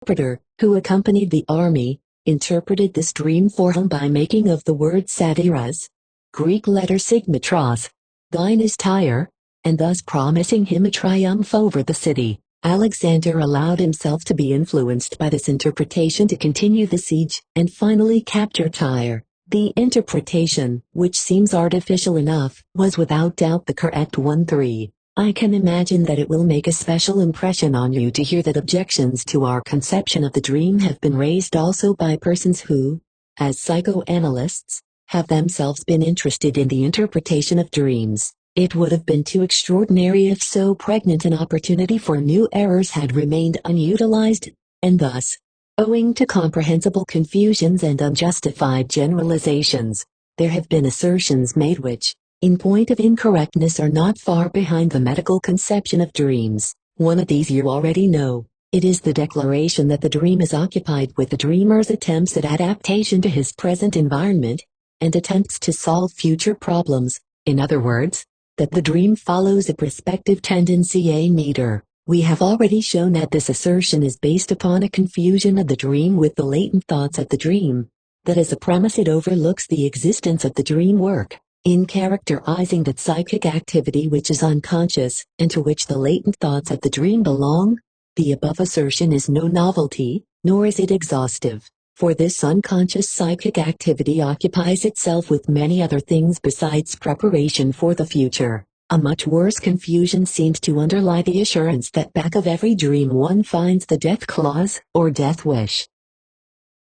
interpreter, who accompanied the army, interpreted this dream for him by making of the word satyras, Greek letter sigmatros, thine is Tyre, and thus promising him a triumph over the city. Alexander allowed himself to be influenced by this interpretation to continue the siege and finally capture Tyre. The interpretation, which seems artificial enough, was without doubt the correct one. 3. I can imagine that it will make a special impression on you to hear that objections to our conception of the dream have been raised also by persons who, as psychoanalysts, have themselves been interested in the interpretation of dreams. It would have been too extraordinary if so pregnant an opportunity for new errors had remained unutilized, and thus, owing to comprehensible confusions and unjustified generalizations, there have been assertions made which, in point of incorrectness, are not far behind the medical conception of dreams. One of these you already know. It is the declaration that the dream is occupied with the dreamer's attempts at adaptation to his present environment, and attempts to solve future problems. In other words, that the dream follows a prospective tendency a meter. We have already shown that this assertion is based upon a confusion of the dream with the latent thoughts of the dream. That as a premise it overlooks the existence of the dream work, in characterizing that psychic activity which is unconscious, and to which the latent thoughts of the dream belong. The above assertion is no novelty, nor is it exhaustive, for this unconscious psychic activity occupies itself with many other things besides preparation for the future. A much worse confusion seems to underlie the assurance that back of every dream one finds the death clause, or death wish.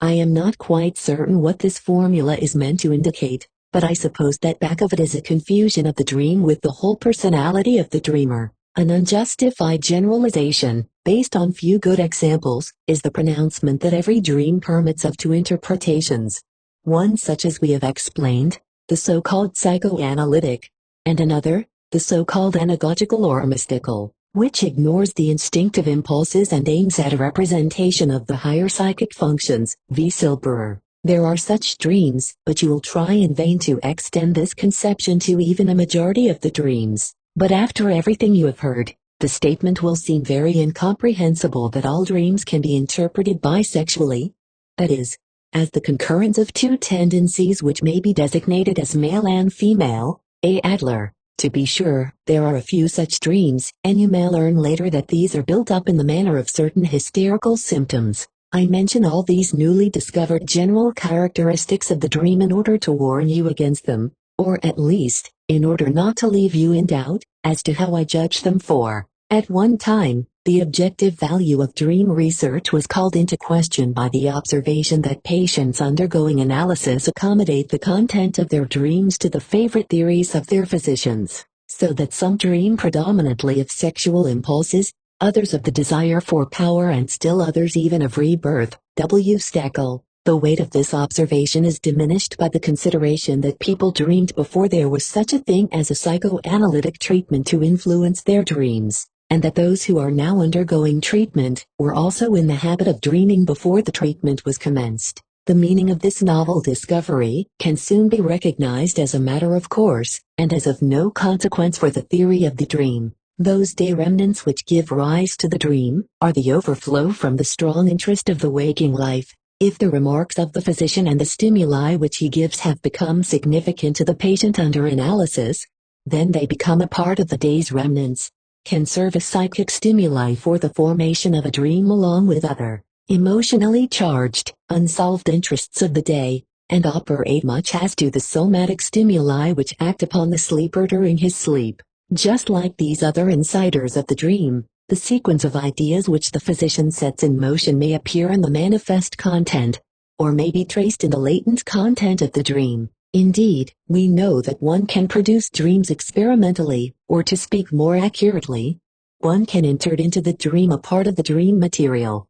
I am not quite certain what this formula is meant to indicate, but I suppose that back of it is a confusion of the dream with the whole personality of the dreamer. An unjustified generalization, based on few good examples, is the pronouncement that every dream permits of two interpretations. One such as we have explained, the so-called psychoanalytic, and another, the so-called anagogical or mystical, which ignores the instinctive impulses and aims at a representation of the higher psychic functions. V. Silberer. There are such dreams, but you will try in vain to extend this conception to even a majority of the dreams. But after everything you have heard, the statement will seem very incomprehensible that all dreams can be interpreted bisexually, that is, as the concurrence of two tendencies which may be designated as male and female. A. Adler. To be sure, there are a few such dreams, and you may learn later that these are built up in the manner of certain hysterical symptoms. I mention all these newly discovered general characteristics of the dream in order to warn you against them, or at least, in order not to leave you in doubt as to how I judge them, for, at one time, the objective value of dream research was called into question by the observation that patients undergoing analysis accommodate the content of their dreams to the favorite theories of their physicians, so that some dream predominantly of sexual impulses, others of the desire for power, and still others even of rebirth. W. Steckel. The weight of this observation is diminished by the consideration that people dreamed before there was such a thing as a psychoanalytic treatment to influence their dreams, and that those who are now undergoing treatment were also in the habit of dreaming before the treatment was commenced. The meaning of this novel discovery can soon be recognized as a matter of course, and as of no consequence for the theory of the dream. Those day remnants which give rise to the dream are the overflow from the strong interest of the waking life. If the remarks of the physician and the stimuli which he gives have become significant to the patient under analysis, then they become a part of the day's remnants, can serve as psychic stimuli for the formation of a dream along with other, emotionally charged, unsolved interests of the day, and operate much as do the somatic stimuli which act upon the sleeper during his sleep. Just like these other insiders of the dream, the sequence of ideas which the physician sets in motion may appear in the manifest content, or may be traced in the latent content of the dream. Indeed, we know that one can produce dreams experimentally, or to speak more accurately, one can insert into the dream a part of the dream material.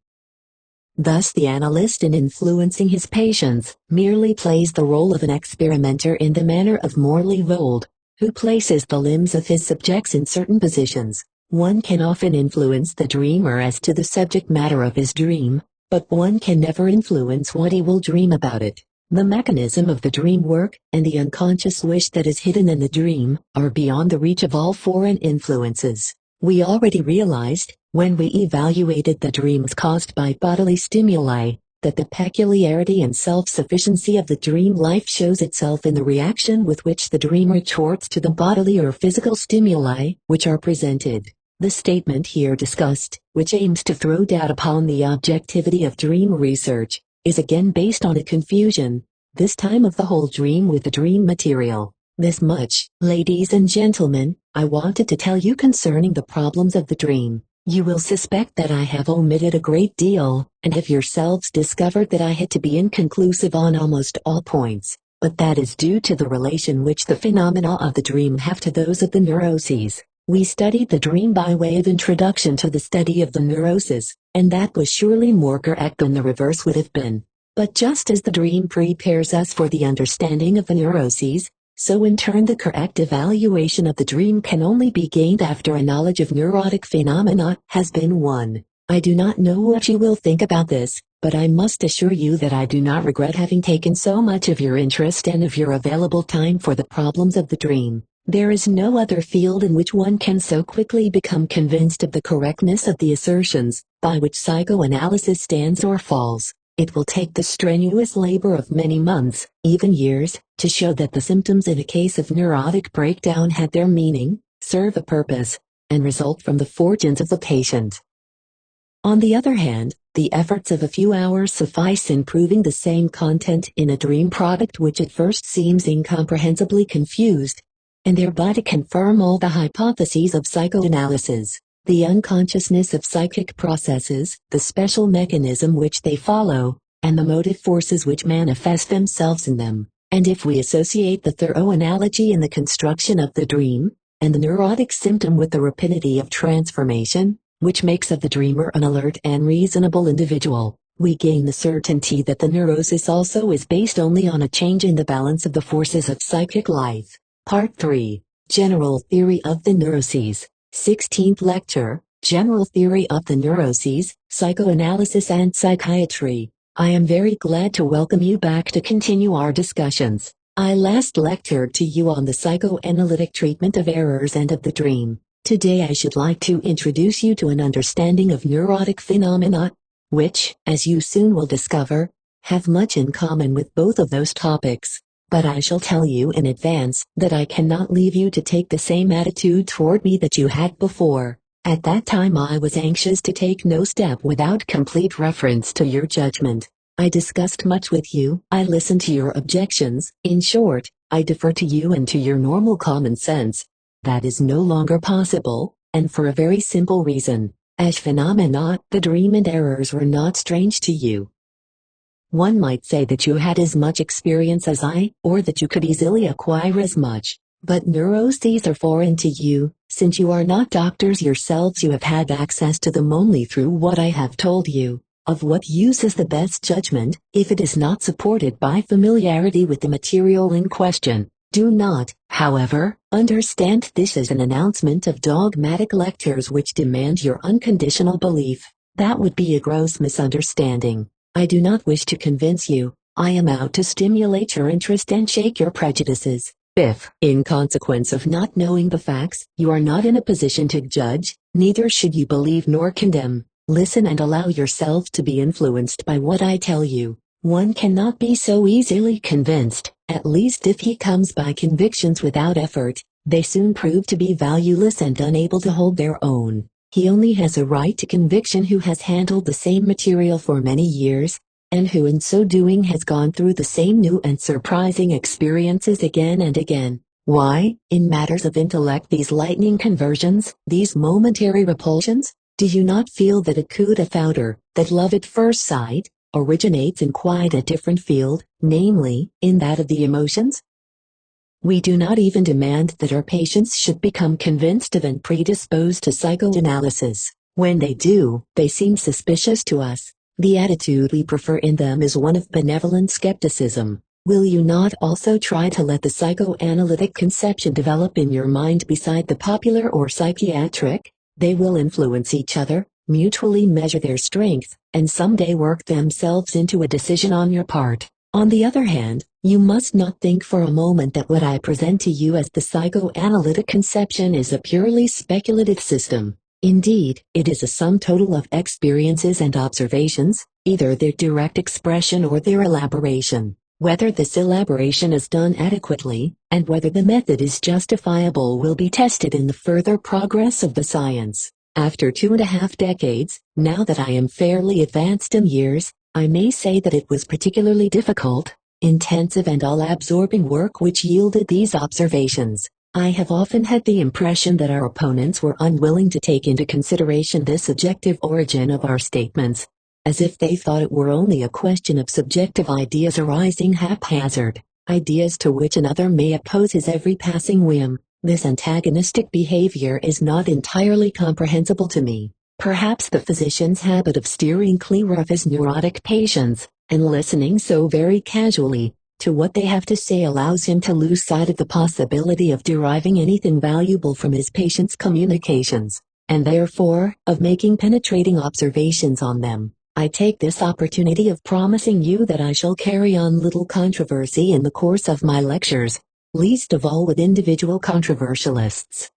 Thus the analyst, in influencing his patients, merely plays the role of an experimenter in the manner of Morley Vold, who places the limbs of his subjects in certain positions. One can often influence the dreamer as to the subject matter of his dream, but one can never influence what he will dream about it. The mechanism of the dream work, and the unconscious wish that is hidden in the dream, are beyond the reach of all foreign influences. We already realized, when we evaluated the dreams caused by bodily stimuli, that the peculiarity and self-sufficiency of the dream life shows itself in the reaction with which the dream retorts to the bodily or physical stimuli which are presented. The statement here discussed, which aims to throw doubt upon the objectivity of dream research, is again based on a confusion, this time of the whole dream with the dream material. This much, ladies and gentlemen, I wanted to tell you concerning the problems of the dream. You will suspect that I have omitted a great deal, and have yourselves discovered that I had to be inconclusive on almost all points, but that is due to the relation which the phenomena of the dream have to those of the neuroses. We studied the dream by way of introduction to the study of the neuroses, and that was surely more correct than the reverse would have been. But just as the dream prepares us for the understanding of the neuroses, so in turn the correct evaluation of the dream can only be gained after a knowledge of neurotic phenomena has been won. I do not know what you will think about this, but I must assure you that I do not regret having taken so much of your interest and of your available time for the problems of the dream. There is no other field in which one can so quickly become convinced of the correctness of the assertions by which psychoanalysis stands or falls. It will take the strenuous labor of many months, even years, to show that the symptoms in a case of neurotic breakdown had their meaning, serve a purpose, and result from the fortunes of the patient. On the other hand, the efforts of a few hours suffice in proving the same content in a dream product which at first seems incomprehensibly confused, and thereby to confirm all the hypotheses of psychoanalysis. The unconsciousness of psychic processes, the special mechanism which they follow, and the motive forces which manifest themselves in them. And if we associate the thorough analogy in the construction of the dream, and the neurotic symptom with the rapidity of transformation, which makes of the dreamer an alert and reasonable individual, we gain the certainty that the neurosis also is based only on a change in the balance of the forces of psychic life. Part 3. General Theory of the Neuroses. 16th Lecture, General Theory of the Neuroses, Psychoanalysis and Psychiatry. I am very glad to welcome you back to continue our discussions. I last lectured to you on the psychoanalytic treatment of errors and of the dream. Today I should like to introduce you to an understanding of neurotic phenomena, which, as you soon will discover, have much in common with both of those topics. But I shall tell you in advance that I cannot leave you to take the same attitude toward me that you had before. At that time I was anxious to take no step without complete reference to your judgment. I discussed much with you, I listened to your objections, in short, I defer to you and to your normal common sense. That is no longer possible, and for a very simple reason. As phenomena, the dream and errors were not strange to you. One might say that you had as much experience as I, or that you could easily acquire as much. But neuroses are foreign to you, since you are not doctors yourselves. You have had access to them only through what I have told you. Of what use is the best judgment, if it is not supported by familiarity with the material in question? Do not, however, understand this as an announcement of dogmatic lectures which demand your unconditional belief. That would be a gross misunderstanding. I do not wish to convince you. I am out to stimulate your interest and shake your prejudices. If, in consequence of not knowing the facts, you are not in a position to judge, neither should you believe nor condemn. Listen and allow yourself to be influenced by what I tell you. One cannot be so easily convinced, at least if he comes by convictions without effort. They soon prove to be valueless and unable to hold their own. He only has a right to conviction who has handled the same material for many years, and who in so doing has gone through the same new and surprising experiences again and again. Why, in matters of intellect, these lightning conversions, these momentary repulsions? Do you not feel that a coup de foudre, that love at first sight, originates in quite a different field, namely, in that of the emotions? We do not even demand that our patients should become convinced of and predisposed to psychoanalysis. When they do, they seem suspicious to us. The attitude we prefer in them is one of benevolent skepticism. Will you not also try to let the psychoanalytic conception develop in your mind beside the popular or psychiatric? They will influence each other, mutually measure their strength, and someday work themselves into a decision on your part. On the other hand, you must not think for a moment that what I present to you as the psychoanalytic conception is a purely speculative system. Indeed, it is a sum total of experiences and observations, either their direct expression or their elaboration. Whether this elaboration is done adequately, and whether the method is justifiable will be tested in the further progress of the science. After 2.5 decades, now that I am fairly advanced in years, I may say that it was particularly difficult, intensive and all-absorbing work which yielded these observations. I have often had the impression that our opponents were unwilling to take into consideration this objective origin of our statements, as if they thought it were only a question of subjective ideas arising haphazard, ideas to which another may oppose his every passing whim. This antagonistic behavior is not entirely comprehensible to me. Perhaps the physician's habit of steering clear of his neurotic patients, and listening so very casually to what they have to say allows him to lose sight of the possibility of deriving anything valuable from his patients' communications, and therefore, of making penetrating observations on them. I take this opportunity of promising you that I shall carry on little controversy in the course of my lectures, least of all with individual controversialists.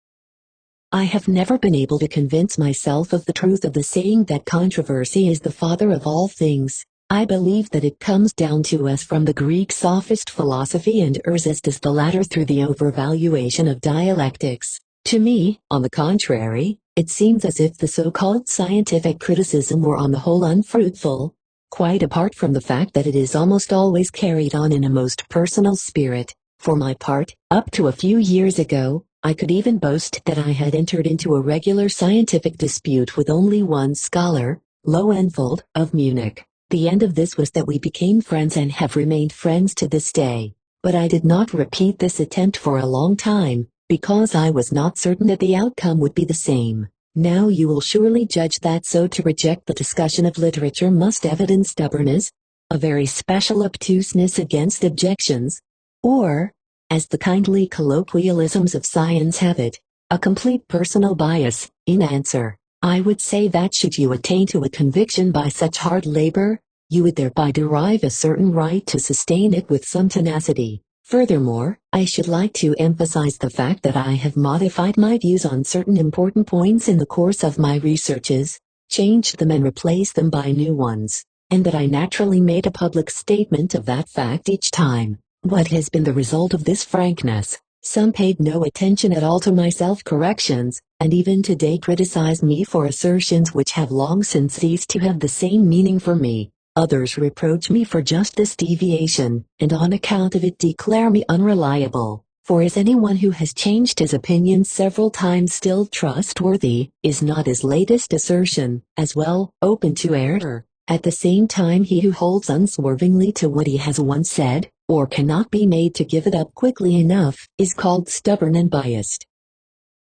I have never been able to convince myself of the truth of the saying that controversy is the father of all things. I believe that it comes down to us from the Greek sophist philosophy and resist as the latter through the overvaluation of dialectics. To me, on the contrary, it seems as if the so-called scientific criticism were on the whole unfruitful, quite apart from the fact that it is almost always carried on in a most personal spirit. For my part, up to a few years ago, I could even boast that I had entered into a regular scientific dispute with only one scholar, Lowenfeld, of Munich. The end of this was that we became friends and have remained friends to this day. But I did not repeat this attempt for a long time, because I was not certain that the outcome would be the same. Now you will surely judge that so to reject the discussion of literature must evidence stubbornness, a very special obtuseness against objections, or, as the kindly colloquialisms of science have it, a complete personal bias. In answer, I would say that should you attain to a conviction by such hard labor, you would thereby derive a certain right to sustain it with some tenacity. Furthermore, I should like to emphasize the fact that I have modified my views on certain important points in the course of my researches, changed them and replaced them by new ones, and that I naturally made a public statement of that fact each time. What has been the result of this frankness? Some paid no attention at all to my self-corrections, and even today criticize me for assertions which have long since ceased to have the same meaning for me. Others reproach me for just this deviation, and on account of it declare me unreliable. For is anyone who has changed his opinions several times still trustworthy? Is not his latest assertion, as well, open to error? At the same time, he who holds unswervingly to what he has once said, or cannot be made to give it up quickly enough, is called stubborn and biased.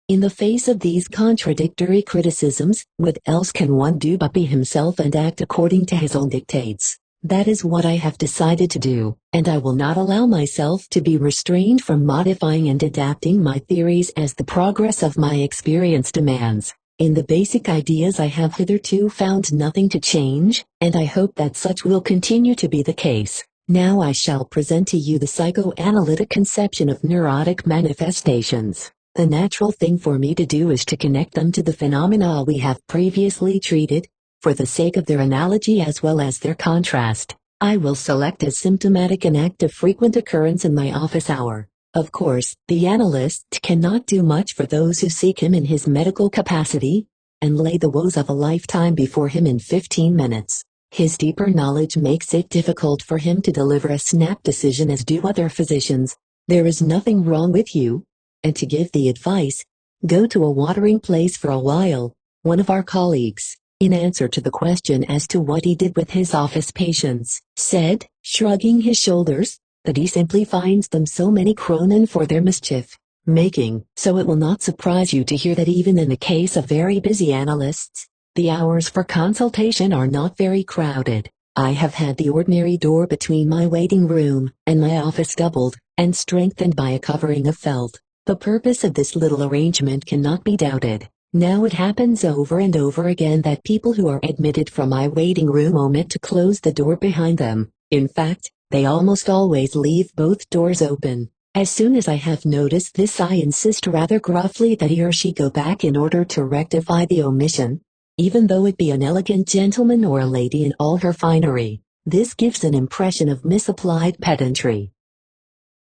In the face of these contradictory criticisms, what else can one do but be himself and act according to his own dictates? That is what I have decided to do, and I will not allow myself to be restrained from modifying and adapting my theories as the progress of my experience demands. In the basic ideas I have hitherto found nothing to change, and I hope that such will continue to be the case. Now I shall present to you the psychoanalytic conception of neurotic manifestations. The natural thing for me to do is to connect them to the phenomena we have previously treated, for the sake of their analogy as well as their contrast. I will select as symptomatic an act of frequent occurrence in my office hour. Of course, the analyst cannot do much for those who seek him in his medical capacity, and lay the woes of a lifetime before him in 15 minutes. His deeper knowledge makes it difficult for him to deliver a snap decision as do other physicians. There is nothing wrong with you. And to give the advice, go to a watering place for a while. One of our colleagues, in answer to the question as to what he did with his office patients, said, shrugging his shoulders, that he simply finds them so many kronen for their mischief making. So it will not surprise you to hear that even in the case of very busy analysts, the hours for consultation are not very crowded. I have had the ordinary door between my waiting room and my office doubled and strengthened by a covering of felt. The purpose of this little arrangement cannot be doubted. Now it happens over and over again that people who are admitted from my waiting room omit to close the door behind them. In fact, they almost always leave both doors open. As soon as I have noticed this, I insist rather gruffly that he or she go back in order to rectify the omission, even though it be an elegant gentleman or a lady in all her finery. This gives an impression of misapplied pedantry.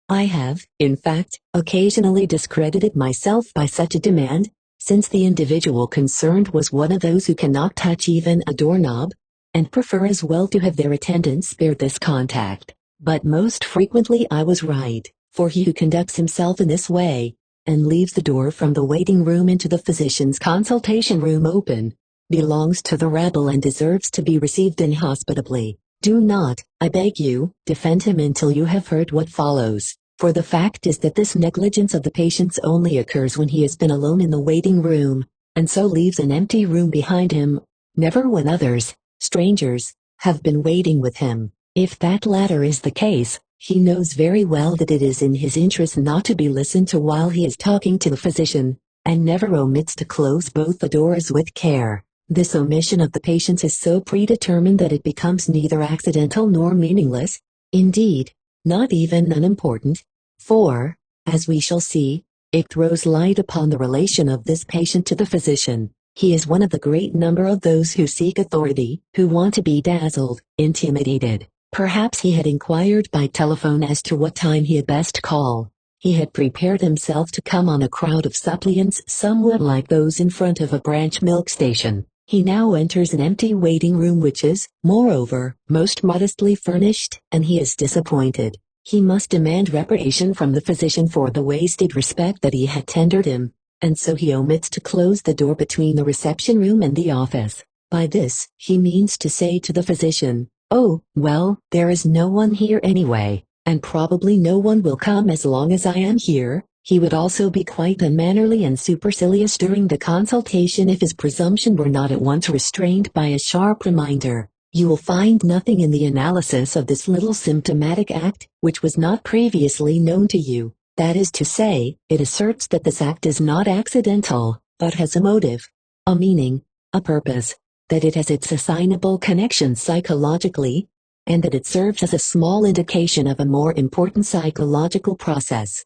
I have, in fact, occasionally discredited myself by such a demand, since the individual concerned was one of those who cannot touch even a doorknob, and prefer as well to have their attendants spared this contact. But most frequently I was right, for he who conducts himself in this way, and leaves the door from the waiting room into the physician's consultation room open, belongs to the rabble and deserves to be received inhospitably. Do not, I beg you, defend him until you have heard what follows, for the fact is that this negligence of the patients only occurs when he has been alone in the waiting room, and so leaves an empty room behind him, never when others, strangers, have been waiting with him. If that latter is the case, he knows very well that it is in his interest not to be listened to while he is talking to the physician, and never omits to close both the doors with care. This omission of the patients is so predetermined that it becomes neither accidental nor meaningless, indeed, not even unimportant, for, as we shall see, it throws light upon the relation of this patient to the physician. He is one of the great number of those who seek authority, who want to be dazzled, intimidated. Perhaps he had inquired by telephone as to what time he had best call. He had prepared himself to come on a crowd of suppliants somewhat like those in front of a branch milk station. He now enters an empty waiting room which is, moreover, most modestly furnished, and he is disappointed. He must demand reparation from the physician for the wasted respect that he had tendered him, and so he omits to close the door between the reception room and the office. By this, he means to say to the physician, "Oh, well, there is no one here anyway, and probably no one will come as long as I am here." He would also be quite unmannerly and supercilious during the consultation if his presumption were not at once restrained by a sharp reminder. You will find nothing in the analysis of this little symptomatic act which was not previously known to you. That is to say, it asserts that this act is not accidental, but has a motive, a meaning, a purpose, that it has its assignable connection psychologically, and that it serves as a small indication of a more important psychological process.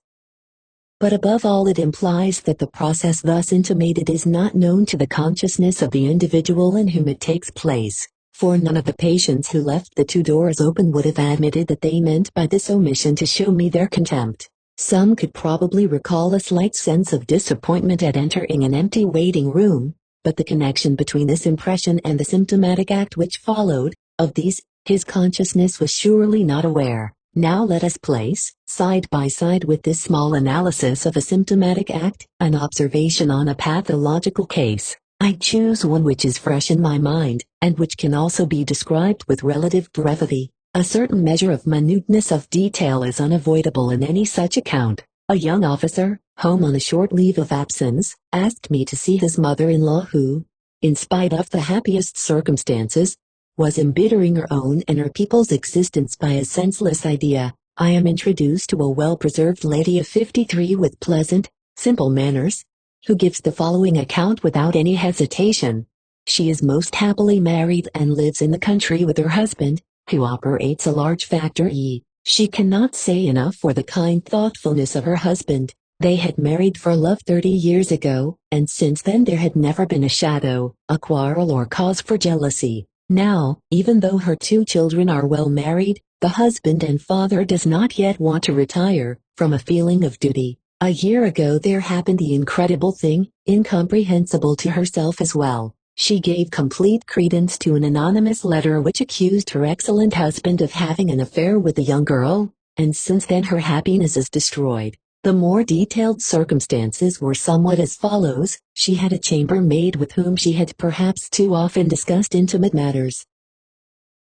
But above all, it implies that the process thus intimated is not known to the consciousness of the individual in whom it takes place, for none of the patients who left the two doors open would have admitted that they meant by this omission to show me their contempt. Some could probably recall a slight sense of disappointment at entering an empty waiting room, but the connection between this impression and the symptomatic act which followed, of these, his consciousness was surely not aware. Now let us place, side by side with this small analysis of a symptomatic act, an observation on a pathological case. I choose one which is fresh in my mind, and which can also be described with relative brevity. A certain measure of minuteness of detail is unavoidable in any such account. A young officer, home on a short leave of absence, asked me to see his mother-in-law who, in spite of the happiest circumstances, was embittering her own and her people's existence by a senseless idea. I am introduced to a well-preserved lady of 53 with pleasant, simple manners, who gives the following account without any hesitation. She is most happily married and lives in the country with her husband, who operates a large factory. She cannot say enough for the kind thoughtfulness of her husband. They had married for love 30 years ago, and since then there had never been a shadow, a quarrel or cause for jealousy. Now, even though her 2 children are well married, the husband and father does not yet want to retire, from a feeling of duty. A year ago there happened the incredible thing, incomprehensible to herself as well. She gave complete credence to an anonymous letter which accused her excellent husband of having an affair with a young girl, and since then her happiness is destroyed. The more detailed circumstances were somewhat as follows. She had a chambermaid with whom she had perhaps too often discussed intimate matters.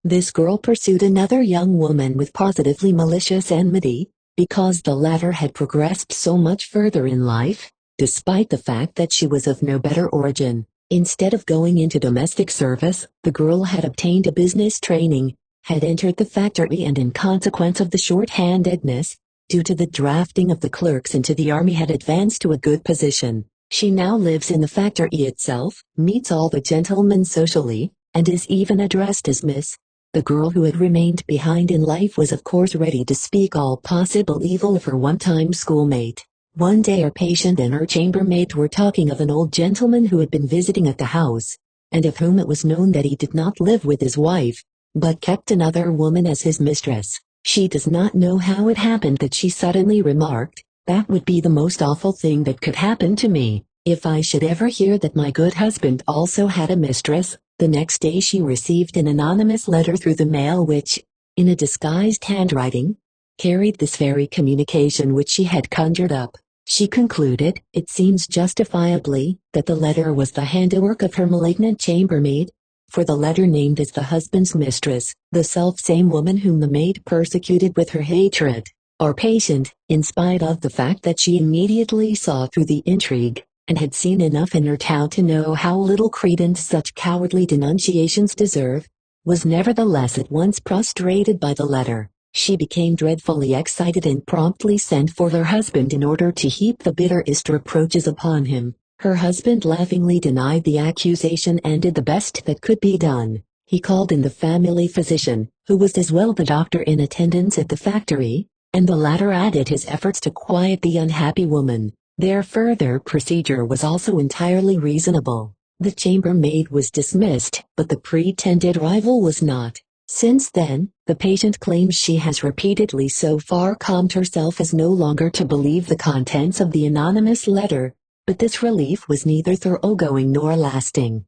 This girl pursued another young woman with positively malicious enmity, because the latter had progressed so much further in life, despite the fact that she was of no better origin. Instead of going into domestic service, the girl had obtained a business training, had entered the factory, and in consequence of the short-handedness, due to the drafting of the clerks into the army, had advanced to a good position. She now lives in the factory itself, meets all the gentlemen socially, and is even addressed as Miss. The girl who had remained behind in life was of course ready to speak all possible evil of her one-time schoolmate. One day her patient and her chambermaid were talking of an old gentleman who had been visiting at the house, and of whom it was known that he did not live with his wife, but kept another woman as his mistress. She does not know how it happened that she suddenly remarked, "That would be the most awful thing that could happen to me, if I should ever hear that my good husband also had a mistress." The next day she received an anonymous letter through the mail which, in a disguised handwriting, carried this very communication which she had conjured up. She concluded, it seems justifiably, that the letter was the handiwork of her malignant chambermaid, for the letter named as the husband's mistress, the self-same woman whom the maid persecuted with her hatred. Our patient, in spite of the fact that she immediately saw through the intrigue, and had seen enough in her tale to know how little credence such cowardly denunciations deserve, was nevertheless at once prostrated by the letter. She became dreadfully excited and promptly sent for her husband in order to heap the bitterest reproaches upon him. Her husband laughingly denied the accusation and did the best that could be done. He called in the family physician, who was as well the doctor in attendance at the factory, and the latter added his efforts to quiet the unhappy woman. Their further procedure was also entirely reasonable. The chambermaid was dismissed, but the pretended rival was not. Since then, the patient claims she has repeatedly so far calmed herself as no longer to believe the contents of the anonymous letter, but this relief was neither thoroughgoing nor lasting.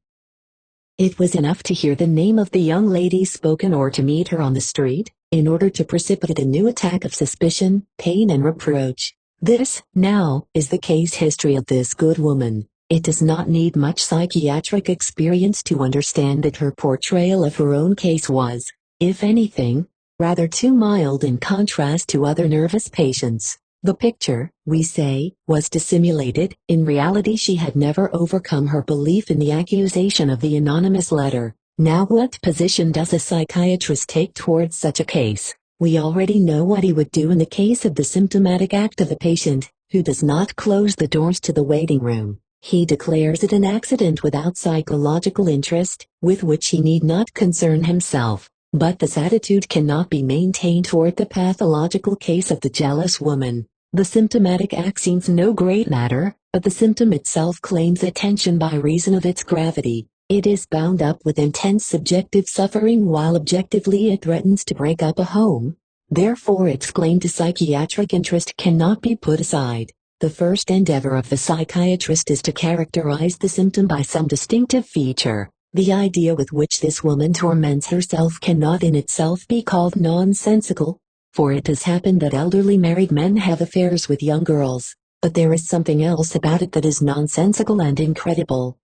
It was enough to hear the name of the young lady spoken or to meet her on the street, in order to precipitate a new attack of suspicion, pain and reproach. This, now, is the case history of this good woman. It does not need much psychiatric experience to understand that her portrayal of her own case was, if anything, rather too mild in contrast to other nervous patients. The picture, we say, was dissimulated. In reality she had never overcome her belief in the accusation of the anonymous letter. Now what position does a psychiatrist take towards such a case? We already know what he would do in the case of the symptomatic act of a patient, who does not close the doors to the waiting room. He declares it an accident without psychological interest, with which he need not concern himself. But this attitude cannot be maintained toward the pathological case of the jealous woman. The symptomatic act seems no great matter, but the symptom itself claims attention by reason of its gravity. It is bound up with intense subjective suffering while objectively it threatens to break up a home. Therefore its claim to psychiatric interest cannot be put aside. The first endeavor of the psychiatrist is to characterize the symptom by some distinctive feature. The idea with which this woman torments herself cannot in itself be called nonsensical, for it has happened that elderly married men have affairs with young girls, but there is something else about it that is nonsensical and incredible.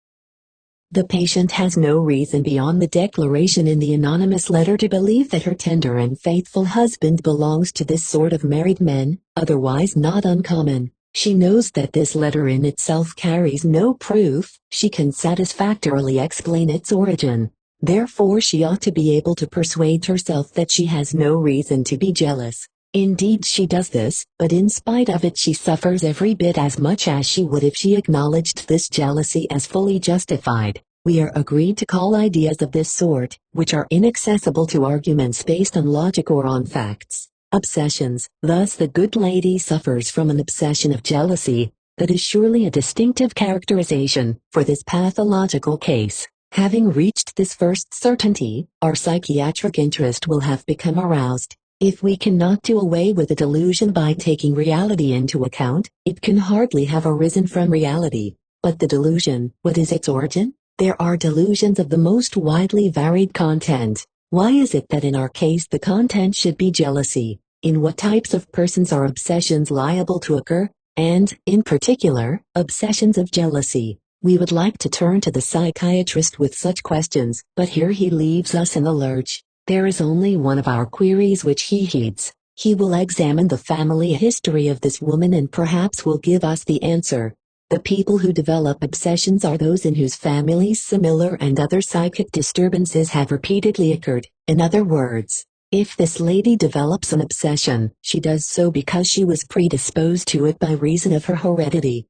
The patient has no reason beyond the declaration in the anonymous letter to believe that her tender and faithful husband belongs to this sort of married men, otherwise not uncommon. She knows that this letter in itself carries no proof. She can satisfactorily explain its origin. Therefore she ought to be able to persuade herself that she has no reason to be jealous. Indeed she does this, but in spite of it she suffers every bit as much as she would if she acknowledged this jealousy as fully justified. We are agreed to call ideas of this sort, which are inaccessible to arguments based on logic or on facts, obsessions. Thus the good lady suffers from an obsession of jealousy. That is surely a distinctive characterization for this pathological case. Having reached this first certainty, our psychiatric interest will have become aroused. If we cannot do away with the delusion by taking reality into account, it can hardly have arisen from reality. But the delusion, what is its origin? There are delusions of the most widely varied content. Why is it that in our case the content should be jealousy? In what types of persons are obsessions liable to occur? And, in particular, obsessions of jealousy. We would like to turn to the psychiatrist with such questions, but here he leaves us in the lurch. There is only one of our queries which he heeds. He will examine the family history of this woman and perhaps will give us the answer. The people who develop obsessions are those in whose families similar and other psychic disturbances have repeatedly occurred. In other words, if this lady develops an obsession, she does so because she was predisposed to it by reason of her heredity.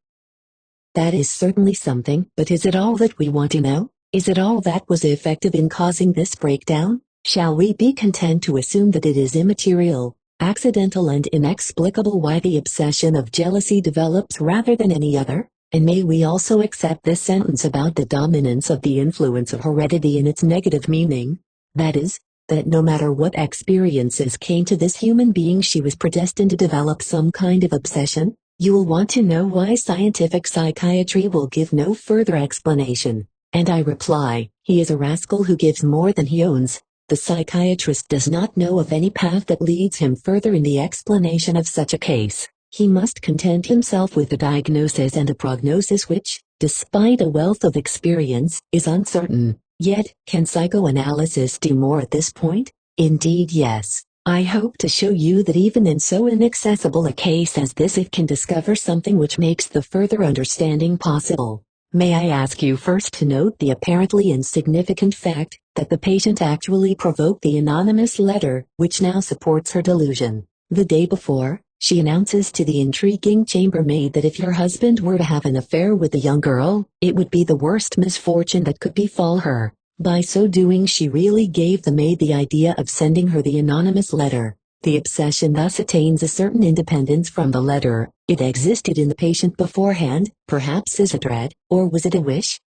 That is certainly something, but is it all that we want to know? Is it all that was effective in causing this breakdown? Shall we be content to assume that it is immaterial, accidental and inexplicable why the obsession of jealousy develops rather than any other? And may we also accept this sentence about the dominance of the influence of heredity in its negative meaning? That is, that no matter what experiences came to this human being, she was predestined to develop some kind of obsession? You will want to know why scientific psychiatry will give no further explanation. And I reply, he is a rascal who gives more than he owns. The psychiatrist does not know of any path that leads him further in the explanation of such a case. He must content himself with a diagnosis and a prognosis which, despite a wealth of experience, is uncertain. Yet, can psychoanalysis do more at this point? Indeed, yes. I hope to show you that even in so inaccessible a case as this it can discover something which makes the further understanding possible. May I ask you first to note the apparently insignificant fact that the patient actually provoked the anonymous letter, which now supports her delusion. The day before, she announces to the intriguing chambermaid that if your husband were to have an affair with a young girl, it would be the worst misfortune that could befall her. By so doing, she really gave the maid the idea of sending her the anonymous letter. The obsession thus attains a certain independence from the letter. It existed in the patient beforehand, perhaps as a dread, or was it a wish?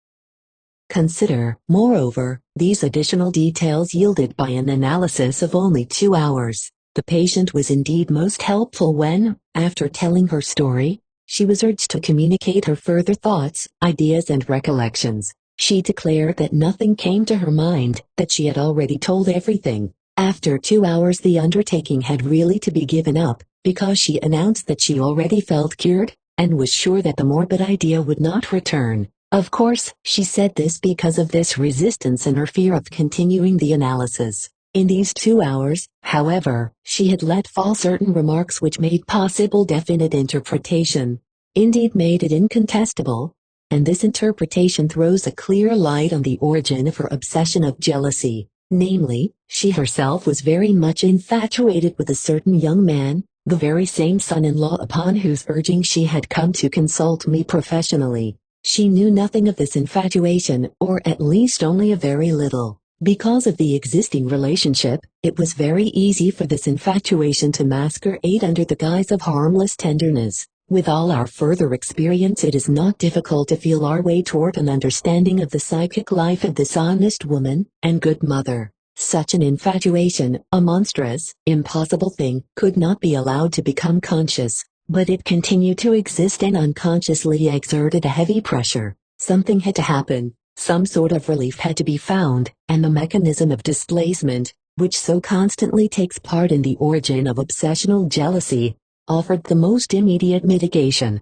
Consider, moreover, these additional details yielded by an analysis of only 2 hours. The patient was indeed most helpful when, after telling her story, she was urged to communicate her further thoughts, ideas and recollections. She declared that nothing came to her mind, that she had already told everything. After 2 hours the undertaking had really to be given up, because she announced that she already felt cured, and was sure that the morbid idea would not return. Of course, she said this because of this resistance and her fear of continuing the analysis. In these 2 hours, however, she had let fall certain remarks which made possible definite interpretation. Indeed made it incontestable, and this interpretation throws a clear light on the origin of her obsession of jealousy. Namely, she herself was very much infatuated with a certain young man, the very same son-in-law upon whose urging she had come to consult me professionally. She knew nothing of this infatuation, or at least only a very little. Because of the existing relationship, it was very easy for this infatuation to masquerade under the guise of harmless tenderness. With all our further experience, it is not difficult to feel our way toward an understanding of the psychic life of this honest woman and good mother. Such an infatuation, a monstrous, impossible thing, could not be allowed to become conscious, but it continued to exist and unconsciously exerted a heavy pressure. Something had to happen, some sort of relief had to be found, and the mechanism of displacement, which so constantly takes part in the origin of obsessional jealousy, offered the most immediate mitigation.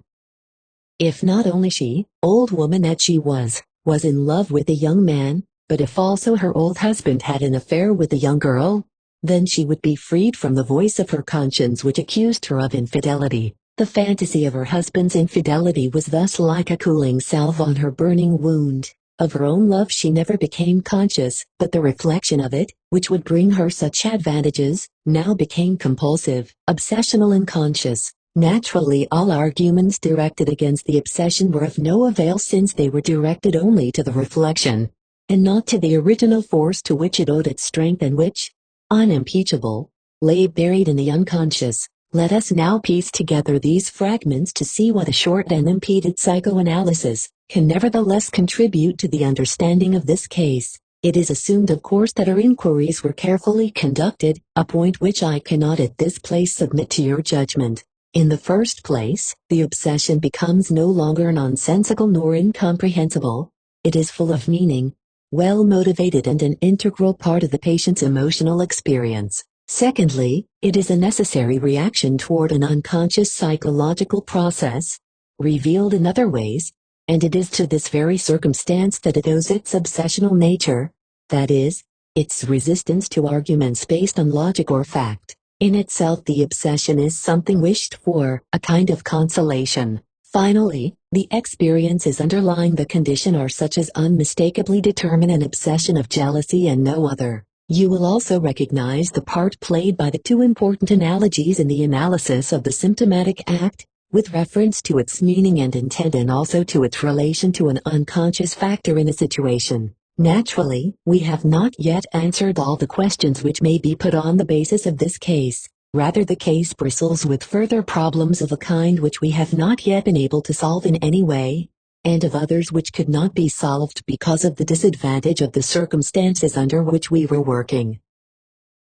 If not only she, old woman that she was in love with a young man, but if also her old husband had an affair with a young girl, then she would be freed from the voice of her conscience which accused her of infidelity. The fantasy of her husband's infidelity was thus like a cooling salve on her burning wound. Of her own love she never became conscious, but the reflection of it, which would bring her such advantages, now became compulsive, obsessional and conscious. Naturally, all arguments directed against the obsession were of no avail, since they were directed only to the reflection, and not to the original force to which it owed its strength and which, unimpeachable, lay buried in the unconscious. Let us now piece together these fragments to see what a short and unimpeded psychoanalysis can nevertheless contribute to the understanding of this case. It is assumed, of course, that our inquiries were carefully conducted, a point which I cannot at this place submit to your judgment. In the first place, the obsession becomes no longer nonsensical nor incomprehensible. It is full of meaning, well motivated and an integral part of the patient's emotional experience. Secondly, it is a necessary reaction toward an unconscious psychological process, revealed in other ways, and it is to this very circumstance that it owes its obsessional nature, that is, its resistance to arguments based on logic or fact. In itself the obsession is something wished for, a kind of consolation. Finally, the experiences underlying the condition are such as unmistakably determine an obsession of jealousy and no other. You will also recognize the part played by the two important analogies in the analysis of the symptomatic act, with reference to its meaning and intent and also to its relation to an unconscious factor in a situation. Naturally, we have not yet answered all the questions which may be put on the basis of this case. Rather, the case bristles with further problems of a kind which we have not yet been able to solve in any way, and of others which could not be solved because of the disadvantage of the circumstances under which we were working.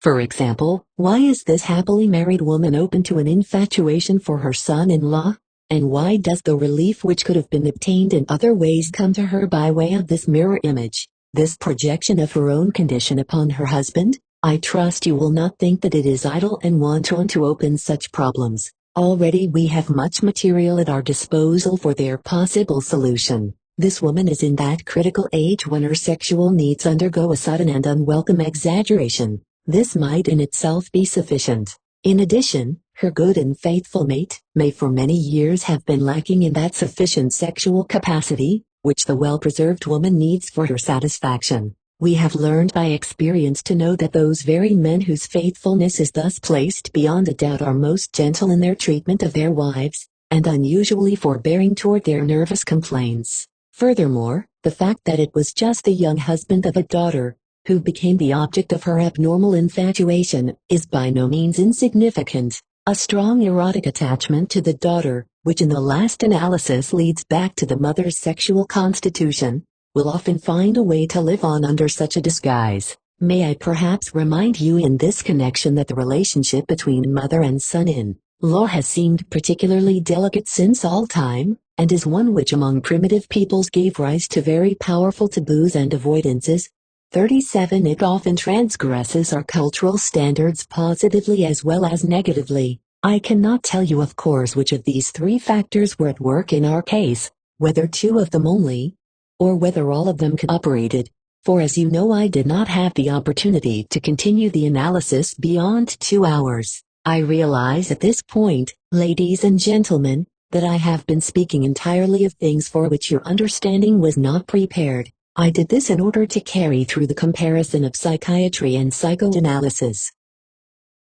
For example, why is this happily married woman open to an infatuation for her son-in-law? And why does the relief which could have been obtained in other ways come to her by way of this mirror image, this projection of her own condition upon her husband? I trust you will not think that it is idle and wanton to open such problems. Already we have much material at our disposal for their possible solution. This woman is in that critical age when her sexual needs undergo a sudden and unwelcome exaggeration. This might in itself be sufficient. In addition, her good and faithful mate may for many years have been lacking in that sufficient sexual capacity, which the well-preserved woman needs for her satisfaction. We have learned by experience to know that those very men whose faithfulness is thus placed beyond a doubt are most gentle in their treatment of their wives, and unusually forbearing toward their nervous complaints. Furthermore, the fact that it was just the young husband of a daughter who became the object of her abnormal infatuation, is by no means insignificant. A strong erotic attachment to the daughter, which in the last analysis leads back to the mother's sexual constitution, will often find a way to live on under such a disguise. May I perhaps remind you in this connection that the relationship between mother and son-in-law has seemed particularly delicate since all time, and is one which among primitive peoples gave rise to very powerful taboos and avoidances. 37. It often transgresses our cultural standards positively as well as negatively. I cannot tell you of course which of these three factors were at work in our case, whether two of them only, or whether all of them cooperated, for as you know I did not have the opportunity to continue the analysis beyond 2 hours. I realize at this point, ladies and gentlemen, that I have been speaking entirely of things for which your understanding was not prepared. I did this in order to carry through the comparison of psychiatry and psychoanalysis.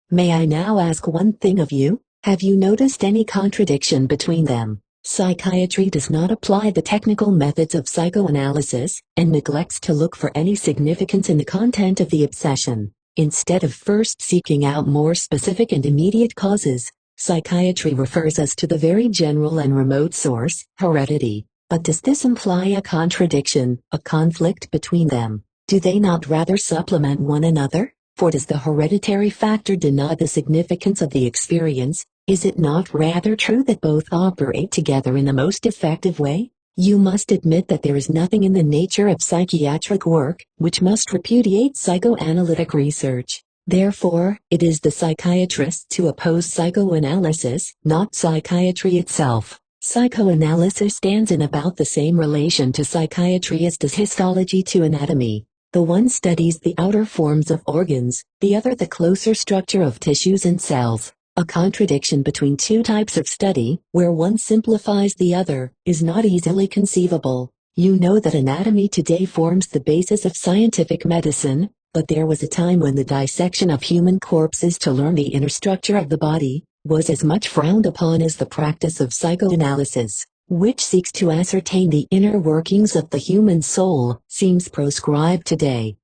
May I now ask one thing of you? Have you noticed any contradiction between them? Psychiatry does not apply the technical methods of psychoanalysis, and neglects to look for any significance in the content of the obsession. Instead of first seeking out more specific and immediate causes, psychiatry refers us to the very general and remote source, heredity. But does this imply a contradiction, a conflict between them? Do they not rather supplement one another? For does the hereditary factor deny the significance of the experience? Is it not rather true that both operate together in the most effective way? You must admit that there is nothing in the nature of psychiatric work which must repudiate psychoanalytic research. Therefore, it is the psychiatrists who oppose psychoanalysis, not psychiatry itself. Psychoanalysis stands in about the same relation to psychiatry as does histology to anatomy. The one studies the outer forms of organs, the other the closer structure of tissues and cells. A contradiction between two types of study, where one simplifies the other, is not easily conceivable. You know that anatomy today forms the basis of scientific medicine, but there was a time when the dissection of human corpses to learn the inner structure of the body was as much frowned upon as the practice of psychoanalysis, which seeks to ascertain the inner workings of the human soul, seems proscribed today.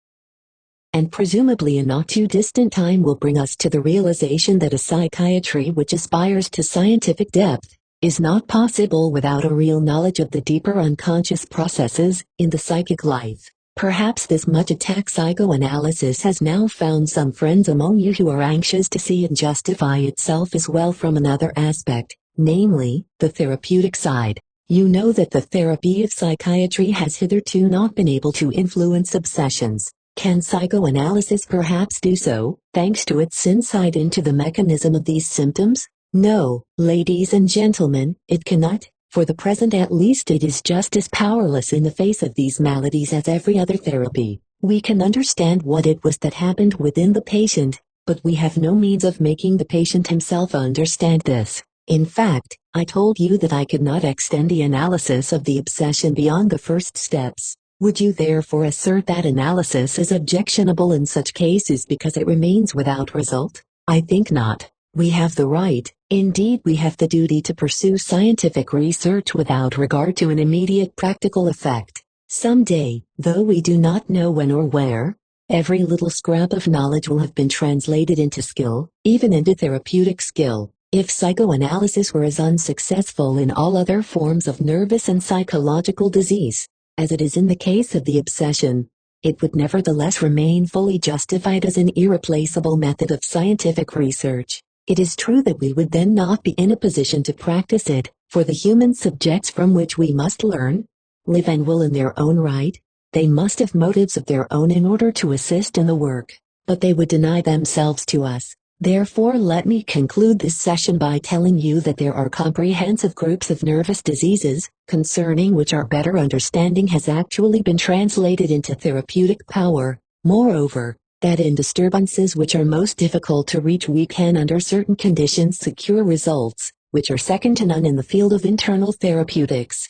And presumably a not too distant time will bring us to the realization that a psychiatry which aspires to scientific depth is not possible without a real knowledge of the deeper unconscious processes in the psychic life. Perhaps this much attacked psychoanalysis has now found some friends among you who are anxious to see it justify itself as well from another aspect, namely, the therapeutic side. You know that the therapy of psychiatry has hitherto not been able to influence obsessions. Can psychoanalysis perhaps do so, thanks to its insight into the mechanism of these symptoms? No, ladies and gentlemen, it cannot. For the present at least it is just as powerless in the face of these maladies as every other therapy. We can understand what it was that happened within the patient, but we have no means of making the patient himself understand this. In fact, I told you that I could not extend the analysis of the obsession beyond the first steps. Would you therefore assert that analysis is objectionable in such cases because it remains without result? I think not. We have the right, indeed we have the duty to pursue scientific research without regard to an immediate practical effect. Someday, though we do not know when or where, every little scrap of knowledge will have been translated into skill, even into therapeutic skill. If psychoanalysis were as unsuccessful in all other forms of nervous and psychological disease, as it is in the case of the obsession, it would nevertheless remain fully justified as an irreplaceable method of scientific research. It is true that we would then not be in a position to practice it, for the human subjects from which we must learn, live and will in their own right, they must have motives of their own in order to assist in the work, but they would deny themselves to us. Therefore, let me conclude this session by telling you that there are comprehensive groups of nervous diseases, concerning which our better understanding has actually been translated into therapeutic power. Moreover, that in disturbances which are most difficult to reach we can under certain conditions secure results, which are second to none in the field of internal therapeutics.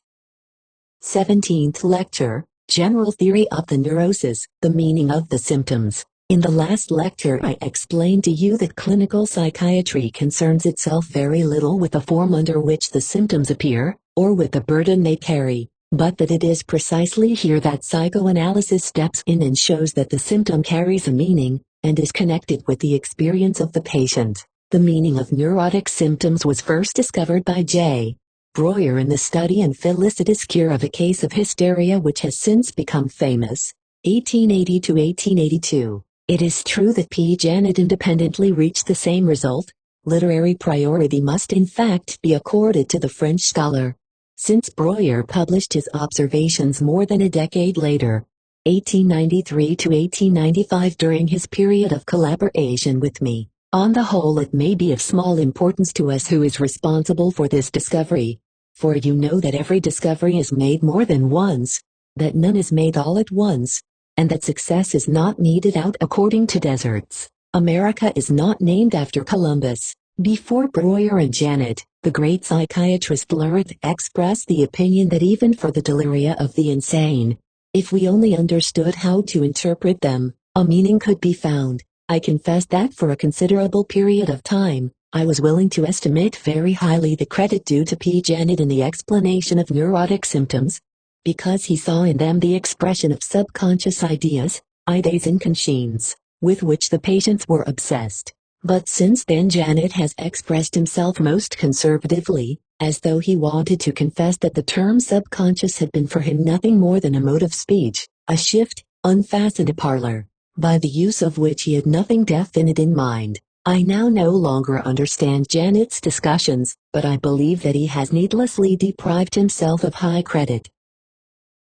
17th Lecture, General Theory of the Neurosis, the Meaning of the Symptoms. In the last lecture I explained to you that clinical psychiatry concerns itself very little with the form under which the symptoms appear, or with the burden they carry, but that it is precisely here that psychoanalysis steps in and shows that the symptom carries a meaning, and is connected with the experience of the patient. The meaning of neurotic symptoms was first discovered by J. Breuer in the study and felicitous cure of a case of hysteria which has since become famous, 1880 to 1882. It is true that P. Janet independently reached the same result. Literary priority must in fact be accorded to the French scholar, since Breuer published his observations more than a decade later, 1893 to 1895, during his period of collaboration with me. On the whole, it may be of small importance to us who is responsible for this discovery, for you know that every discovery is made more than once, that none is made all at once, and that success is not meted out according to deserts. America is not named after Columbus. Before Breuer and Janet, the great psychiatrist Lerith expressed the opinion that even for the deliria of the insane, if we only understood how to interpret them, a meaning could be found. I confess that for a considerable period of time, I was willing to estimate very highly the credit due to P. Janet in the explanation of neurotic symptoms, because he saw in them the expression of subconscious ideas, ideas inconscientes, with which the patients were obsessed. But since then Janet has expressed himself most conservatively, as though he wanted to confess that the term subconscious had been for him nothing more than a mode of speech, a shift, unfastened a parlor, by the use of which he had nothing definite in mind. I now no longer understand Janet's discussions, but I believe that he has needlessly deprived himself of high credit.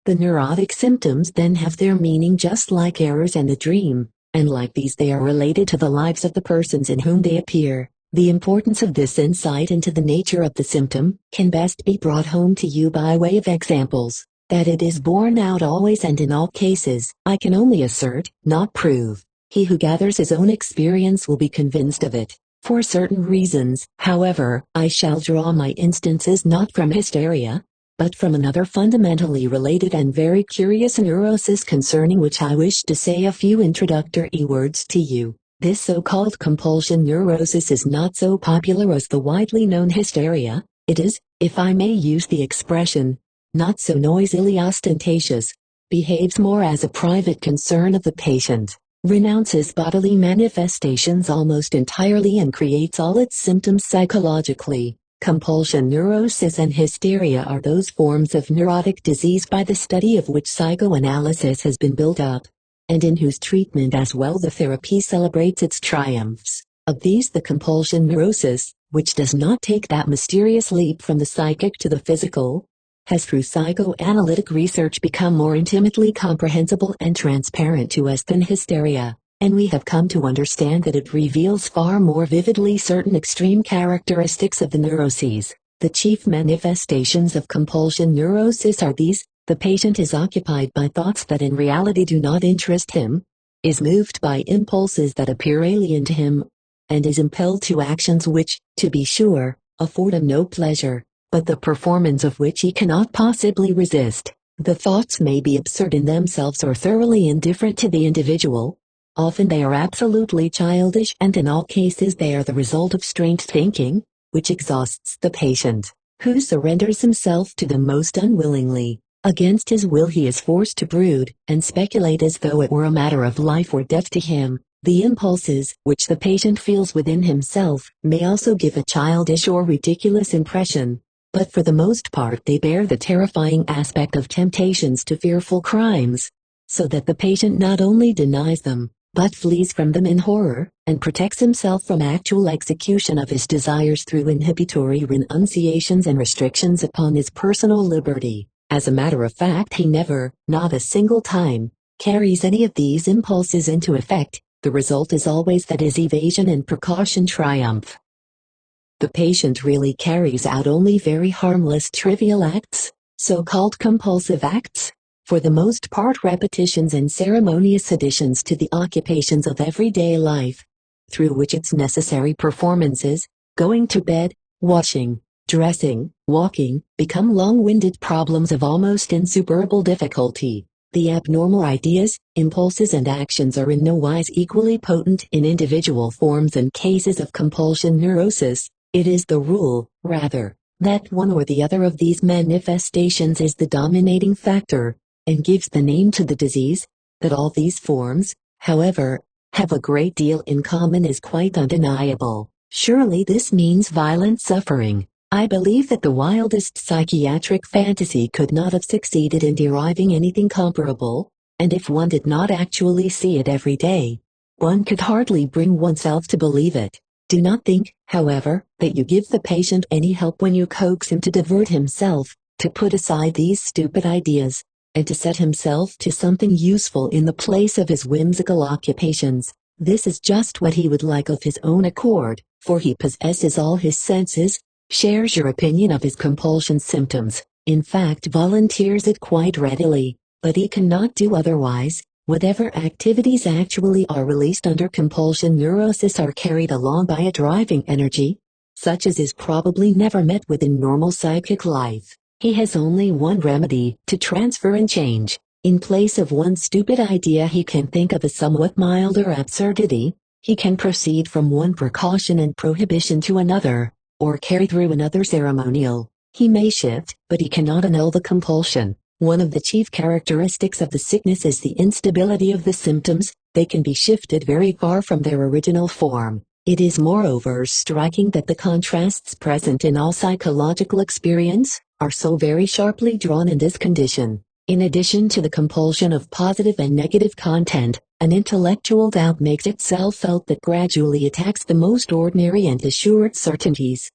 The neurotic symptoms then have their meaning just like errors and the dream, and like these they are related to the lives of the persons in whom they appear. The importance of this insight into the nature of the symptom can best be brought home to you by way of examples. That it is borne out always and in all cases, I can only assert, not prove. He who gathers his own experience will be convinced of it. For certain reasons, however, I shall draw my instances not from hysteria, but from another fundamentally related and very curious neurosis concerning which I wish to say a few introductory words to you. This so-called compulsion neurosis is not so popular as the widely known hysteria. It is, if I may use the expression, not so noisily ostentatious, behaves more as a private concern of the patient, renounces bodily manifestations almost entirely and creates all its symptoms psychologically. Compulsion neurosis and hysteria are those forms of neurotic disease by the study of which psychoanalysis has been built up, and in whose treatment as well the therapy celebrates its triumphs. Of these the compulsion neurosis, which does not take that mysterious leap from the psychic to the physical, has through psychoanalytic research become more intimately comprehensible and transparent to us than hysteria, and we have come to understand that it reveals far more vividly certain extreme characteristics of the neuroses. The chief manifestations of compulsion neurosis are these: the patient is occupied by thoughts that in reality do not interest him, is moved by impulses that appear alien to him, and is impelled to actions which, to be sure, afford him no pleasure, but the performance of which he cannot possibly resist. The thoughts may be absurd in themselves or thoroughly indifferent to the individual. Often they are absolutely childish, and in all cases they are the result of strange thinking, which exhausts the patient, who surrenders himself to them most unwillingly. Against his will he is forced to brood and speculate as though it were a matter of life or death to him. The impulses which the patient feels within himself may also give a childish or ridiculous impression, but for the most part they bear the terrifying aspect of temptations to fearful crimes, so that the patient not only denies them, but flees from them in horror, and protects himself from actual execution of his desires through inhibitory renunciations and restrictions upon his personal liberty. As a matter of fact, he never, not a single time, carries any of these impulses into effect. The result is always that his evasion and precaution triumph. The patient really carries out only very harmless trivial acts, so-called compulsive acts, for the most part repetitions and ceremonious additions to the occupations of everyday life, through which its necessary performances, going to bed, washing, dressing, walking, become long-winded problems of almost insuperable difficulty. The abnormal ideas, impulses and actions are in no wise equally potent in individual forms and cases of compulsion neurosis. It is the rule, rather, that one or the other of these manifestations is the dominating factor, and gives the name to the disease. That all these forms, however, have a great deal in common is quite undeniable. Surely this means violent suffering. I believe that the wildest psychiatric fantasy could not have succeeded in deriving anything comparable, and if one did not actually see it every day, one could hardly bring oneself to believe it. Do not think, however, that you give the patient any help when you coax him to divert himself, to put aside these stupid ideas, and to set himself to something useful in the place of his whimsical occupations. This is just what he would like of his own accord, for he possesses all his senses, shares your opinion of his compulsion symptoms, in fact volunteers it quite readily, but he cannot do otherwise. Whatever activities actually are released under compulsion neurosis are carried along by a driving energy, such as is probably never met with in normal psychic life. He has only one remedy, to transfer and change. In place of one stupid idea he can think of a somewhat milder absurdity, he can proceed from one precaution and prohibition to another, or carry through another ceremonial. He may shift, but he cannot annul the compulsion. One of the chief characteristics of the sickness is the instability of the symptoms. They can be shifted very far from their original form. It is moreover striking that the contrasts present in all psychological experience are so very sharply drawn in this condition. In addition to the compulsion of positive and negative content, an intellectual doubt makes itself felt that gradually attacks the most ordinary and assured certainties.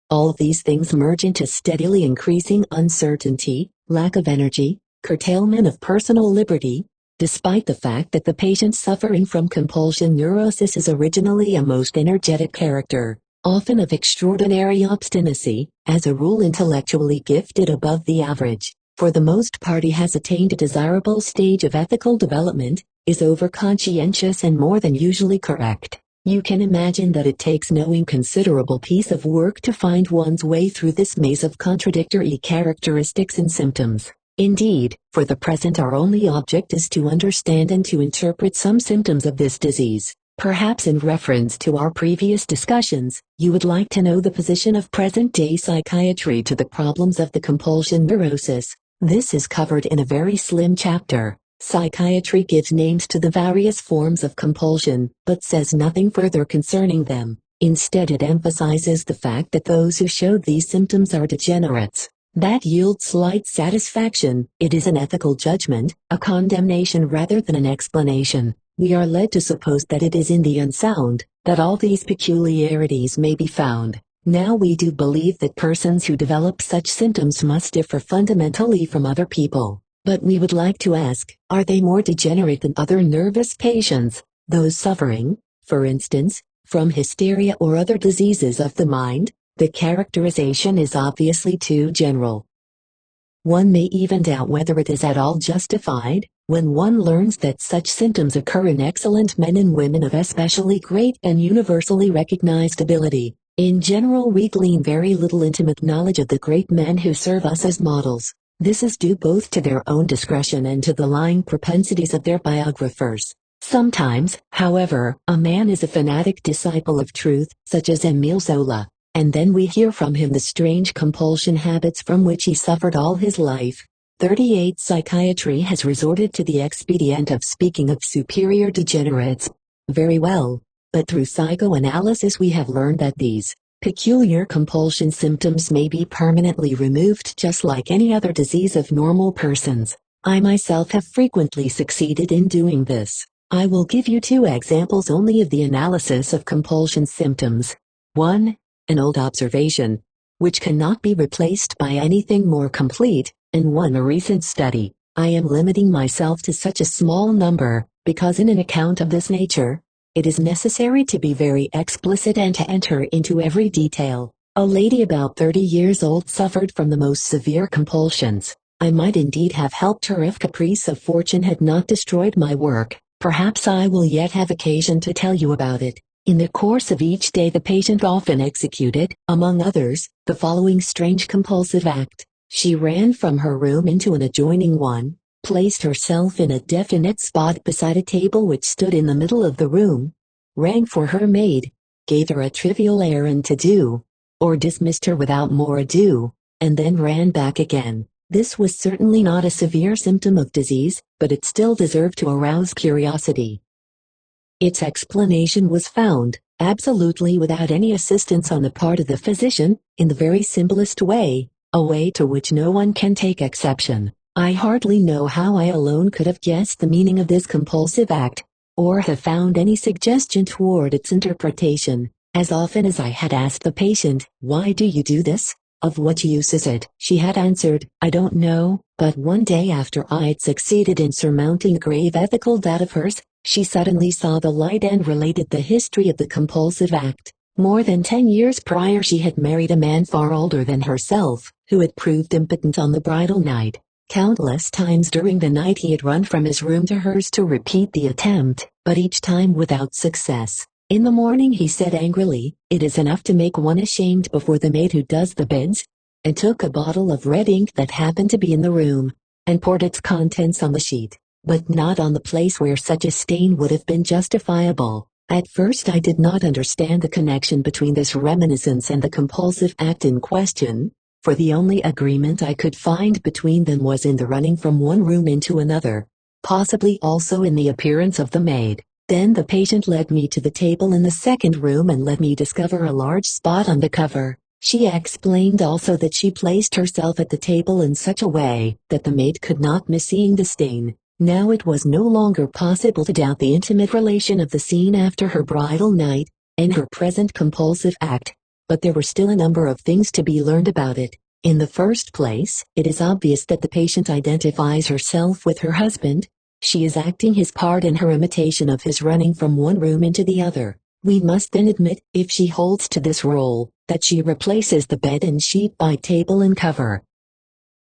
All of these things merge into steadily increasing uncertainty, lack of energy, curtailment of personal liberty, despite the fact that the patient suffering from compulsion neurosis is originally a most energetic character, often of extraordinary obstinacy, as a rule intellectually gifted above the average. For the most part he has attained a desirable stage of ethical development, is over-conscientious and more than usually correct. You can imagine that it takes no inconsiderable piece of work to find one's way through this maze of contradictory characteristics and symptoms. Indeed, for the present our only object is to understand and to interpret some symptoms of this disease. Perhaps in reference to our previous discussions, you would like to know the position of present-day psychiatry to the problems of the compulsion neurosis. This is covered in a very slim chapter. Psychiatry gives names to the various forms of compulsion, but says nothing further concerning them. Instead it emphasizes the fact that those who show these symptoms are degenerates. That yields slight satisfaction. It is an ethical judgment, a condemnation rather than an explanation. We are led to suppose that it is in the unsound that all these peculiarities may be found. Now we do believe that persons who develop such symptoms must differ fundamentally from other people. But we would like to ask, are they more degenerate than other nervous patients, those suffering, for instance, from hysteria or other diseases of the mind? The characterization is obviously too general. One may even doubt whether it is at all justified, when one learns that such symptoms occur in excellent men and women of especially great and universally recognized ability. In general we glean very little intimate knowledge of the great men who serve us as models. This is due both to their own discretion and to the lying propensities of their biographers. Sometimes, however, a man is a fanatic disciple of truth, such as Émile Zola, and then we hear from him the strange compulsion habits from which he suffered all his life. 38 Psychiatry has resorted to the expedient of speaking of superior degenerates. Very well. But through psychoanalysis we have learned that these peculiar compulsion symptoms may be permanently removed just like any other disease of normal persons. I myself have frequently succeeded in doing this. I will give you 2 examples only of the analysis of compulsion symptoms. 1. An old observation, which cannot be replaced by anything more complete, and 1. A recent study. I am limiting myself to such a small number, because in an account of this nature, it is necessary to be very explicit and to enter into every detail. A lady about 30 years old suffered from the most severe compulsions. I might indeed have helped her if caprice of fortune had not destroyed my work. Perhaps I will yet have occasion to tell you about it. In the course of each day the patient often executed, among others, the following strange compulsive act. She ran from her room into an adjoining one, placed herself in a definite spot beside a table which stood in the middle of the room, rang for her maid, gave her a trivial errand to do, or dismissed her without more ado, and then ran back again. This was certainly not a severe symptom of disease, but it still deserved to arouse curiosity. Its explanation was found, absolutely without any assistance on the part of the physician, in the very simplest way, a way to which no one can take exception. I hardly know how I alone could have guessed the meaning of this compulsive act, or have found any suggestion toward its interpretation. As often as I had asked the patient, "Why do you do this? Of what use is it?" she had answered, "I don't know," but one day after I'd succeeded in surmounting a grave ethical doubt of hers, she suddenly saw the light and related the history of the compulsive act. More than 10 years prior she had married a man far older than herself, who had proved impotent on the bridal night. Countless times during the night he had run from his room to hers to repeat the attempt, but each time without success. In the morning he said angrily, "It is enough to make one ashamed before the maid who does the beds," and took a bottle of red ink that happened to be in the room, and poured its contents on the sheet, but not on the place where such a stain would have been justifiable. At first I did not understand the connection between this reminiscence and the compulsive act in question, for the only agreement I could find between them was in the running from one room into another, possibly also in the appearance of the maid. Then the patient led me to the table in the second room and let me discover a large spot on the cover. She explained also that she placed herself at the table in such a way that the maid could not miss seeing the stain. Now it was no longer possible to doubt the intimate relation of the scene after her bridal night and her present compulsive act. But there were still a number of things to be learned about it. In the first place, it is obvious that the patient identifies herself with her husband. She is acting his part in her imitation of his running from one room into the other. We must then admit, if she holds to this role, that she replaces the bed and sheet by table and cover.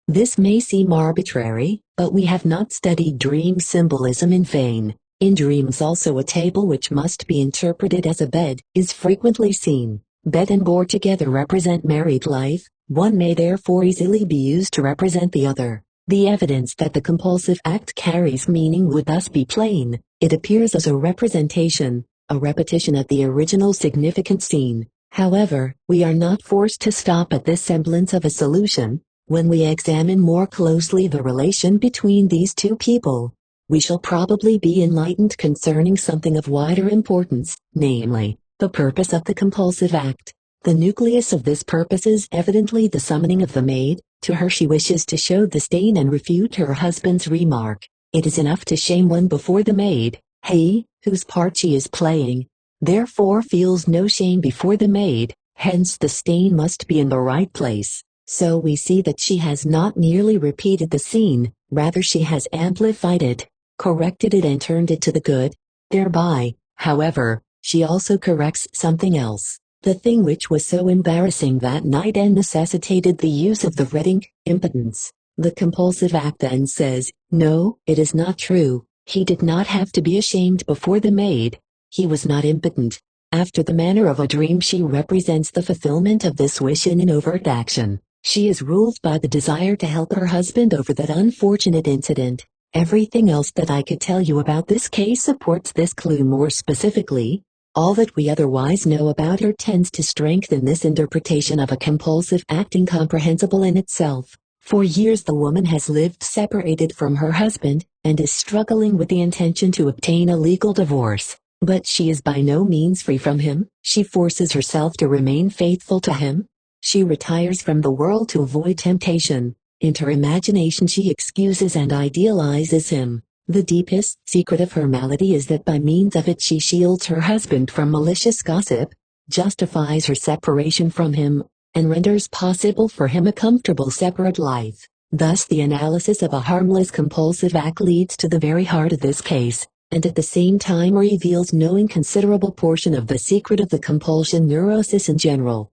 This may seem arbitrary, but we have not studied dream symbolism in vain. In dreams also a table which must be interpreted as a bed is frequently seen. Bed and board together represent married life, one may therefore easily be used to represent the other. The evidence that the compulsive act carries meaning would thus be plain. It appears as a representation, a repetition of the original significant scene. However, we are not forced to stop at this semblance of a solution. When we examine more closely the relation between these two people, we shall probably be enlightened concerning something of wider importance, namely, the purpose of the compulsive act. The nucleus of this purpose is evidently the summoning of the maid. To her she wishes to show the stain and refute her husband's remark. It is enough to shame one before the maid. He, whose part she is playing, therefore feels no shame before the maid, hence the stain must be in the right place. So we see that she has not merely repeated the scene, rather she has amplified it, corrected it and turned it to the good. Thereby, however, she also corrects something else. The thing which was so embarrassing that night and necessitated the use of the red ink, impotence. The compulsive act then says, no, it is not true. He did not have to be ashamed before the maid. He was not impotent. After the manner of a dream she represents the fulfillment of this wish in an overt action. She is ruled by the desire to help her husband over that unfortunate incident. Everything else that I could tell you about this case supports this clue more specifically. All that we otherwise know about her tends to strengthen this interpretation of a compulsive act incomprehensible in itself. For years the woman has lived separated from her husband, and is struggling with the intention to obtain a legal divorce. But she is by no means free from him. She forces herself to remain faithful to him. She retires from the world to avoid temptation. In her imagination she excuses and idealizes him. The deepest secret of her malady is that by means of it she shields her husband from malicious gossip, justifies her separation from him, and renders possible for him a comfortable separate life. Thus the analysis of a harmless compulsive act leads to the very heart of this case, and at the same time reveals no inconsiderable portion of the secret of the compulsion neurosis in general.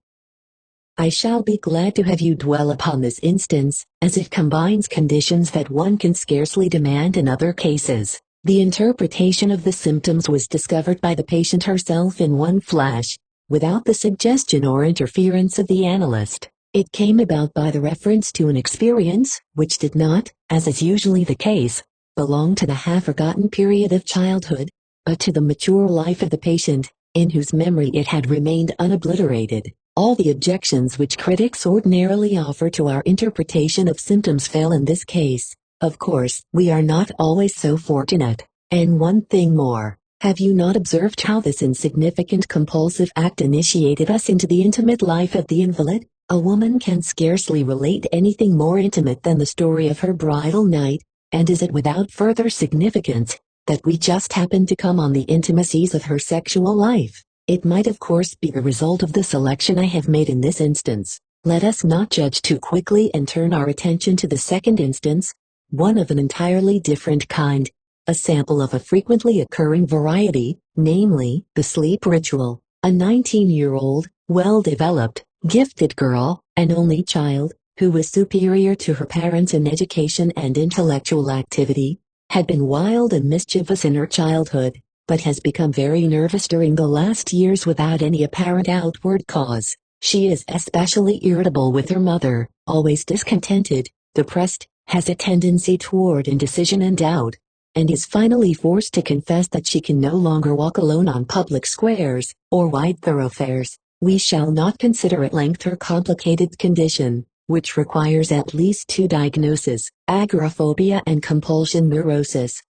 I shall be glad to have you dwell upon this instance, as it combines conditions that one can scarcely demand in other cases. The interpretation of the symptoms was discovered by the patient herself in one flash, without the suggestion or interference of the analyst. It came about by the reference to an experience, which did not, as is usually the case, belong to the half-forgotten period of childhood, but to the mature life of the patient, in whose memory it had remained unobliterated. All the objections which critics ordinarily offer to our interpretation of symptoms fail in this case. Of course, we are not always so fortunate. And one thing more, have you not observed how this insignificant compulsive act initiated us into the intimate life of the invalid? A woman can scarcely relate anything more intimate than the story of her bridal night, and is it without further significance that we just happened to come on the intimacies of her sexual life? It might of course be the result of the selection I have made in this instance. Let us not judge too quickly and turn our attention to the second instance, one of an entirely different kind, a sample of a frequently occurring variety, namely, the sleep ritual. A 19-year-old, well-developed, gifted girl, an only child, who was superior to her parents in education and intellectual activity, had been wild and mischievous in her childhood, but has become very nervous during the last years without any apparent outward cause. She is especially irritable with her mother, always discontented, depressed, has a tendency toward indecision and doubt, and is finally forced to confess that she can no longer walk alone on public squares, or wide thoroughfares. We shall not consider at length her complicated condition, which requires at least two diagnoses, agoraphobia and compulsion neurosis.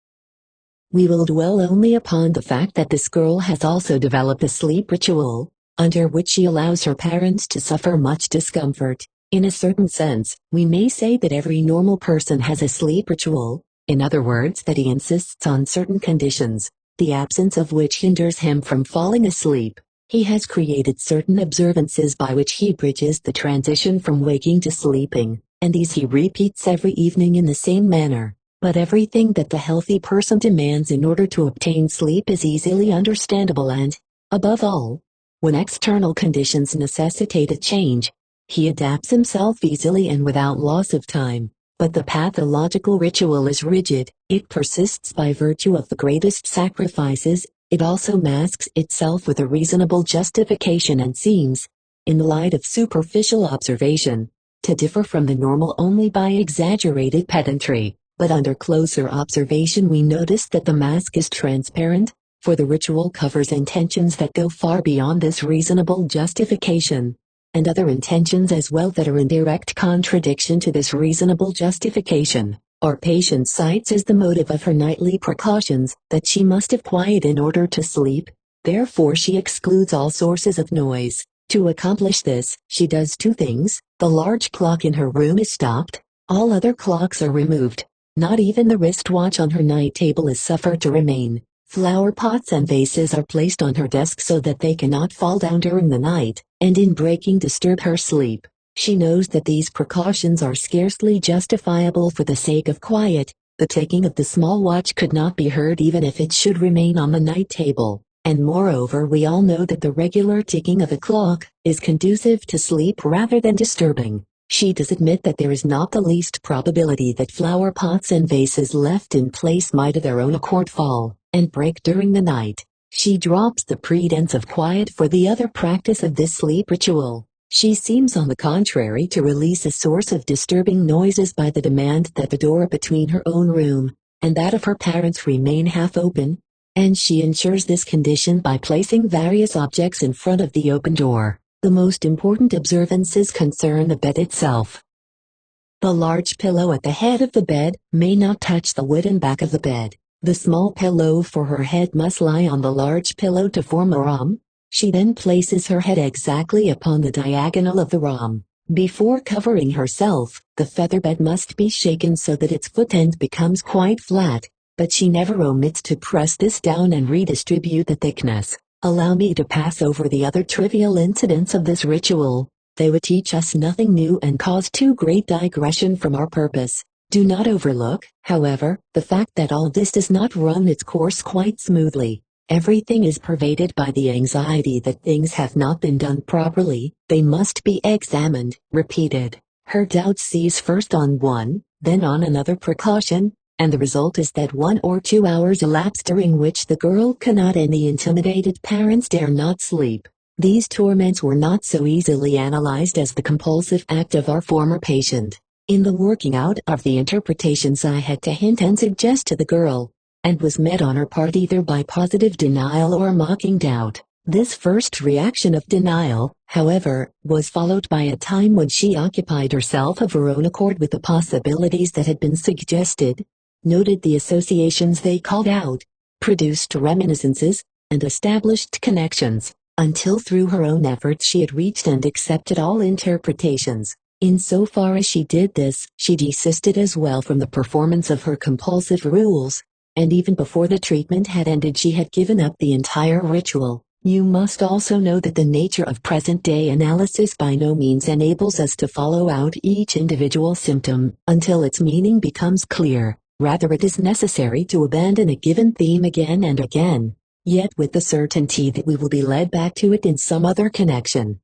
We will dwell only upon the fact that this girl has also developed a sleep ritual, under which she allows her parents to suffer much discomfort. In a certain sense, we may say that every normal person has a sleep ritual, in other words that he insists on certain conditions, the absence of which hinders him from falling asleep. He has created certain observances by which he bridges the transition from waking to sleeping, and these he repeats every evening in the same manner. But everything that the healthy person demands in order to obtain sleep is easily understandable and, above all, when external conditions necessitate a change, he adapts himself easily and without loss of time. But the pathological ritual is rigid, it persists by virtue of the greatest sacrifices, it also masks itself with a reasonable justification and seems, in the light of superficial observation, to differ from the normal only by exaggerated pedantry. But under closer observation we notice that the mask is transparent, for the ritual covers intentions that go far beyond this reasonable justification, and other intentions as well that are in direct contradiction to this reasonable justification. Our patient cites as the motive of her nightly precautions that she must have quiet in order to sleep, therefore she excludes all sources of noise. To accomplish this, she does two things: the large clock in her room is stopped, all other clocks are removed. Not even the wristwatch on her night table is suffered to remain. Flower pots and vases are placed on her desk so that they cannot fall down during the night, and in breaking disturb her sleep. She knows that these precautions are scarcely justifiable for the sake of quiet. The ticking of the small watch could not be heard even if it should remain on the night table, and moreover we all know that the regular ticking of a clock is conducive to sleep rather than disturbing. She does admit that there is not the least probability that flower pots and vases left in place might of their own accord fall and break during the night. She drops the pretense of quiet for the other practice of this sleep ritual. She seems on the contrary to release a source of disturbing noises by the demand that the door between her own room and that of her parents remain half open, and she ensures this condition by placing various objects in front of the open door. The most important observances concern the bed itself. The large pillow at the head of the bed may not touch the wooden back of the bed. The small pillow for her head must lie on the large pillow to form a rhomb. She then places her head exactly upon the diagonal of the rhomb. Before covering herself, the featherbed must be shaken so that its foot end becomes quite flat, but she never omits to press this down and redistribute the thickness. Allow me to pass over the other trivial incidents of this ritual. They would teach us nothing new and cause too great digression from our purpose. Do not overlook, however, the fact that all this does not run its course quite smoothly. Everything is pervaded by the anxiety that things have not been done properly. They must be examined, repeated. Her doubts seize first on one, then on another precaution, and the result is that 1 or 2 hours elapse during which the girl cannot and the intimidated parents dare not sleep. These torments were not so easily analyzed as the compulsive act of our former patient. In the working out of the interpretations I had to hint and suggest to the girl, and was met on her part either by positive denial or mocking doubt. This first reaction of denial, however, was followed by a time when she occupied herself of her own accord with the possibilities that had been suggested, noted the associations they called out, produced reminiscences, and established connections, until through her own efforts she had reached and accepted all interpretations. In so far as she did this, she desisted as well from the performance of her compulsive rules, and even before the treatment had ended she had given up the entire ritual. You must also know that the nature of present-day analysis by no means enables us to follow out each individual symptom until its meaning becomes clear. Rather, it is necessary to abandon a given theme again and again, yet with the certainty that we will be led back to it in some other connection.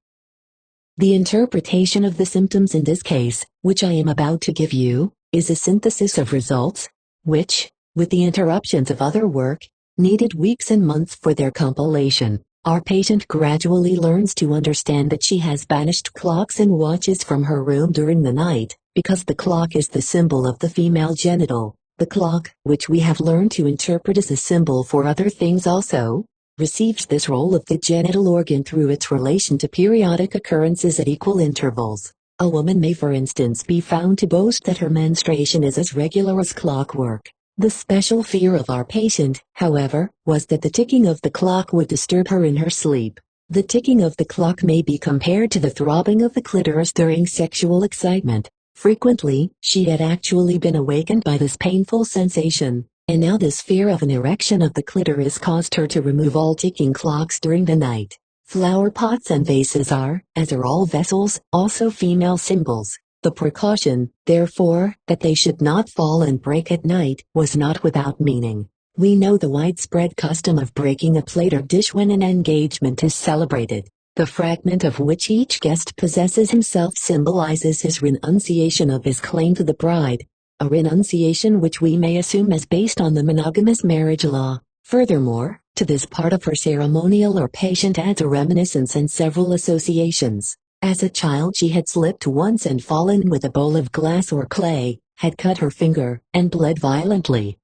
The interpretation of the symptoms in this case, which I am about to give you, is a synthesis of results, which, with the interruptions of other work, needed weeks and months for their compilation. Our patient gradually learns to understand that she has banished clocks and watches from her room during the night, because the clock is the symbol of the female genital. The clock, which we have learned to interpret as a symbol for other things also, receives this role of the genital organ through its relation to periodic occurrences at equal intervals. A woman may for instance be found to boast that her menstruation is as regular as clockwork. The special fear of our patient, however, was that the ticking of the clock would disturb her in her sleep. The ticking of the clock may be compared to the throbbing of the clitoris during sexual excitement. Frequently, she had actually been awakened by this painful sensation, and now this fear of an erection of the clitoris caused her to remove all ticking clocks during the night. Flower pots and vases are, as are all vessels, also female symbols. The precaution, therefore, that they should not fall and break at night, was not without meaning. We know the widespread custom of breaking a plate or dish when an engagement is celebrated, the fragment of which each guest possesses himself symbolizes his renunciation of his claim to the bride, a renunciation which we may assume as based on the monogamous marriage law. Furthermore, to this part of her ceremonial our patient adds a reminiscence and several associations. As a child she had slipped once and fallen with a bowl of glass or clay, had cut her finger, and bled violently.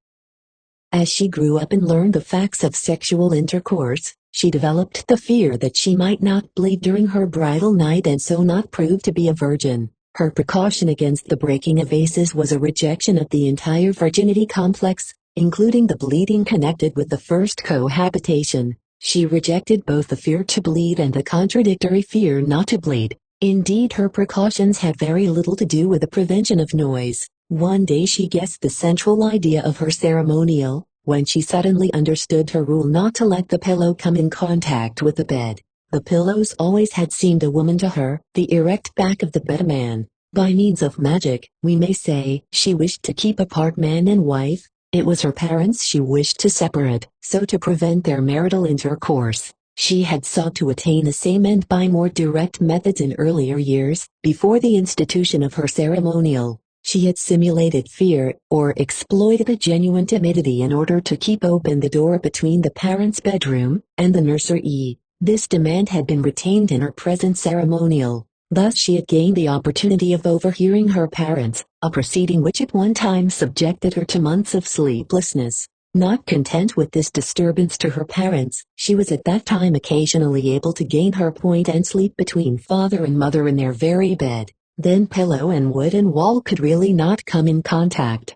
As she grew up and learned the facts of sexual intercourse, she developed the fear that she might not bleed during her bridal night and so not prove to be a virgin. Her precaution against the breaking of vases was a rejection of the entire virginity complex, including the bleeding connected with the first cohabitation. She rejected both the fear to bleed and the contradictory fear not to bleed. Indeed, her precautions had very little to do with the prevention of noise. One day she guessed the central idea of her ceremonial, when she suddenly understood her rule not to let the pillow come in contact with the bed. The pillows always had seemed a woman to her, the erect back of the bed a man. By means of magic, we may say, she wished to keep apart man and wife. It was her parents she wished to separate, so to prevent their marital intercourse, she had sought to attain the same end by more direct methods in earlier years. Before the institution of her ceremonial, she had simulated fear, or exploited a genuine timidity in order to keep open the door between the parents' bedroom and the nursery. This demand had been retained in her present ceremonial. Thus she had gained the opportunity of overhearing her parents, a proceeding which at one time subjected her to months of sleeplessness. Not content with this disturbance to her parents, she was at that time occasionally able to gain her point and sleep between father and mother in their very bed. Then pillow and wooden wall could really not come in contact.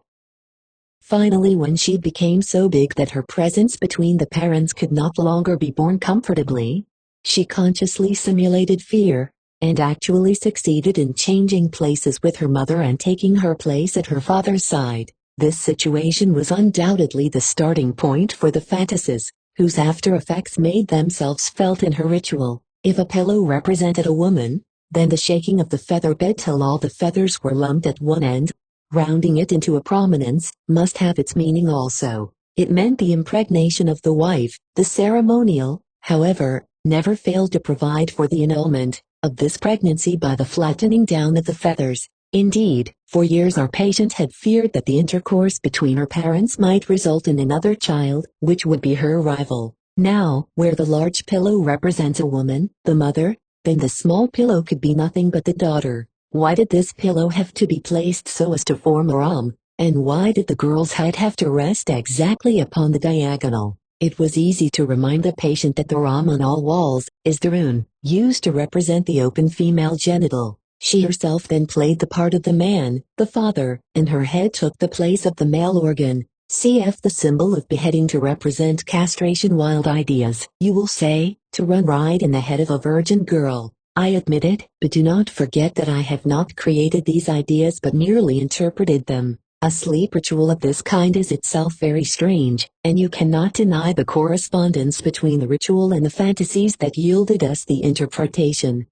Finally, when she became so big that her presence between the parents could not longer be borne comfortably, she consciously simulated fear, and actually succeeded in changing places with her mother and taking her place at her father's side. This situation was undoubtedly the starting point for the fantasies, whose after effects made themselves felt in her ritual. If a pillow represented a woman, then the shaking of the feather bed till all the feathers were lumped at one end, rounding it into a prominence, must have its meaning also. It meant the impregnation of the wife. The ceremonial, however, never failed to provide for the annulment of this pregnancy by the flattening down of the feathers. Indeed, for years our patient had feared that the intercourse between her parents might result in another child, which would be her rival. Now, where the large pillow represents a woman, the mother, then the small pillow could be nothing but the daughter. Why did this pillow have to be placed so as to form a rhomb, and why did the girl's head have to rest exactly upon the diagonal? It was easy to remind the patient that the rhomb on all walls is the rune, used to represent the open female genital. She herself then played the part of the man, the father, and her head took the place of the male organ. Cf. the symbol of beheading to represent castration. Wild ideas, you will say, to run right in the head of a virgin girl. I admit it, but do not forget that I have not created these ideas but merely interpreted them. A sleep ritual of this kind is itself very strange, and you cannot deny the correspondence between the ritual and the fantasies that yielded us the interpretation.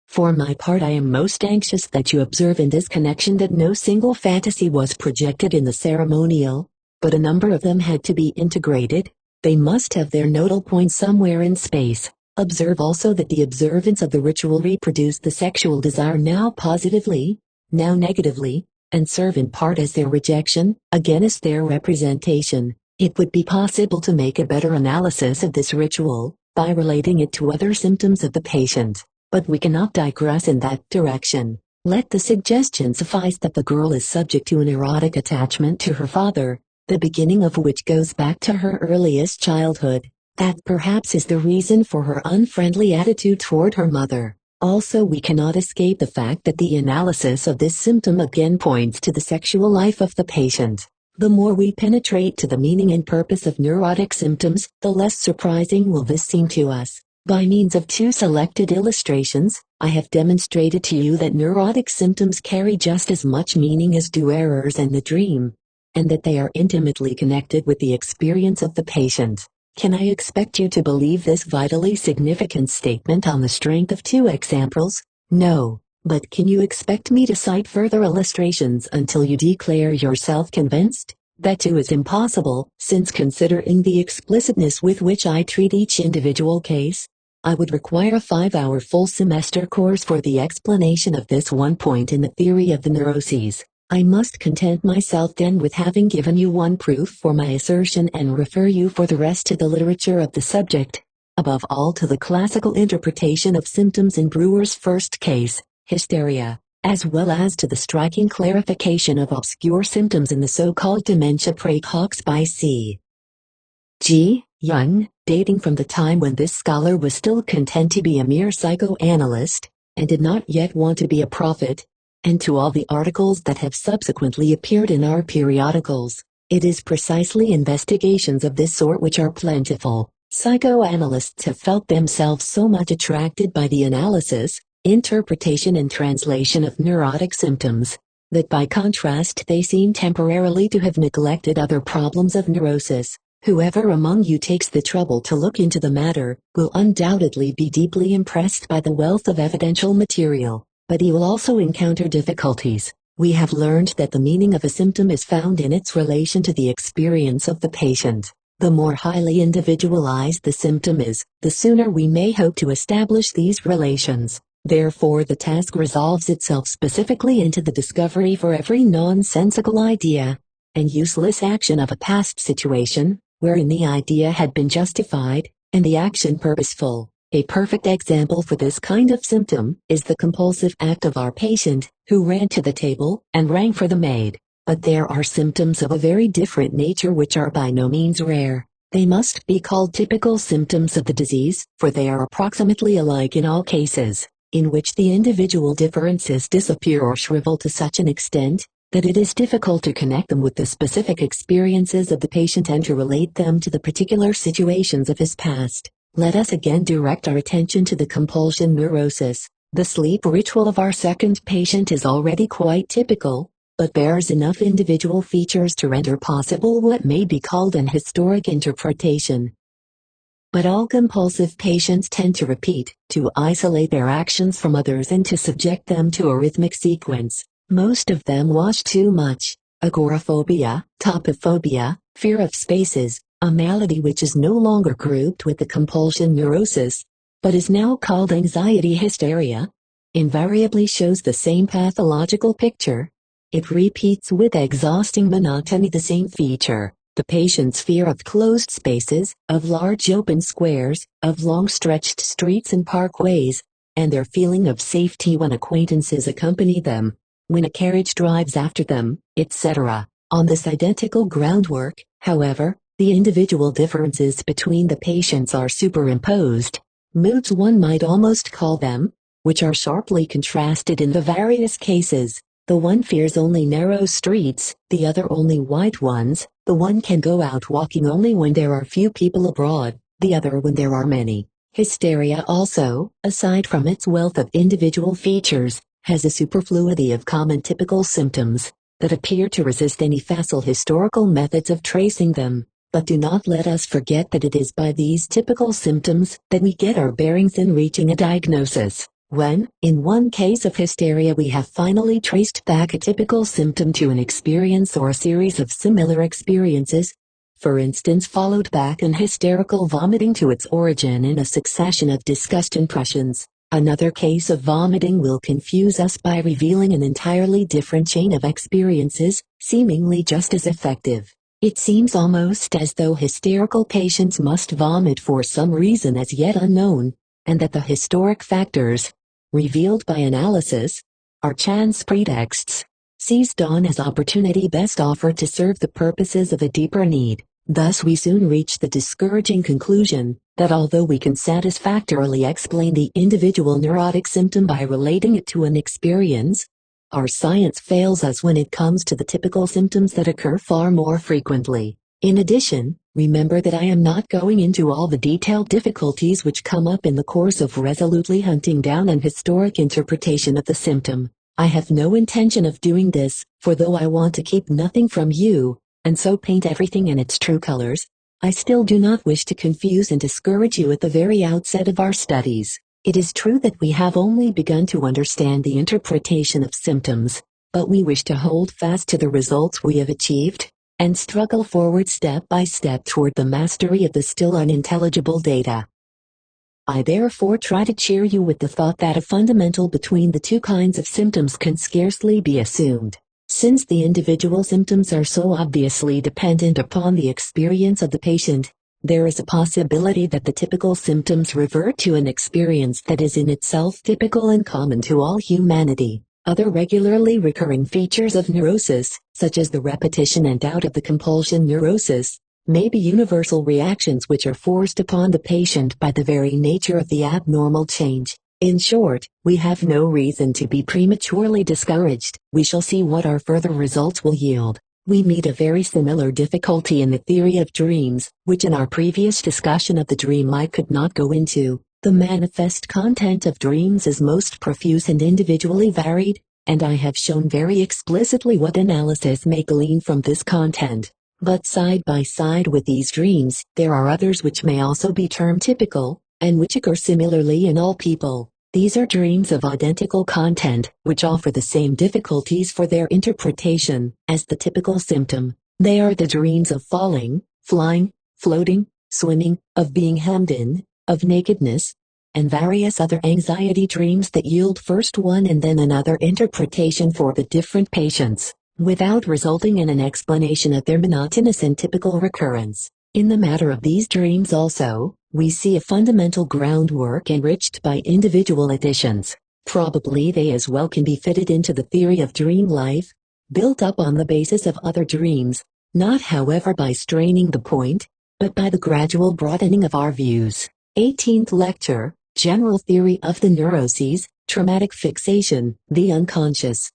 For my part, I am most anxious that you observe in this connection that no single fantasy was projected in the ceremonial, but a number of them had to be integrated. They must have their nodal point somewhere in space. Observe also that the observance of the ritual reproduced the sexual desire now positively, now negatively, and serve in part as their rejection, again as their representation. It would be possible to make a better analysis of this ritual by relating it to other symptoms of the patient, but we cannot digress in that direction. Let the suggestion suffice that the girl is subject to an erotic attachment to her father, the beginning of which goes back to her earliest childhood. That perhaps is the reason for her unfriendly attitude toward her mother. Also, we cannot escape the fact that the analysis of this symptom again points to the sexual life of the patient. The more we penetrate to the meaning and purpose of neurotic symptoms, the less surprising will this seem to us. By means of two selected illustrations, I have demonstrated to you that neurotic symptoms carry just as much meaning as do errors and the dream, and that they are intimately connected with the experience of the patient. Can I expect you to believe this vitally significant statement on the strength of two examples? No. But can you expect me to cite further illustrations until you declare yourself convinced? That too is impossible, since considering the explicitness with which I treat each individual case, I would require a 5-hour full semester course for the explanation of this one point in the theory of the neuroses. I must content myself then with having given you one proof for my assertion and refer you for the rest to the literature of the subject, above all to the classical interpretation of symptoms in Brewer's first case, hysteria, as well as to the striking clarification of obscure symptoms in the so-called dementia praecox by C. G. Jung, dating from the time when this scholar was still content to be a mere psychoanalyst, and did not yet want to be a prophet, and to all the articles that have subsequently appeared in our periodicals. It is precisely investigations of this sort which are plentiful. Psychoanalysts have felt themselves so much attracted by the analysis, interpretation and translation of neurotic symptoms, that by contrast they seem temporarily to have neglected other problems of neurosis. Whoever among you takes the trouble to look into the matter will undoubtedly be deeply impressed by the wealth of evidential material. But he will also encounter difficulties. We have learned that the meaning of a symptom is found in its relation to the experience of the patient. The more highly individualized the symptom is, the sooner we may hope to establish these relations. Therefore, the task resolves itself specifically into the discovery for every nonsensical idea and useless action of a past situation, wherein the idea had been justified, and the action purposeful. A perfect example for this kind of symptom is the compulsive act of our patient, who ran to the table and rang for the maid. But there are symptoms of a very different nature which are by no means rare. They must be called typical symptoms of the disease, for they are approximately alike in all cases. in which the individual differences disappear or shrivel to such an extent that it is difficult to connect them with the specific experiences of the patient and to relate them to the particular situations of his past. Let us again direct our attention to the compulsion neurosis. The sleep ritual of our second patient is already quite typical, but bears enough individual features to render possible what may be called an historic interpretation. But all compulsive patients tend to repeat, to isolate their actions from others and to subject them to a rhythmic sequence. Most of them watch too much. Agoraphobia, topophobia, fear of spaces, a malady which is no longer grouped with the compulsion neurosis, but is now called anxiety hysteria, invariably shows the same pathological picture. It repeats with exhausting monotony the same feature. The patient's fear of closed spaces, of large open squares, of long-stretched streets and parkways, and their feeling of safety when acquaintances accompany them, when a carriage drives after them, etc. On this identical groundwork, however, the individual differences between the patients are superimposed. Moods, one might almost call them, which are sharply contrasted in the various cases. The one fears only narrow streets, the other only wide ones. The one can go out walking only when there are few people abroad, the other when there are many. Hysteria also, aside from its wealth of individual features, has a superfluity of common typical symptoms that appear to resist any facile historical methods of tracing them. But do not let us forget that it is by these typical symptoms that we get our bearings in reaching a diagnosis. When, in one case of hysteria, we have finally traced back a typical symptom to an experience or a series of similar experiences, for instance followed back an hysterical vomiting to its origin in a succession of disgust impressions, another case of vomiting will confuse us by revealing an entirely different chain of experiences, seemingly just as effective. It seems almost as though hysterical patients must vomit for some reason as yet unknown, and that the historic factors, revealed by analysis, are chance pretexts, seized on as opportunity best offered to serve the purposes of a deeper need. Thus we soon reach the discouraging conclusion that although we can satisfactorily explain the individual neurotic symptom by relating it to an experience, our science fails us when it comes to the typical symptoms that occur far more frequently. In addition, remember that I am not going into all the detailed difficulties which come up in the course of resolutely hunting down an historic interpretation of the symptom. I have no intention of doing this, for though I want to keep nothing from you, and so paint everything in its true colors, I still do not wish to confuse and discourage you at the very outset of our studies. It is true that we have only begun to understand the interpretation of symptoms, but we wish to hold fast to the results we have achieved, and struggle forward step by step toward the mastery of the still unintelligible data. I therefore try to cheer you with the thought that a fundamental between the two kinds of symptoms can scarcely be assumed. Since the individual symptoms are so obviously dependent upon the experience of the patient, there is a possibility that the typical symptoms revert to an experience that is in itself typical and common to all humanity. Other regularly recurring features of neurosis, such as the repetition and doubt of the compulsion neurosis, may be universal reactions which are forced upon the patient by the very nature of the abnormal change. In short, we have no reason to be prematurely discouraged. We shall see what our further results will yield. We meet a very similar difficulty in the theory of dreams, which in our previous discussion of the dream I could not go into. The manifest content of dreams is most profuse and individually varied, and I have shown very explicitly what analysis may glean from this content. But side by side with these dreams, there are others which may also be termed typical, and which occur similarly in all people. These are dreams of identical content, which offer the same difficulties for their interpretation as the typical symptom. They are the dreams of falling, flying, floating, swimming, of being hemmed in, of nakedness, and various other anxiety dreams that yield first one and then another interpretation for the different patients, without resulting in an explanation of their monotonous and typical recurrence. In the matter of these dreams also, we see a fundamental groundwork enriched by individual additions. Probably they as well can be fitted into the theory of dream life, built up on the basis of other dreams, not however by straining the point, but by the gradual broadening of our views. 18th Lecture, General Theory of the Neuroses, Traumatic fixation, the unconscious.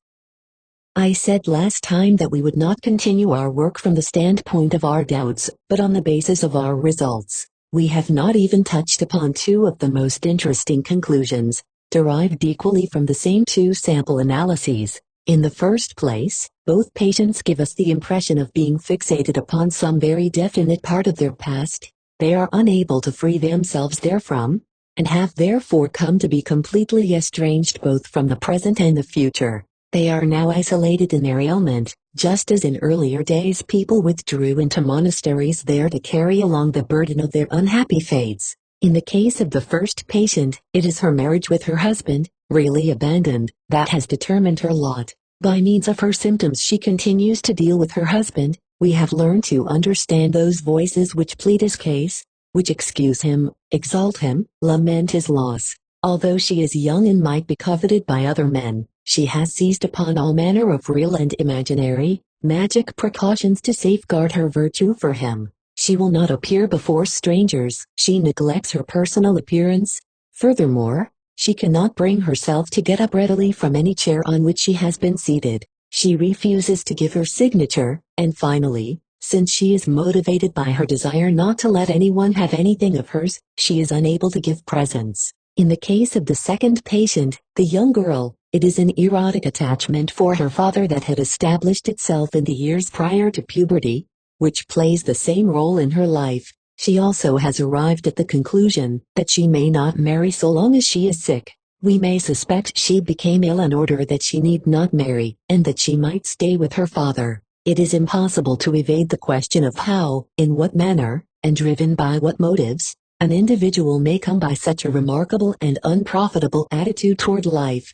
I said last time that we would not continue our work from the standpoint of our doubts, but on the basis of our results. We have not even touched upon two of the most interesting conclusions, derived equally from the same two sample analyses. In the first place, both patients give us the impression of being fixated upon some very definite part of their past. They are unable to free themselves therefrom, and have therefore come to be completely estranged both from the present and the future. They are now isolated in their ailment, just as in earlier days people withdrew into monasteries there to carry along the burden of their unhappy fates. In the case of the first patient, it is her marriage with her husband, really abandoned, that has determined her lot. By means of her symptoms she continues to deal with her husband. We have learned to understand those voices which plead his case, which excuse him, exalt him, lament his loss. Although she is young and might be coveted by other men, she has seized upon all manner of real and imaginary, magic precautions to safeguard her virtue for him. She will not appear before strangers. She neglects her personal appearance. Furthermore, she cannot bring herself to get up readily from any chair on which she has been seated. She refuses to give her signature, and finally, since she is motivated by her desire not to let anyone have anything of hers, she is unable to give presents. In the case of the second patient, the young girl, it is an erotic attachment for her father that had established itself in the years prior to puberty, which plays the same role in her life. She also has arrived at the conclusion that she may not marry so long as she is sick. We may suspect she became ill in order that she need not marry, and that she might stay with her father. It is impossible to evade the question of how, in what manner, and driven by what motives, an individual may come by such a remarkable and unprofitable attitude toward life.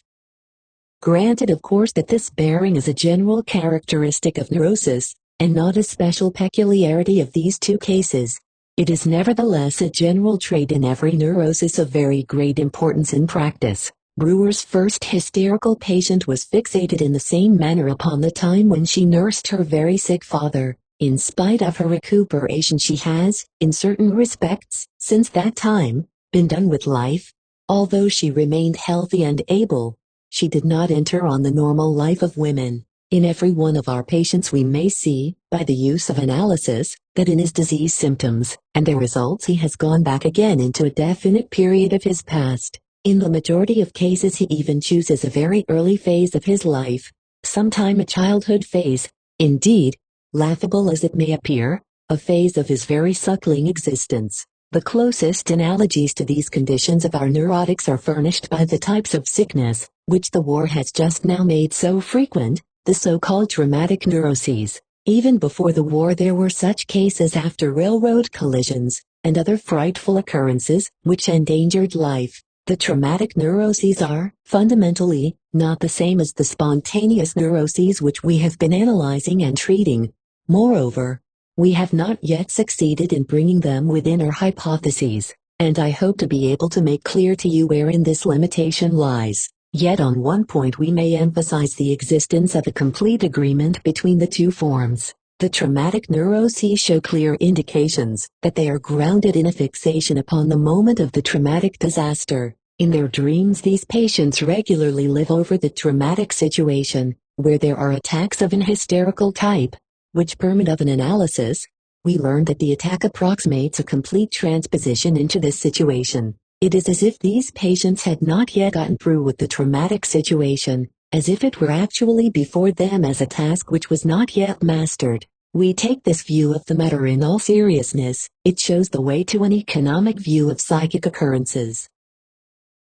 Granted of course that this bearing is a general characteristic of neurosis, and not a special peculiarity of these two cases, it is nevertheless a general trait in every neurosis of very great importance in practice. Brewer's first hysterical patient was fixated in the same manner upon the time when she nursed her very sick father. In spite of her recuperation she has, in certain respects, since that time, been done with life. Although she remained healthy and able, she did not enter on the normal life of women. In every one of our patients we may see, by the use of analysis, that in his disease symptoms, and their results he has gone back again into a definite period of his past. In the majority of cases he even chooses a very early phase of his life, sometime a childhood phase, indeed, laughable as it may appear, a phase of his very suckling existence. The closest analogies to these conditions of our neurotics are furnished by the types of sickness, which the war has just now made so frequent, the so-called traumatic neuroses. Even before the war there were such cases after railroad collisions, and other frightful occurrences, which endangered life. The traumatic neuroses are, fundamentally, not the same as the spontaneous neuroses which we have been analyzing and treating. Moreover, we have not yet succeeded in bringing them within our hypotheses, and I hope to be able to make clear to you wherein this limitation lies. Yet on one point we may emphasize the existence of a complete agreement between the two forms. The traumatic neuroses show clear indications that they are grounded in a fixation upon the moment of the traumatic disaster. In their dreams these patients regularly live over the traumatic situation, where there are attacks of an hysterical type, which permit of an analysis. We learn that the attack approximates a complete transposition into this situation. It is as if these patients had not yet gotten through with the traumatic situation, as if it were actually before them as a task which was not yet mastered. We take this view of the matter in all seriousness. It shows the way to an economic view of psychic occurrences.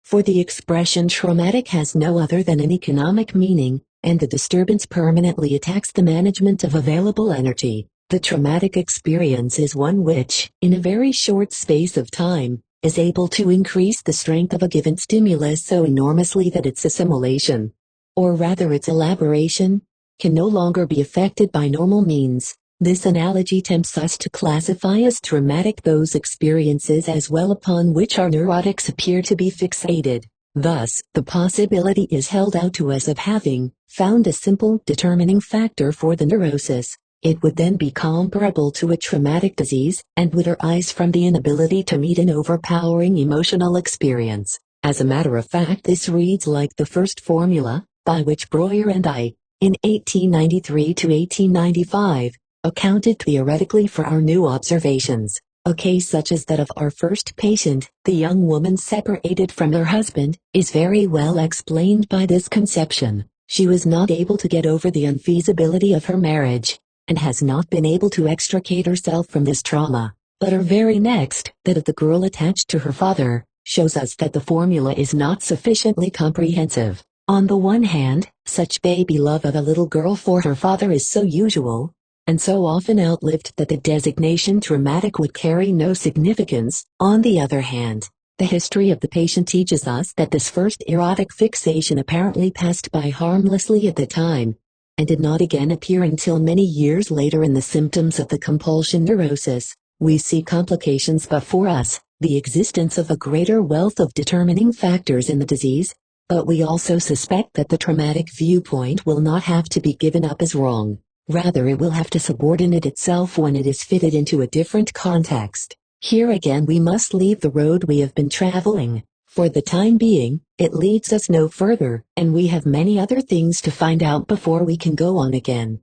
For the expression traumatic has no other than an economic meaning, and the disturbance permanently attacks the management of available energy. The traumatic experience is one which, in a very short space of time, is able to increase the strength of a given stimulus so enormously that its assimilation, or rather its elaboration, can no longer be effected by normal means. This analogy tempts us to classify as traumatic those experiences as well upon which our neurotics appear to be fixated. Thus, the possibility is held out to us of having found a simple determining factor for the neurosis. It would then be comparable to a traumatic disease, and would arise from the inability to meet an overpowering emotional experience. As a matter of fact, this reads like the first formula, by which Breuer and I, in 1893 to 1895, accounted theoretically for our new observations. A case such as that of our first patient, the young woman separated from her husband, is very well explained by this conception. She was not able to get over the unfeasibility of her marriage, and has not been able to extricate herself from this trauma. But her very next, that of the girl attached to her father, shows us that the formula is not sufficiently comprehensive. On the one hand, such baby love of a little girl for her father is so usual, and so often outlived that the designation traumatic would carry no significance. On the other hand, the history of the patient teaches us that this first erotic fixation apparently passed by harmlessly at the time, and did not again appear until many years later in the symptoms of the compulsion neurosis. We see complications before us, the existence of a greater wealth of determining factors in the disease, but we also suspect that the traumatic viewpoint will not have to be given up as wrong. Rather, it will have to subordinate itself when it is fitted into a different context. Here again we must leave the road we have been traveling. For the time being, it leads us no further, and we have many other things to find out before we can go on again.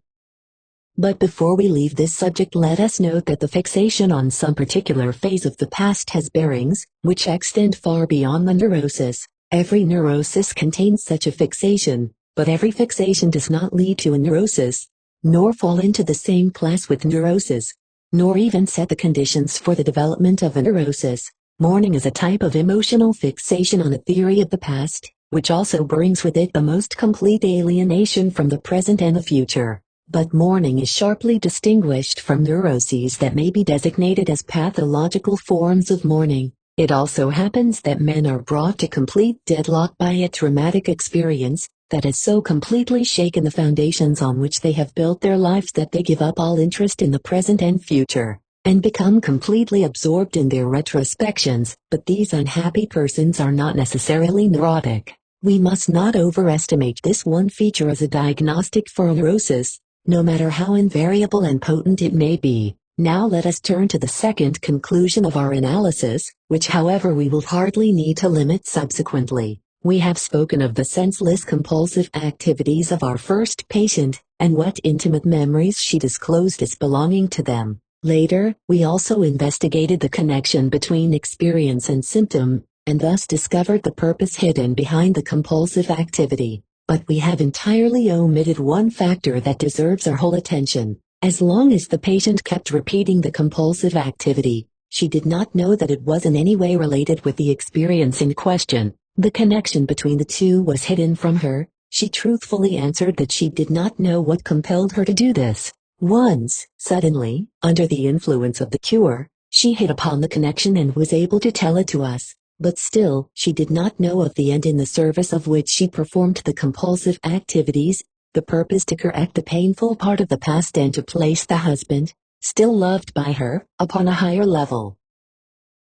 But before we leave this subject, let us note that the fixation on some particular phase of the past has bearings, which extend far beyond the neurosis. Every neurosis contains such a fixation, but every fixation does not lead to a neurosis, nor fall into the same class with neurosis, nor even set the conditions for the development of a neurosis. Mourning is a type of emotional fixation on a theory of the past, which also brings with it the most complete alienation from the present and the future. But mourning is sharply distinguished from neuroses that may be designated as pathological forms of mourning. It also happens that men are brought to complete deadlock by a traumatic experience that has so completely shaken the foundations on which they have built their lives that they give up all interest in the present and future, and become completely absorbed in their retrospections. But these unhappy persons are not necessarily neurotic. We must not overestimate this one feature as a diagnostic for a neurosis, no matter how invariable and potent it may be. Now let us turn to the second conclusion of our analysis, which however we will hardly need to limit subsequently. We have spoken of the senseless compulsive activities of our first patient, and what intimate memories she disclosed as belonging to them. Later, we also investigated the connection between experience and symptom, and thus discovered the purpose hidden behind the compulsive activity. But we have entirely omitted one factor that deserves our whole attention. As long as the patient kept repeating the compulsive activity, she did not know that it was in any way related with the experience in question. The connection between the two was hidden from her. She truthfully answered that she did not know what compelled her to do this. Once, suddenly, under the influence of the cure, she hit upon the connection and was able to tell it to us. But still, she did not know of the end in the service of which she performed the compulsive activities, the purpose to correct the painful part of the past and to place the husband, still loved by her, upon a higher level.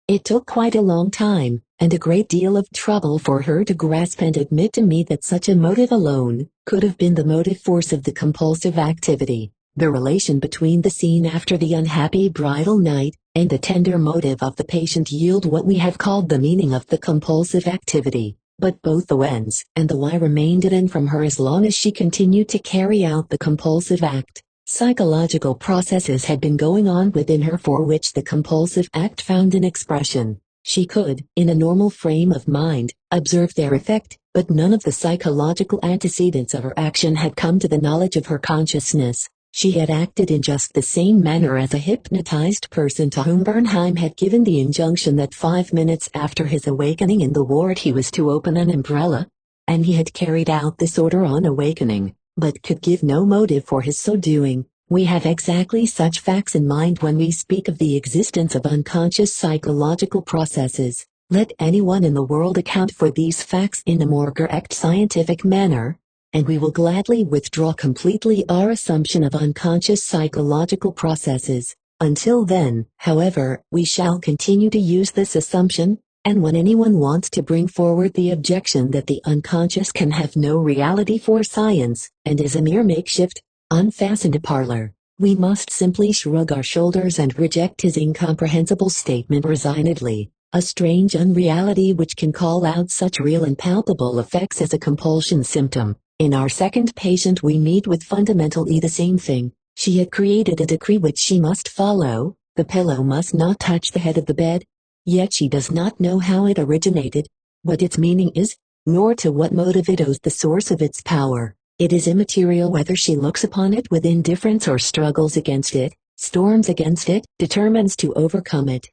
It took quite a long time, and a great deal of trouble for her to grasp and admit to me that such a motive alone could have been the motive force of the compulsive activity. The relation between the scene after the unhappy bridal night and the tender motive of the patient yield what we have called the meaning of the compulsive activity. But both the whens and the why remained hidden from her as long as she continued to carry out the compulsive act. Psychological processes had been going on within her for which the compulsive act found an expression. She could, in a normal frame of mind, observe their effect, but none of the psychological antecedents of her action had come to the knowledge of her consciousness. She had acted in just the same manner as a hypnotized person to whom Bernheim had given the injunction that 5 minutes after his awakening in the ward he was to open an umbrella, and he had carried out this order on awakening, but could give no motive for his so doing. We have exactly such facts in mind when we speak of the existence of unconscious psychological processes. Let anyone in the world account for these facts in a more correct scientific manner, and we will gladly withdraw completely our assumption of unconscious psychological processes. Until then, however, we shall continue to use this assumption, and when anyone wants to bring forward the objection that the unconscious can have no reality for science, and is a mere makeshift, unfastened parlor, we must simply shrug our shoulders and reject his incomprehensible statement resignedly. a strange unreality which can call out such real and palpable effects as a compulsion symptom. In our second patient we meet with fundamentally the same thing. She had created a decree which she must follow: the pillow must not touch the head of the bed. Yet she does not know how it originated, what its meaning is, nor to what motive it owes the source of its power. It is immaterial whether she looks upon it with indifference or struggles against it, storms against it, determines to overcome it.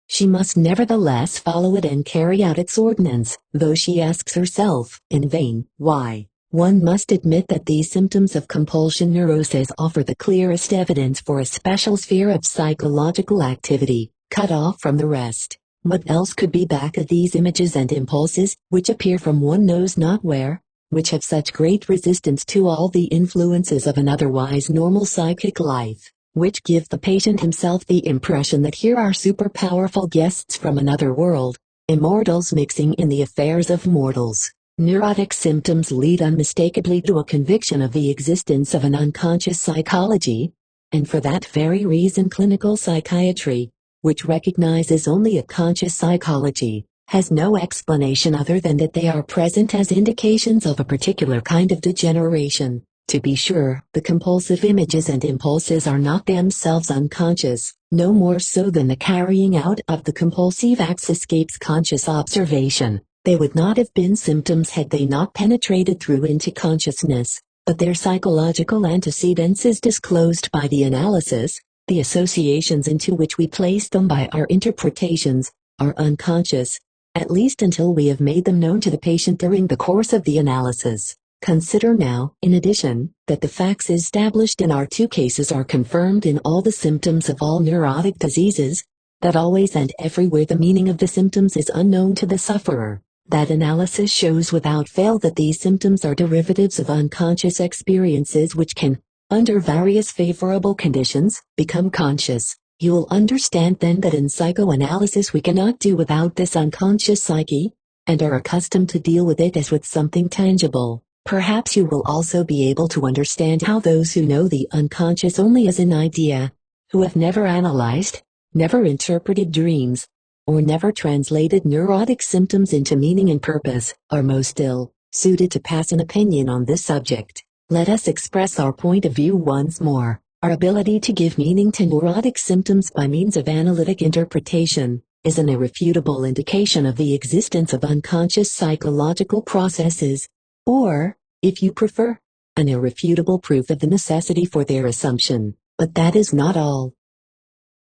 She must nevertheless follow it and carry out its ordinance, though she asks herself, in vain, why. One must admit that these symptoms of compulsion neurosis offer the clearest evidence for a special sphere of psychological activity, cut off from the rest. What else could be back of these images and impulses, which appear from one knows not where, which have such great resistance to all the influences of an otherwise normal psychic life, which give the patient himself the impression that here are super-powerful guests from another world, immortals mixing in the affairs of mortals? Neurotic symptoms lead unmistakably to a conviction of the existence of an unconscious psychology, and for that very reason clinical psychiatry, which recognizes only a conscious psychology, has no explanation other than that they are present as indications of a particular kind of degeneration. To be sure, the compulsive images and impulses are not themselves unconscious, no more so than the carrying out of the compulsive acts escapes conscious observation. They would not have been symptoms had they not penetrated through into consciousness, but their psychological antecedents is disclosed by the analysis. The associations into which we place them by our interpretations are unconscious, at least until we have made them known to the patient during the course of the analysis. Consider now, in addition, that the facts established in our two cases are confirmed in all the symptoms of all neurotic diseases, that always and everywhere the meaning of the symptoms is unknown to the sufferer. That analysis shows without fail that these symptoms are derivatives of unconscious experiences which can, under various favorable conditions, become conscious. You will understand then that in psychoanalysis we cannot do without this unconscious psyche, and are accustomed to deal with it as with something tangible. Perhaps you will also be able to understand how those who know the unconscious only as an idea, who have never analyzed, never interpreted dreams, or never translated neurotic symptoms into meaning and purpose, are most ill suited to pass an opinion on this subject. Let us express our point of view once more. Our ability to give meaning to neurotic symptoms by means of analytic interpretation is an irrefutable indication of the existence of unconscious psychological processes, or, if you prefer, an irrefutable proof of the necessity for their assumption. But that is not all.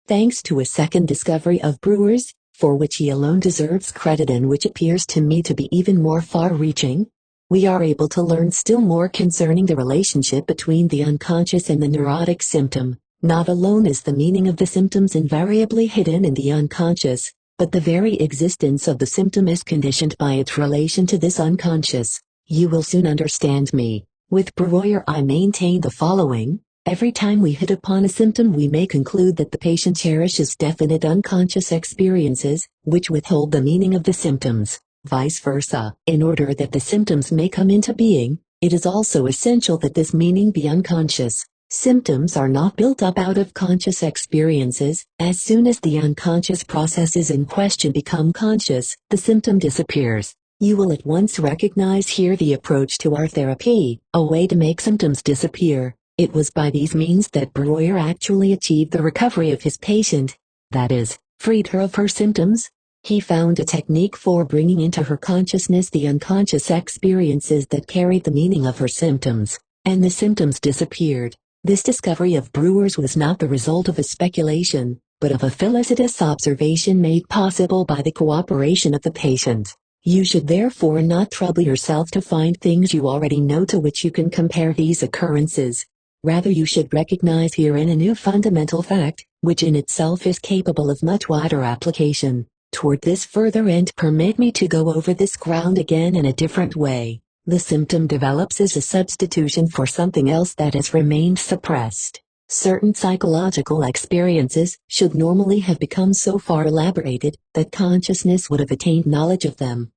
Thanks to a second discovery of Brewer's, for which he alone deserves credit and which appears to me to be even more far-reaching, we are able to learn still more concerning the relationship between the unconscious and the neurotic symptom. Not alone is the meaning of the symptoms invariably hidden in the unconscious, but the very existence of the symptom is conditioned by its relation to this unconscious. You will soon understand me. With Breuer I maintain the following: every time we hit upon a symptom we may conclude that the patient cherishes definite unconscious experiences, which withhold the meaning of the symptoms. Vice versa. In order that the symptoms may come into being, it is also essential that this meaning be unconscious. Symptoms are not built up out of conscious experiences. As soon as the unconscious processes in question become conscious, the symptom disappears. You will at once recognize here the approach to our therapy, a way to make symptoms disappear. It was by these means that Breuer actually achieved the recovery of his patient, that is, freed her of her symptoms. He found a technique for bringing into her consciousness the unconscious experiences that carried the meaning of her symptoms, and the symptoms disappeared. This discovery of Breuer's was not the result of a speculation, but of a felicitous observation made possible by the cooperation of the patient. You should therefore not trouble yourself to find things you already know to which you can compare these occurrences. Rather you should recognize herein a new fundamental fact, which in itself is capable of much wider application. Toward this further end permit me to go over this ground again in a different way. The symptom develops as a substitution for something else that has remained suppressed. Certain psychological experiences should normally have become so far elaborated that consciousness would have attained knowledge of them.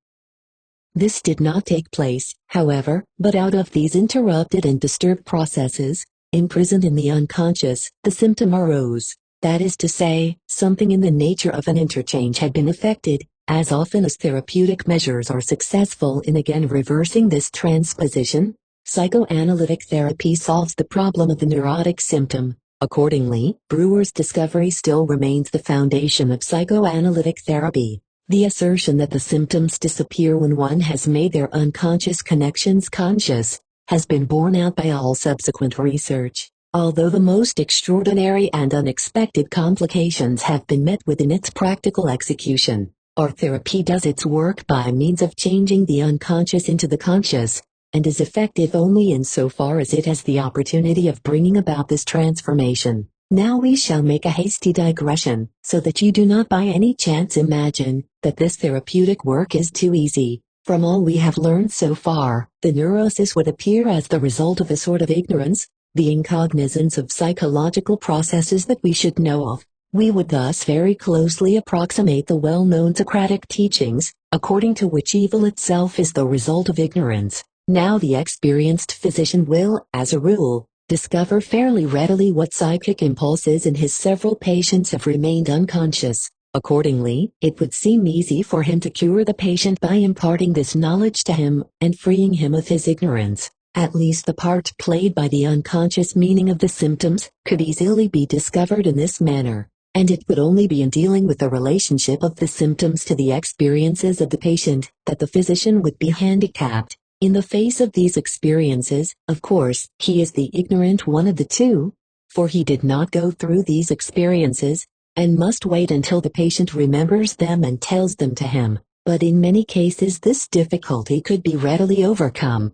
This did not take place, however, but out of these interrupted and disturbed processes, imprisoned in the unconscious, the symptom arose. That is to say, something in the nature of an interchange had been effected, as often as therapeutic measures are successful in again reversing this transposition. Psychoanalytic therapy solves the problem of the neurotic symptom. Accordingly, Brewer's discovery still remains the foundation of psychoanalytic therapy. The assertion that the symptoms disappear when one has made their unconscious connections conscious has been borne out by all subsequent research, although the most extraordinary and unexpected complications have been met with in its practical execution. Our therapy does its work by means of changing the unconscious into the conscious, and is effective only insofar as it has the opportunity of bringing about this transformation. Now we shall make a hasty digression, so that you do not by any chance imagine that this therapeutic work is too easy. From all we have learned so far, the neurosis would appear as the result of a sort of ignorance, the incognizance of psychological processes that we should know of. We would thus very closely approximate the well-known Socratic teachings, according to which evil itself is the result of ignorance. Now the experienced physician will, as a rule, discover fairly readily what psychic impulses in his several patients have remained unconscious. Accordingly, it would seem easy for him to cure the patient by imparting this knowledge to him, and freeing him of his ignorance. At least the part played by the unconscious meaning of the symptoms could easily be discovered in this manner, and it would only be in dealing with the relationship of the symptoms to the experiences of the patient that the physician would be handicapped. In the face of these experiences, of course, he is the ignorant one of the two, for he did not go through these experiences, and must wait until the patient remembers them and tells them to him. But in many cases this difficulty could be readily overcome.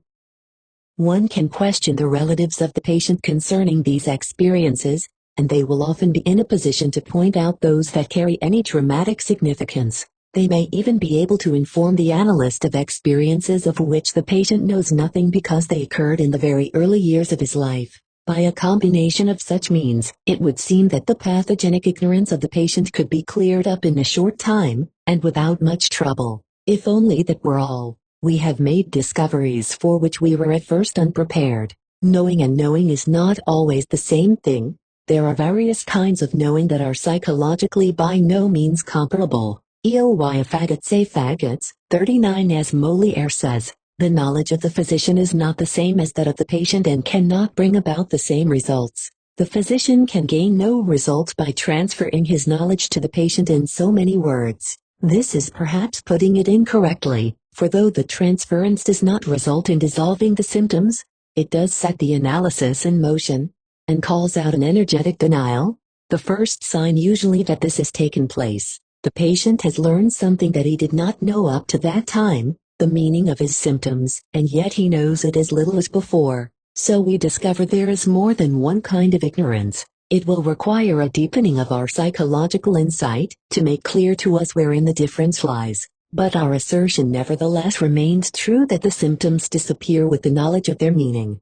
One can question the relatives of the patient concerning these experiences, and they will often be in a position to point out those that carry any dramatic significance. They may even be able to inform the analyst of experiences of which the patient knows nothing because they occurred in the very early years of his life. By a combination of such means, it would seem that the pathogenic ignorance of the patient could be cleared up in a short time, and without much trouble. If only that were all. We have made discoveries for which we were at first unprepared. Knowing and knowing is not always the same thing. There are various kinds of knowing that are psychologically by no means comparable. Ely faggots a faggots, 39. As Moliere says, the knowledge of the physician is not the same as that of the patient and cannot bring about the same results. The physician can gain no results by transferring his knowledge to the patient in so many words. This is perhaps putting it incorrectly, for though the transference does not result in dissolving the symptoms, it does set the analysis in motion, and calls out an energetic denial. The first sign usually that this has taken place. The patient has learned something that he did not know up to that time, the meaning of his symptoms, and yet he knows it as little as before. So we discover there is more than one kind of ignorance. It will require a deepening of our psychological insight to make clear to us wherein the difference lies. But our assertion nevertheless remains true that the symptoms disappear with the knowledge of their meaning.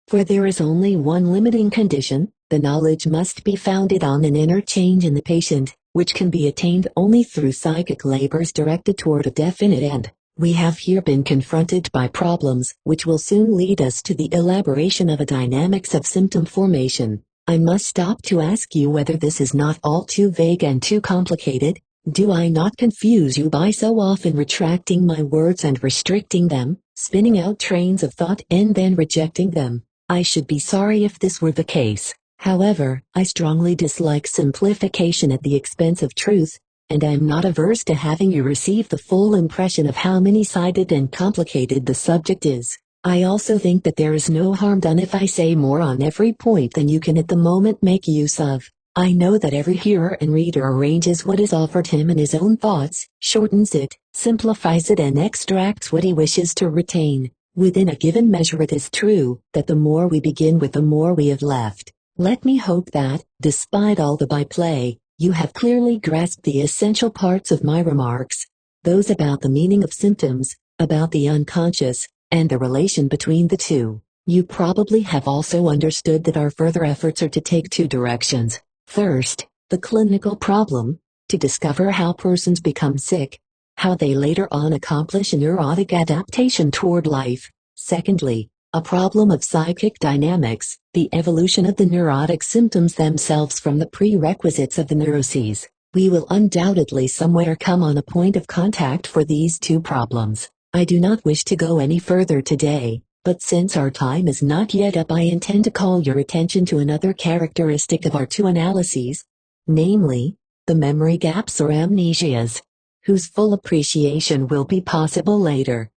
For there is only one limiting condition: the knowledge must be founded on an inner change in the patient, which can be attained only through psychic labors directed toward a definite end. We have here been confronted by problems which will soon lead us to the elaboration of a dynamics of symptom formation. I must stop to ask you whether this is not all too vague and too complicated. Do I not confuse you by so often retracting my words and restricting them, spinning out trains of thought and then rejecting them? I should be sorry if this were the case. However, I strongly dislike simplification at the expense of truth, and I am not averse to having you receive the full impression of how many-sided and complicated the subject is. I also think that there is no harm done if I say more on every point than you can at the moment make use of. I know that every hearer and reader arranges what is offered him in his own thoughts, shortens it, simplifies it, and extracts what he wishes to retain. Within a given measure it is true that the more we begin with the more we have left. Let me hope that, despite all the byplay, you have clearly grasped the essential parts of my remarks, those about the meaning of symptoms, about the unconscious, and the relation between the two. You probably have also understood that our further efforts are to take two directions. First, the clinical problem, to discover how persons become sick, how they later on accomplish a neurotic adaptation toward life. Secondly, a problem of psychic dynamics, the evolution of the neurotic symptoms themselves from the prerequisites of the neuroses. We will undoubtedly somewhere come on a point of contact for these two problems. I do not wish to go any further today, but since our time is not yet up, I intend to call your attention to another characteristic of our two analyses, namely, the memory gaps or amnesias, whose full appreciation will be possible later.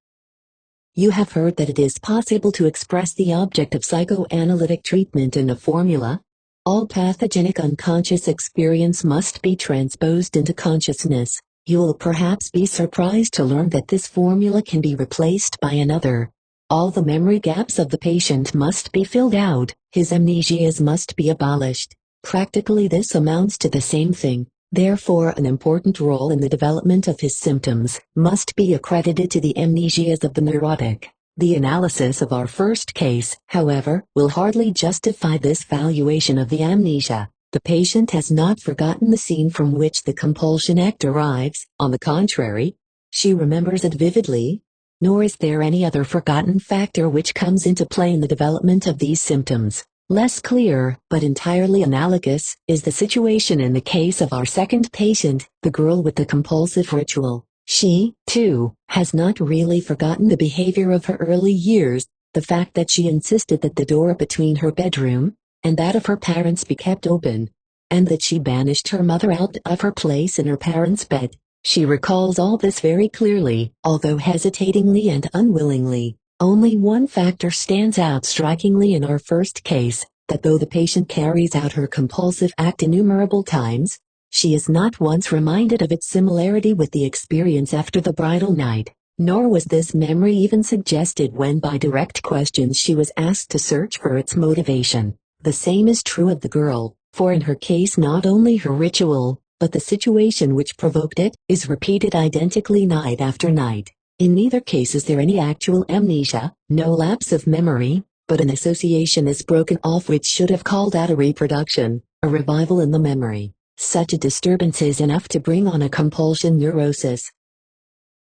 You have heard that it is possible to express the object of psychoanalytic treatment in a formula. All pathogenic unconscious experience must be transposed into consciousness. You will perhaps be surprised to learn that this formula can be replaced by another. All the memory gaps of the patient must be filled out, his amnesias must be abolished. Practically this amounts to the same thing. Therefore, an important role in the development of his symptoms must be accredited to the amnesias of the neurotic. The analysis of our first case, however, will hardly justify this valuation of the amnesia. The patient has not forgotten the scene from which the compulsion act arrives. On the contrary, she remembers it vividly, nor is there any other forgotten factor which comes into play in the development of these symptoms. Less clear, but entirely analogous, is the situation in the case of our second patient, the girl with the compulsive ritual. She, too, has not really forgotten the behavior of her early years, the fact that she insisted that the door between her bedroom and that of her parents be kept open, and that she banished her mother out of her place in her parents' bed. She recalls all this very clearly, although hesitatingly and unwillingly. Only one factor stands out strikingly in our first case, that though the patient carries out her compulsive act innumerable times, she is not once reminded of its similarity with the experience after the bridal night, nor was this memory even suggested when by direct questions she was asked to search for its motivation. The same is true of the girl, for in her case not only her ritual, but the situation which provoked it, is repeated identically night after night. In neither case is there any actual amnesia, no lapse of memory, but an association is broken off which should have called out a reproduction, a revival in the memory. Such a disturbance is enough to bring on a compulsion neurosis.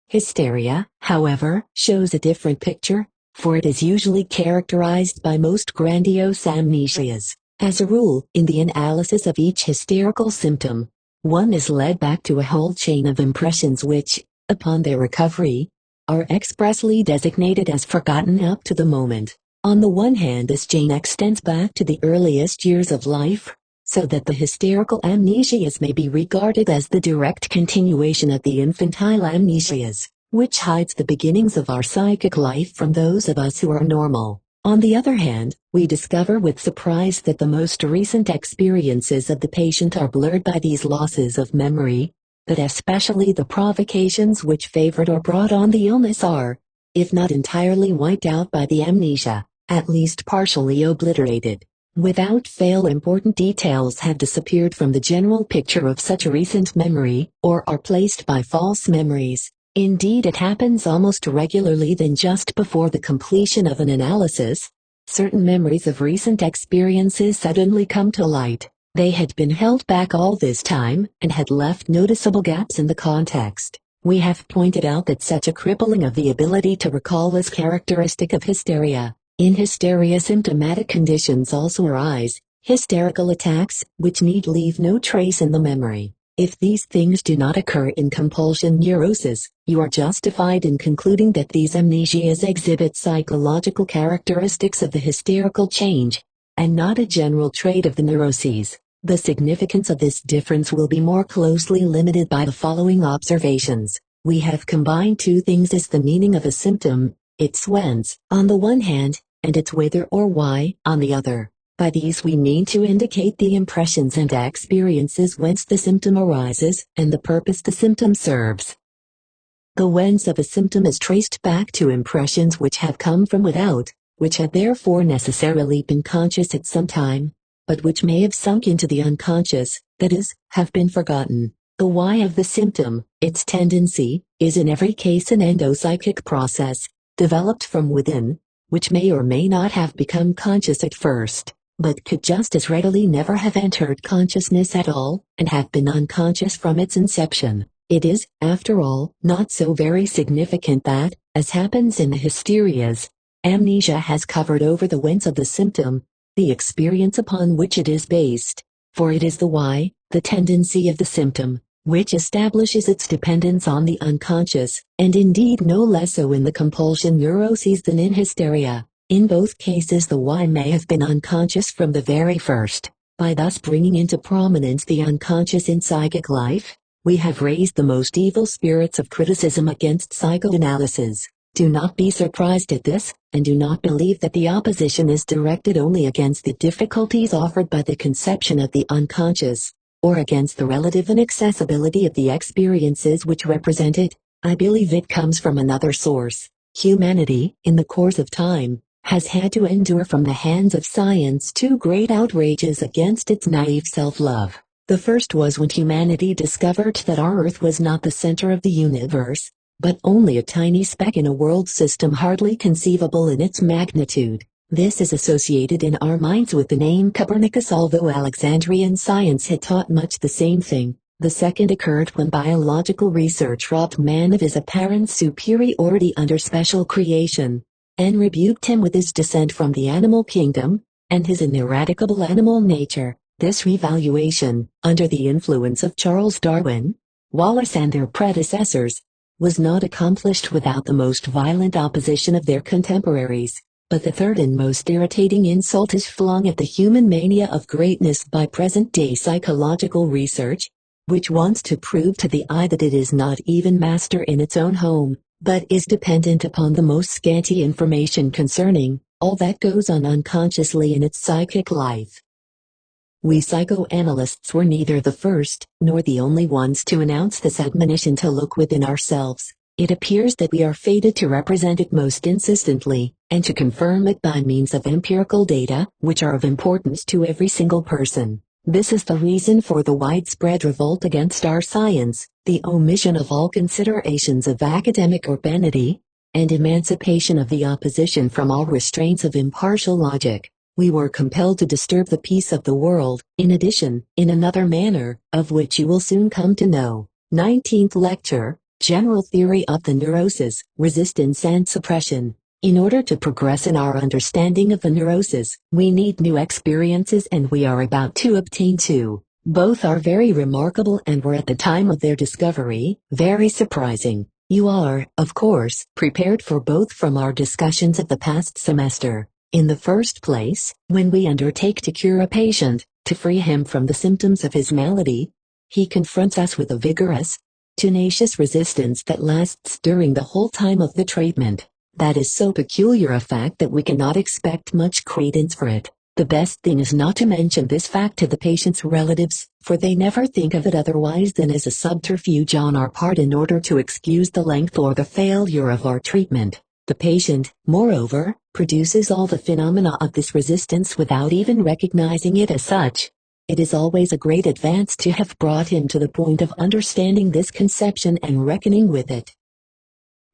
Hysteria, however, shows a different picture, for it is usually characterized by most grandiose amnesias. As a rule, in the analysis of each hysterical symptom, one is led back to a whole chain of impressions which, upon their recovery, are expressly designated as forgotten up to the moment. On the one hand, this chain extends back to the earliest years of life, so that the hysterical amnesias may be regarded as the direct continuation of the infantile amnesias, which hides the beginnings of our psychic life from those of us who are normal. On the other hand, we discover with surprise that the most recent experiences of the patient are blurred by these losses of memory, that especially the provocations which favored or brought on the illness are, if not entirely wiped out by the amnesia, at least partially obliterated. Without fail, important details have disappeared from the general picture of such a recent memory, or are placed by false memories. Indeed, it happens almost regularly that just before the completion of an analysis, certain memories of recent experiences suddenly come to light. They had been held back all this time, and had left noticeable gaps in the context. We have pointed out that such a crippling of the ability to recall is characteristic of hysteria. In hysteria, symptomatic conditions also arise, hysterical attacks, which need leave no trace in the memory. If these things do not occur in compulsion neurosis, you are justified in concluding that these amnesias exhibit psychological characteristics of the hysterical change, and not a general trait of the neuroses. The significance of this difference will be more closely limited by the following observations. We have combined two things as the meaning of a symptom, its whence, on the one hand, and its whither or why, on the other. By these we mean to indicate the impressions and experiences whence the symptom arises, and the purpose the symptom serves. The whence of a symptom is traced back to impressions which have come from without, which have therefore necessarily been conscious at some time, but which may have sunk into the unconscious, that is, have been forgotten. The why of the symptom, its tendency, is in every case an endopsychic process, developed from within, which may or may not have become conscious at first, but could just as readily never have entered consciousness at all, and have been unconscious from its inception. It is, after all, not so very significant that, as happens in the hysterias, Amnesia has covered over the whence of the symptom, the experience upon which it is based, for it is the why, the tendency of the symptom, which establishes its dependence on the unconscious, and indeed no less so in the compulsion neuroses than in hysteria. In both cases the why may have been unconscious from the very first. By thus bringing into prominence the unconscious in psychic life, we have raised the most evil spirits of criticism against psychoanalysis. Do not be surprised at this, and do not believe that the opposition is directed only against the difficulties offered by the conception of the unconscious, or against the relative inaccessibility of the experiences which represent it. I believe it comes from another source. Humanity, in the course of time, has had to endure from the hands of science two great outrages against its naive self-love. The first was when humanity discovered that our Earth was not the center of the universe, but only a tiny speck in a world system hardly conceivable in its magnitude. This is associated in our minds with the name Copernicus, although Alexandrian science had taught much the same thing. The second occurred when biological research robbed man of his apparent superiority under special creation, and rebuked him with his descent from the animal kingdom, and his ineradicable animal nature. This revaluation, under the influence of Charles Darwin, Wallace and their predecessors, was not accomplished without the most violent opposition of their contemporaries. But the third and most irritating insult is flung at the human mania of greatness by present-day psychological research, which wants to prove to the eye that it is not even master in its own home, but is dependent upon the most scanty information concerning all that goes on unconsciously in its psychic life. We psychoanalysts were neither the first nor the only ones to announce this admonition to look within ourselves. It appears that we are fated to represent it most insistently, and to confirm it by means of empirical data, which are of importance to every single person. This is the reason for the widespread revolt against our science, the omission of all considerations of academic urbanity, and emancipation of the opposition from all restraints of impartial logic. We were compelled to disturb the peace of the world, in addition, in another manner, of which you will soon come to know. 19th Lecture, General Theory of the Neuroses, Resistance and Suppression. In order to progress in our understanding of the neuroses, we need new experiences, and we are about to obtain two. Both are very remarkable and were at the time of their discovery very surprising. You are, of course, prepared for both from our discussions of the past semester. In the first place, when we undertake to cure a patient, to free him from the symptoms of his malady, he confronts us with a vigorous, tenacious resistance that lasts during the whole time of the treatment. That is so peculiar a fact that we cannot expect much credence for it. The best thing is not to mention this fact to the patient's relatives, for they never think of it otherwise than as a subterfuge on our part in order to excuse the length or the failure of our treatment. The patient, moreover, produces all the phenomena of this resistance without even recognizing it as such. It is always a great advance to have brought him to the point of understanding this conception and reckoning with it.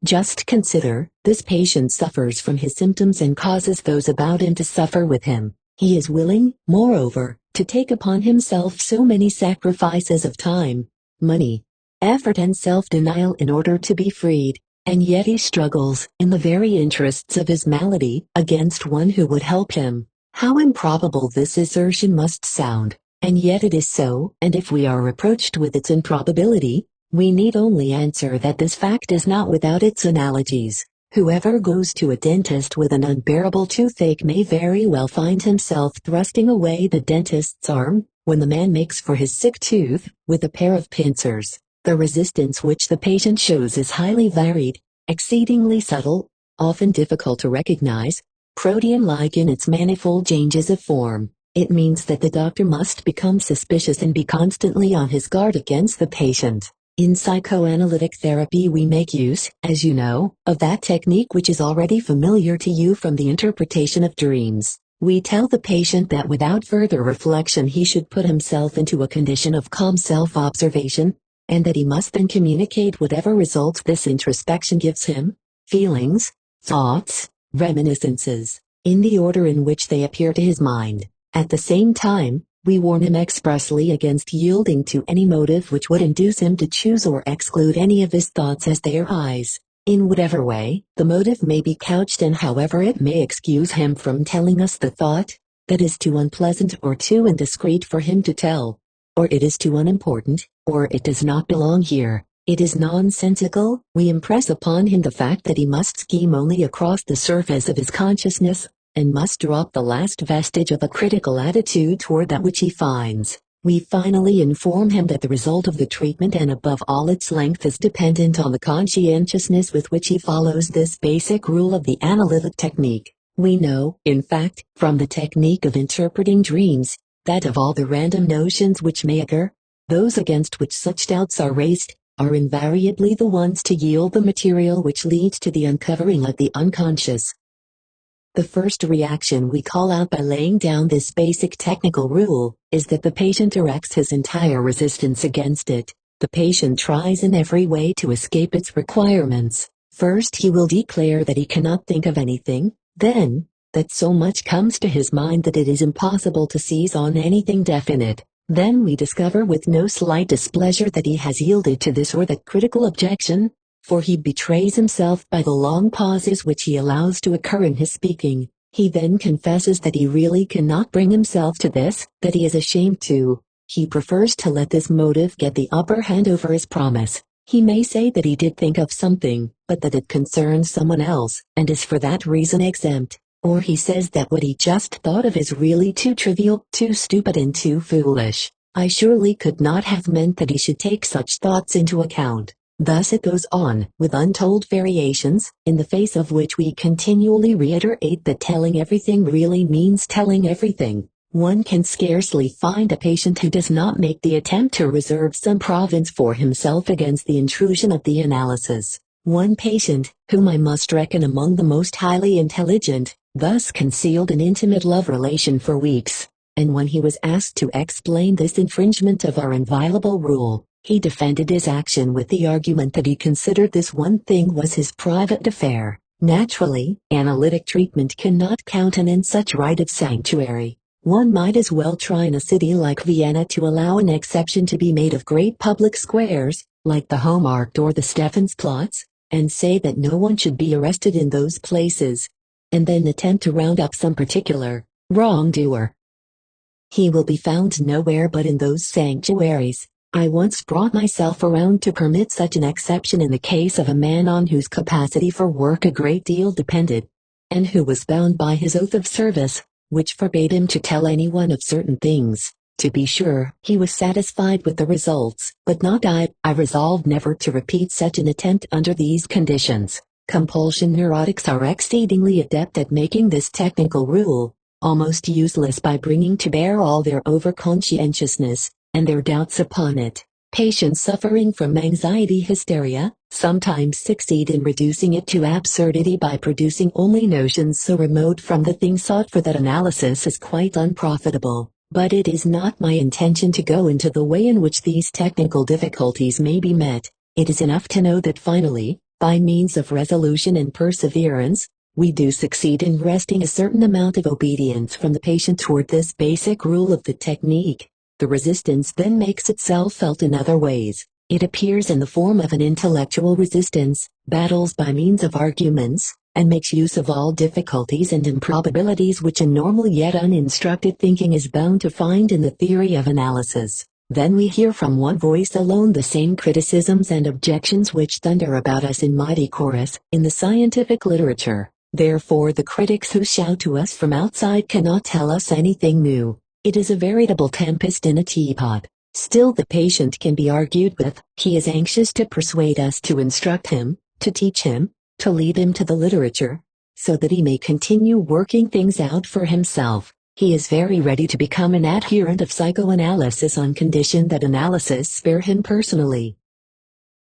Just consider, this patient suffers from his symptoms and causes those about him to suffer with him. He is willing, moreover, to take upon himself so many sacrifices of time, money, effort and self-denial in order to be freed, and yet he struggles, in the very interests of his malady, against one who would help him. How improbable this assertion must sound, and yet it is so, and if we are reproached with its improbability, we need only answer that this fact is not without its analogies. Whoever goes to a dentist with an unbearable toothache may very well find himself thrusting away the dentist's arm, when the man makes for his sick tooth, with a pair of pincers. The resistance which the patient shows is highly varied, exceedingly subtle, often difficult to recognize, protean-like in its manifold changes of form. It means that the doctor must become suspicious and be constantly on his guard against the patient. In psychoanalytic therapy we make use, as you know, of that technique which is already familiar to you from the interpretation of dreams. We tell the patient that without further reflection he should put himself into a condition of calm self-observation, and that he must then communicate whatever results this introspection gives him, feelings, thoughts, reminiscences, in the order in which they appear to his mind. At the same time, we warn him expressly against yielding to any motive which would induce him to choose or exclude any of his thoughts as they arise. In whatever way the motive may be couched and however it may excuse him from telling us the thought that is too unpleasant or too indiscreet for him to tell, or it is too unimportant, or it does not belong here, it is nonsensical, we impress upon him the fact that he must skim only across the surface of his consciousness, and must drop the last vestige of a critical attitude toward that which he finds. We finally inform him that the result of the treatment and above all its length is dependent on the conscientiousness with which he follows this basic rule of the analytic technique. We know, in fact, from the technique of interpreting dreams, that of all the random notions which may occur, those against which such doubts are raised, are invariably the ones to yield the material which leads to the uncovering of the unconscious. The first reaction we call out by laying down this basic technical rule is that the patient erects his entire resistance against it. The patient tries in every way to escape its requirements. First he will declare that he cannot think of anything, then, that so much comes to his mind that it is impossible to seize on anything definite. Then we discover with no slight displeasure that he has yielded to this or that critical objection, for he betrays himself by the long pauses which he allows to occur in his speaking. He then confesses that he really cannot bring himself to this, that he is ashamed to. He prefers to let this motive get the upper hand over his promise. He may say that he did think of something, but that it concerns someone else, and is for that reason exempt. Or he says that what he just thought of is really too trivial, too stupid and too foolish. I surely could not have meant that he should take such thoughts into account. Thus it goes on, with untold variations, in the face of which we continually reiterate that telling everything really means telling everything. One can scarcely find a patient who does not make the attempt to reserve some province for himself against the intrusion of the analysis. One patient, whom I must reckon among the most highly intelligent, thus concealed an intimate love relation for weeks, and when he was asked to explain this infringement of our inviolable rule, he defended his action with the argument that he considered this one thing was his private affair. Naturally, analytic treatment cannot countenance such right of sanctuary. One might as well try in a city like Vienna to allow an exception to be made of great public squares, like the Hohmarkt or the Stephansplatz, and say that no one should be arrested in those places, and then attempt to round up some particular wrongdoer. He will be found nowhere but in those sanctuaries. I once brought myself around to permit such an exception in the case of a man on whose capacity for work a great deal depended, and who was bound by his oath of service, which forbade him to tell anyone of certain things. To be sure, he was satisfied with the results, but not I. I resolved never to repeat such an attempt under these conditions. Compulsion neurotics are exceedingly adept at making this technical rule almost useless by bringing to bear all their overconscientiousness and their doubts upon it. Patients suffering from anxiety hysteria sometimes succeed in reducing it to absurdity by producing only notions so remote from the thing sought for that analysis is quite unprofitable. But it is not my intention to go into the way in which these technical difficulties may be met. It is enough to know that finally, by means of resolution and perseverance, we do succeed in wresting a certain amount of obedience from the patient toward this basic rule of the technique. The resistance then makes itself felt in other ways. It appears in the form of an intellectual resistance, battles by means of arguments, and makes use of all difficulties and improbabilities which a normal yet uninstructed thinking is bound to find in the theory of analysis. Then we hear from one voice alone the same criticisms and objections which thunder about us in mighty chorus in the scientific literature. Therefore the critics who shout to us from outside cannot tell us anything new. It is a veritable tempest in a teapot. Still the patient can be argued with. He is anxious to persuade us to instruct him, to teach him, to lead him to the literature, so that he may continue working things out for himself. He is very ready to become an adherent of psychoanalysis on condition that analysis spare him personally.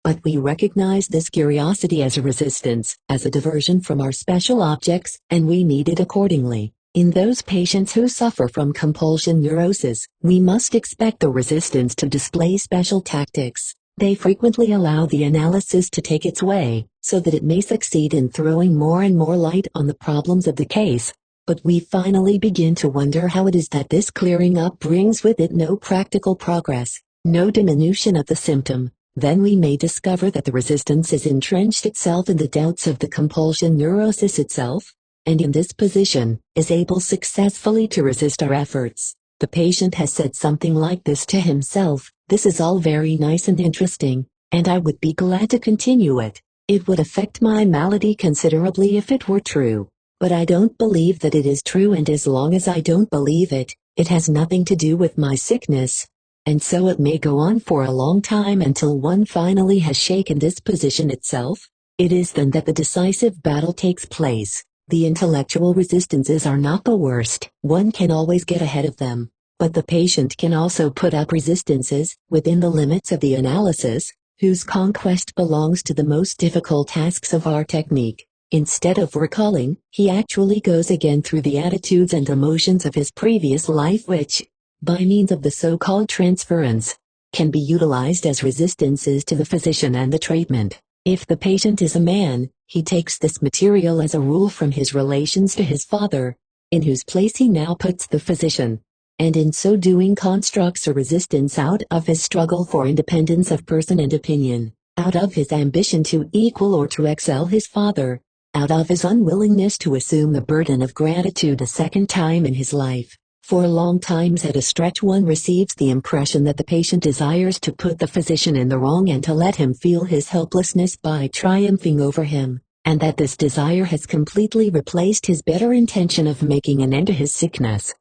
But we recognize this curiosity as a resistance, as a diversion from our special objects, and we need it accordingly. In those patients who suffer from compulsion neurosis, we must expect the resistance to display special tactics. They frequently allow the analysis to take its way, so that it may succeed in throwing more and more light on the problems of the case. But we finally begin to wonder how it is that this clearing up brings with it no practical progress, no diminution of the symptom. then we may discover that the resistance is entrenched itself in the doubts of the compulsion neurosis itself, and in this position, is able successfully to resist our efforts. The patient has said something like this to himself: "This is all very nice and interesting, and I would be glad to continue it. It would affect my malady considerably if it were true. But I don't believe that it is true, and as long as I don't believe it, it has nothing to do with my sickness." And so it may go on for a long time until one finally has shaken this position itself. It is then that the decisive battle takes place. The intellectual resistances are not the worst. One can always get ahead of them. But the patient can also put up resistances, within the limits of the analysis, whose conquest belongs to the most difficult tasks of our technique. Instead of recalling, he actually goes again through the attitudes and emotions of his previous life which, by means of the so-called transference, can be utilized as resistances to the physician and the treatment. If the patient is a man, he takes this material as a rule from his relations to his father, in whose place he now puts the physician, and in so doing constructs a resistance out of his struggle for independence of person and opinion, out of his ambition to equal or to excel his father, out of his unwillingness to assume the burden of gratitude a second time in his life. For long times at a stretch one receives the impression that the patient desires to put the physician in the wrong and to let him feel his helplessness by triumphing over him, and that this desire has completely replaced his better intention of making an end to his sickness.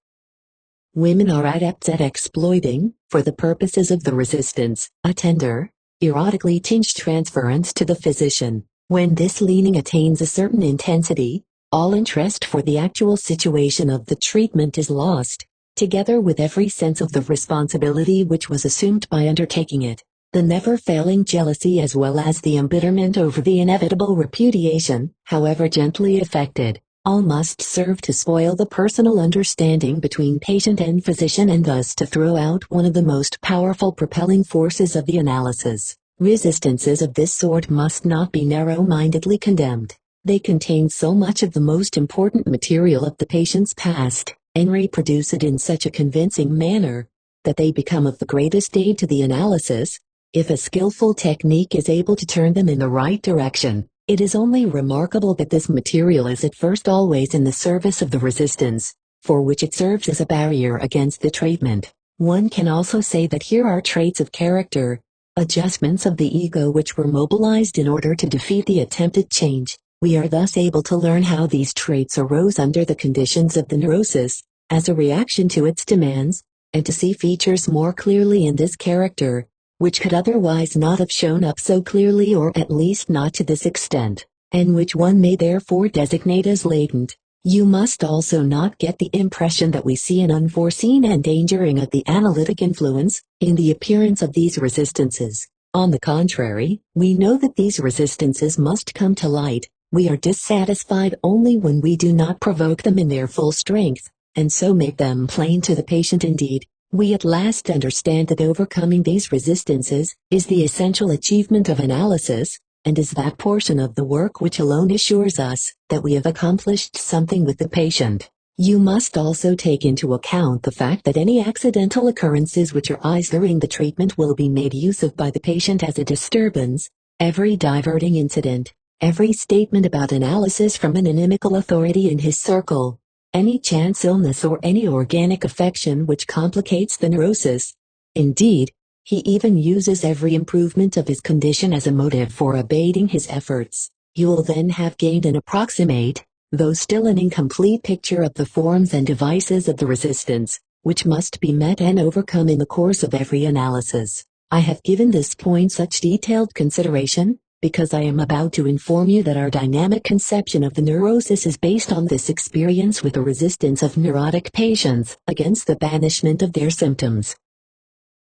Women are adepts at exploiting, for the purposes of the resistance, a tender, erotically tinged transference to the physician. When this leaning attains a certain intensity, all interest for the actual situation of the treatment is lost, together with every sense of the responsibility which was assumed by undertaking it. The never-failing jealousy as well as the embitterment over the inevitable repudiation, however gently affected, all must serve to spoil the personal understanding between patient and physician and thus to throw out one of the most powerful propelling forces of the analysis. Resistances of this sort must not be narrow-mindedly condemned. They contain so much of the most important material of the patient's past, and reproduce it in such a convincing manner, that they become of the greatest aid to the analysis, if a skillful technique is able to turn them in the right direction. It is only remarkable that this material is at first always in the service of the resistance, for which it serves as a barrier against the treatment. One can also say that here are traits of character, adjustments of the ego which were mobilized in order to defeat the attempted change. We are thus able to learn how these traits arose under the conditions of the neurosis, as a reaction to its demands, and to see features more clearly in this character, which could otherwise not have shown up so clearly or at least not to this extent, and which one may therefore designate as latent. You must also not get the impression that we see an unforeseen endangering of the analytic influence in the appearance of these resistances. On the contrary, we know that these resistances must come to light. We are dissatisfied only when we do not provoke them in their full strength, and so make them plain to the patient. Indeed, we at last understand that overcoming these resistances is the essential achievement of analysis, and is that portion of the work which alone assures us that we have accomplished something with the patient. You must also take into account the fact that any accidental occurrences which arise during the treatment will be made use of by the patient as a disturbance. Every diverting incident, every statement about analysis from an inimical authority in his circle, any chance illness or any organic affection which complicates the neurosis. Indeed, he even uses every improvement of his condition as a motive for abating his efforts. You will then have gained an approximate, though still an incomplete picture of the forms and devices of the resistance, which must be met and overcome in the course of every analysis. I have given this point such detailed consideration, because I am about to inform you that our dynamic conception of the neurosis is based on this experience with the resistance of neurotic patients against the banishment of their symptoms.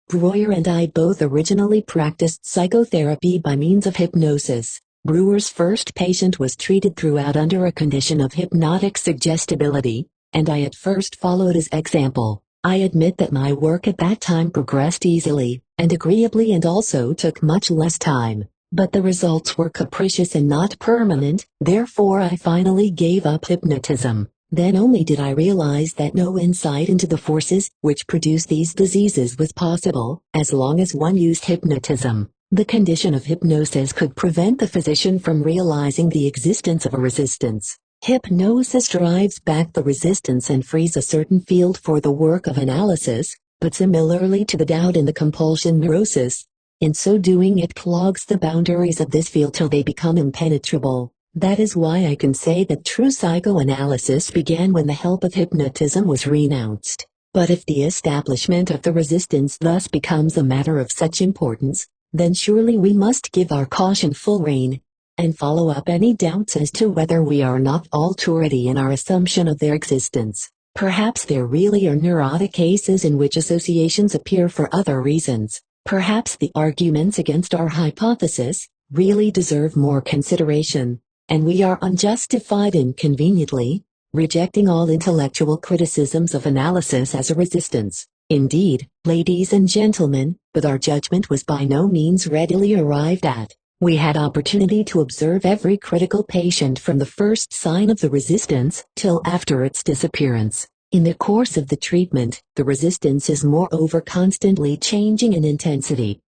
Breuer and I both originally practiced psychotherapy by means of hypnosis. Breuer's first patient was treated throughout under a condition of hypnotic suggestibility, and I at first followed his example. I admit that my work at that time progressed easily and agreeably and also took much less time. But the results were capricious and not permanent, therefore I finally gave up hypnotism. Then only did I realize that no insight into the forces which produce these diseases was possible, as long as one used hypnotism. The condition of hypnosis could prevent the physician from realizing the existence of a resistance. Hypnosis drives back the resistance and frees a certain field for the work of analysis, but similarly to the doubt and the compulsion neurosis, in so doing it clogs the boundaries of this field till they become impenetrable. That is why I can say that true psychoanalysis began when the help of hypnotism was renounced. But if the establishment of the resistance thus becomes a matter of such importance, then surely we must give our caution full rein, and follow up any doubts as to whether we are not all too ready in our assumption of their existence. Perhaps there really are neurotic cases in which associations appear for other reasons. Perhaps the arguments against our hypothesis really deserve more consideration, and we are unjustified in conveniently rejecting all intellectual criticisms of analysis as a resistance. Indeed, ladies and gentlemen, but our judgment was by no means readily arrived at. We had opportunity to observe every critical patient from the first sign of the resistance till after its disappearance. In the course of the treatment, the resistance is moreover constantly changing in intensity.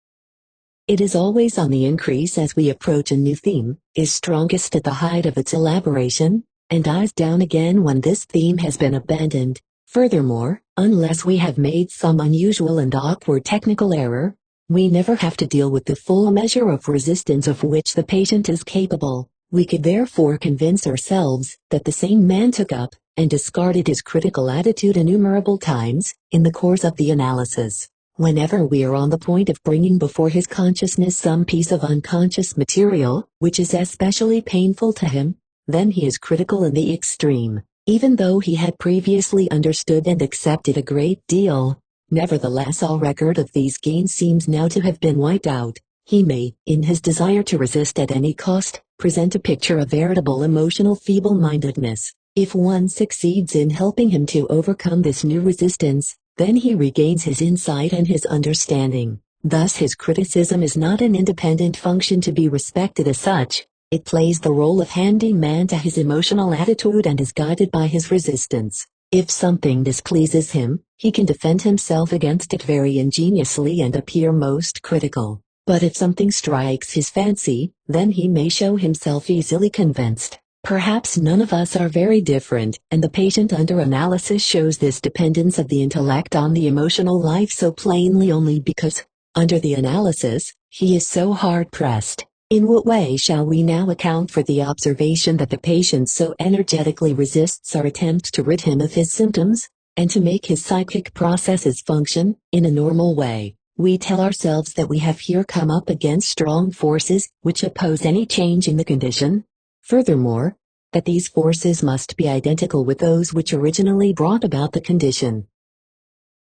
It is always on the increase as we approach a new theme, is strongest at the height of its elaboration, and dies down again when this theme has been abandoned. Furthermore, unless we have made some unusual and awkward technical error, we never have to deal with the full measure of resistance of which the patient is capable. We could therefore convince ourselves that the same man took up and discarded his critical attitude innumerable times in the course of the analysis. Whenever we are on the point of bringing before his consciousness some piece of unconscious material which is especially painful to him, then he is critical in the extreme. Even though he had previously understood and accepted a great deal, nevertheless all record of these gains seems now to have been wiped out. He may, in his desire to resist at any cost, present a picture of veritable emotional feeble-mindedness. If one succeeds in helping him to overcome this new resistance, then he regains his insight and his understanding. Thus his criticism is not an independent function to be respected as such. It plays the role of handyman to his emotional attitude and is guided by his resistance. If something displeases him, he can defend himself against it very ingeniously and appear most critical. But if something strikes his fancy, then he may show himself easily convinced. Perhaps none of us are very different, and the patient under analysis shows this dependence of the intellect on the emotional life so plainly only because, under the analysis, he is so hard-pressed. In what way shall we now account for the observation that the patient so energetically resists our attempt to rid him of his symptoms, and to make his psychic processes function in a normal way? We tell ourselves that we have here come up against strong forces which oppose any change in the condition. Furthermore, that these forces must be identical with those which originally brought about the condition.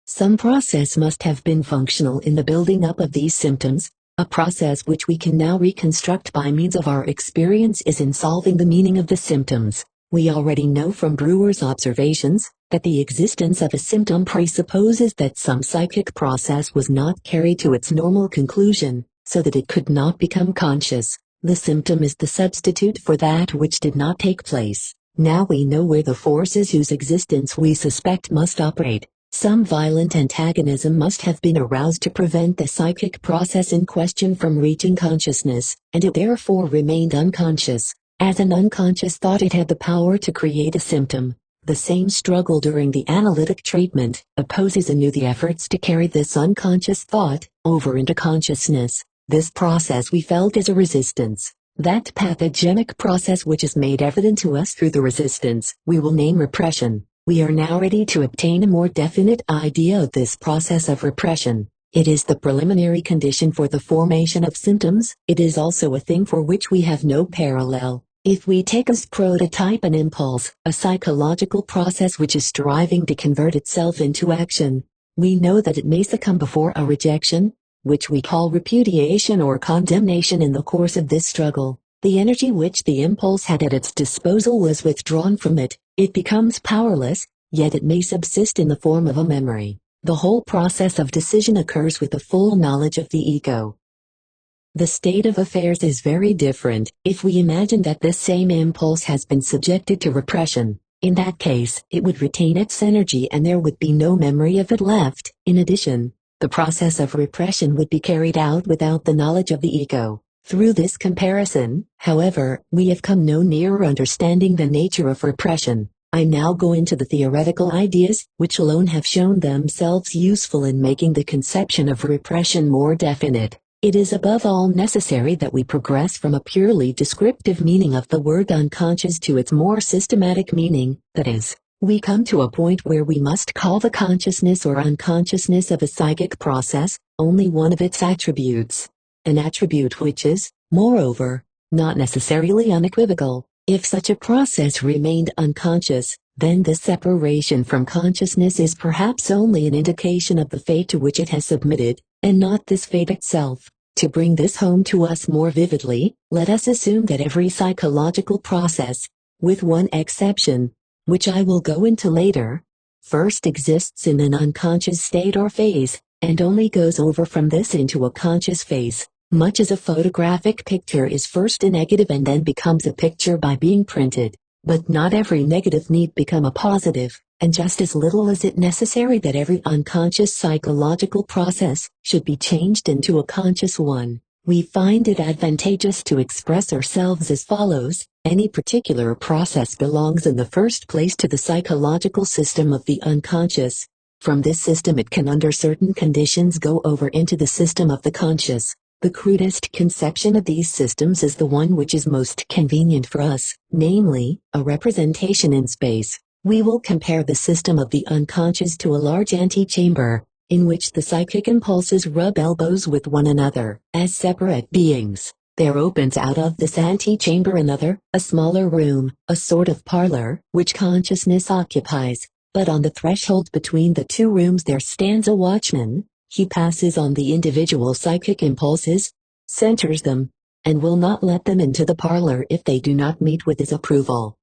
Some process must have been functional in the building up of these symptoms. A process which we can now reconstruct by means of our experience is in solving the meaning of the symptoms. We already know from Brewer's observations that the existence of a symptom presupposes that some psychic process was not carried to its normal conclusion, so that it could not become conscious. The symptom is the substitute for that which did not take place. Now we know where the forces whose existence we suspect must operate. Some violent antagonism must have been aroused to prevent the psychic process in question from reaching consciousness, and it therefore remained unconscious. As an unconscious thought it had the power to create a symptom. The same struggle during the analytic treatment opposes anew the efforts to carry this unconscious thought over into consciousness. This process we felt is a resistance. That pathogenic process which is made evident to us through the resistance we will name repression. We are now ready to obtain a more definite idea of this process of repression. It is the preliminary condition for the formation of symptoms. It is also a thing for which we have no parallel. If we take as prototype an impulse, a psychological process which is striving to convert itself into action, we know that it may succumb before a rejection, which we call repudiation or condemnation. In the course of this struggle, the energy which the impulse had at its disposal was withdrawn from it. It becomes powerless, yet it may subsist in the form of a memory. The whole process of decision occurs with the full knowledge of the ego. The state of affairs is very different if we imagine that this same impulse has been subjected to repression. In that case, it would retain its energy and there would be no memory of it left. In addition, the process of repression would be carried out without the knowledge of the ego. Through this comparison, however, we have come no nearer understanding the nature of repression. I now go into the theoretical ideas, which alone have shown themselves useful in making the conception of repression more definite. It is above all necessary that we progress from a purely descriptive meaning of the word unconscious to its more systematic meaning, that is, we come to a point where we must call the consciousness or unconsciousness of a psychic process only one of its attributes. An attribute which is, moreover, not necessarily unequivocal. If such a process remained unconscious, then this separation from consciousness is perhaps only an indication of the fate to which it has submitted, and not this fate itself. To bring this home to us more vividly, let us assume that every psychological process, with one exception, which I will go into later, first exists in an unconscious state or phase, and only goes over from this into a conscious phase. Much as a photographic picture is first a negative and then becomes a picture by being printed, but not every negative need become a positive, and just as little is it necessary that every unconscious psychological process should be changed into a conscious one. We find it advantageous to express ourselves as follows: any particular process belongs in the first place to the psychological system of the unconscious. From this system it can under certain conditions go over into the system of the conscious. The crudest conception of these systems is the one which is most convenient for us, namely, a representation in space. We will compare the system of the unconscious to a large antechamber, in which the psychic impulses rub elbows with one another. As separate beings, there opens out of this antechamber another, a smaller room, a sort of parlor, which consciousness occupies. But on the threshold between the two rooms there stands a watchman. He passes on the individual psychic impulses, centers them, and will not let them into the parlor if they do not meet with his approval.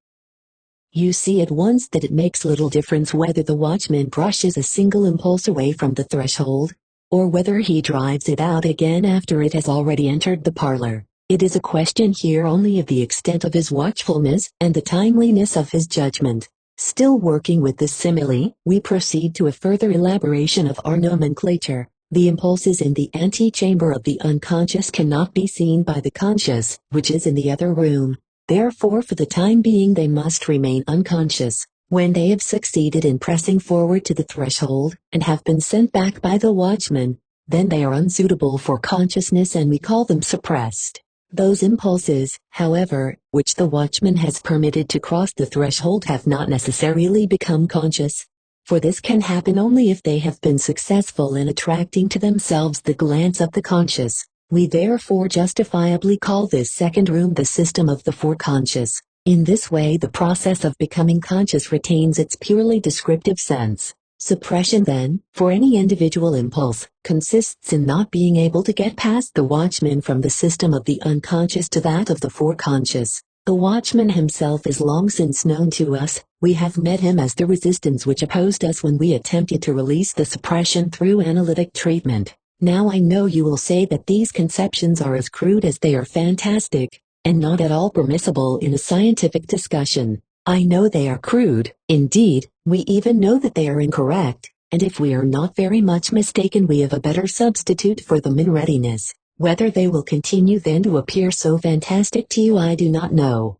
You see at once that it makes little difference whether the watchman brushes a single impulse away from the threshold, or whether he drives it out again after it has already entered the parlor. It is a question here only of the extent of his watchfulness and the timeliness of his judgment. Still working with this simile, we proceed to a further elaboration of our nomenclature. The impulses in the antechamber of the unconscious cannot be seen by the conscious, which is in the other room. Therefore for the time being they must remain unconscious. When they have succeeded in pressing forward to the threshold, and have been sent back by the watchman, then they are unsuitable for consciousness and we call them suppressed. Those impulses, however, which the watchman has permitted to cross the threshold have not necessarily become conscious, for this can happen only if they have been successful in attracting to themselves the glance of the conscious. We therefore justifiably call this second room the system of the foreconscious. In this way the process of becoming conscious retains its purely descriptive sense. Suppression then, for any individual impulse, consists in not being able to get past the watchman from the system of the unconscious to that of the foreconscious. The watchman himself is long since known to us. We have met him as the resistance which opposed us when we attempted to release the suppression through analytic treatment. Now I know you will say that these conceptions are as crude as they are fantastic, and not at all permissible in a scientific discussion. I know they are crude, indeed, we even know that they are incorrect, and if we are not very much mistaken we have a better substitute for them in readiness. Whether they will continue then to appear so fantastic to you I do not know.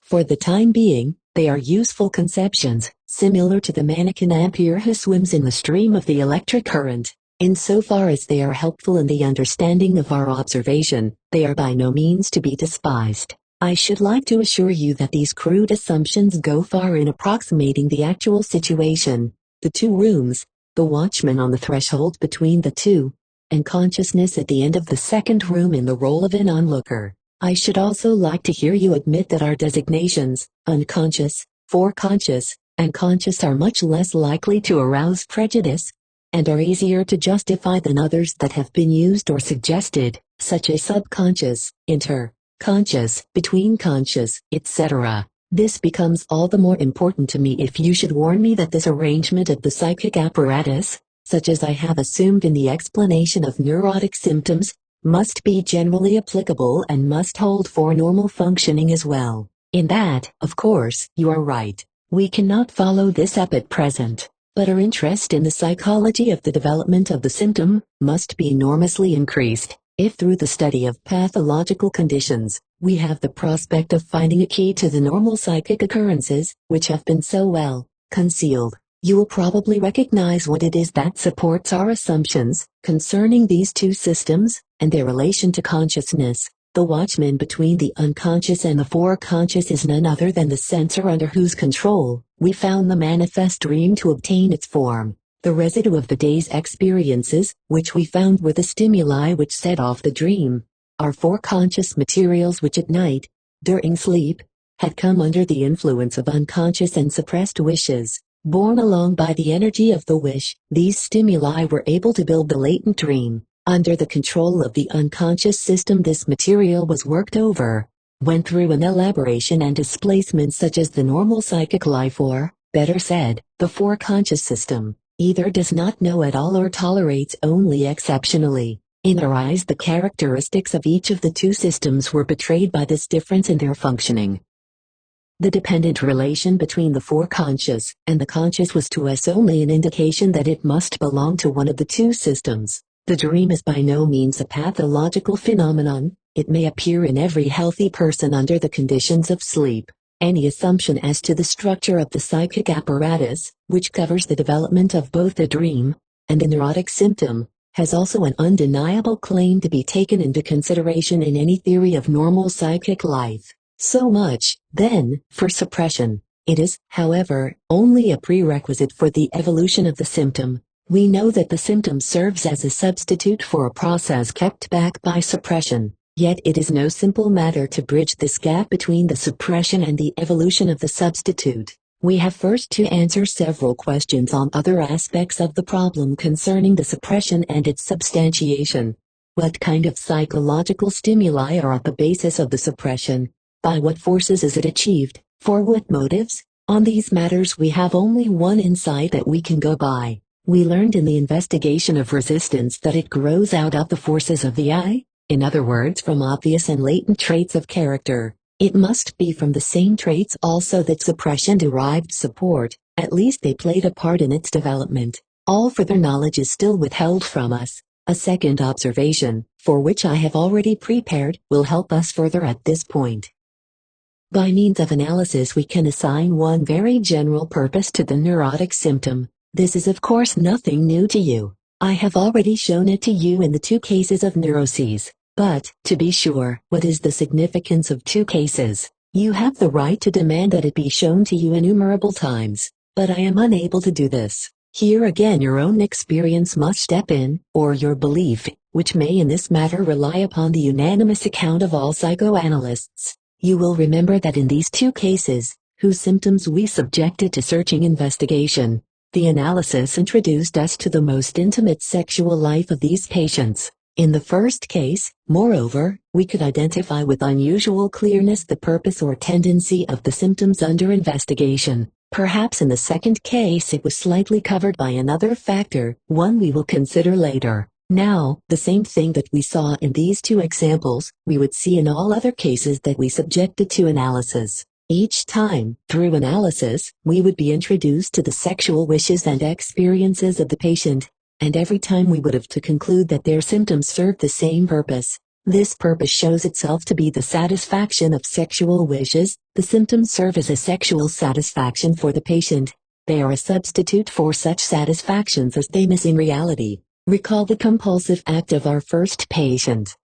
For the time being, they are useful conceptions, similar to the mannequin ampere who swims in the stream of the electric current. Insofar as they are helpful in the understanding of our observation, they are by no means to be despised. I should like to assure you that these crude assumptions go far in approximating the actual situation. The two rooms, the watchman on the threshold between the two, and consciousness at the end of the second room in the role of an onlooker. I should also like to hear you admit that our designations, unconscious, foreconscious, and conscious are much less likely to arouse prejudice, and are easier to justify than others that have been used or suggested, such as subconscious, conscious, between conscious, etc. This becomes all the more important to me if you should warn me that this arrangement of the psychic apparatus, such as I have assumed in the explanation of neurotic symptoms, must be generally applicable and must hold for normal functioning as well. In that, of course, you are right. We cannot follow this up at present. But our interest in the psychology of the development of the symptom must be enormously increased if through the study of pathological conditions, we have the prospect of finding a key to the normal psychic occurrences, which have been so well concealed. You will probably recognize what it is that supports our assumptions concerning these two systems and their relation to consciousness. The watchman between the unconscious and the foreconscious is none other than the censor under whose control we found the manifest dream to obtain its form. The residue of the day's experiences, which we found were the stimuli which set off the dream, are foreconscious materials which at night, during sleep, had come under the influence of unconscious and suppressed wishes. Borne along by the energy of the wish, these stimuli were able to build the latent dream. Under the control of the unconscious system, this material was worked over, went through an elaboration and displacement such as the normal psychic life, or, better said, the foreconscious system, either does not know at all or tolerates only exceptionally. In our eyes, the characteristics of each of the two systems were betrayed by this difference in their functioning. The dependent relation between the foreconscious and the conscious was to us only an indication that it must belong to one of the two systems. The dream is by no means a pathological phenomenon. It may appear in every healthy person under the conditions of sleep. Any assumption as to the structure of the psychic apparatus, which covers the development of both the dream and the neurotic symptom, has also an undeniable claim to be taken into consideration in any theory of normal psychic life. So much, then, for suppression. It is, however, only a prerequisite for the evolution of the symptom. We know that the symptom serves as a substitute for a process kept back by suppression. Yet it is no simple matter to bridge this gap between the suppression and the evolution of the substitute. We have first to answer several questions on other aspects of the problem concerning the suppression and its substantiation. What kind of psychological stimuli are at the basis of the suppression? By what forces is it achieved? For what motives? On these matters we have only one insight that we can go by. We learned in the investigation of resistance that it grows out of the forces of the I. In other words, from obvious and latent traits of character. It must be from the same traits also that suppression derived support, at least they played a part in its development. All further knowledge is still withheld from us. A second observation, for which I have already prepared, will help us further at this point. By means of analysis we can assign one very general purpose to the neurotic symptom. This is of course nothing new to you. I have already shown it to you in the two cases of neuroses. But, to be sure, what is the significance of two cases? You have the right to demand that it be shown to you innumerable times, but I am unable to do this. Here again your own experience must step in, or your belief, which may in this matter rely upon the unanimous account of all psychoanalysts. You will remember that in these two cases, whose symptoms we subjected to searching investigation, the analysis introduced us to the most intimate sexual life of these patients. In the first case, moreover, we could identify with unusual clearness the purpose or tendency of the symptoms under investigation. Perhaps in the second case it was slightly covered by another factor, one we will consider later. Now, the same thing that we saw in these two examples, we would see in all other cases that we subjected to analysis. Each time, through analysis, we would be introduced to the sexual wishes and experiences of the patient. And every time we would have to conclude that their symptoms served the same purpose. This purpose shows itself to be the satisfaction of sexual wishes. The symptoms serve as a sexual satisfaction for the patient. They are a substitute for such satisfactions as they miss in reality. Recall the compulsive act of our first patient.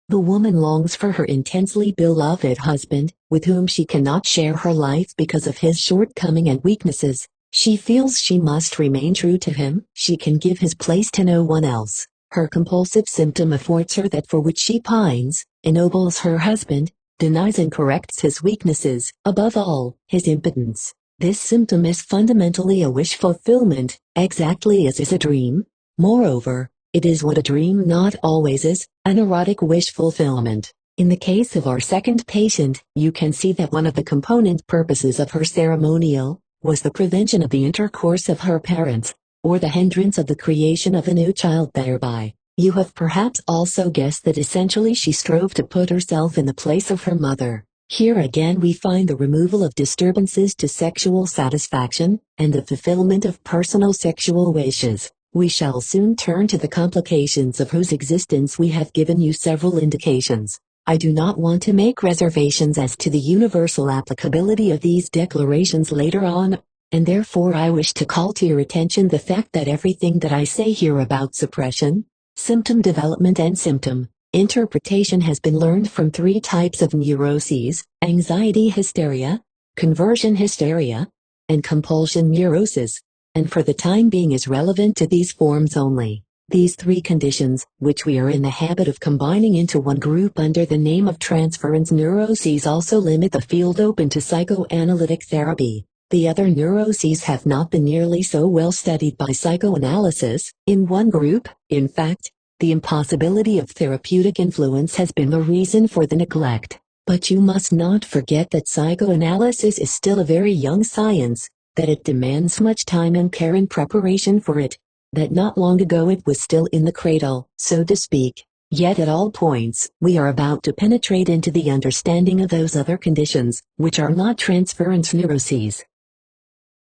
The woman longs for her intensely beloved husband, with whom she cannot share her life because of his shortcoming and weaknesses. She feels she must remain true to him. She can give his place to no one else. Her compulsive symptom affords her that for which she pines, ennobles her husband, denies and corrects his weaknesses, above all, his impotence. This symptom is fundamentally a wish fulfillment, exactly as is a dream. Moreover, it is what a dream not always is, an erotic wish fulfillment. In the case of our second patient, you can see that one of the component purposes of her ceremonial was the prevention of the intercourse of her parents, or the hindrance of the creation of a new child thereby. You have perhaps also guessed that essentially she strove to put herself in the place of her mother. Here again we find the removal of disturbances to sexual satisfaction, and the fulfillment of personal sexual wishes. We shall soon turn to the complications of whose existence we have given you several indications. I do not want to make reservations as to the universal applicability of these declarations later on, and therefore I wish to call to your attention the fact that everything that I say here about suppression, symptom development and symptom interpretation has been learned from three types of neuroses: anxiety hysteria, conversion hysteria, and compulsion neurosis, and for the time being is relevant to these forms only. These three conditions, which we are in the habit of combining into one group under the name of transference neuroses, also limit the field open to psychoanalytic therapy. The other neuroses have not been nearly so well studied by psychoanalysis. In one group, in fact, the impossibility of therapeutic influence has been the reason for the neglect. But you must not forget that psychoanalysis is still a very young science, that it demands much time and care in preparation for it, that not long ago it was still in the cradle, so to speak. Yet at all points, we are about to penetrate into the understanding of those other conditions, which are not transference neuroses.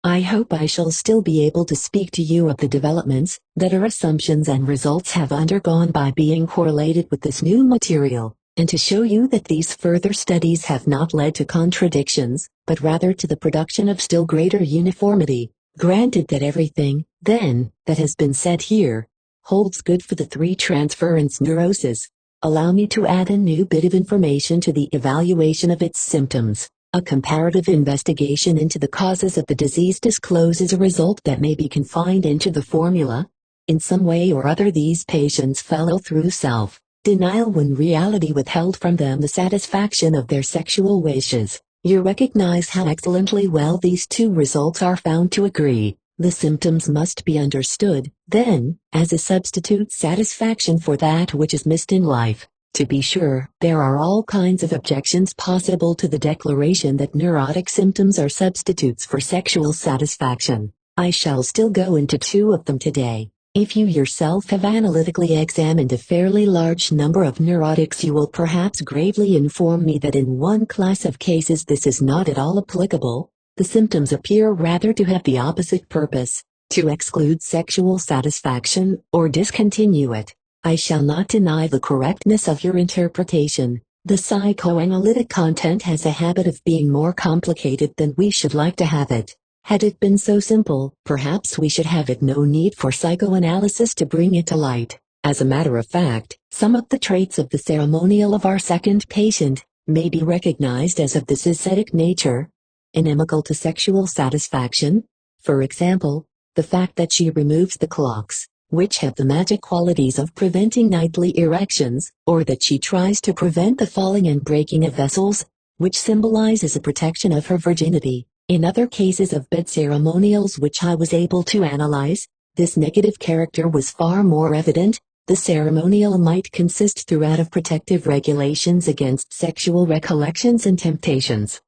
I hope I shall still be able to speak to you of the developments that our assumptions and results have undergone by being correlated with this new material, and to show you that these further studies have not led to contradictions, but rather to the production of still greater uniformity. Granted that everything, then, that has been said here, holds good for the three transference neuroses, allow me to add a new bit of information to the evaluation of its symptoms. A comparative investigation into the causes of the disease discloses a result that may be confined into the formula: in some way or other these patients fell through self-denial when reality withheld from them the satisfaction of their sexual wishes. You recognize how excellently well these two results are found to agree. The symptoms must be understood, then, as a substitute satisfaction for that which is missed in life. To be sure, there are all kinds of objections possible to the declaration that neurotic symptoms are substitutes for sexual satisfaction. I shall still go into two of them today. If you yourself have analytically examined a fairly large number of neurotics, you will perhaps gravely inform me that in one class of cases this is not at all applicable. The symptoms appear rather to have the opposite purpose, to exclude sexual satisfaction or discontinue it. I shall not deny the correctness of your interpretation. The psychoanalytic content has a habit of being more complicated than we should like to have it. Had it been so simple, perhaps we should have had no need for psychoanalysis to bring it to light. As a matter of fact, some of the traits of the ceremonial of our second patient may be recognized as of this ascetic nature, inimical to sexual satisfaction. For example, the fact that she removes the clocks, which have the magic qualities of preventing nightly erections, or that she tries to prevent the falling and breaking of vessels, which symbolizes a protection of her virginity. In other cases of bed ceremonials which I was able to analyze, this negative character was far more evident. The ceremonial might consist throughout of protective regulations against sexual recollections and temptations.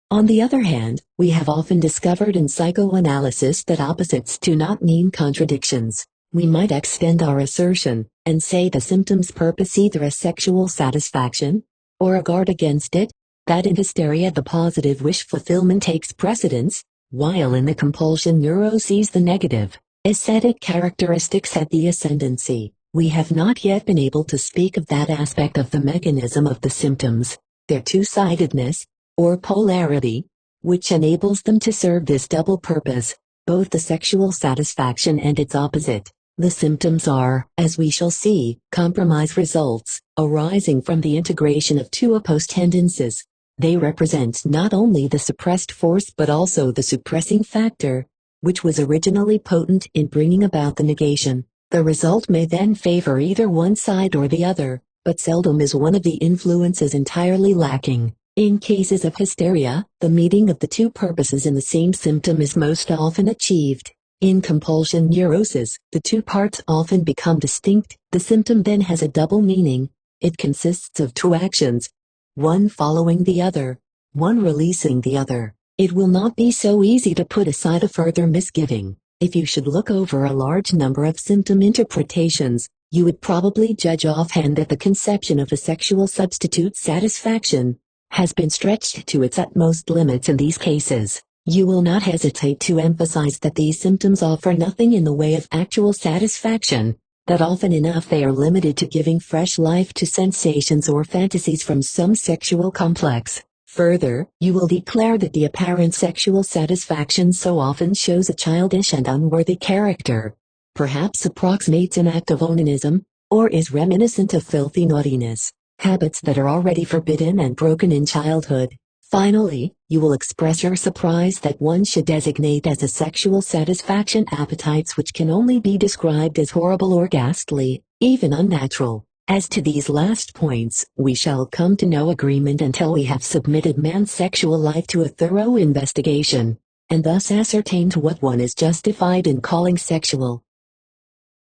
On the other hand, we have often discovered in psychoanalysis that opposites do not mean contradictions. We might extend our assertion, and say the symptoms purpose either a sexual satisfaction, or a guard against it, that in hysteria the positive wish fulfillment takes precedence, while in the compulsion neuroses the negative, ascetic characteristics have the ascendancy. We have not yet been able to speak of that aspect of the mechanism of the symptoms, their two-sidedness, or polarity, which enables them to serve this double purpose, both the sexual satisfaction and its opposite. The symptoms are, as we shall see, compromise results, arising from the integration of two opposed tendencies. They represent not only the suppressed force but also the suppressing factor, which was originally potent in bringing about the negation. The result may then favor either one side or the other, but seldom is one of the influences entirely lacking. In cases of hysteria, the meeting of the two purposes in the same symptom is most often achieved. In compulsion neurosis, the two parts often become distinct. The symptom then has a double meaning. It consists of two actions, one following the other, one releasing the other. It will not be so easy to put aside a further misgiving. If you should look over a large number of symptom interpretations, you would probably judge offhand that the conception of a sexual substitute satisfaction has been stretched to its utmost limits in these cases. You will not hesitate to emphasize that these symptoms offer nothing in the way of actual satisfaction, that often enough they are limited to giving fresh life to sensations or fantasies from some sexual complex. Further, you will declare that the apparent sexual satisfaction so often shows a childish and unworthy character, perhaps approximates an act of onanism, or is reminiscent of filthy naughtiness, habits that are already forbidden and broken in childhood. Finally, you will express your surprise that one should designate as a sexual satisfaction appetites which can only be described as horrible or ghastly, even unnatural. As to these last points, we shall come to no agreement until we have submitted man's sexual life to a thorough investigation, and thus ascertained what one is justified in calling sexual.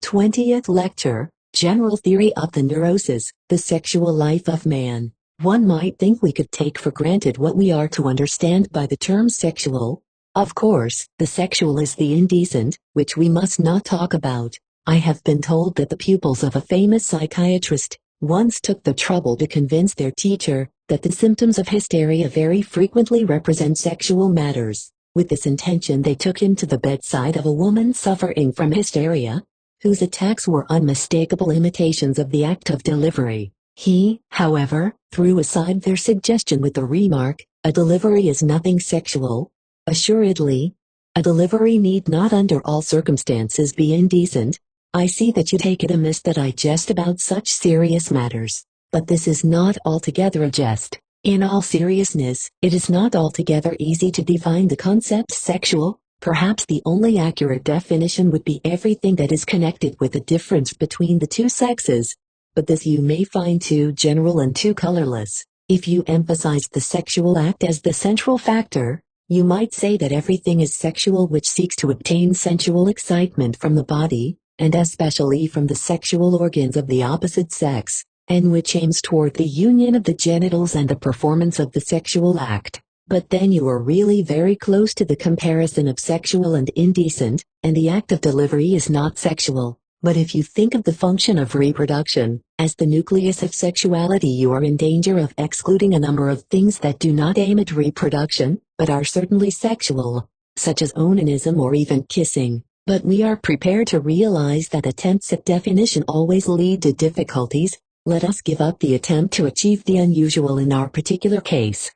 20th Lecture, General Theory of the Neurosis, the Sexual Life of Man. One might think we could take for granted what we are to understand by the term sexual. Of course, the sexual is the indecent, which we must not talk about. I have been told that the pupils of a famous psychiatrist once took the trouble to convince their teacher that the symptoms of hysteria very frequently represent sexual matters. With this intention they took him to the bedside of a woman suffering from hysteria, whose attacks were unmistakable imitations of the act of delivery. He, however, threw aside their suggestion with the remark, "A delivery is nothing sexual." Assuredly, a delivery need not under all circumstances be indecent. I see that you take it amiss that I jest about such serious matters, but this is not altogether a jest. In all seriousness, it is not altogether easy to define the concept sexual. Perhaps the only accurate definition would be everything that is connected with the difference between the two sexes. But this you may find too general and too colorless. If you emphasized the sexual act as the central factor, you might say that everything is sexual which seeks to obtain sensual excitement from the body, and especially from the sexual organs of the opposite sex, and which aims toward the union of the genitals and the performance of the sexual act. But then you are really very close to the comparison of sexual and indecent, and the act of delivery is not sexual. But if you think of the function of reproduction as the nucleus of sexuality, you are in danger of excluding a number of things that do not aim at reproduction, but are certainly sexual, such as onanism or even kissing. But we are prepared to realize that attempts at definition always lead to difficulties. Let us give up the attempt to achieve the unusual in our particular case.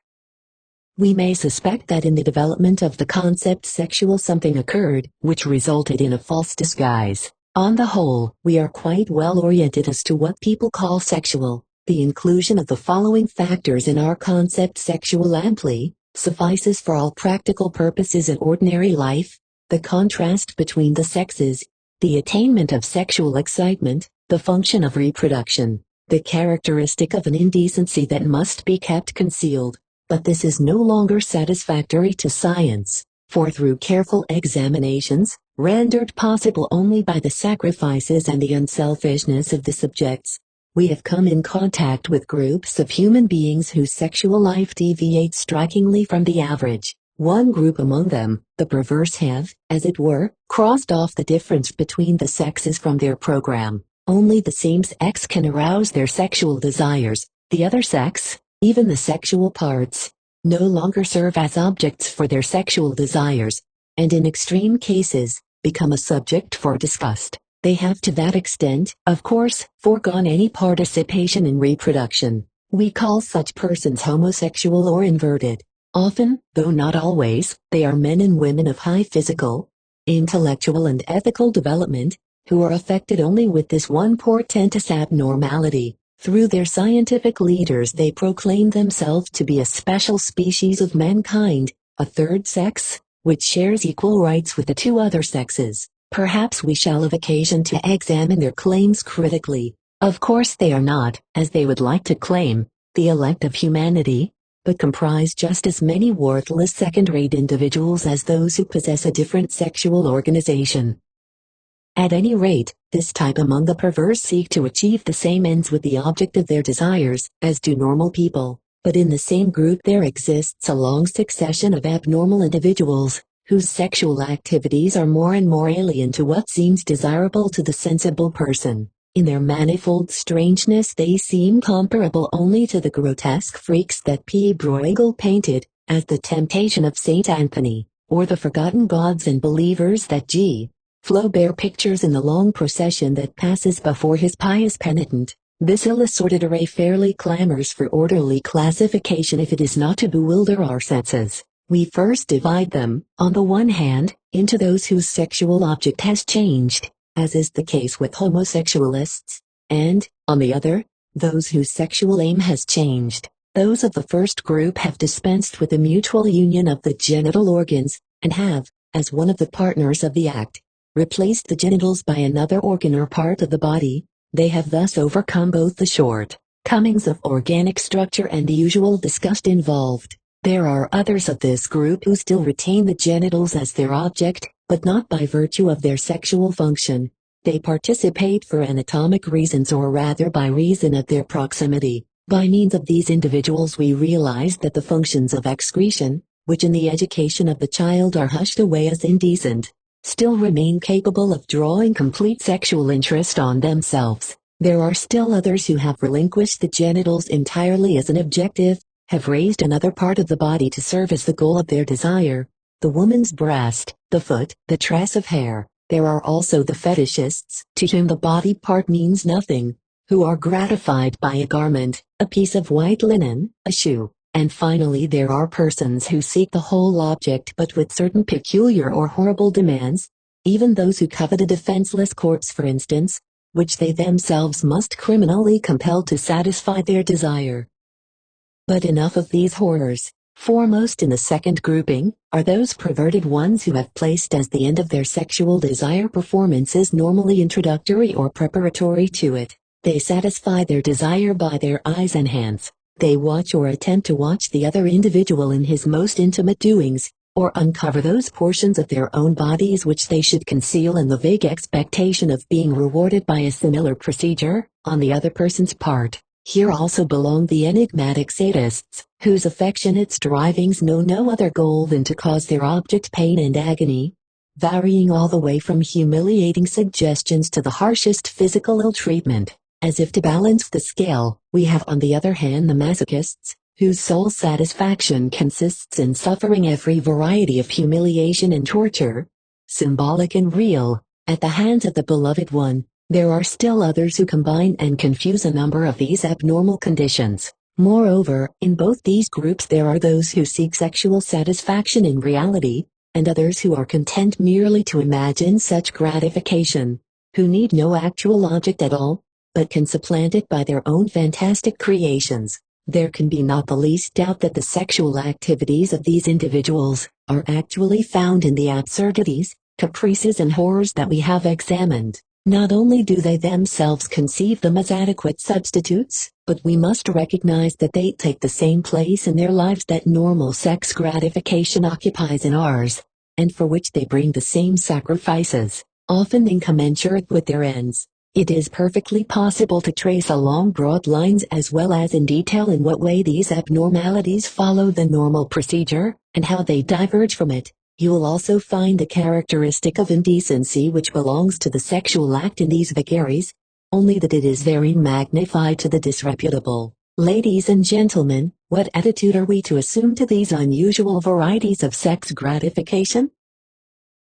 We may suspect that in the development of the concept sexual something occurred, which resulted in a false disguise. On the whole, we are quite well oriented as to what people call sexual. The inclusion of the following factors in our concept sexual amply suffices for all practical purposes in ordinary life: the contrast between the sexes, the attainment of sexual excitement, the function of reproduction, the characteristic of an indecency that must be kept concealed. But this is no longer satisfactory to science, for through careful examinations, rendered possible only by the sacrifices and the unselfishness of the subjects, we have come in contact with groups of human beings whose sexual life deviates strikingly from the average. One group among them, the perverse, have, as it were, crossed off the difference between the sexes from their program. Only the same sex can arouse their sexual desires. The other sex, even the sexual parts, no longer serve as objects for their sexual desires, and in extreme cases, become a subject for disgust. They have to that extent, of course, foregone any participation in reproduction. We call such persons homosexual or inverted. Often, though not always, they are men and women of high physical, intellectual and ethical development, who are affected only with this one portentous abnormality. Through their scientific leaders they proclaim themselves to be a special species of mankind, a third sex, which shares equal rights with the two other sexes. Perhaps we shall have occasion to examine their claims critically. Of course they are not, as they would like to claim, the elect of humanity, but comprise just as many worthless second-rate individuals as those who possess a different sexual organization. At any rate, this type among the perverse seek to achieve the same ends with the object of their desires as do normal people, but in the same group there exists a long succession of abnormal individuals, whose sexual activities are more and more alien to what seems desirable to the sensible person. In their manifold strangeness they seem comparable only to the grotesque freaks that P. Bruegel painted as the temptation of Saint Anthony, or the forgotten gods and believers that G. Flaubert pictures in the long procession that passes before his pious penitent. This ill-assorted array fairly clamors for orderly classification if it is not to bewilder our senses. We first divide them, on the one hand, into those whose sexual object has changed, as is the case with homosexualists, and, on the other, those whose sexual aim has changed. Those of the first group have dispensed with the mutual union of the genital organs, and have, as one of the partners of the act, replaced the genitals by another organ or part of the body. They have thus overcome both the shortcomings of organic structure and the usual disgust involved. There are others of this group who still retain the genitals as their object, but not by virtue of their sexual function. They participate for anatomic reasons, or rather by reason of their proximity. By means of these individuals we realize that the functions of excretion, which in the education of the child are hushed away as indecent, still remain capable of drawing complete sexual interest on themselves. There are still others who have relinquished the genitals entirely as an objective, have raised another part of the body to serve as the goal of their desire, the woman's breast, the foot, the tress of hair. There are also the fetishists, to whom the body part means nothing, who are gratified by a garment, a piece of white linen, a shoe. And finally there are persons who seek the whole object but with certain peculiar or horrible demands, even those who covet a defenseless corpse for instance, which they themselves must criminally compel to satisfy their desire. But enough of these horrors. Foremost in the second grouping are those perverted ones who have placed as the end of their sexual desire performances normally introductory or preparatory to it. They satisfy their desire by their eyes and hands. They watch or attempt to watch the other individual in his most intimate doings, or uncover those portions of their own bodies which they should conceal in the vague expectation of being rewarded by a similar procedure on the other person's part. Here also belong the enigmatic sadists, whose affectionate strivings know no other goal than to cause their object pain and agony, varying all the way from humiliating suggestions to the harshest physical ill-treatment. As if to balance the scale, we have on the other hand the masochists, whose sole satisfaction consists in suffering every variety of humiliation and torture, symbolic and real, at the hands of the beloved one. There are still others who combine and confuse a number of these abnormal conditions. Moreover, in both these groups there are those who seek sexual satisfaction in reality, and others who are content merely to imagine such gratification, who need no actual object at all, but can supplant it by their own fantastic creations. There can be not the least doubt that the sexual activities of these individuals are actually found in the absurdities, caprices and horrors that we have examined. Not only do they themselves conceive them as adequate substitutes, but we must recognize that they take the same place in their lives that normal sex gratification occupies in ours, and for which they bring the same sacrifices, often incommensurate with their ends. It is perfectly possible to trace along broad lines as well as in detail in what way these abnormalities follow the normal procedure, and how they diverge from it. You will also find the characteristic of indecency which belongs to the sexual act in these vagaries, only that it is very magnified to the disreputable. Ladies and gentlemen, what attitude are we to assume to these unusual varieties of sex gratification?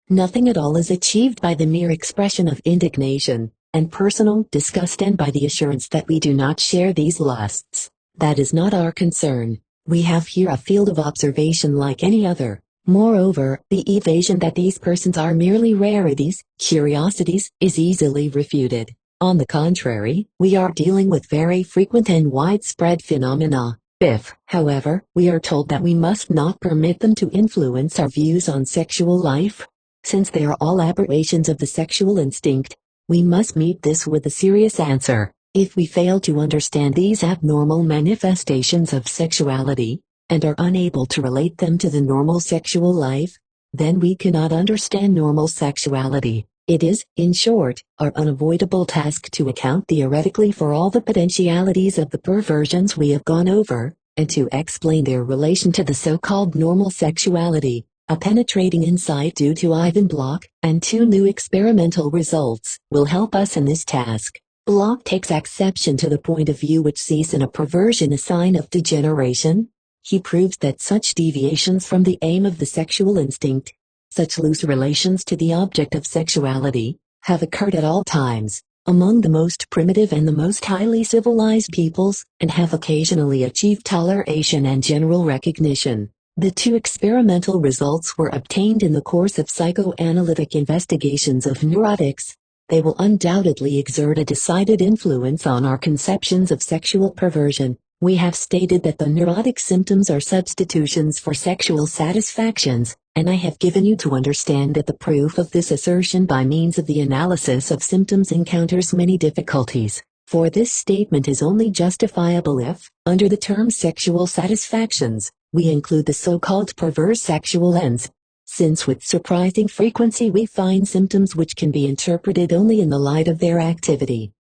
Nothing at all is achieved by the mere expression of indignation and personal disgust, and by the assurance that we do not share these lusts. That is not our concern. We have here a field of observation like any other. Moreover, the evasion that these persons are merely rarities, curiosities, is easily refuted. On the contrary, we are dealing with very frequent and widespread phenomena. If, however, we are told that we must not permit them to influence our views on sexual life, since they are all aberrations of the sexual instinct, we must meet this with a serious answer. If we fail to understand these abnormal manifestations of sexuality, and are unable to relate them to the normal sexual life, then we cannot understand normal sexuality. It is, in short, our unavoidable task to account theoretically for all the potentialities of the perversions we have gone over, and to explain their relation to the so-called normal sexuality. A penetrating insight due to Ivan Bloch, and 2 new experimental results, will help us in this task. Bloch takes exception to the point of view which sees in a perversion a sign of degeneration. He proves that such deviations from the aim of the sexual instinct, such loose relations to the object of sexuality, have occurred at all times, among the most primitive and the most highly civilized peoples, and have occasionally achieved toleration and general recognition. The two experimental results were obtained in the course of psychoanalytic investigations of neurotics. They will undoubtedly exert a decided influence on our conceptions of sexual perversion. We have stated that the neurotic symptoms are substitutions for sexual satisfactions, and I have given you to understand that the proof of this assertion by means of the analysis of symptoms encounters many difficulties, for this statement is only justifiable if, under the term sexual satisfactions, we include the so-called perverse sexual ends, since with surprising frequency we find symptoms which can be interpreted only in the light of their activity.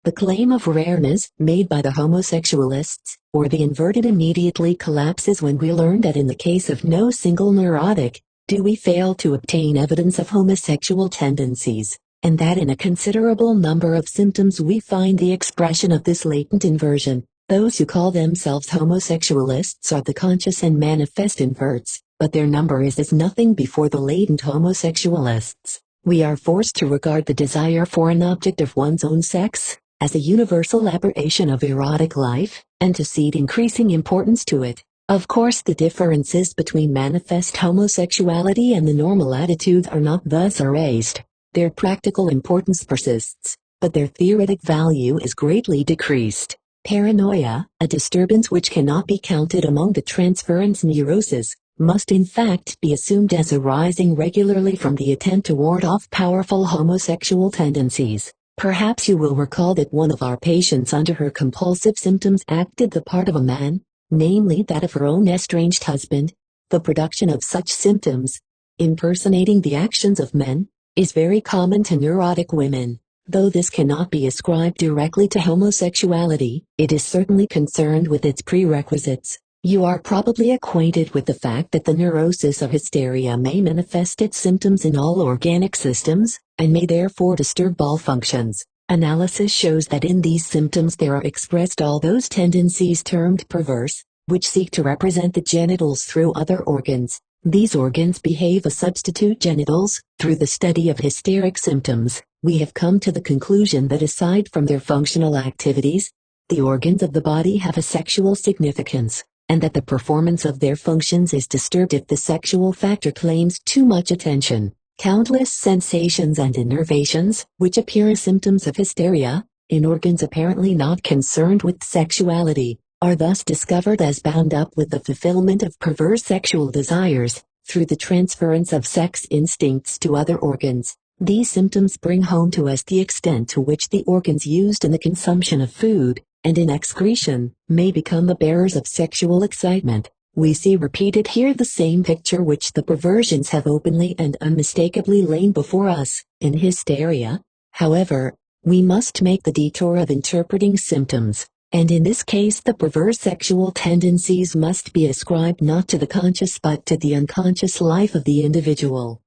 The claim of rareness made by the homosexualists, or the inverted, immediately collapses when we learn that in the case of no single neurotic, do we fail to obtain evidence of homosexual tendencies, and that in a considerable number of symptoms we find the expression of this latent inversion. Those who call themselves homosexualists are the conscious and manifest inverts, but their number is as nothing before the latent homosexualists. We are forced to regard the desire for an object of one's own sex as a universal aberration of erotic life, and to cede increasing importance to it. Of course, the differences between manifest homosexuality and the normal attitudes are not thus erased. Their practical importance persists, but their theoretic value is greatly decreased. Paranoia, a disturbance which cannot be counted among the transference neuroses, must in fact be assumed as arising regularly from the attempt to ward off powerful homosexual tendencies. Perhaps you will recall that one of our patients under her compulsive symptoms acted the part of a man, namely that of her own estranged husband. The production of such symptoms, impersonating the actions of men, is very common to neurotic women. Though this cannot be ascribed directly to homosexuality, it is certainly concerned with its prerequisites. You are probably acquainted with the fact that the neurosis of hysteria may manifest its symptoms in all organic systems, and may therefore disturb all functions. Analysis shows that in these symptoms there are expressed all those tendencies termed perverse, which seek to represent the genitals through other organs. These organs behave as substitute genitals. Through the study of hysteric symptoms, we have come to the conclusion that aside from their functional activities, the organs of the body have a sexual significance, and that the performance of their functions is disturbed if the sexual factor claims too much attention. Countless sensations and innervations, which appear as symptoms of hysteria, in organs apparently not concerned with sexuality, are thus discovered as bound up with the fulfillment of perverse sexual desires, through the transference of sex instincts to other organs. These symptoms bring home to us the extent to which the organs used in the consumption of food, and in excretion, may become the bearers of sexual excitement. We see repeated here the same picture which the perversions have openly and unmistakably laid before us. In hysteria, however, we must make the detour of interpreting symptoms, and in this case the perverse sexual tendencies must be ascribed not to the conscious but to the unconscious life of the individual.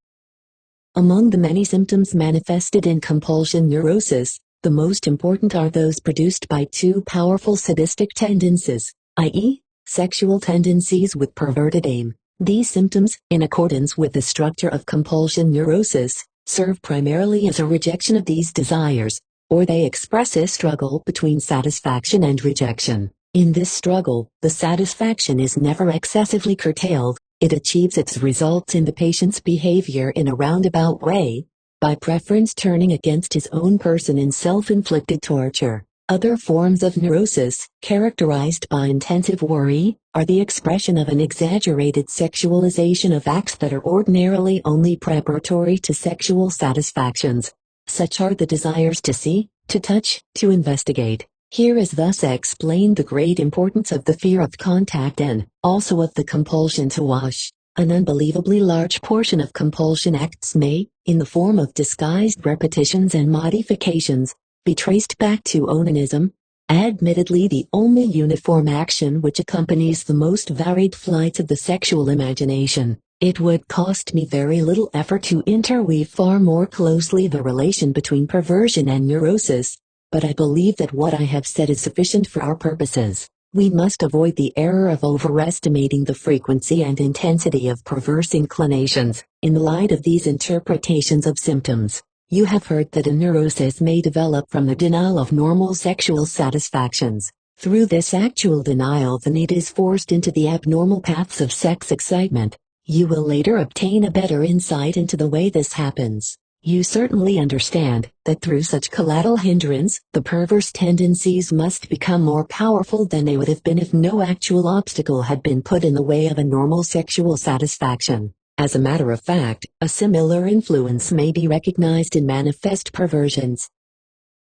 Among the many symptoms manifested in compulsion neurosis, the most important are those produced by two powerful sadistic tendencies, i.e., sexual tendencies with perverted aim. These symptoms, in accordance with the structure of compulsion neurosis, serve primarily as a rejection of these desires, or they express a struggle between satisfaction and rejection. In this struggle, the satisfaction is never excessively curtailed. It achieves its results in the patient's behavior in a roundabout way, by preference turning against his own person in self-inflicted torture. Other forms of neurosis, characterized by intensive worry, are the expression of an exaggerated sexualization of acts that are ordinarily only preparatory to sexual satisfactions. Such are the desires to see, to touch, to investigate. Here is thus explained the great importance of the fear of contact and, also of the compulsion to wash. An unbelievably large portion of compulsion acts may, in the form of disguised repetitions and modifications, be traced back to onanism, admittedly the only uniform action which accompanies the most varied flights of the sexual imagination. It would cost me very little effort to interweave far more closely the relation between perversion and neurosis, but I believe that what I have said is sufficient for our purposes. We must avoid the error of overestimating the frequency and intensity of perverse inclinations. In the light of these interpretations of symptoms, you have heard that a neurosis may develop from the denial of normal sexual satisfactions. Through this actual denial, the need is forced into the abnormal paths of sex excitement. You will later obtain a better insight into the way this happens. You certainly understand that through such collateral hindrance, the perverse tendencies must become more powerful than they would have been if no actual obstacle had been put in the way of a normal sexual satisfaction. As a matter of fact, a similar influence may be recognized in manifest perversions.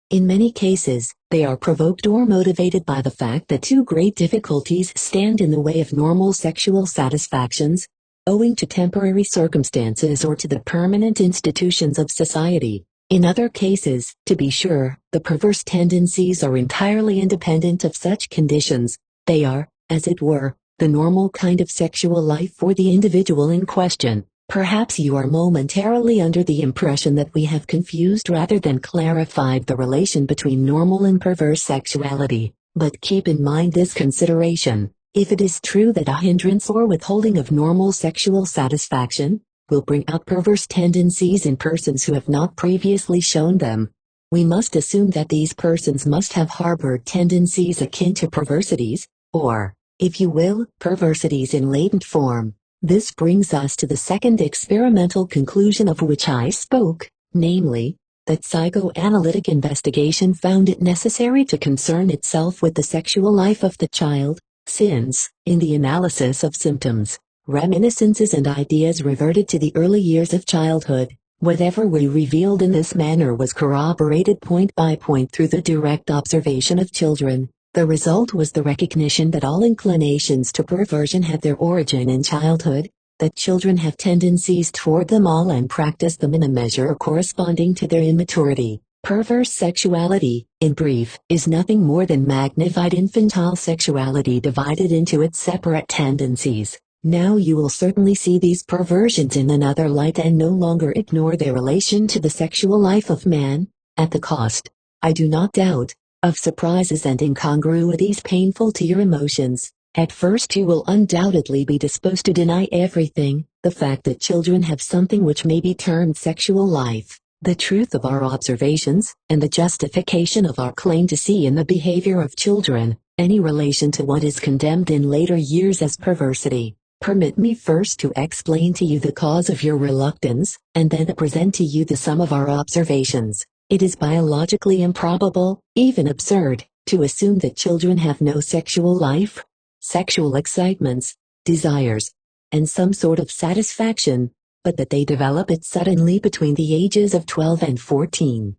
In many cases, they are provoked or motivated by the fact that two great difficulties stand in the way of normal sexual satisfactions, owing to temporary circumstances or to the permanent institutions of society. In other cases, to be sure, the perverse tendencies are entirely independent of such conditions. They are, as it were, the normal kind of sexual life for the individual in question. Perhaps you are momentarily under the impression that we have confused rather than clarified the relation between normal and perverse sexuality, but keep in mind this consideration. If it is true that a hindrance or withholding of normal sexual satisfaction will bring out perverse tendencies in persons who have not previously shown them, we must assume that these persons must have harbored tendencies akin to perversities, or, if you will, perversities in latent form. This brings us to the second experimental conclusion of which I spoke, namely, that psychoanalytic investigation found it necessary to concern itself with the sexual life of the child, since, in the analysis of symptoms, reminiscences and ideas reverted to the early years of childhood. Whatever we revealed in this manner was corroborated point by point through the direct observation of children. The result was the recognition that all inclinations to perversion have their origin in childhood, that children have tendencies toward them all and practice them in a measure corresponding to their immaturity. Perverse sexuality, in brief, is nothing more than magnified infantile sexuality divided into its separate tendencies. Now you will certainly see these perversions in another light and no longer ignore their relation to the sexual life of man, at the cost, I do not doubt, of surprises and incongruities painful to your emotions. At first you will undoubtedly be disposed to deny everything, the fact that children have something which may be termed sexual life, the truth of our observations, and the justification of our claim to see in the behavior of children any relation to what is condemned in later years as perversity. Permit me first to explain to you the cause of your reluctance, and then to present to you the sum of our observations. It is biologically improbable, even absurd, to assume that children have no sexual life, sexual excitements, desires, and some sort of satisfaction, but that they develop it suddenly between the ages of 12 and 14.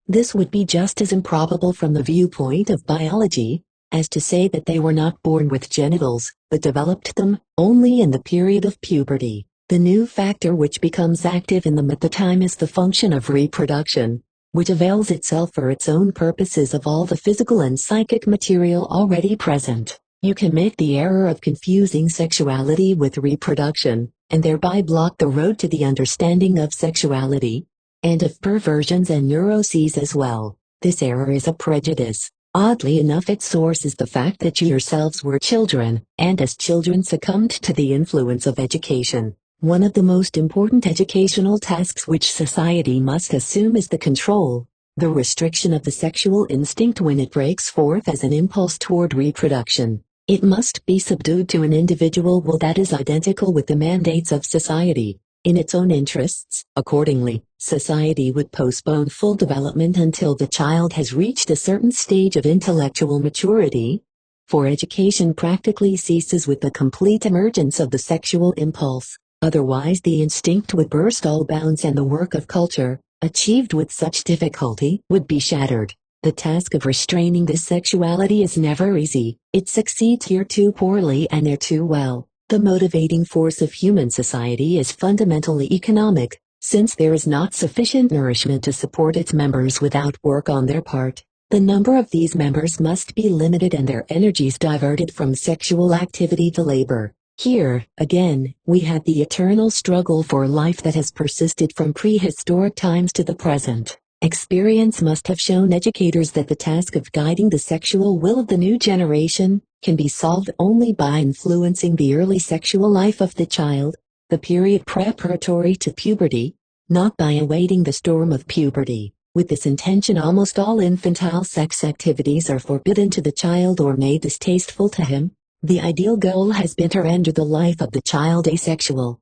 This would be just as improbable from the viewpoint of biology, as to say that they were not born with genitals, but developed them only in the period of puberty. The new factor which becomes active in them at the time is the function of reproduction, which avails itself for its own purposes of all the physical and psychic material already present. You commit the error of confusing sexuality with reproduction, and thereby block the road to the understanding of sexuality, and of perversions and neuroses as well. This error is a prejudice. Oddly enough, its source is the fact that you yourselves were children, and as children succumbed to the influence of education. One of the most important educational tasks which society must assume is the control, the restriction of the sexual instinct when it breaks forth as an impulse toward reproduction. It must be subdued to an individual will that is identical with the mandates of society. In its own interests, accordingly, society would postpone full development until the child has reached a certain stage of intellectual maturity, for education practically ceases with the complete emergence of the sexual impulse. Otherwise the instinct would burst all bounds and the work of culture, achieved with such difficulty, would be shattered. The task of restraining this sexuality is never easy. It succeeds here too poorly and there too well. The motivating force of human society is fundamentally economic, since there is not sufficient nourishment to support its members without work on their part. The number of these members must be limited and their energies diverted from sexual activity to labor. Here, again, we have the eternal struggle for life that has persisted from prehistoric times to the present. Experience must have shown educators that the task of guiding the sexual will of the new generation can be solved only by influencing the early sexual life of the child, the period preparatory to puberty, not by awaiting the storm of puberty. With this intention, almost all infantile sex activities are forbidden to the child or made distasteful to him. The ideal goal has been to render the life of the child asexual.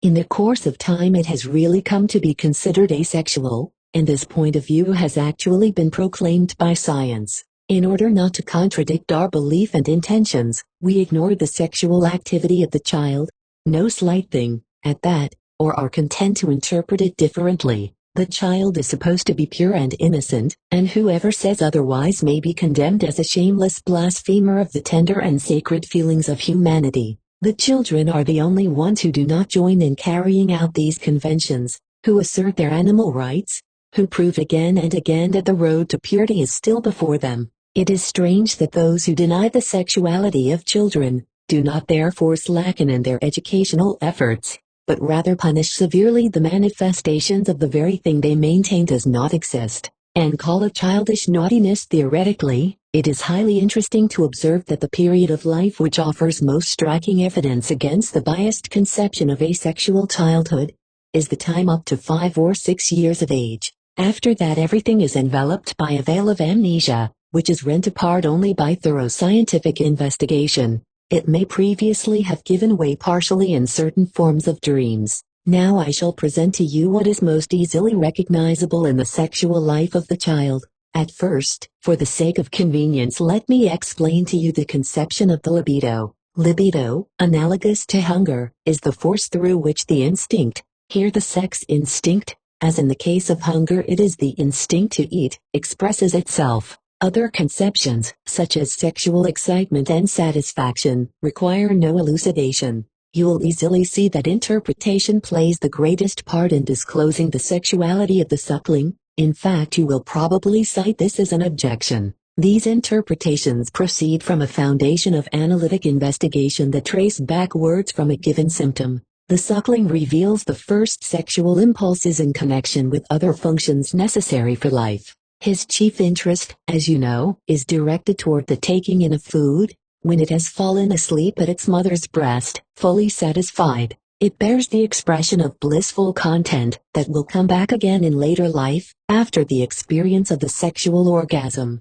In the course of time, it has really come to be considered asexual, and this point of view has actually been proclaimed by science. In order not to contradict our belief and intentions, we ignore the sexual activity of the child, no slight thing, at that, or are content to interpret it differently. The child is supposed to be pure and innocent, and whoever says otherwise may be condemned as a shameless blasphemer of the tender and sacred feelings of humanity. The children are the only ones who do not join in carrying out these conventions, who assert their animal rights, who prove again and again that the road to purity is still before them. It is strange that those who deny the sexuality of children do not therefore slacken in their educational efforts, but rather punish severely the manifestations of the very thing they maintain does not exist, and call it childish naughtiness theoretically. It is highly interesting to observe that the period of life which offers most striking evidence against the biased conception of asexual childhood is the time up to 5 or 6 years of age. After that, everything is enveloped by a veil of amnesia, which is rent apart only by thorough scientific investigation. It may previously have given way partially in certain forms of dreams. Now I shall present to you what is most easily recognizable in the sexual life of the child. At first, for the sake of convenience, let me explain to you the conception of the libido. Libido, analogous to hunger, is the force through which the instinct, here the sex instinct, as in the case of hunger it is the instinct to eat, expresses itself. Other conceptions, such as sexual excitement and satisfaction, require no elucidation. You will easily see that interpretation plays the greatest part in disclosing the sexuality of the suckling. In fact, you will probably cite this as an objection. These interpretations proceed from a foundation of analytic investigation that trace backwards from a given symptom. The suckling reveals the first sexual impulses in connection with other functions necessary for life. His chief interest, as you know, is directed toward the taking in of food. When it has fallen asleep at its mother's breast, fully satisfied, it bears the expression of blissful content that will come back again in later life, after the experience of the sexual orgasm.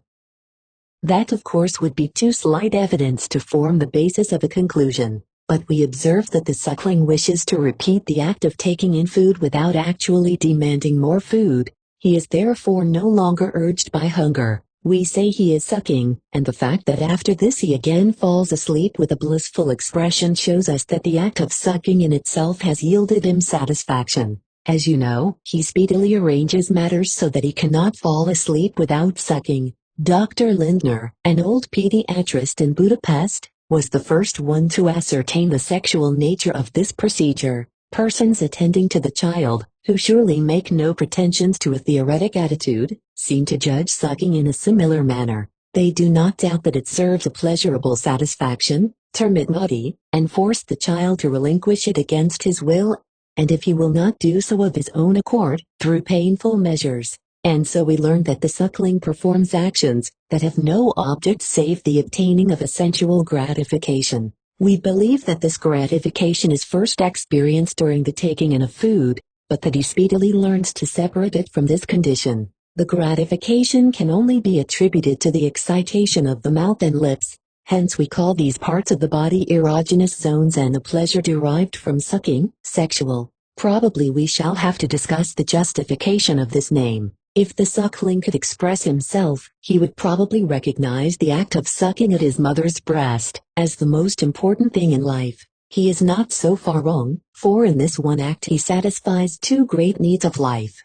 That, of course, would be too slight evidence to form the basis of a conclusion. But we observe that the suckling wishes to repeat the act of taking in food without actually demanding more food. He is therefore no longer urged by hunger. We say he is sucking, and the fact that after this he again falls asleep with a blissful expression shows us that the act of sucking in itself has yielded him satisfaction. As you know, he speedily arranges matters so that he cannot fall asleep without sucking. Dr. Lindner, an old pediatrist in Budapest, was the first one to ascertain the sexual nature of this procedure. Persons attending to the child, who surely make no pretensions to a theoretic attitude, seem to judge sucking in a similar manner. They do not doubt that it serves a pleasurable satisfaction, term it naughty, and force the child to relinquish it against his will, and if he will not do so of his own accord, through painful measures. And so we learn that the suckling performs actions that have no object save the obtaining of a sensual gratification. We believe that this gratification is first experienced during the taking in of food, but that he speedily learns to separate it from this condition. The gratification can only be attributed to the excitation of the mouth and lips, hence we call these parts of the body erogenous zones, and the pleasure derived from sucking, sexual. Probably we shall have to discuss the justification of this name. If the suckling could express himself, he would probably recognize the act of sucking at his mother's breast as the most important thing in life. He is not so far wrong, for in this one act he satisfies two great needs of life.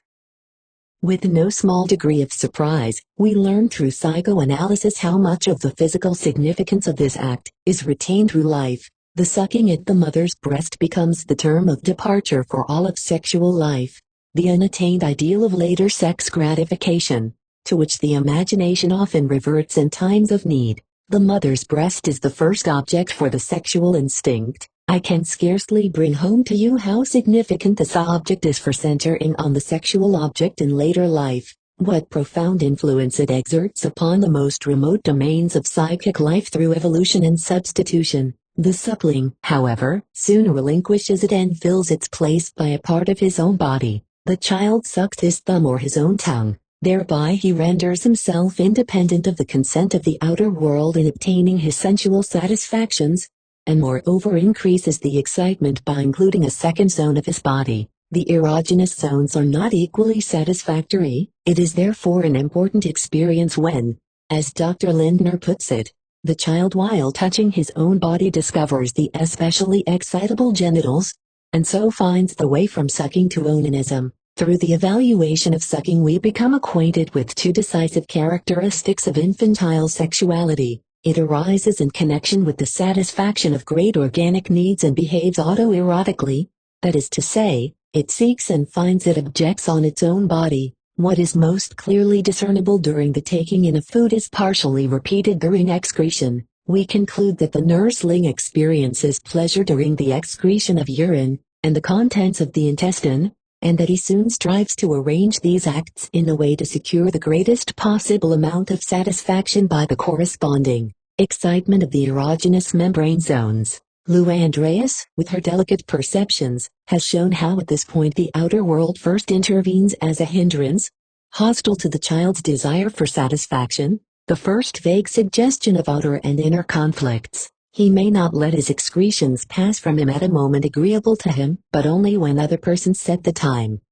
With no small degree of surprise, we learn through psychoanalysis how much of the physical significance of this act is retained through life. The sucking at the mother's breast becomes the term of departure for all of sexual life, the unattained ideal of later sex gratification, to which the imagination often reverts in times of need. The mother's breast is the first object for the sexual instinct. I can scarcely bring home to you how significant this object is for centering on the sexual object in later life, what profound influence it exerts upon the most remote domains of psychic life through evolution and substitution. The suckling, however, soon relinquishes it and fills its place by a part of his own body. The child sucks his thumb or his own tongue. Thereby he renders himself independent of the consent of the outer world in obtaining his sensual satisfactions, and moreover increases the excitement by including a second zone of his body. The erogenous zones are not equally satisfactory. It is therefore an important experience when, as Dr. Lindner puts it, the child while touching his own body discovers the especially excitable genitals, and so finds the way from sucking to onanism. Through the evaluation of sucking we become acquainted with two decisive characteristics of infantile sexuality. It arises in connection with the satisfaction of great organic needs and behaves autoerotically, that is to say, it seeks and finds it objects on its own body. What is most clearly discernible during the taking in of food is partially repeated during excretion. We conclude that the nursling experiences pleasure during the excretion of urine, and the contents of the intestine, and that he soon strives to arrange these acts in a way to secure the greatest possible amount of satisfaction by the corresponding excitement of the erogenous membrane zones. Lou Andreas, with her delicate perceptions, has shown how at this point the outer world first intervenes as a hindrance, hostile to the child's desire for satisfaction, the first vague suggestion of outer and inner conflicts. He may not let his excretions pass from him at a moment agreeable to him, but only when other persons set the time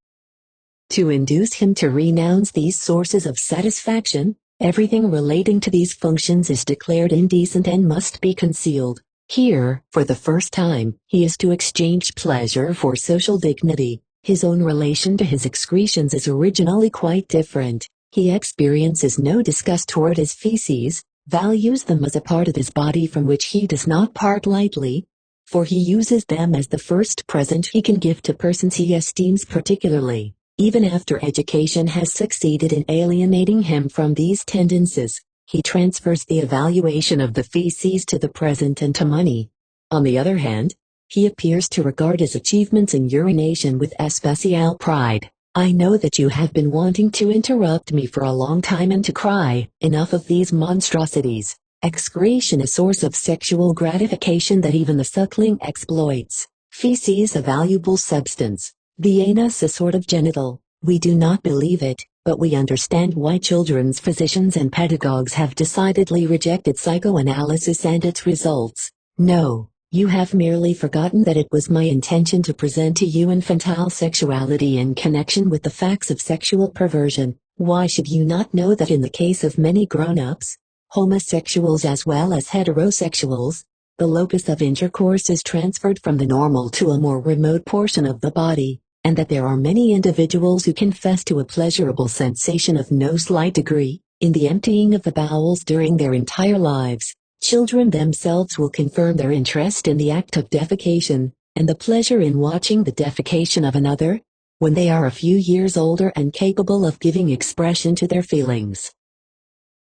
to induce him to renounce these sources of satisfaction. Everything relating to these functions is declared indecent and must be concealed. Here, for the first time, he is to exchange pleasure for social dignity. His own relation to his excretions is originally quite different. He experiences no disgust toward his feces, values them as a part of his body from which he does not part lightly, for he uses them as the first present he can give to persons he esteems particularly. Even after education has succeeded in alienating him from these tendencies, he transfers the evaluation of the feces to the present and to money. On the other hand, he appears to regard his achievements in urination with especial pride. I know that you have been wanting to interrupt me for a long time and to cry, enough of these monstrosities. Excretion a source of sexual gratification that even the suckling exploits. Feces a valuable substance. The anus a sort of genital. We do not believe it, but we understand why children's physicians and pedagogues have decidedly rejected psychoanalysis and its results. No. You have merely forgotten that it was my intention to present to you infantile sexuality in connection with the facts of sexual perversion. Why should you not know that in the case of many grown-ups, homosexuals as well as heterosexuals, the locus of intercourse is transferred from the normal to a more remote portion of the body, and that there are many individuals who confess to a pleasurable sensation of no slight degree, in the emptying of the bowels during their entire lives. Children themselves will confirm their interest in the act of defecation, and the pleasure in watching the defecation of another, when they are a few years older and capable of giving expression to their feelings.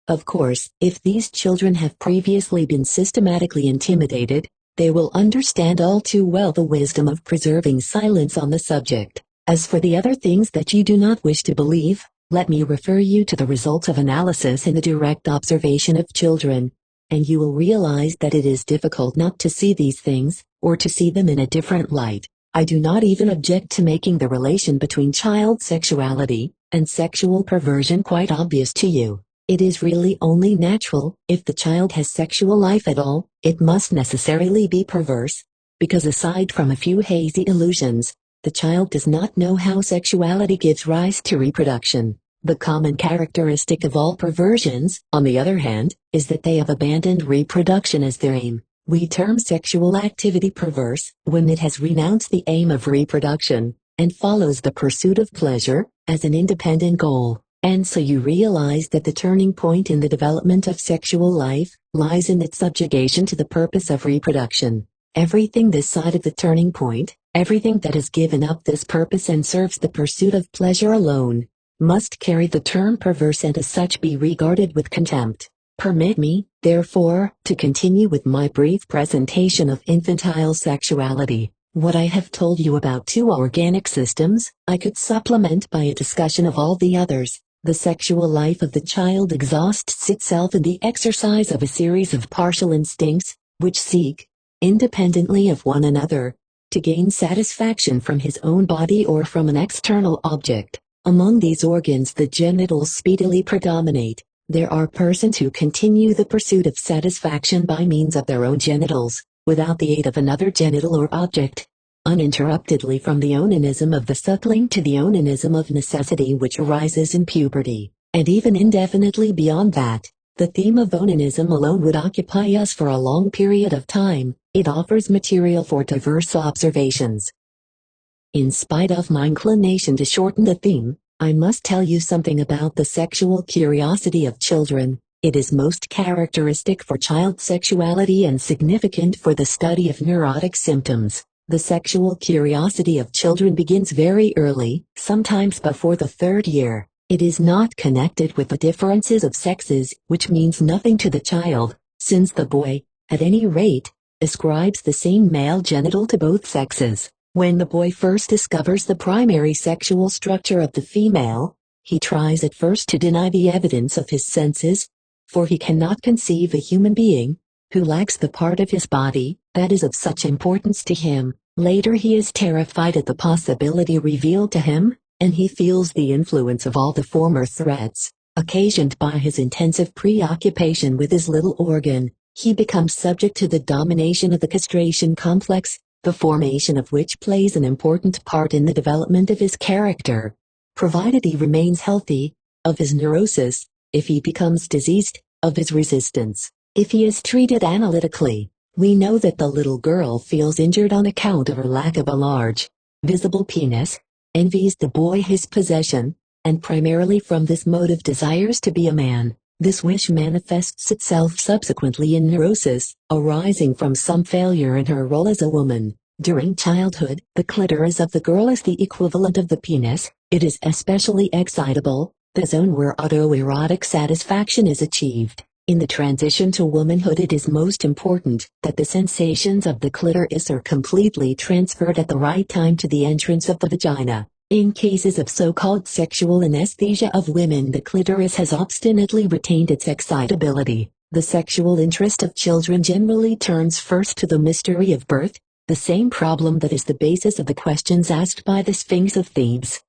Of course, if these children have previously been systematically intimidated, they will understand all too well the wisdom of preserving silence on the subject. As for the other things that you do not wish to believe, let me refer you to the results of analysis in the direct observation of children, and you will realize that it is difficult not to see these things, or to see them in a different light. I do not even object to making the relation between child sexuality and sexual perversion quite obvious to you. It is really only natural. If the child has sexual life at all, it must necessarily be perverse, because aside from a few hazy illusions, the child does not know how sexuality gives rise to reproduction. The common characteristic of all perversions, on the other hand, is that they have abandoned reproduction as their aim. We term sexual activity perverse when it has renounced the aim of reproduction, and follows the pursuit of pleasure as an independent goal. And so you realize that the turning point in the development of sexual life lies in its subjugation to the purpose of reproduction. Everything this side of the turning point, everything that has given up this purpose and serves the pursuit of pleasure alone, must carry the term perverse and as such be regarded with contempt. Permit me, therefore, to continue with my brief presentation of infantile sexuality. What I have told you about two organic systems, I could supplement by a discussion of all the others. The sexual life of the child exhausts itself in the exercise of a series of partial instincts, which seek, independently of one another, to gain satisfaction from his own body or from an external object. Among these organs the genitals speedily predominate. There are persons who continue the pursuit of satisfaction by means of their own genitals, without the aid of another genital or object, uninterruptedly from the onanism of the suckling to the onanism of necessity which arises in puberty, and even indefinitely beyond that. The theme of onanism alone would occupy us for a long period of time. It offers material for diverse observations. In spite of my inclination to shorten the theme, I must tell you something about the sexual curiosity of children. It is most characteristic for child sexuality and significant for the study of neurotic symptoms. The sexual curiosity of children begins very early, sometimes before the 3rd year. It is not connected with the differences of sexes, which means nothing to the child, since the boy, at any rate, ascribes the same male genital to both sexes. When the boy first discovers the primary sexual structure of the female, he tries at first to deny the evidence of his senses, for he cannot conceive a human being who lacks the part of his body that is of such importance to him. Later he is terrified at the possibility revealed to him, and he feels the influence of all the former threats, occasioned by his intensive preoccupation with his little organ. He becomes subject to the domination of the castration complex, the formation of which plays an important part in the development of his character, provided he remains healthy, of his neurosis, if he becomes diseased, of his resistance, if he is treated analytically. We know that the little girl feels injured on account of her lack of a large, visible penis, envies the boy his possession, and primarily from this motive desires to be a man. This wish manifests itself subsequently in neurosis, arising from some failure in her role as a woman. During childhood, the clitoris of the girl is the equivalent of the penis. It is especially excitable, the zone where autoerotic satisfaction is achieved. In the transition to womanhood it is most important that the sensations of the clitoris are completely transferred at the right time to the entrance of the vagina. In cases of so-called sexual anesthesia of women, the clitoris has obstinately retained its excitability. The sexual interest of children generally turns first to the mystery of birth, the same problem that is the basis of the questions asked by the Sphinx of Thebes.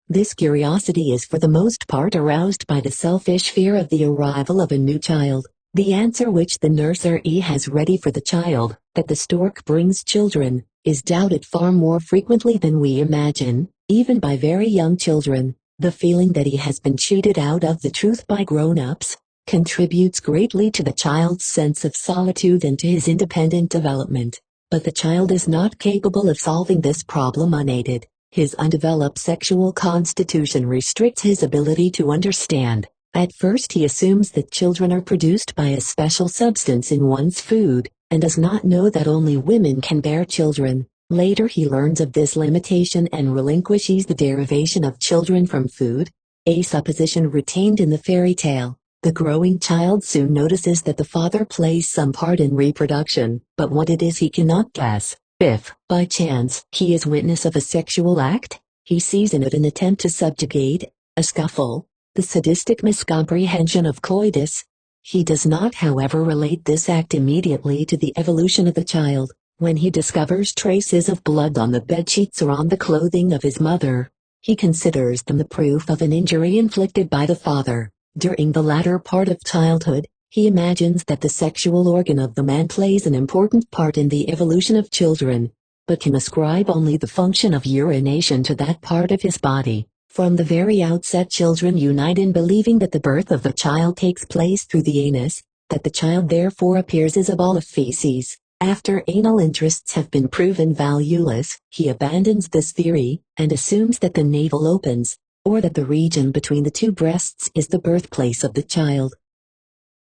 This curiosity is for the most part aroused by the selfish fear of the arrival of a new child. The answer which the nursery has ready for the child, that the stork brings children, is doubted far more frequently than we imagine, even by very young children. The feeling that he has been cheated out of the truth by grown-ups contributes greatly to the child's sense of solitude and to his independent development. But the child is not capable of solving this problem unaided. His undeveloped sexual constitution restricts his ability to understand. At first he assumes that children are produced by a special substance in one's food, and does not know that only women can bear children. Later he learns of this limitation and relinquishes the derivation of children from food, a supposition retained in the fairy tale. The growing child soon notices that the father plays some part in reproduction, but what it is he cannot guess. If, by chance, he is witness of a sexual act, he sees in it an attempt to subjugate, a scuffle, the sadistic miscomprehension of coitus. He does not, however, relate this act immediately to the evolution of the child. When he discovers traces of blood on the bedsheets or on the clothing of his mother, he considers them the proof of an injury inflicted by the father. During the latter part of childhood, he imagines that the sexual organ of the man plays an important part in the evolution of children, but can ascribe only the function of urination to that part of his body. From the very outset children unite in believing that the birth of the child takes place through the anus, that the child therefore appears as a ball of feces. After anal interests have been proven valueless, he abandons this theory, and assumes that the navel opens, or that the region between the two breasts is the birthplace of the child.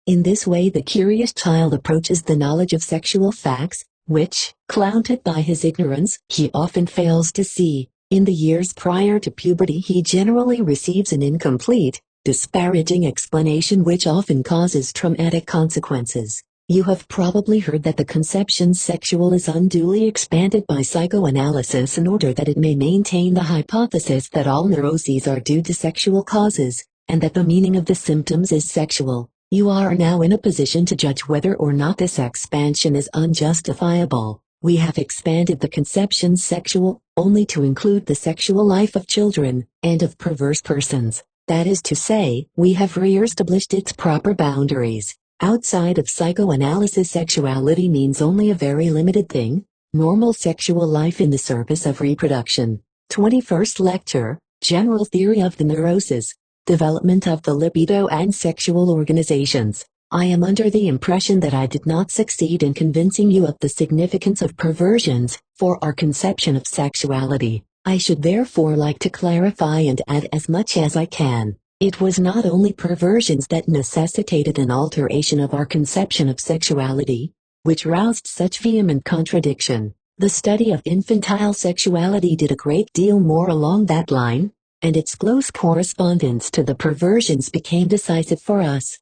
In this way the curious child approaches the knowledge of sexual facts, which, clouded by his ignorance, he often fails to see. In the years prior to puberty he generally receives an incomplete, disparaging explanation which often causes traumatic consequences. You have probably heard that the conception sexual is unduly expanded by psychoanalysis in order that it may maintain the hypothesis that all neuroses are due to sexual causes, and that the meaning of the symptoms is sexual. You are now in a position to judge whether or not this expansion is unjustifiable. We have expanded the conception sexual only to include the sexual life of children and of perverse persons. That is to say, we have re-established its proper boundaries. Outside of psychoanalysis, sexuality means only a very limited thing: normal sexual life in the service of reproduction. 21st Lecture, General Theory of the Neuroses, Development of the Libido and Sexual Organizations. I am under the impression that I did not succeed in convincing you of the significance of perversions for our conception of sexuality. I should therefore like to clarify and add as much as I can. It was not only perversions that necessitated an alteration of our conception of sexuality, which roused such vehement contradiction. The study of infantile sexuality did a great deal more along that line, and its close correspondence to the perversions became decisive for us.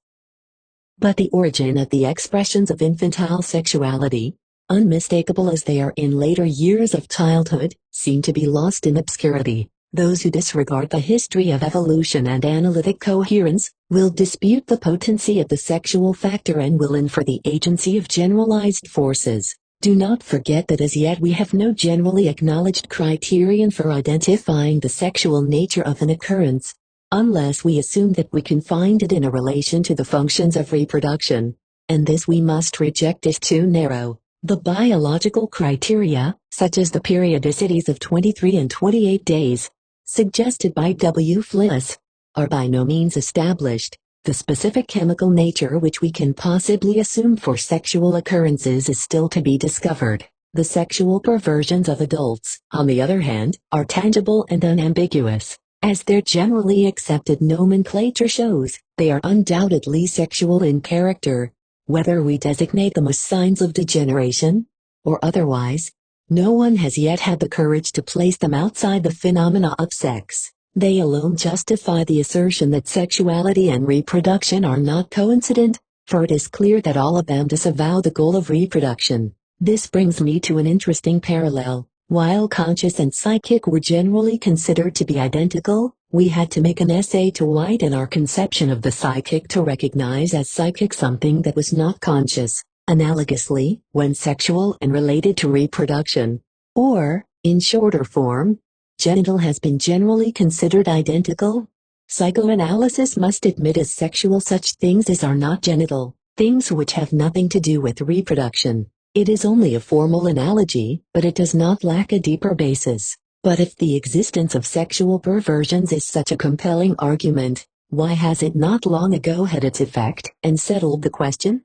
But the origin of the expressions of infantile sexuality, unmistakable as they are in later years of childhood, seem to be lost in obscurity. Those who disregard the history of evolution and analytic coherence will dispute the potency of the sexual factor and will infer the agency of generalized forces. Do not forget that as yet we have no generally acknowledged criterion for identifying the sexual nature of an occurrence, unless we assume that we can find it in a relation to the functions of reproduction, and this we must reject as too narrow. The biological criteria, such as the periodicities of 23 and 28 days, suggested by W. Fliss, are by no means established. The specific chemical nature which we can possibly assume for sexual occurrences is still to be discovered. The sexual perversions of adults, on the other hand, are tangible and unambiguous. As their generally accepted nomenclature shows, they are undoubtedly sexual in character, whether we designate them as signs of degeneration or otherwise. No one has yet had the courage to place them outside the phenomena of sex. They alone justify the assertion that sexuality and reproduction are not coincident, for it is clear that all of them disavow the goal of reproduction. This brings me to an interesting parallel. While conscious and psychic were generally considered to be identical, we had to make an essay to widen our conception of the psychic to recognize as psychic something that was not conscious. Analogously, when sexual and related to reproduction, or, in shorter form, genital has been generally considered identical, psychoanalysis must admit as sexual such things as are not genital, things which have nothing to do with reproduction. It is only a formal analogy, but it does not lack a deeper basis. But if the existence of sexual perversions is such a compelling argument, why has it not long ago had its effect and settled the question?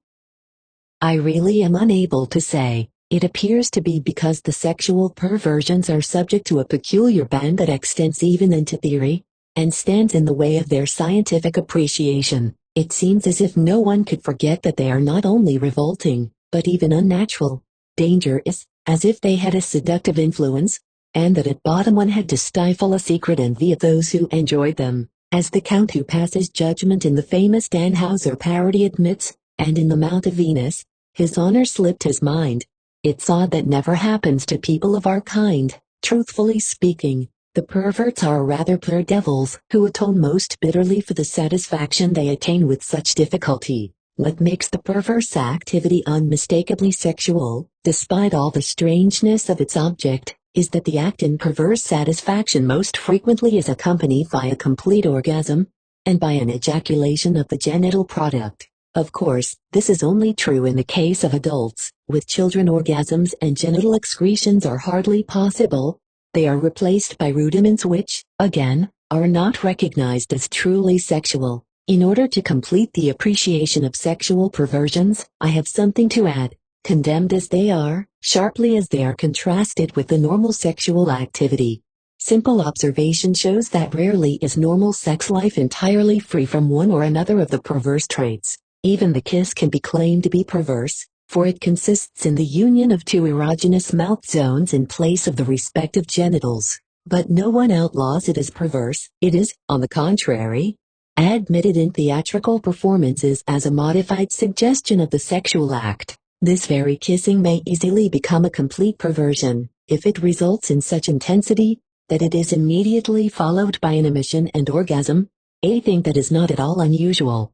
I really am unable to say. It appears to be because the sexual perversions are subject to a peculiar ban that extends even into theory, and stands in the way of their scientific appreciation. It seems as if no one could forget that they are not only revolting, but even unnatural, dangerous, as if they had a seductive influence, and that at bottom one had to stifle a secret envy of those who enjoyed them. As the Count who passes judgment in the famous Tannhauser parody admits, and in The Mount of Venus, his honor slipped his mind. It's odd that never happens to people of our kind. Truthfully speaking, the perverts are rather poor devils who atone most bitterly for the satisfaction they attain with such difficulty. What makes the perverse activity unmistakably sexual, despite all the strangeness of its object, is that the act in perverse satisfaction most frequently is accompanied by a complete orgasm, and by an ejaculation of the genital product. Of course, this is only true in the case of adults. With children, orgasms and genital excretions are hardly possible. They are replaced by rudiments which, again, are not recognized as truly sexual. In order to complete the appreciation of sexual perversions, I have something to add. Condemned as they are, sharply as they are contrasted with the normal sexual activity, simple observation shows that rarely is normal sex life entirely free from one or another of the perverse traits. Even the kiss can be claimed to be perverse, for it consists in the union of two erogenous mouth zones in place of the respective genitals. But no one outlaws it as perverse. It is, on the contrary, admitted in theatrical performances as a modified suggestion of the sexual act. This very kissing may easily become a complete perversion, if it results in such intensity that it is immediately followed by an emission and orgasm, a thing that is not at all unusual.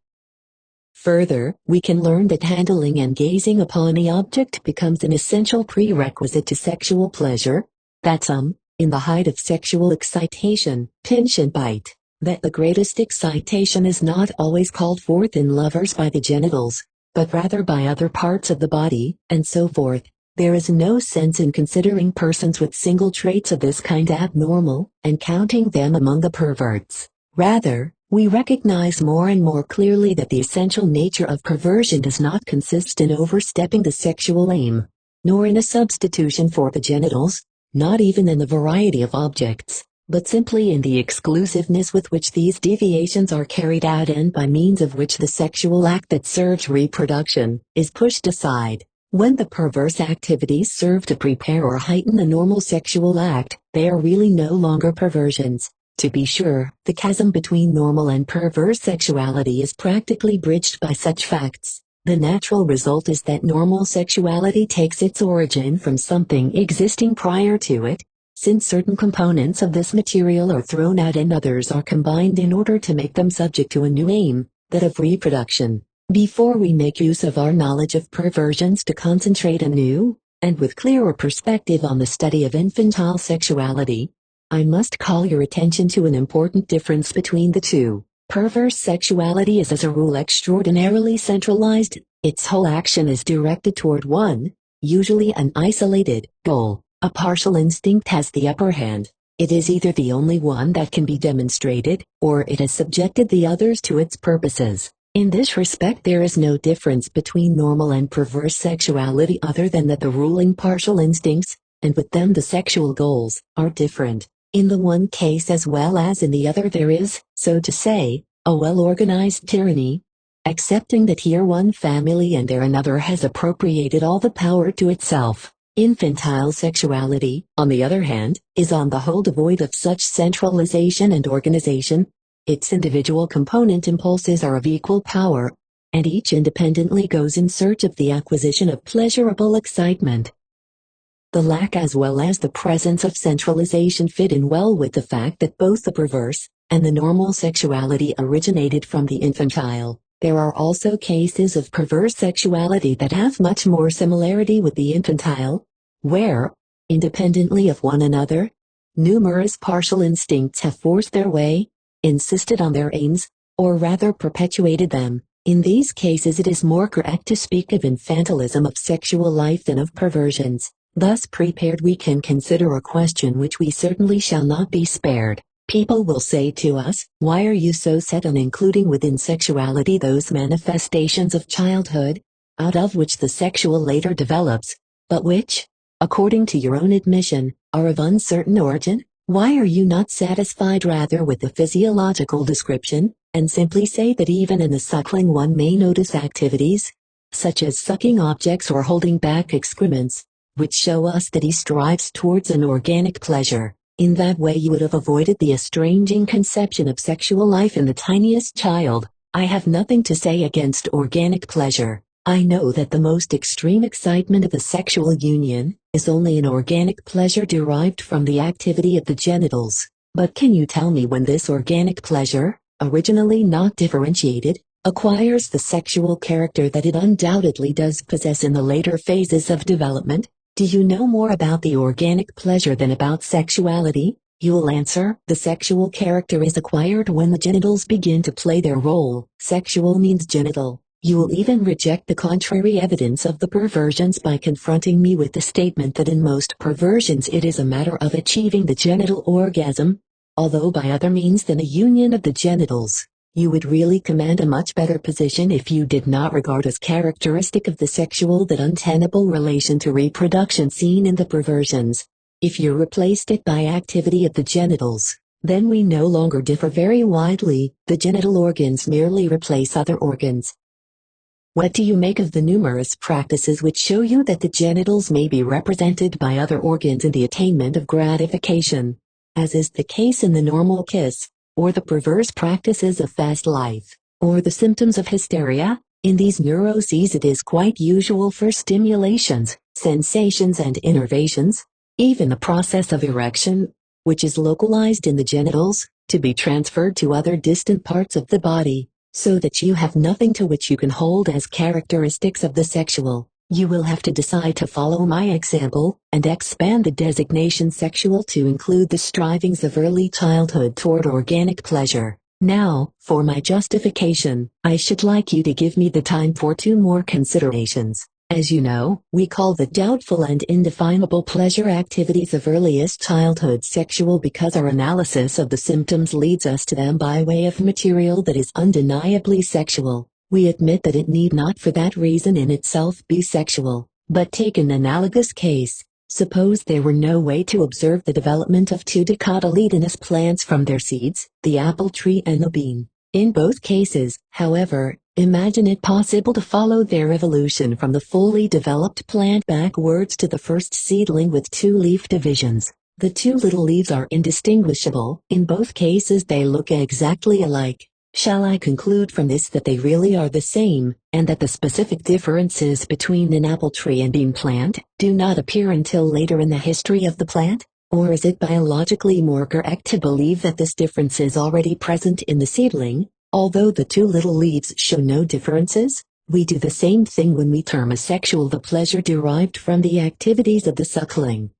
Further, we can learn that handling and gazing upon the object becomes an essential prerequisite to sexual pleasure, that some, in the height of sexual excitation, pinch and bite, that the greatest excitation is not always called forth in lovers by the genitals, but rather by other parts of the body, and so forth. There is no sense in considering persons with single traits of this kind abnormal, and counting them among the perverts. Rather, we recognize more and more clearly that the essential nature of perversion does not consist in overstepping the sexual aim, nor in a substitution for the genitals, not even in the variety of objects, but simply in the exclusiveness with which these deviations are carried out and by means of which the sexual act that serves reproduction is pushed aside. When the perverse activities serve to prepare or heighten the normal sexual act, they are really no longer perversions. To be sure, the chasm between normal and perverse sexuality is practically bridged by such facts. The natural result is that normal sexuality takes its origin from something existing prior to it, since certain components of this material are thrown out and others are combined in order to make them subject to a new aim, that of reproduction. Before we make use of our knowledge of perversions to concentrate anew, and with clearer perspective on the study of infantile sexuality, I must call your attention to an important difference between the two. Perverse sexuality is as a rule extraordinarily centralized, its whole action is directed toward one, usually an isolated, goal. A partial instinct has the upper hand. It is either the only one that can be demonstrated, or it has subjected the others to its purposes. In this respect there is no difference between normal and perverse sexuality other than that the ruling partial instincts, and with them the sexual goals, are different. In the one case as well as in the other there is, so to say, a well-organized tyranny, accepting that here one family and there another has appropriated all the power to itself. Infantile sexuality, on the other hand, is on the whole devoid of such centralization and organization. Its individual component impulses are of equal power, and each independently goes in search of the acquisition of pleasurable excitement. The lack as well as the presence of centralization fit in well with the fact that both the perverse and the normal sexuality originated from the infantile. There are also cases of perverse sexuality that have much more similarity with the infantile, where, independently of one another, numerous partial instincts have forced their way, insisted on their aims, or rather perpetuated them. In these cases it is more correct to speak of infantilism of sexual life than of perversions. Thus prepared we can consider a question which we certainly shall not be spared. People will say to us, why are you so set on including within sexuality those manifestations of childhood, out of which the sexual later develops, but which, according to your own admission, are of uncertain origin? Why are you not satisfied rather with the physiological description, and simply say that even in the suckling one may notice activities, such as sucking objects or holding back excrements, which show us that he strives towards an organic pleasure? In that way you would have avoided the estranging conception of sexual life in the tiniest child. I have nothing to say against organic pleasure. I know that the most extreme excitement of the sexual union is only an organic pleasure derived from the activity of the genitals. But can you tell me when this organic pleasure, originally not differentiated, acquires the sexual character that it undoubtedly does possess in the later phases of development? Do you know more about the organic pleasure than about sexuality? You will answer, the sexual character is acquired when the genitals begin to play their role. Sexual means genital. You will even reject the contrary evidence of the perversions by confronting me with the statement that in most perversions it is a matter of achieving the genital orgasm, although by other means than a union of the genitals. You would really command a much better position if you did not regard as characteristic of the sexual that untenable relation to reproduction seen in the perversions. If you replaced it by activity of the genitals, then we no longer differ very widely. The genital organs merely replace other organs. What do you make of the numerous practices which show you that the genitals may be represented by other organs in the attainment of gratification? As is the case in the normal kiss, or the perverse practices of fast life, or the symptoms of hysteria. In these neuroses it is quite usual for stimulations, sensations and innervations, even the process of erection, which is localized in the genitals, to be transferred to other distant parts of the body, so that you have nothing to which you can hold as characteristics of the sexual. You will have to decide to follow my example, and expand the designation sexual to include the strivings of early childhood toward organic pleasure. Now, for my justification, I should like you to give me the time for two more considerations. As you know, we call the doubtful and indefinable pleasure activities of earliest childhood sexual because our analysis of the symptoms leads us to them by way of material that is undeniably sexual. We admit that it need not for that reason in itself be sexual, but take an analogous case. Suppose there were no way to observe the development of two dicotyledonous plants from their seeds, the apple tree and the bean. In both cases, however, imagine it possible to follow their evolution from the fully developed plant backwards to the first seedling with two leaf divisions. The two little leaves are indistinguishable. In both cases they look exactly alike. Shall I conclude from this that they really are the same, and that the specific differences between an apple tree and bean plant do not appear until later in the history of the plant? Or is it biologically more correct to believe that this difference is already present in the seedling, although the two little leaves show no differences? We do the same thing when we term as sexual the pleasure derived from the activities of the suckling.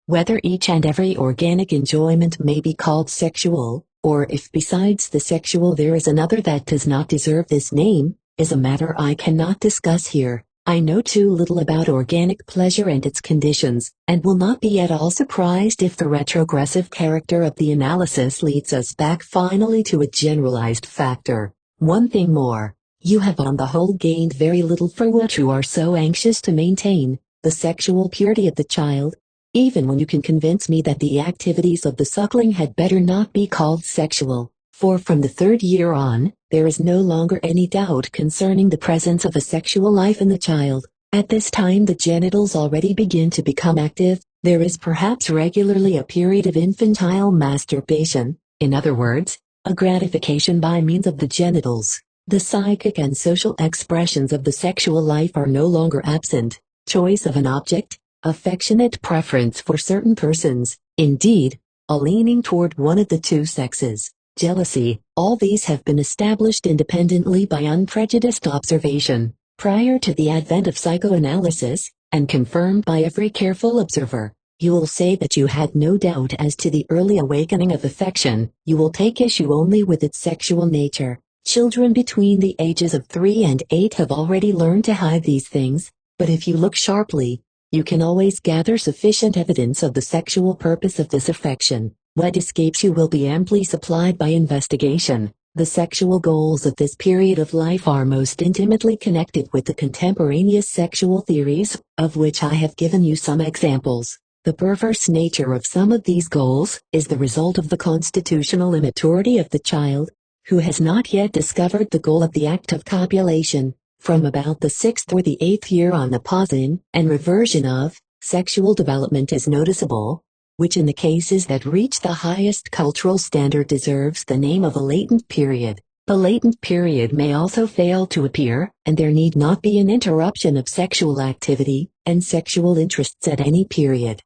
Whether each and every organic enjoyment may be called sexual, or if besides the sexual there is another that does not deserve this name, is a matter I cannot discuss here. I know too little about organic pleasure and its conditions, and will not be at all surprised if the retrogressive character of the analysis leads us back finally to a generalized factor. One thing more, you have on the whole gained very little for what you are so anxious to maintain, the sexual purity of the child, even when you can convince me that the activities of the suckling had better not be called sexual, for from the third year on, there is no longer any doubt concerning the presence of a sexual life in the child. At this time the genitals already begin to become active. There is perhaps regularly a period of infantile masturbation, in other words, a gratification by means of the genitals. The psychic and social expressions of the sexual life are no longer absent. Choice of an object, affectionate preference for certain persons, indeed, a leaning toward one of the two sexes, jealousy, all these have been established independently by unprejudiced observation, prior to the advent of psychoanalysis, and confirmed by every careful observer. You will say that you had no doubt as to the early awakening of affection. You will take issue only with its sexual nature. Children between the ages of 3 and 8 have already learned to hide these things, but if you look sharply, you can always gather sufficient evidence of the sexual purpose of this affection. What escapes you will be amply supplied by investigation. The sexual goals of this period of life are most intimately connected with the contemporaneous sexual theories, of which I have given you some examples. The perverse nature of some of these goals is the result of the constitutional immaturity of the child, who has not yet discovered the goal of the act of copulation. From about the 6th or the 8th year on the pause in and reversion of sexual development is noticeable, which in the cases that reach the highest cultural standard deserves the name of a latent period. The latent period may also fail to appear, and there need not be an interruption of sexual activity and sexual interests at any period.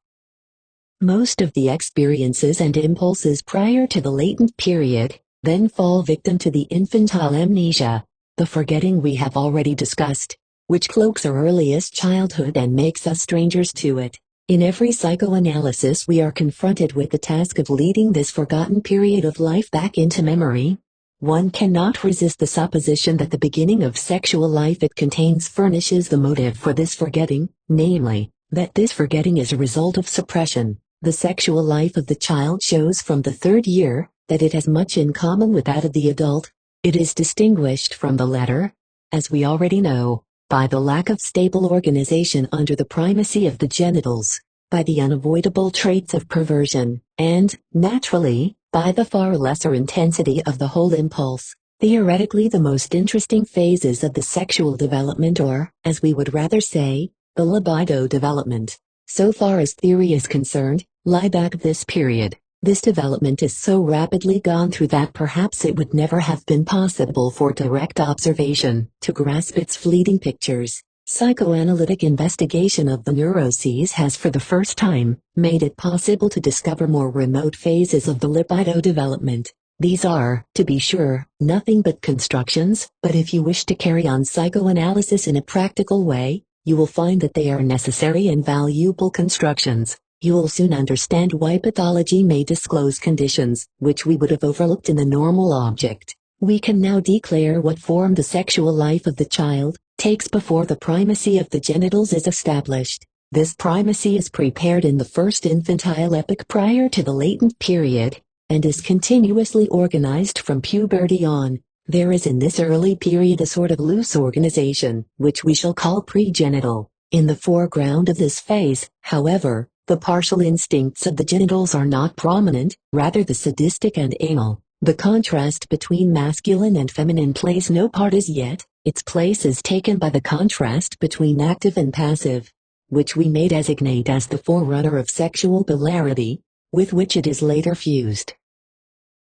Most of the experiences and impulses prior to the latent period then fall victim to the infantile amnesia, the forgetting we have already discussed, which cloaks our earliest childhood and makes us strangers to it. In every psychoanalysis we are confronted with the task of leading this forgotten period of life back into memory. One cannot resist the supposition that the beginning of sexual life it contains furnishes the motive for this forgetting, namely, that this forgetting is a result of suppression. The sexual life of the child shows from the 3rd year that it has much in common with that of the adult. It is distinguished from the latter, as we already know, by the lack of stable organization under the primacy of the genitals, by the unavoidable traits of perversion, and, naturally, by the far lesser intensity of the whole impulse. Theoretically the most interesting phases of the sexual development or, as we would rather say, the libido development, so far as theory is concerned, lie back this period. This development is so rapidly gone through that perhaps it would never have been possible for direct observation to grasp its fleeting pictures. Psychoanalytic investigation of the neuroses has for the first time made it possible to discover more remote phases of the libido development. These are, to be sure, nothing but constructions, but if you wish to carry on psychoanalysis in a practical way, you will find that they are necessary and valuable constructions. You will soon understand why pathology may disclose conditions which we would have overlooked in the normal object. We can now declare what form the sexual life of the child takes before the primacy of the genitals is established. This primacy is prepared in the first infantile epoch prior to the latent period, and is continuously organized from puberty on. There is in this early period a sort of loose organization, which we shall call pregenital. In the foreground of this phase, however, the partial instincts of the genitals are not prominent, rather the sadistic and anal. The contrast between masculine and feminine plays no part as yet, its place is taken by the contrast between active and passive, which we may designate as the forerunner of sexual polarity, with which it is later fused.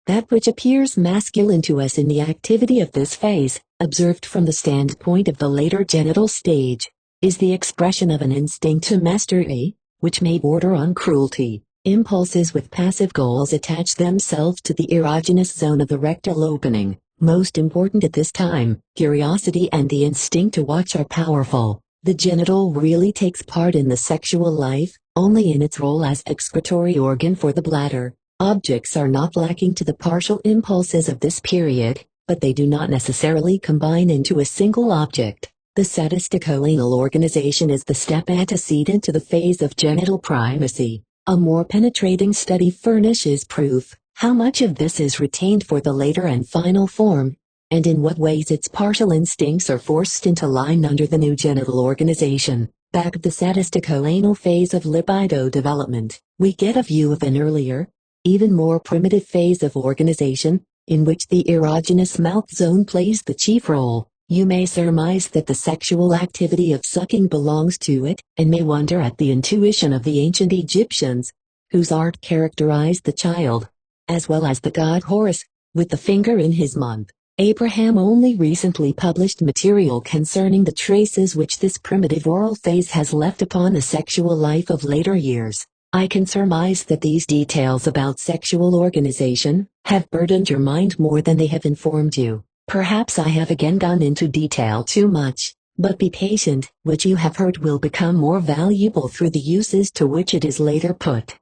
That which appears masculine to us in the activity of this phase, observed from the standpoint of the later genital stage, is the expression of an instinct to mastery, which may border on cruelty. Impulses with passive goals attach themselves to the erogenous zone of the rectal opening. Most important at this time, curiosity and the instinct to watch are powerful. The genital really takes part in the sexual life, only in its role as excretory organ for the bladder. Objects are not lacking to the partial impulses of this period, but they do not necessarily combine into a single object. The sadistico-anal organization is the step antecedent to the phase of genital primacy. A more penetrating study furnishes proof how much of this is retained for the later and final form, and in what ways its partial instincts are forced into line under the new genital organization. Back of the sadistico-anal phase of libido development, we get a view of an earlier, even more primitive phase of organization, in which the erogenous mouth zone plays the chief role. You may surmise that the sexual activity of sucking belongs to it, and may wonder at the intuition of the ancient Egyptians, whose art characterized the child, as well as the god Horus, with the finger in his month. Abraham only recently published material concerning the traces which this primitive oral phase has left upon the sexual life of later years. I can surmise that these details about sexual organization have burdened your mind more than they have informed you. Perhaps I have again gone into detail too much, but be patient, what you have heard will become more valuable through the uses to which it is later put.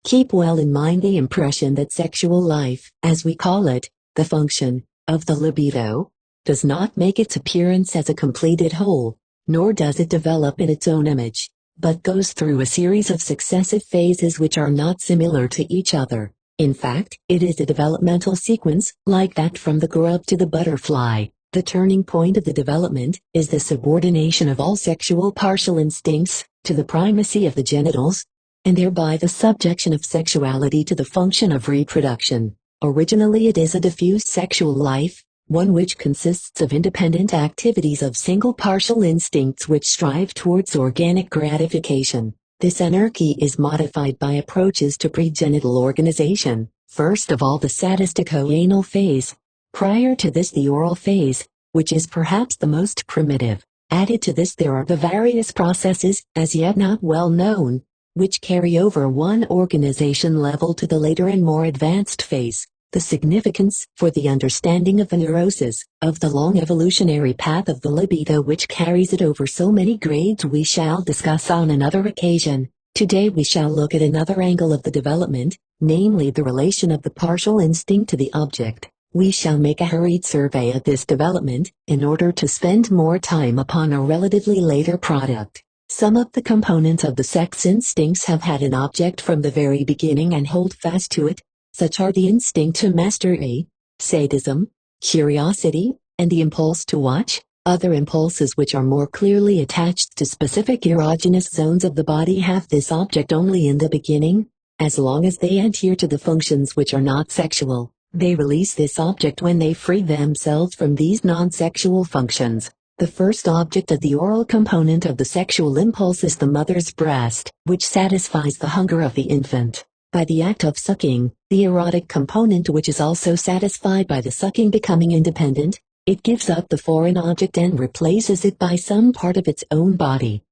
Keep well in mind the impression that sexual life, as we call it, the function of the libido, does not make its appearance as a completed whole, nor does it develop in its own image, but goes through a series of successive phases which are not similar to each other. In fact, it is a developmental sequence, like that from the grub to the butterfly. The turning point of the development is the subordination of all sexual partial instincts to the primacy of the genitals, and thereby the subjection of sexuality to the function of reproduction. Originally it is a diffused sexual life, one which consists of independent activities of single partial instincts which strive towards organic gratification. This anarchy is modified by approaches to pregenital organization, first of all the sadistico-anal phase. Prior to this the oral phase, which is perhaps the most primitive. Added to this there are the various processes, as yet not well known, which carry over one organization level to the later and more advanced phase. The significance, for the understanding of the neurosis, of the long evolutionary path of the libido which carries it over so many grades we shall discuss on another occasion. Today we shall look at another angle of the development, namely the relation of the partial instinct to the object. We shall make a hurried survey of this development, in order to spend more time upon a relatively later product. Some of the components of the sex instincts have had an object from the very beginning and hold fast to it. Such are the instinct to mastery, sadism, curiosity, and the impulse to watch. Other impulses which are more clearly attached to specific erogenous zones of the body have this object only in the beginning. As long as they adhere to the functions which are not sexual, they release this object when they free themselves from these non-sexual functions. The first object of the oral component of the sexual impulse is the mother's breast, which satisfies the hunger of the infant. By the act of sucking, the erotic component which is also satisfied by the sucking becoming independent, it gives up the foreign object and replaces it by some part of its own body.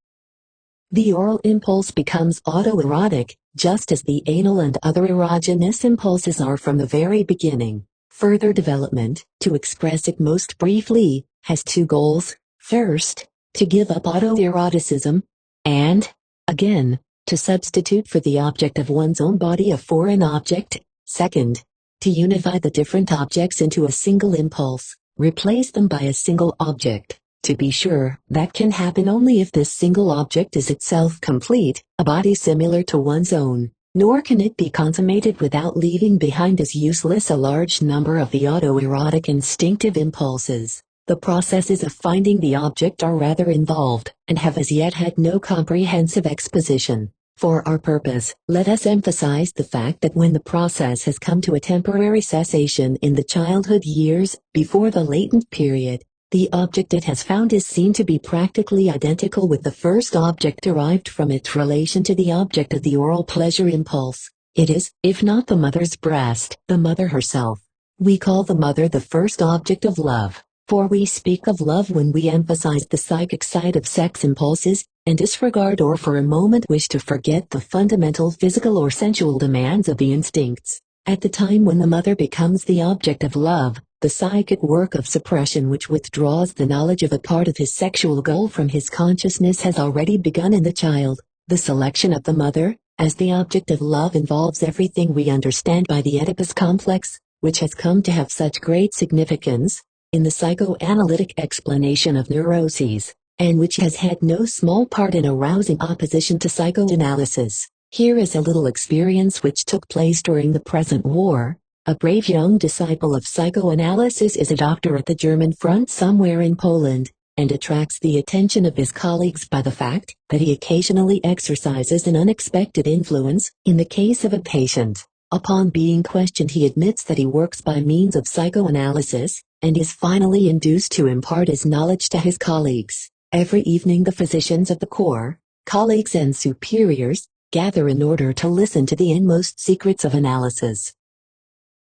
The oral impulse becomes autoerotic, just as the anal and other erogenous impulses are from the very beginning. Further development, to express it most briefly, has two goals. First, to give up autoeroticism, and, again, to substitute for the object of one's own body a foreign object. Second, to unify the different objects into a single impulse, replace them by a single object. To be sure, that can happen only if this single object is itself complete, a body similar to one's own, nor can it be consummated without leaving behind as useless a large number of the autoerotic instinctive impulses. The processes of finding the object are rather involved, and have as yet had no comprehensive exposition. For our purpose, let us emphasize the fact that when the process has come to a temporary cessation in the childhood years, before the latent period, the object it has found is seen to be practically identical with the first object derived from its relation to the object of the oral pleasure impulse. It is, if not the mother's breast, the mother herself. We call the mother the first object of love, for we speak of love when we emphasize the psychic side of sex impulses, and disregard or for a moment wish to forget the fundamental physical or sensual demands of the instincts. At the time when the mother becomes the object of love, the psychic work of suppression which withdraws the knowledge of a part of his sexual goal from his consciousness has already begun in the child. The selection of the mother, as the object of love, involves everything we understand by the Oedipus complex, which has come to have such great significance in the psychoanalytic explanation of neuroses, and which has had no small part in arousing opposition to psychoanalysis. Here is a little experience which took place during the present war. A brave young disciple of psychoanalysis is a doctor at the German front somewhere in Poland, and attracts the attention of his colleagues by the fact that he occasionally exercises an unexpected influence in the case of a patient. Upon being questioned, he admits that he works by means of psychoanalysis, and is finally induced to impart his knowledge to his colleagues. Every evening the physicians of the corps, colleagues and superiors, gather in order to listen to the inmost secrets of analysis.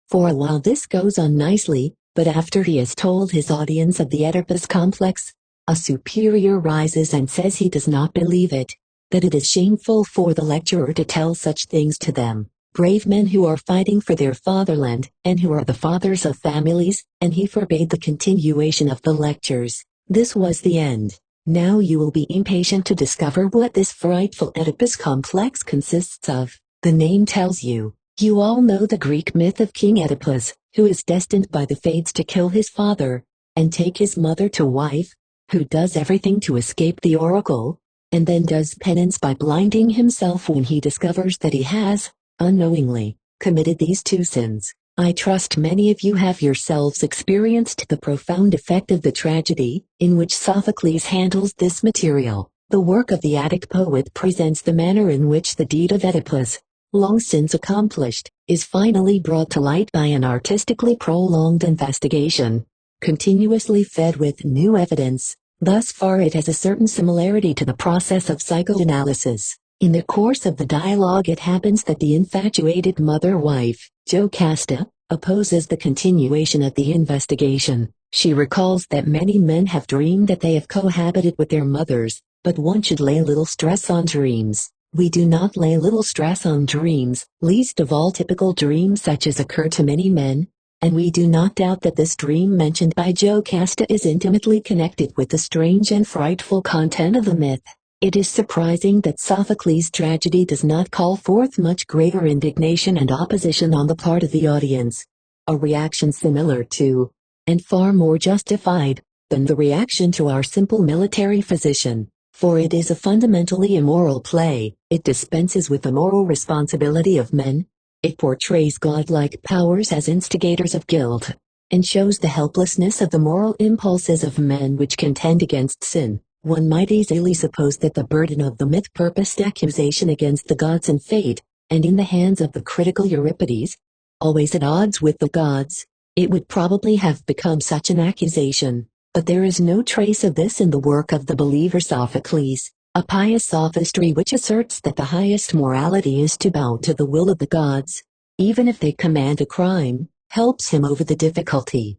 For a while this goes on nicely, but after he has told his audience of the Oedipus complex, a superior rises and says he does not believe it, that it is shameful for the lecturer to tell such things to them, brave men who are fighting for their fatherland, and who are the fathers of families, and he forbade the continuation of the lectures. This was the end. Now you will be impatient to discover what this frightful Oedipus complex consists of. The name tells you. You all know the Greek myth of King Oedipus, who is destined by the fates to kill his father, and take his mother to wife, who does everything to escape the oracle, and then does penance by blinding himself when he discovers that he has, unknowingly, committed these two sins. I trust many of you have yourselves experienced the profound effect of the tragedy, in which Sophocles handles this material. The work of the Attic poet presents the manner in which the deed of Oedipus, long since accomplished, is finally brought to light by an artistically prolonged investigation, continuously fed with new evidence. Thus far it has a certain similarity to the process of psychoanalysis. In the course of the dialogue it happens that the infatuated mother-wife, Jocasta, opposes the continuation of the investigation. She recalls that many men have dreamed that they have cohabited with their mothers, but one should lay little stress on dreams. We do not lay little stress on dreams, least of all typical dreams such as occur to many men, and we do not doubt that this dream mentioned by Jocasta is intimately connected with the strange and frightful content of the myth. It is surprising that Sophocles' tragedy does not call forth much greater indignation and opposition on the part of the audience, a reaction similar to, and far more justified, than the reaction to our simple military physician. For it is a fundamentally immoral play. It dispenses with the moral responsibility of men, it portrays godlike powers as instigators of guilt, and shows the helplessness of the moral impulses of men which contend against sin. One might easily suppose that the burden of the myth purposed accusation against the gods and fate, and in the hands of the critical Euripides, always at odds with the gods, it would probably have become such an accusation. But there is no trace of this in the work of the believer Sophocles. a pious sophistry which asserts that the highest morality is to bow to the will of the gods, even if they command a crime, helps him over the difficulty.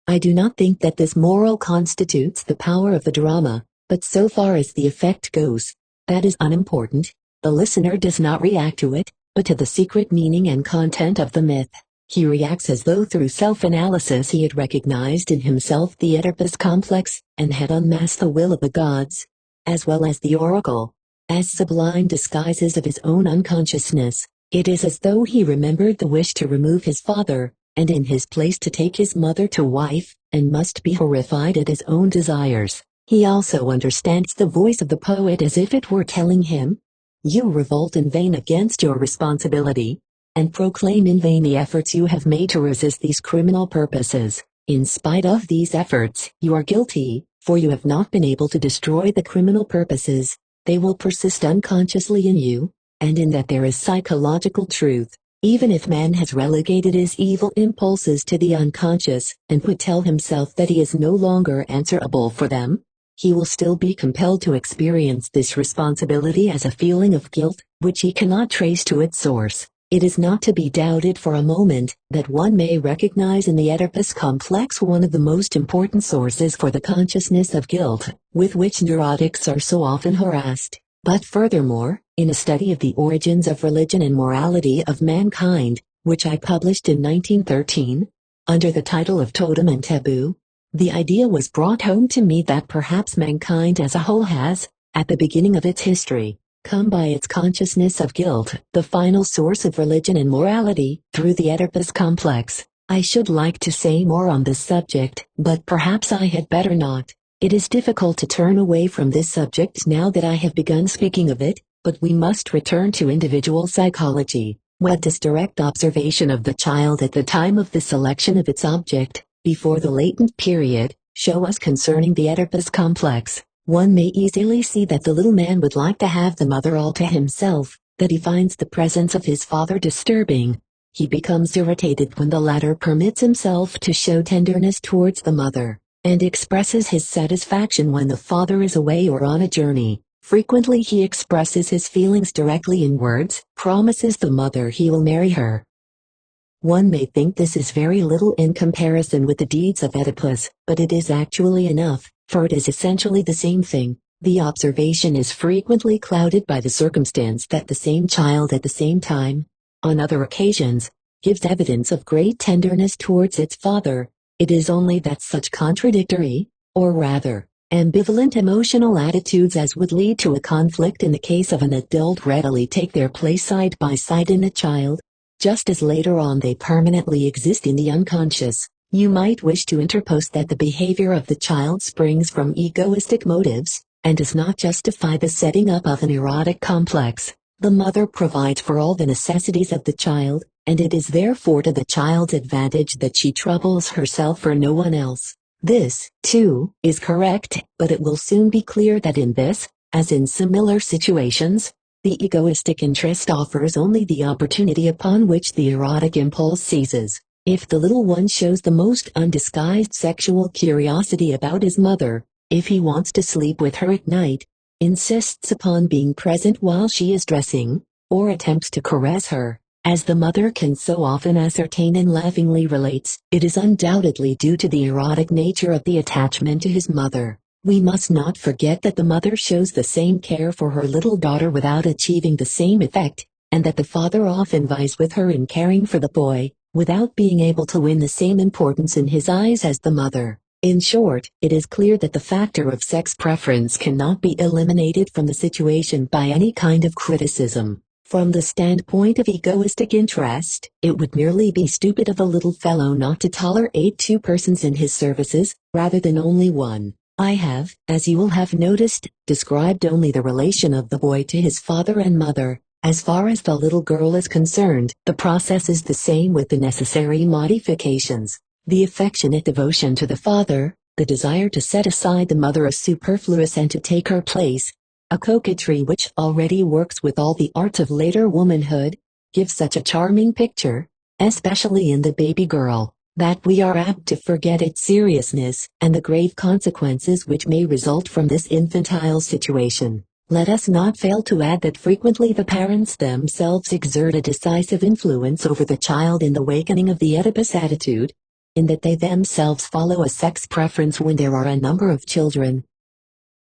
I do not think that this moral constitutes the power of the drama, but so far as the effect goes, that is unimportant. The listener does not react to it, but to the secret meaning and content of the myth. He reacts as though through self-analysis he had recognized in himself the Oedipus complex, and had unmasked the will of the gods, as well as the oracle, as sublime disguises of his own unconsciousness. It is as though he remembered the wish to remove his father, and in his place to take his mother to wife, and must be horrified at his own desires. He also understands the voice of the poet as if it were telling him, "You revolt in vain against your responsibility, and proclaim in vain the efforts you have made to resist these criminal purposes. In spite of these efforts, you are guilty, for you have not been able to destroy the criminal purposes. They will persist unconsciously in you, and in that there is psychological truth. Even if man has relegated his evil impulses to the unconscious, and would tell himself that he is no longer answerable for them, he will still be compelled to experience this responsibility as a feeling of guilt, which he cannot trace to its source." It is not to be doubted for a moment that one may recognize in the Oedipus complex one of the most important sources for the consciousness of guilt, with which neurotics are so often harassed. But furthermore, in a study of the origins of religion and morality of mankind, which I published in 1913, under the title of Totem and Taboo, the idea was brought home to me that perhaps mankind as a whole has, at the beginning of its history, come by its consciousness of guilt, the final source of religion and morality, through the Oedipus complex. I should like to say more on this subject, but perhaps I had better not. It is difficult to turn away from this subject now that I have begun speaking of it, but we must return to individual psychology. What does direct observation of the child at the time of the selection of its object, before the latent period, show us concerning the Oedipus complex? One may easily see that the little man would like to have the mother all to himself, that he finds the presence of his father disturbing. He becomes irritated when the latter permits himself to show tenderness towards the mother, and expresses his satisfaction when the father is away or on a journey. Frequently he expresses his feelings directly in words, promises the mother he will marry her. One may think this is very little in comparison with the deeds of Oedipus, but it is actually enough, for it is essentially the same thing. The observation is frequently clouded by the circumstance that the same child at the same time, on other occasions, gives evidence of great tenderness towards its father. It is only that such contradictory, or rather, ambivalent emotional attitudes as would lead to a conflict in the case of an adult readily take their place side by side in the child, just as later on they permanently exist in the unconscious. You might wish to interpose that the behavior of the child springs from egoistic motives, and does not justify the setting up of an erotic complex. The mother provides for all the necessities of the child, and it is therefore to the child's advantage that she troubles herself for no one else. This, too, is correct, but it will soon be clear that in this, as in similar situations, the egoistic interest offers only the opportunity upon which the erotic impulse seizes. If the little one shows the most undisguised sexual curiosity about his mother, if he wants to sleep with her at night, insists upon being present while she is dressing, or attempts to caress her, as the mother can so often ascertain and laughingly relates, it is undoubtedly due to the erotic nature of the attachment to his mother. We must not forget that the mother shows the same care for her little daughter without achieving the same effect, and that the father often vies with her in caring for the boy, without being able to win the same importance in his eyes as the mother. In short, it is clear that the factor of sex preference cannot be eliminated from the situation by any kind of criticism. From the standpoint of egoistic interest, it would merely be stupid of the little fellow not to tolerate two persons in his services, rather than only one. I have, as you will have noticed, described only the relation of the boy to his father and mother. As far as the little girl is concerned, the process is the same with the necessary modifications. The affectionate devotion to the father, the desire to set aside the mother as superfluous and to take her place, a coquetry which already works with all the arts of later womanhood, gives such a charming picture, especially in the baby girl. that we are apt to forget its seriousness and the grave consequences which may result from this infantile situation. Let us not fail to add that frequently the parents themselves exert a decisive influence over the child in the awakening of the Oedipus attitude, in that they themselves follow a sex preference when there are a number of children.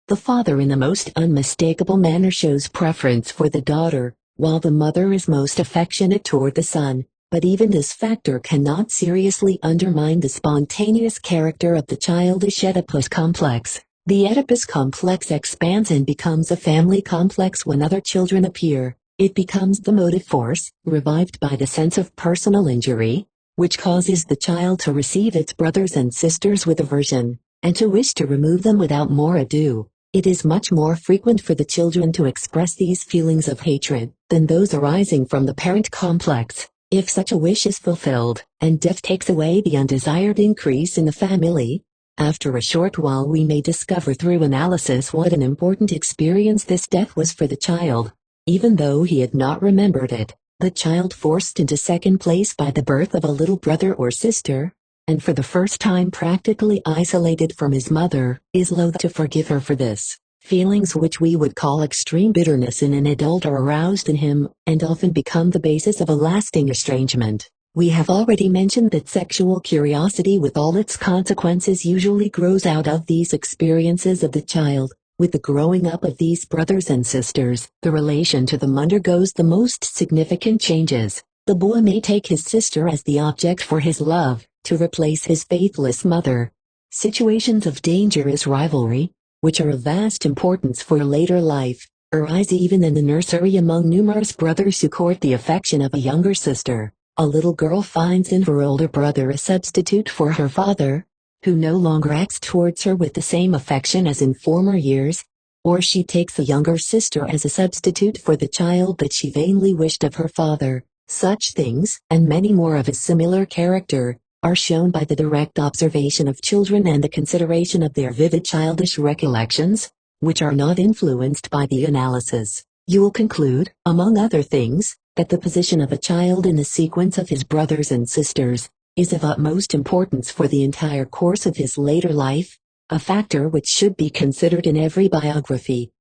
The father in the most unmistakable manner shows preference for the daughter, while the mother is most affectionate toward the son, but even this factor cannot seriously undermine the spontaneous character of the childish Oedipus complex. The Oedipus complex expands and becomes a family complex when other children appear. It becomes the motive force, revived by the sense of personal injury, which causes the child to receive its brothers and sisters with aversion, and to wish to remove them without more ado. It is much more frequent for the children to express these feelings of hatred than those arising from the parent complex. If such a wish is fulfilled, and death takes away the undesired increase in the family, after a short while we may discover through analysis what an important experience this death was for the child. Even though he had not remembered it, the child forced into second place by the birth of a little brother or sister, and for the first time practically isolated from his mother, is loath to forgive her for this. Feelings which we would call extreme bitterness in an adult are aroused in him, and often become the basis of a lasting estrangement. We have already mentioned that sexual curiosity with all its consequences usually grows out of these experiences of the child. With the growing up of these brothers and sisters, the relation to them undergoes the most significant changes. The boy may take his sister as the object for his love, to replace his faithless mother. Situations of dangerous rivalry, which are of vast importance for later life, arise even in the nursery among numerous brothers who court the affection of a younger sister. A little girl finds in her older brother a substitute for her father, who no longer acts towards her with the same affection as in former years, or she takes a younger sister as a substitute for the child that she vainly wished of her father. Such things, and many more of a similar character, are shown by the direct observation of children and the consideration of their vivid childish recollections, which are not influenced by the analysis. You will conclude, among other things, that the position of a child in the sequence of his brothers and sisters is of utmost importance for the entire course of his later life, a factor which should be considered in every biography.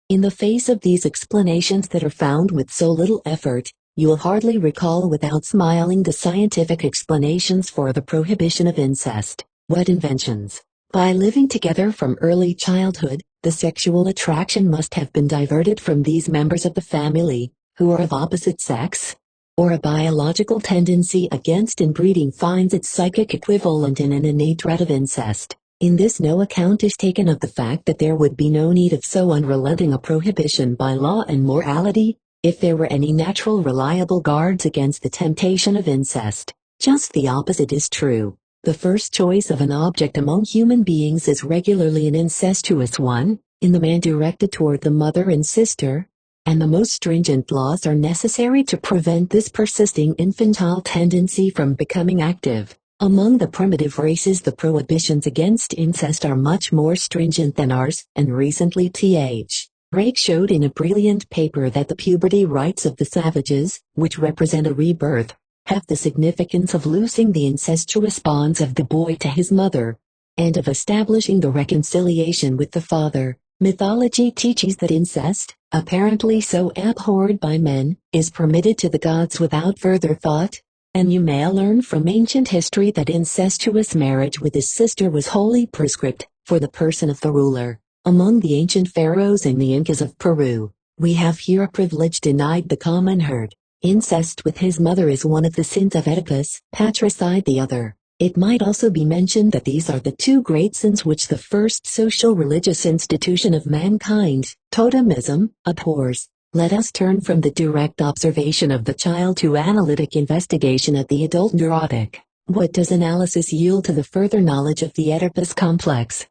In the face of these explanations that are found with so little effort, you will hardly recall without smiling the scientific explanations for the prohibition of incest. What inventions! By living together from early childhood, the sexual attraction must have been diverted from these members of the family, who are of opposite sex, or a biological tendency against inbreeding finds its psychic equivalent in an innate dread of incest. In this no account is taken of the fact that there would be no need of so unrelenting a prohibition by law and morality, if there were any natural reliable guards against the temptation of incest. Just the opposite is true. The first choice of an object among human beings is regularly an incestuous one, in the man directed toward the mother and sister, and the most stringent laws are necessary to prevent this persisting infantile tendency from becoming active. Among the primitive races the prohibitions against incest are much more stringent than ours, and recently Th. Rake showed in a brilliant paper that the puberty rites of the savages, which represent a rebirth, have the significance of loosing the incestuous bonds of the boy to his mother, and of establishing the reconciliation with the father. Mythology teaches that incest, apparently so abhorred by men, is permitted to the gods without further thought, and you may learn from ancient history that incestuous marriage with his sister was wholly prescribed for the person of the ruler. Among the ancient pharaohs and the Incas of Peru, we have here a privilege denied the common herd. Incest with his mother is one of the sins of Oedipus, patricide the other. It might also be mentioned that these are the two great sins which the first social religious institution of mankind, totemism, abhors. Let us turn from the direct observation of the child to analytic investigation of the adult neurotic. What does analysis yield to the further knowledge of the Oedipus complex?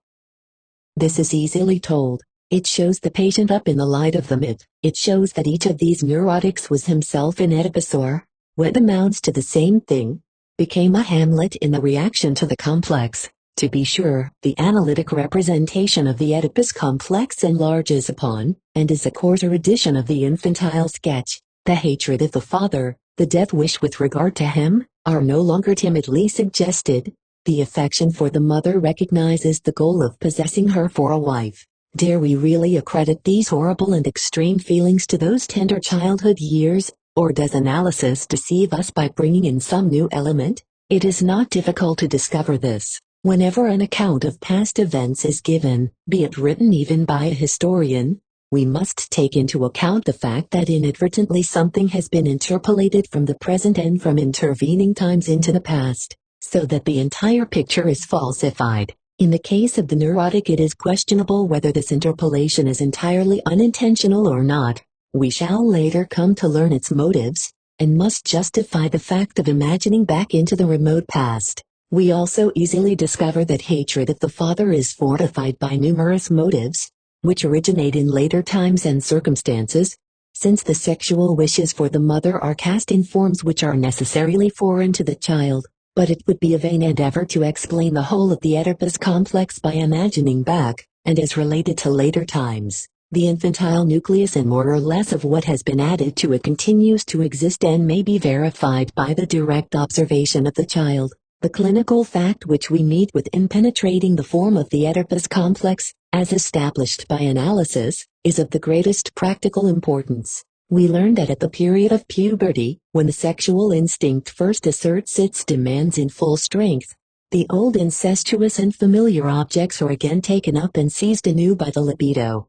This is easily told. It shows the patient up in the light of the myth. It shows that each of these neurotics was himself an Oedipus or, what amounts to the same thing, became a Hamlet in the reaction to the complex. To be sure, the analytic representation of the Oedipus complex enlarges upon, and is a coarser edition of the infantile sketch, the hatred of the father, the death wish with regard to him, are no longer timidly suggested. The affection for the mother recognizes the goal of possessing her for a wife. Dare we really accredit these horrible and extreme feelings to those tender childhood years, or does analysis deceive us by bringing in some new element? It is not difficult to discover this. Whenever an account of past events is given, be it written even by a historian, we must take into account the fact that inadvertently something has been interpolated from the present and from intervening times into the past, so that the entire picture is falsified. In the case of the neurotic, it is questionable whether this interpolation is entirely unintentional or not. We shall later come to learn its motives, and must justify the fact of imagining back into the remote past. We also easily discover that hatred of the father is fortified by numerous motives, which originate in later times and circumstances, since the sexual wishes for the mother are cast in forms which are necessarily foreign to the child. But it would be a vain endeavor to explain the whole of the Oedipus complex by imagining back, and as related to later times. The infantile nucleus and more or less of what has been added to it continues to exist and may be verified by the direct observation of the child. The clinical fact which we meet with in penetrating the form of the Oedipus complex, as established by analysis, is of the greatest practical importance. We learn that at the period of puberty, when the sexual instinct first asserts its demands in full strength, the old incestuous and familiar objects are again taken up and seized anew by the libido.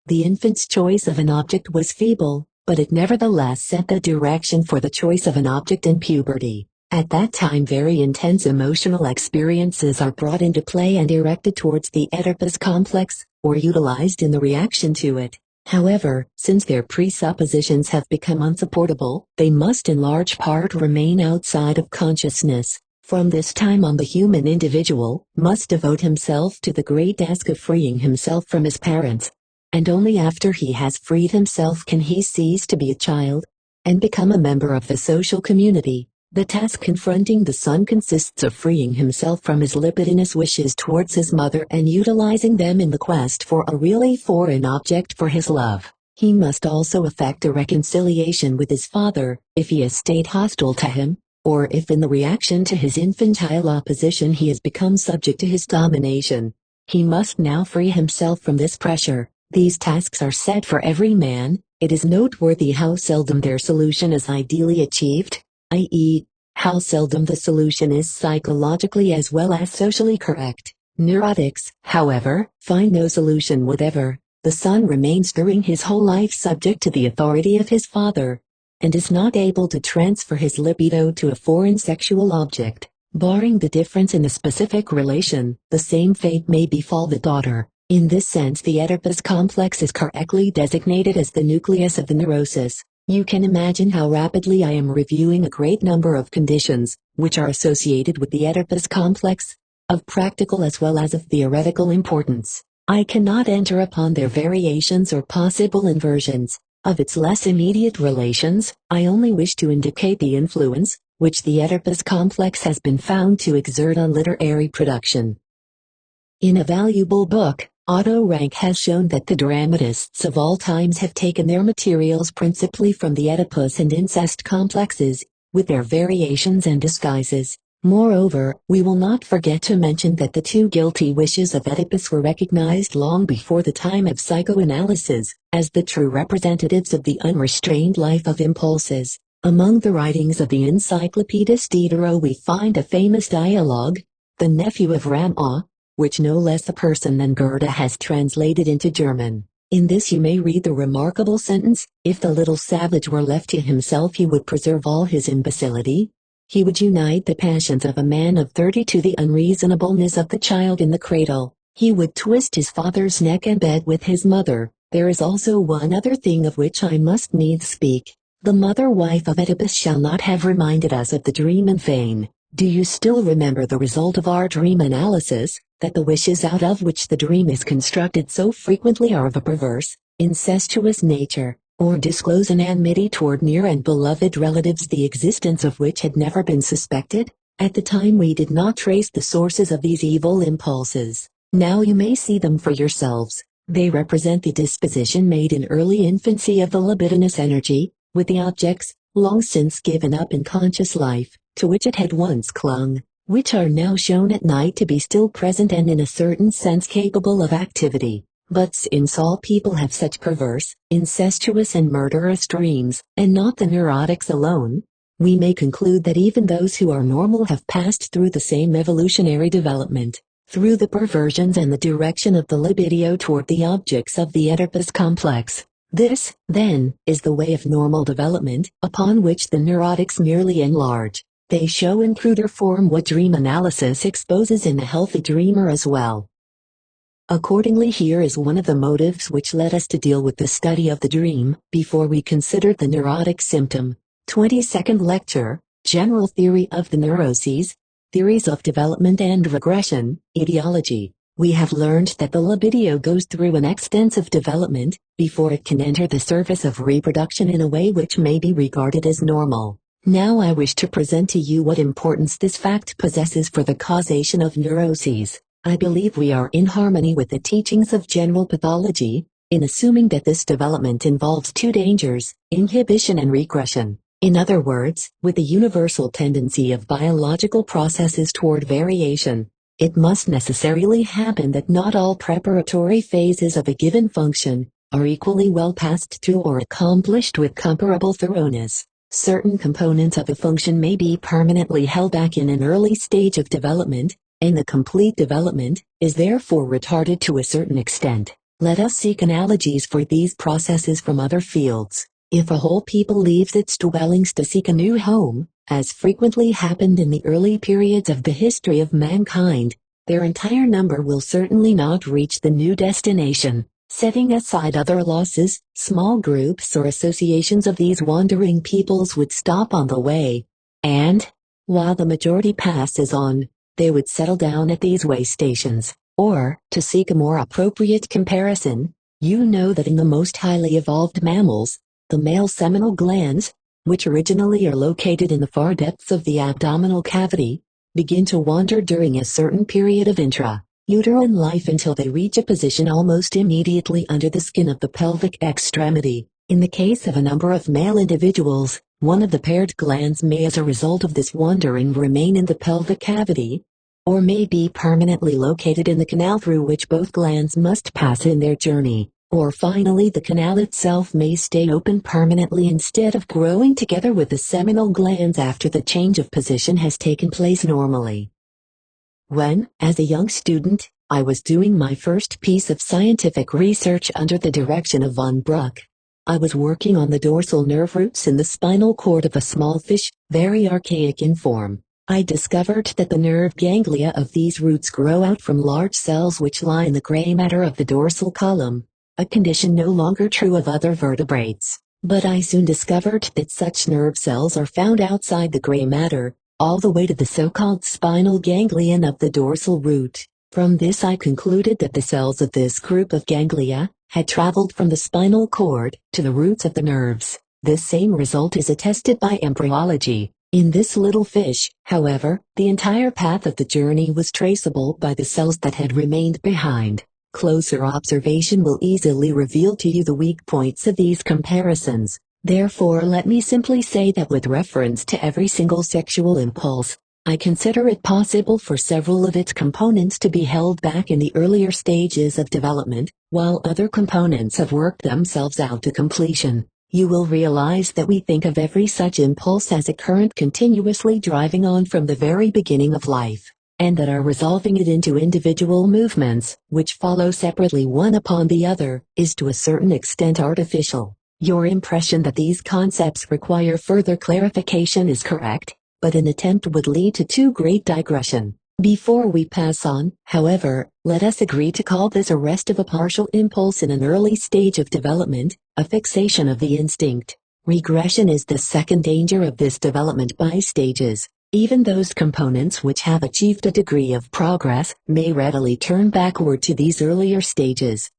The infant's choice of an object was feeble, but it nevertheless set the direction for the choice of an object in puberty. At that time very intense emotional experiences are brought into play and directed towards the Oedipus complex, or utilized in the reaction to it. However, since their presuppositions have become unsupportable, they must in large part remain outside of consciousness. From this time on, the human individual must devote himself to the great task of freeing himself from his parents, and only after he has freed himself can he cease to be a child, and become a member of the social community. The task confronting the son consists of freeing himself from his libidinous wishes towards his mother and utilizing them in the quest for a really foreign object for his love. He must also effect a reconciliation with his father, if he has stayed hostile to him, or if in the reaction to his infantile opposition he has become subject to his domination. He must now free himself from this pressure. These tasks are set for every man. It is noteworthy how seldom their solution is ideally achieved, i.e., how seldom the solution is psychologically as well as socially correct. Neurotics, however, find no solution whatever. The son remains during his whole life subject to the authority of his father, and is not able to transfer his libido to a foreign sexual object. Barring the difference in the specific relation, the same fate may befall the daughter. In this sense, the Oedipus complex is correctly designated as the nucleus of the neurosis. You can imagine how rapidly I am reviewing a great number of conditions, which are associated with the Oedipus complex, of practical as well as of theoretical importance. I cannot enter upon their variations or possible inversions. Of its less immediate relations, I only wish to indicate the influence, which the Oedipus complex has been found to exert on literary production. In a valuable book, Otto Rank has shown that the dramatists of all times have taken their materials principally from the Oedipus and incest complexes, with their variations and disguises. Moreover, we will not forget to mention that the two guilty wishes of Oedipus were recognized long before the time of psychoanalysis, as the true representatives of the unrestrained life of impulses. Among the writings of the Encyclopedist Diderot we find a famous dialogue, the nephew of Ramah, which no less a person than Goethe has translated into German. In this you may read the remarkable sentence, "If the little savage were left to himself he would preserve all his imbecility. He would unite the passions of a man of 30 to the unreasonableness of the child in the cradle. He would twist his father's neck and bed with his mother." There is also one other thing of which I must needs speak. The mother-wife of Oedipus shall not have reminded us of the dream in vain. Do you still remember the result of our dream analysis, that the wishes out of which the dream is constructed so frequently are of a perverse, incestuous nature, or disclose an enmity toward near and beloved relatives the existence of which had never been suspected? At the time we did not trace the sources of these evil impulses. Now you may see them for yourselves. They represent the disposition made in early infancy of the libidinous energy, with the objects, long since given up in conscious life, to which it had once clung, which are now shown at night to be still present and in a certain sense capable of activity. But since all people have such perverse, incestuous and murderous dreams, and not the neurotics alone, we may conclude that even those who are normal have passed through the same evolutionary development, through the perversions and the direction of the libido toward the objects of the Oedipus complex. This, then, is the way of normal development, upon which the neurotics merely enlarge. They show in cruder form what dream analysis exposes in the healthy dreamer as well. Accordingly, here is one of the motives which led us to deal with the study of the dream, before we considered the neurotic symptom. 22nd lecture, General Theory of the Neuroses, Theories of Development and Regression, Etiology. We have learned that the libido goes through an extensive development, before it can enter the service of reproduction in a way which may be regarded as normal. Now I wish to present to you what importance this fact possesses for the causation of neuroses. I believe we are in harmony with the teachings of general pathology, in assuming that this development involves two dangers, inhibition and regression. In other words, with the universal tendency of biological processes toward variation, it must necessarily happen that not all preparatory phases of a given function are equally well passed through or accomplished with comparable thoroughness. Certain components of a function may be permanently held back in an early stage of development, and the complete development is therefore retarded to a certain extent. Let us seek analogies for these processes from other fields. If a whole people leaves its dwellings to seek a new home, as frequently happened in the early periods of the history of mankind, their entire number will certainly not reach the new destination. Setting aside other losses, small groups or associations of these wandering peoples would stop on the way, and, while the majority passes on, they would settle down at these way stations. Or, to seek a more appropriate comparison, you know that in the most highly evolved mammals, the male seminal glands, which originally are located in the far depths of the abdominal cavity, begin to wander during a certain period of intra-uterine life until they reach a position almost immediately under the skin of the pelvic extremity. In the case of a number of male individuals, one of the paired glands may as a result of this wandering remain in the pelvic cavity, or may be permanently located in the canal through which both glands must pass in their journey, or finally the canal itself may stay open permanently instead of growing together with the seminal glands after the change of position has taken place normally. When, as a young student, I was doing my first piece of scientific research under the direction of von Bruck, I was working on the dorsal nerve roots in the spinal cord of a small fish, very archaic in form. I discovered that the nerve ganglia of these roots grow out from large cells which lie in the gray matter of the dorsal column, a condition no longer true of other vertebrates. But I soon discovered that such nerve cells are found outside the gray matter, all the way to the so-called spinal ganglion of the dorsal root. From this I concluded that the cells of this group of ganglia had traveled from the spinal cord to the roots of the nerves. This same result is attested by embryology. In this little fish, however, the entire path of the journey was traceable by the cells that had remained behind. Closer observation will easily reveal to you the weak points of these comparisons. Therefore, let me simply say that with reference to every single sexual impulse, I consider it possible for several of its components to be held back in the earlier stages of development, while other components have worked themselves out to completion. You will realize that we think of every such impulse as a current continuously driving on from the very beginning of life, and that our resolving it into individual movements, which follow separately one upon the other, is to a certain extent artificial. Your impression that these concepts require further clarification is correct, but an attempt would lead to too great digression. Before we pass on, however, let us agree to call this arrest of a partial impulse in an early stage of development, a fixation of the instinct. Regression is the second danger of this development by stages. Even those components which have achieved a degree of progress may readily turn backward to these earlier stages.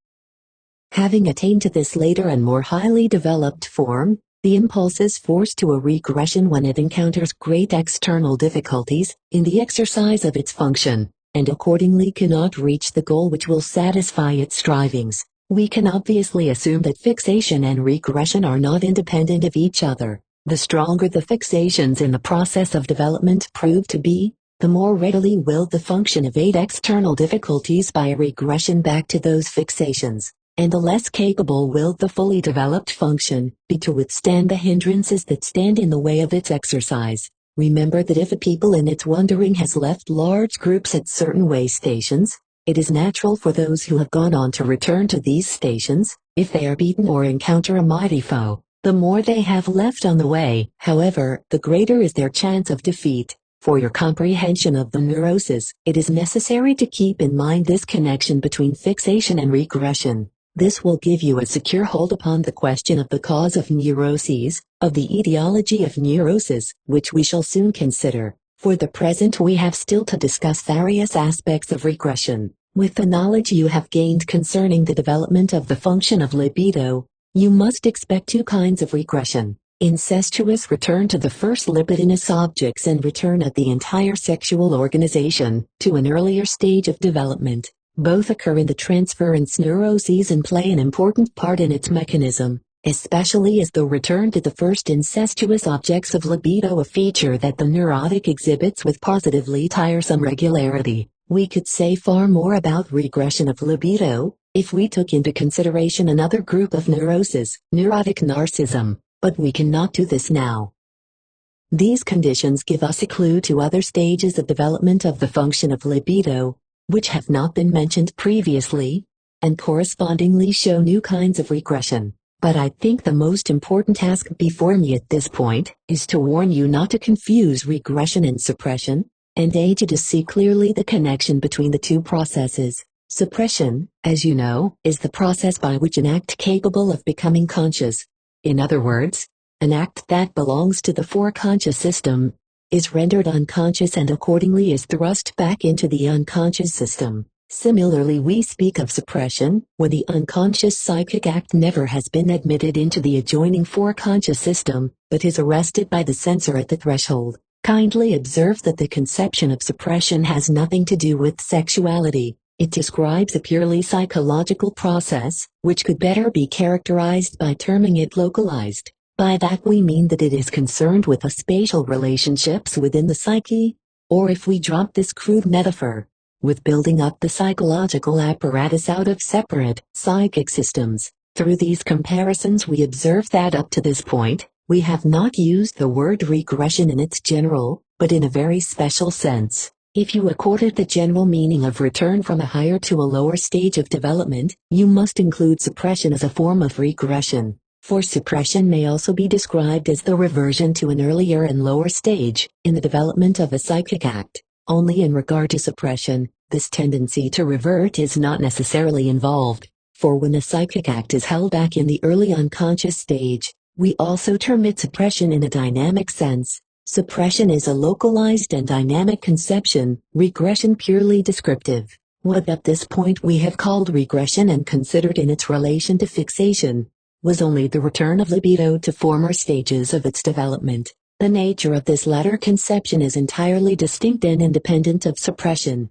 Having attained to this later and more highly developed form, the impulse is forced to a regression when it encounters great external difficulties in the exercise of its function, and accordingly cannot reach the goal which will satisfy its strivings. We can obviously assume that fixation and regression are not independent of each other. The stronger the fixations in the process of development prove to be, the more readily will the function evade external difficulties by a regression back to those fixations, and the less capable will the fully developed function be to withstand the hindrances that stand in the way of its exercise. Remember that if a people in its wandering has left large groups at certain way stations, it is natural for those who have gone on to return to these stations, if they are beaten or encounter a mighty foe. The more they have left on the way, however, the greater is their chance of defeat. For your comprehension of the neurosis, it is necessary to keep in mind this connection between fixation and regression. This will give you a secure hold upon the question of the cause of neuroses, of the etiology of neurosis, which we shall soon consider. For the present we have still to discuss various aspects of regression. With the knowledge you have gained concerning the development of the function of libido, you must expect two kinds of regression. Incestuous return to the first libidinous objects and return of the entire sexual organization to an earlier stage of development. Both occur in the transference neuroses and play an important part in its mechanism, especially as the return to the first incestuous objects of libido a feature that the neurotic exhibits with positively tiresome regularity. We could say far more about regression of libido if we took into consideration another group of neuroses, neurotic narcissism. But we cannot do this now. These conditions give us a clue to other stages of development of the function of libido, which have not been mentioned previously, and correspondingly show new kinds of regression. But I think the most important task before me at this point is to warn you not to confuse regression and suppression, and aid you to see clearly the connection between the two processes. Suppression, as you know, is the process by which an act capable of becoming conscious, in other words, an act that belongs to the foreconscious system, is rendered unconscious and accordingly is thrust back into the unconscious system. Similarly, we speak of suppression when the unconscious psychic act never has been admitted into the adjoining foreconscious system, but is arrested by the censor at the threshold. Kindly observe that the conception of suppression has nothing to do with sexuality. It describes a purely psychological process, which could better be characterized by terming it localized. By that we mean that it is concerned with the spatial relationships within the psyche, or if we drop this crude metaphor, with building up the psychological apparatus out of separate, psychic systems. Through these comparisons we observe that up to this point, we have not used the word regression in its general, but in a very special sense. If you accord it the general meaning of return from a higher to a lower stage of development, you must include suppression as a form of regression, for suppression may also be described as the reversion to an earlier and lower stage in the development of a psychic act. Only in regard to suppression, this tendency to revert is not necessarily involved, for when a psychic act is held back in the early unconscious stage, we also term it suppression in a dynamic sense. Suppression is a localized and dynamic conception, regression purely descriptive. What at this point we have called regression and considered in its relation to fixation, was only the return of libido to former stages of its development. The nature of this latter conception is entirely distinct and independent of suppression.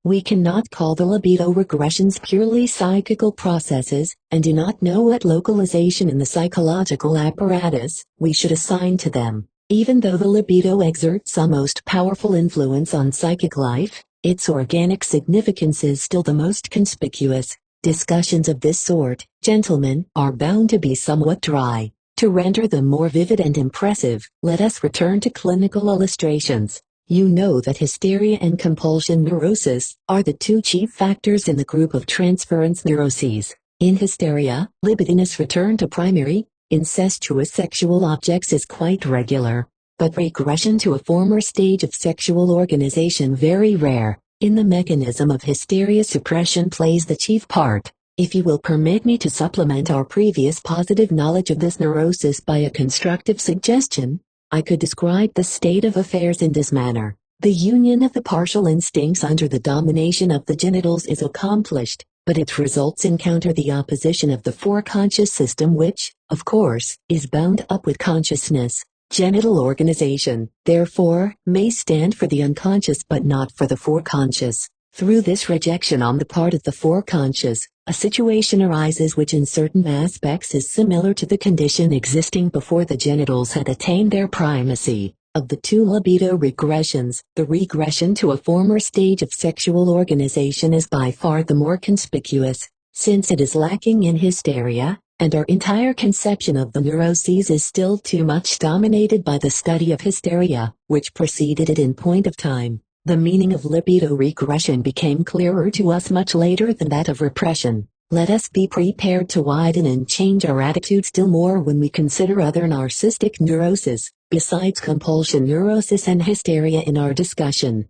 We cannot call the libido regressions purely psychical processes, and do not know what localization in the psychological apparatus we should assign to them. Even though the libido exerts a most powerful influence on psychic life, its organic significance is still the most conspicuous. Discussions of this sort, gentlemen, are bound to be somewhat dry. To render them more vivid and impressive, let us return to clinical illustrations. You know that hysteria and compulsion neurosis are the two chief factors in the group of transference neuroses. In hysteria, libidinous return to primary, incestuous sexual objects is quite regular, but regression to a former stage of sexual organization very rare. In the mechanism of hysteria, suppression plays the chief part. If you will permit me to supplement our previous positive knowledge of this neurosis by a constructive suggestion, I could describe the state of affairs in this manner. The union of the partial instincts under the domination of the genitals is accomplished, but its results encounter the opposition of the foreconscious system which, of course, is bound up with consciousness. Genital organization, therefore, may stand for the unconscious but not for the foreconscious. Through this rejection on the part of the foreconscious, A situation arises which in certain aspects is similar to the condition existing before the genitals had attained their primacy. Of the two libido regressions, the regression to a former stage of sexual organization is by far the more conspicuous, since it is lacking in hysteria, and our entire conception of the neuroses is still too much dominated by the study of hysteria, which preceded it in point of time. The meaning of libido regression became clearer to us much later than that of repression. Let us be prepared to widen and change our attitude still more when we consider other narcissistic neuroses, besides compulsion neurosis and hysteria in our discussion.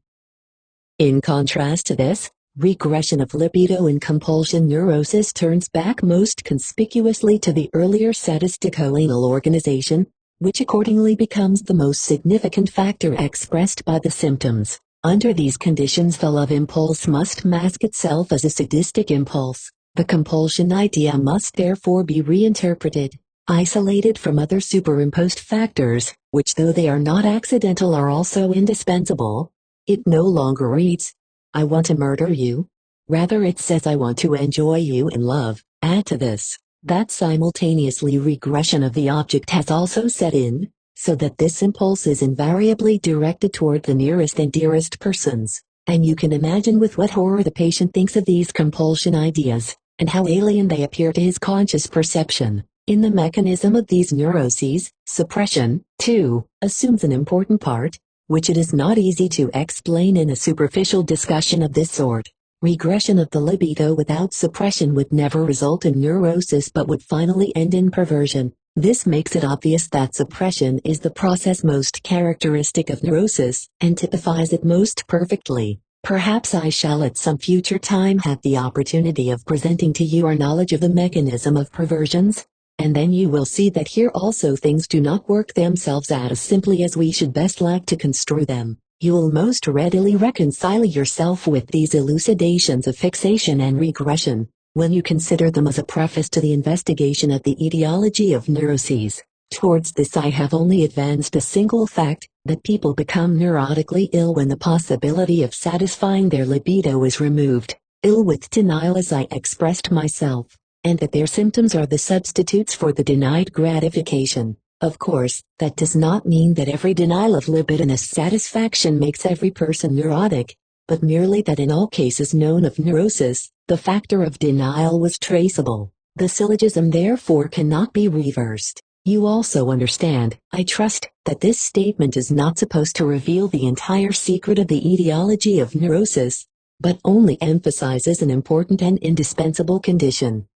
In contrast to this, regression of libido in compulsion neurosis turns back most conspicuously to the earlier sadistico-anal organization, which accordingly becomes the most significant factor expressed by the symptoms. Under these conditions, the love impulse must mask itself as a sadistic impulse. The compulsion idea must therefore be reinterpreted, isolated from other superimposed factors, which though they are not accidental are also indispensable. It no longer reads, "I want to murder you." Rather it says, "I want to enjoy you in love." Add to this, that simultaneously regression of the object has also set in, so that this impulse is invariably directed toward the nearest and dearest persons, and you can imagine with what horror the patient thinks of these compulsion ideas, and how alien they appear to his conscious perception. In the mechanism of these neuroses, suppression, too, assumes an important part, which it is not easy to explain in a superficial discussion of this sort. Regression of the libido without suppression would never result in neurosis but would finally end in perversion. This makes it obvious that suppression is the process most characteristic of neurosis, and typifies it most perfectly. Perhaps I shall at some future time have the opportunity of presenting to you our knowledge of the mechanism of perversions, and then you will see that here also things do not work themselves out as simply as we should best like to construe them. You will most readily reconcile yourself with these elucidations of fixation and regression, when you consider them as a preface to the investigation of the etiology of neuroses. Towards this I have only advanced a single fact, that people become neurotically ill when the possibility of satisfying their libido is removed, ill with denial as I expressed myself, and that their symptoms are the substitutes for the denied gratification. Of course, that does not mean that every denial of libidinous satisfaction makes every person neurotic, but merely that in all cases known of neurosis, the factor of denial was traceable. The syllogism therefore cannot be reversed. You also understand, I trust, that this statement is not supposed to reveal the entire secret of the etiology of neurosis, but only emphasizes an important and indispensable condition.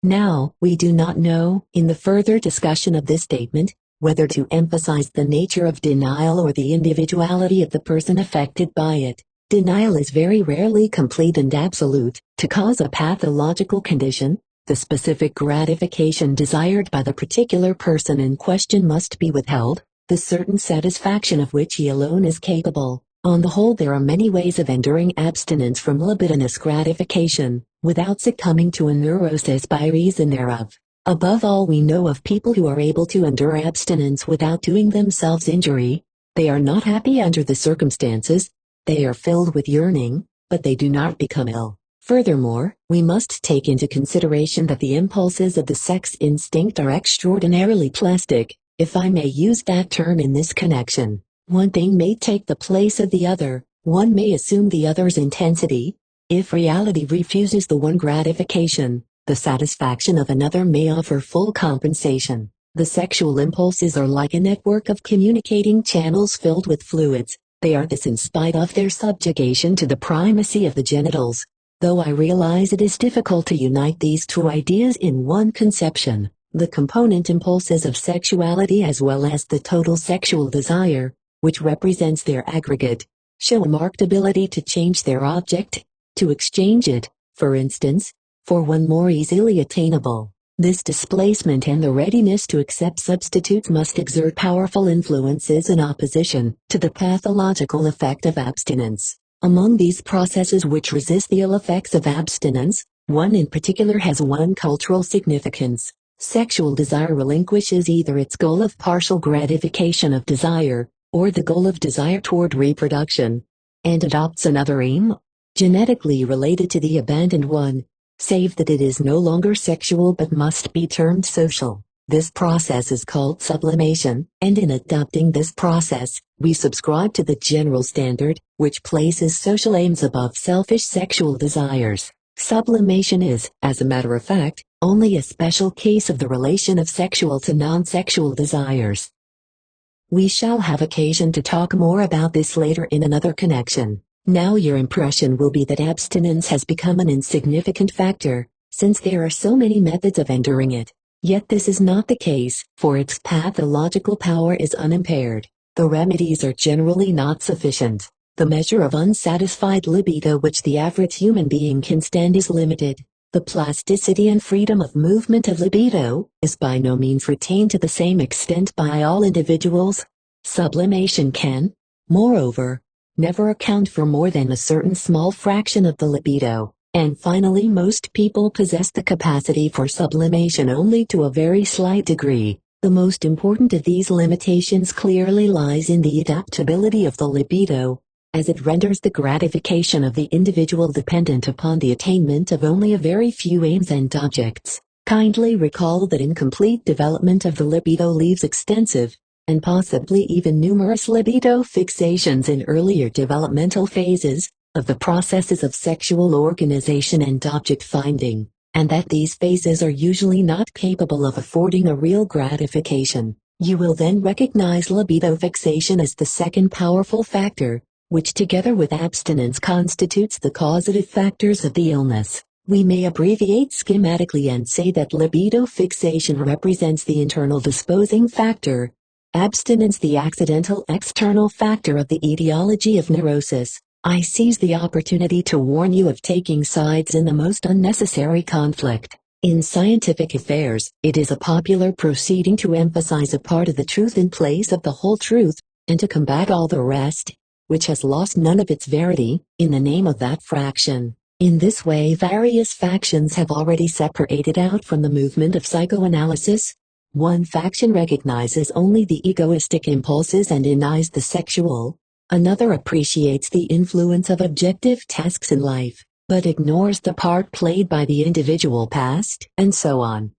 Now, we do not know, in the further discussion of this statement, whether to emphasize the nature of denial or the individuality of the person affected by it. Denial is very rarely complete and absolute. To cause a pathological condition, the specific gratification desired by the particular person in question must be withheld, the certain satisfaction of which he alone is capable. On the whole, there are many ways of enduring abstinence from libidinous gratification, without succumbing to a neurosis by reason thereof. Above all, we know of people who are able to endure abstinence without doing themselves injury. They are not happy under the circumstances, they are filled with yearning, but they do not become ill. Furthermore, we must take into consideration that the impulses of the sex instinct are extraordinarily plastic, if I may use that term in this connection. One thing may take the place of the other, one may assume the other's intensity. If reality refuses the one gratification, the satisfaction of another may offer full compensation. The sexual impulses are like a network of communicating channels filled with fluids. They are this in spite of their subjugation to the primacy of the genitals. Though I realize it is difficult to unite these two ideas in one conception, the component impulses of sexuality as well as the total sexual desire, which represents their aggregate, show a marked ability to change their object, to exchange it, for instance, for one more easily attainable. This displacement and the readiness to accept substitutes must exert powerful influences in opposition to the pathological effect of abstinence. Among these processes which resist the ill effects of abstinence, one in particular has one cultural significance. Sexual desire relinquishes either its goal of partial gratification of desire, or the goal of desire toward reproduction, and adopts another aim, genetically related to the abandoned one. save that it is no longer sexual but must be termed social. This process is called sublimation, and in adopting this process, we subscribe to the general standard, which places social aims above selfish sexual desires. Sublimation is, as a matter of fact, only a special case of the relation of sexual to non-sexual desires. We shall have occasion to talk more about this later in another connection. Now your impression will be that abstinence has become an insignificant factor, since there are so many methods of enduring it. Yet this is not the case, for its pathological power is unimpaired. The remedies are generally not sufficient. The measure of unsatisfied libido which the average human being can stand is limited. The plasticity and freedom of movement of libido is by no means retained to the same extent by all individuals. Sublimation can, moreover, never account for more than a certain small fraction of the libido. And finally, most people possess the capacity for sublimation only to a very slight degree. The most important of these limitations clearly lies in the adaptability of the libido, as it renders the gratification of the individual dependent upon the attainment of only a very few aims and objects. Kindly recall that incomplete development of the libido leaves extensive, and possibly even numerous libido fixations in earlier developmental phases of the processes of sexual organization and object finding, and that these phases are usually not capable of affording a real gratification. You will then recognize libido fixation as the second powerful factor, which together with abstinence constitutes the causative factors of the illness. We may abbreviate schematically and say that libido fixation represents the internal disposing factor, abstinence the accidental external factor of the etiology of neurosis. I seize the opportunity to warn you of taking sides in the most unnecessary conflict. In scientific affairs, it is a popular proceeding to emphasize a part of the truth in place of the whole truth, and to combat all the rest, which has lost none of its verity, in the name of that fraction. In this way various factions have already separated out from the movement of psychoanalysis. One faction recognizes only the egoistic impulses and denies the sexual. Another appreciates the influence of objective tasks in life, but ignores the part played by the individual past, and so on.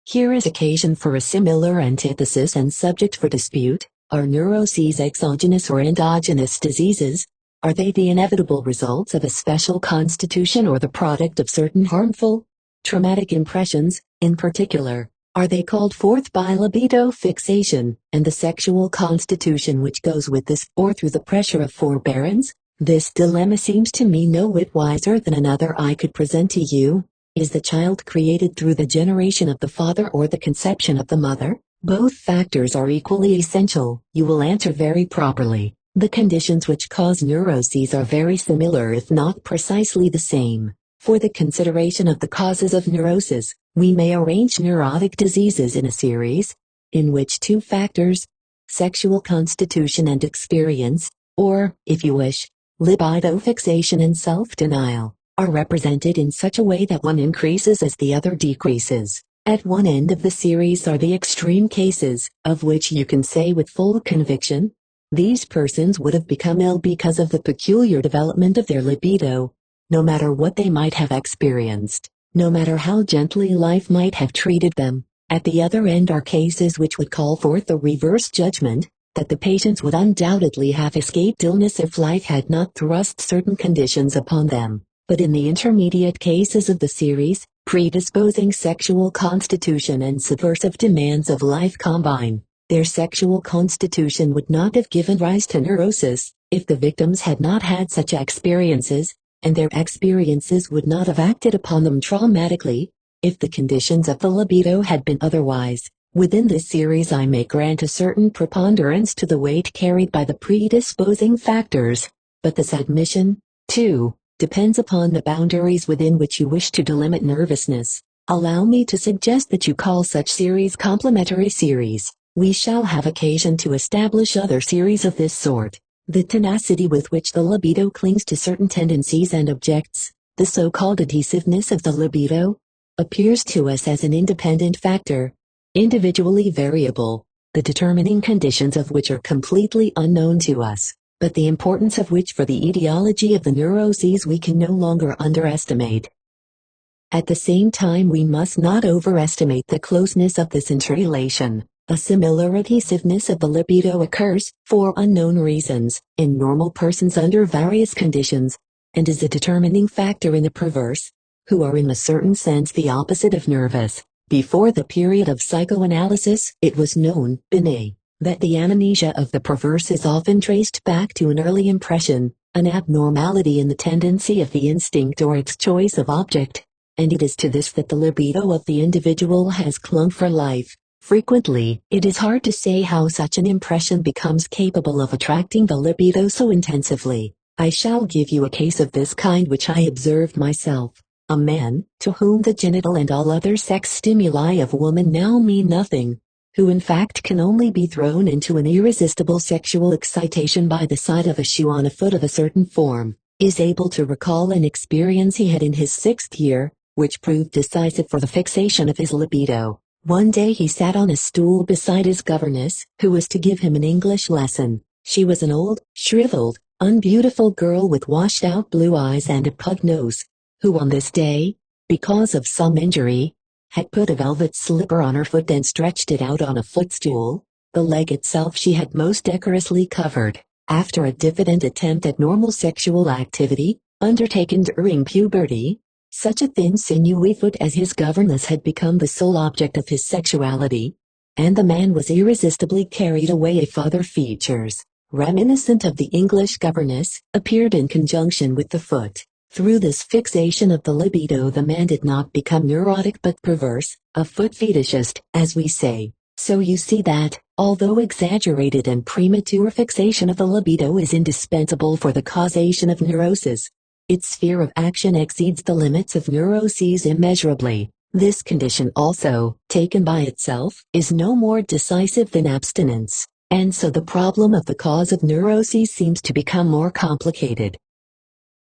Here is occasion for a similar antithesis and subject for dispute. Are neuroses exogenous or endogenous diseases? Are they the inevitable results of a special constitution or the product of certain harmful, traumatic impressions? In particular, are they called forth by libido fixation, and the sexual constitution which goes with this, or through the pressure of forbearance? This dilemma seems to me no whit wiser than another I could present to you. Is the child created through the generation of the father or the conception of the mother? Both factors are equally essential. You will answer very properly. The conditions which cause neuroses are very similar if not precisely the same. For the consideration of the causes of neurosis, we may arrange neurotic diseases in a series, in which two factors, sexual constitution and experience, or, if you wish, libido fixation and self-denial, are represented in such a way that one increases as the other decreases. At one end of the series are the extreme cases, of which you can say with full conviction, these persons would have become ill because of the peculiar development of their libido, no matter what they might have experienced, no matter how gently life might have treated them. At the other end are cases which would call forth the reverse judgment, that the patients would undoubtedly have escaped illness if life had not thrust certain conditions upon them. But in the intermediate cases of the series, predisposing sexual constitution and subversive demands of life combine. Their sexual constitution would not have given rise to neurosis, if the victims had not had such experiences, and their experiences would not have acted upon them traumatically, if the conditions of the libido had been otherwise. Within this series I may grant a certain preponderance to the weight carried by the predisposing factors, but this admission, too, depends upon the boundaries within which you wish to delimit nervousness. Allow me to suggest that you call such series complementary series. We shall have occasion to establish other series of this sort. The tenacity with which the libido clings to certain tendencies and objects, the so-called adhesiveness of the libido, appears to us as an independent factor, individually variable, the determining conditions of which are completely unknown to us, but the importance of which for the etiology of the neuroses we can no longer underestimate. At the same time, we must not overestimate the closeness of this interrelation. A similar adhesiveness of the libido occurs, for unknown reasons, in normal persons under various conditions, and is a determining factor in the perverse, who are in a certain sense the opposite of nervous. Before the period of psychoanalysis, it was known, Binet, that the amnesia of the perverse is often traced back to an early impression, an abnormality in the tendency of the instinct or its choice of object, and it is to this that the libido of the individual has clung for life. Frequently, it is hard to say how such an impression becomes capable of attracting the libido so intensively. I shall give you a case of this kind which I observed myself. A man, to whom the genital and all other sex stimuli of woman now mean nothing, who in fact can only be thrown into an irresistible sexual excitation by the sight of a shoe on a foot of a certain form, is able to recall an experience he had in his 6th year, which proved decisive for the fixation of his libido. One day he sat on a stool beside his governess, who was to give him an English lesson. She was an old, shriveled, unbeautiful girl with washed-out blue eyes and a pug nose, who on this day, because of some injury, had put a velvet slipper on her foot and stretched it out on a footstool. The leg itself she had most decorously covered. After a diffident attempt at normal sexual activity, undertaken during puberty, such a thin sinewy foot as his governess had become the sole object of his sexuality, and the man was irresistibly carried away if other features, reminiscent of the English governess, appeared in conjunction with the foot. Through this fixation of the libido the man did not become neurotic but perverse, a foot fetishist, as we say. So you see that, although exaggerated and premature fixation of the libido is indispensable for the causation of neurosis, its sphere of action exceeds the limits of neuroses immeasurably. This condition also, taken by itself, is no more decisive than abstinence, and so the problem of the cause of neuroses seems to become more complicated.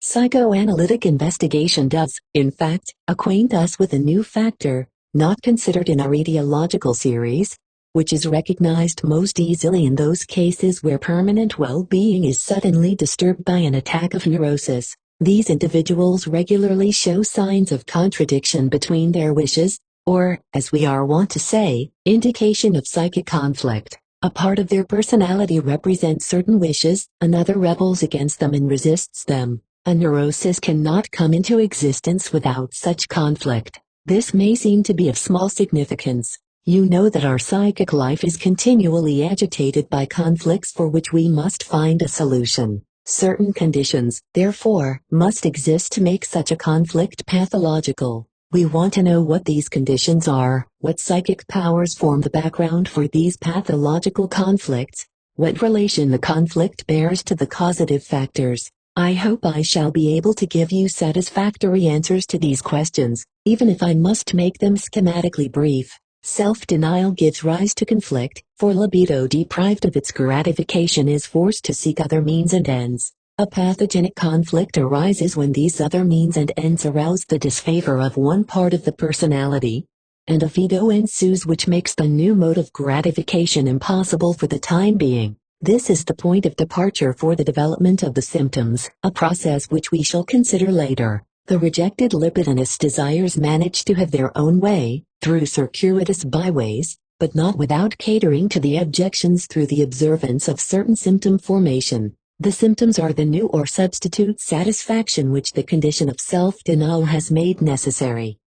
Psychoanalytic investigation does, in fact, acquaint us with a new factor, not considered in our etiological series, which is recognized most easily in those cases where permanent well-being is suddenly disturbed by an attack of neurosis. These individuals regularly show signs of contradiction between their wishes, or, as we are wont to say, indication of psychic conflict. A part of their personality represents certain wishes, another rebels against them and resists them. A neurosis cannot come into existence without such conflict. This may seem to be of small significance. You know that our psychic life is continually agitated by conflicts for which we must find a solution. Certain conditions, therefore, must exist to make such a conflict pathological. We want to know what these conditions are, what psychic powers form the background for these pathological conflicts, what relation the conflict bears to the causative factors. I hope I shall be able to give you satisfactory answers to these questions, even if I must make them schematically brief. Self-denial gives rise to conflict, for libido deprived of its gratification is forced to seek other means and ends. A pathogenic conflict arises when these other means and ends arouse the disfavor of one part of the personality, and a veto ensues which makes the new mode of gratification impossible for the time being. This is the point of departure for the development of the symptoms, a process which we shall consider later. The rejected libidinous desires manage to have their own way, through circuitous byways, but not without catering to the objections through the observance of certain symptom formation. The symptoms are the new or substitute satisfaction which the condition of self-denial has made necessary.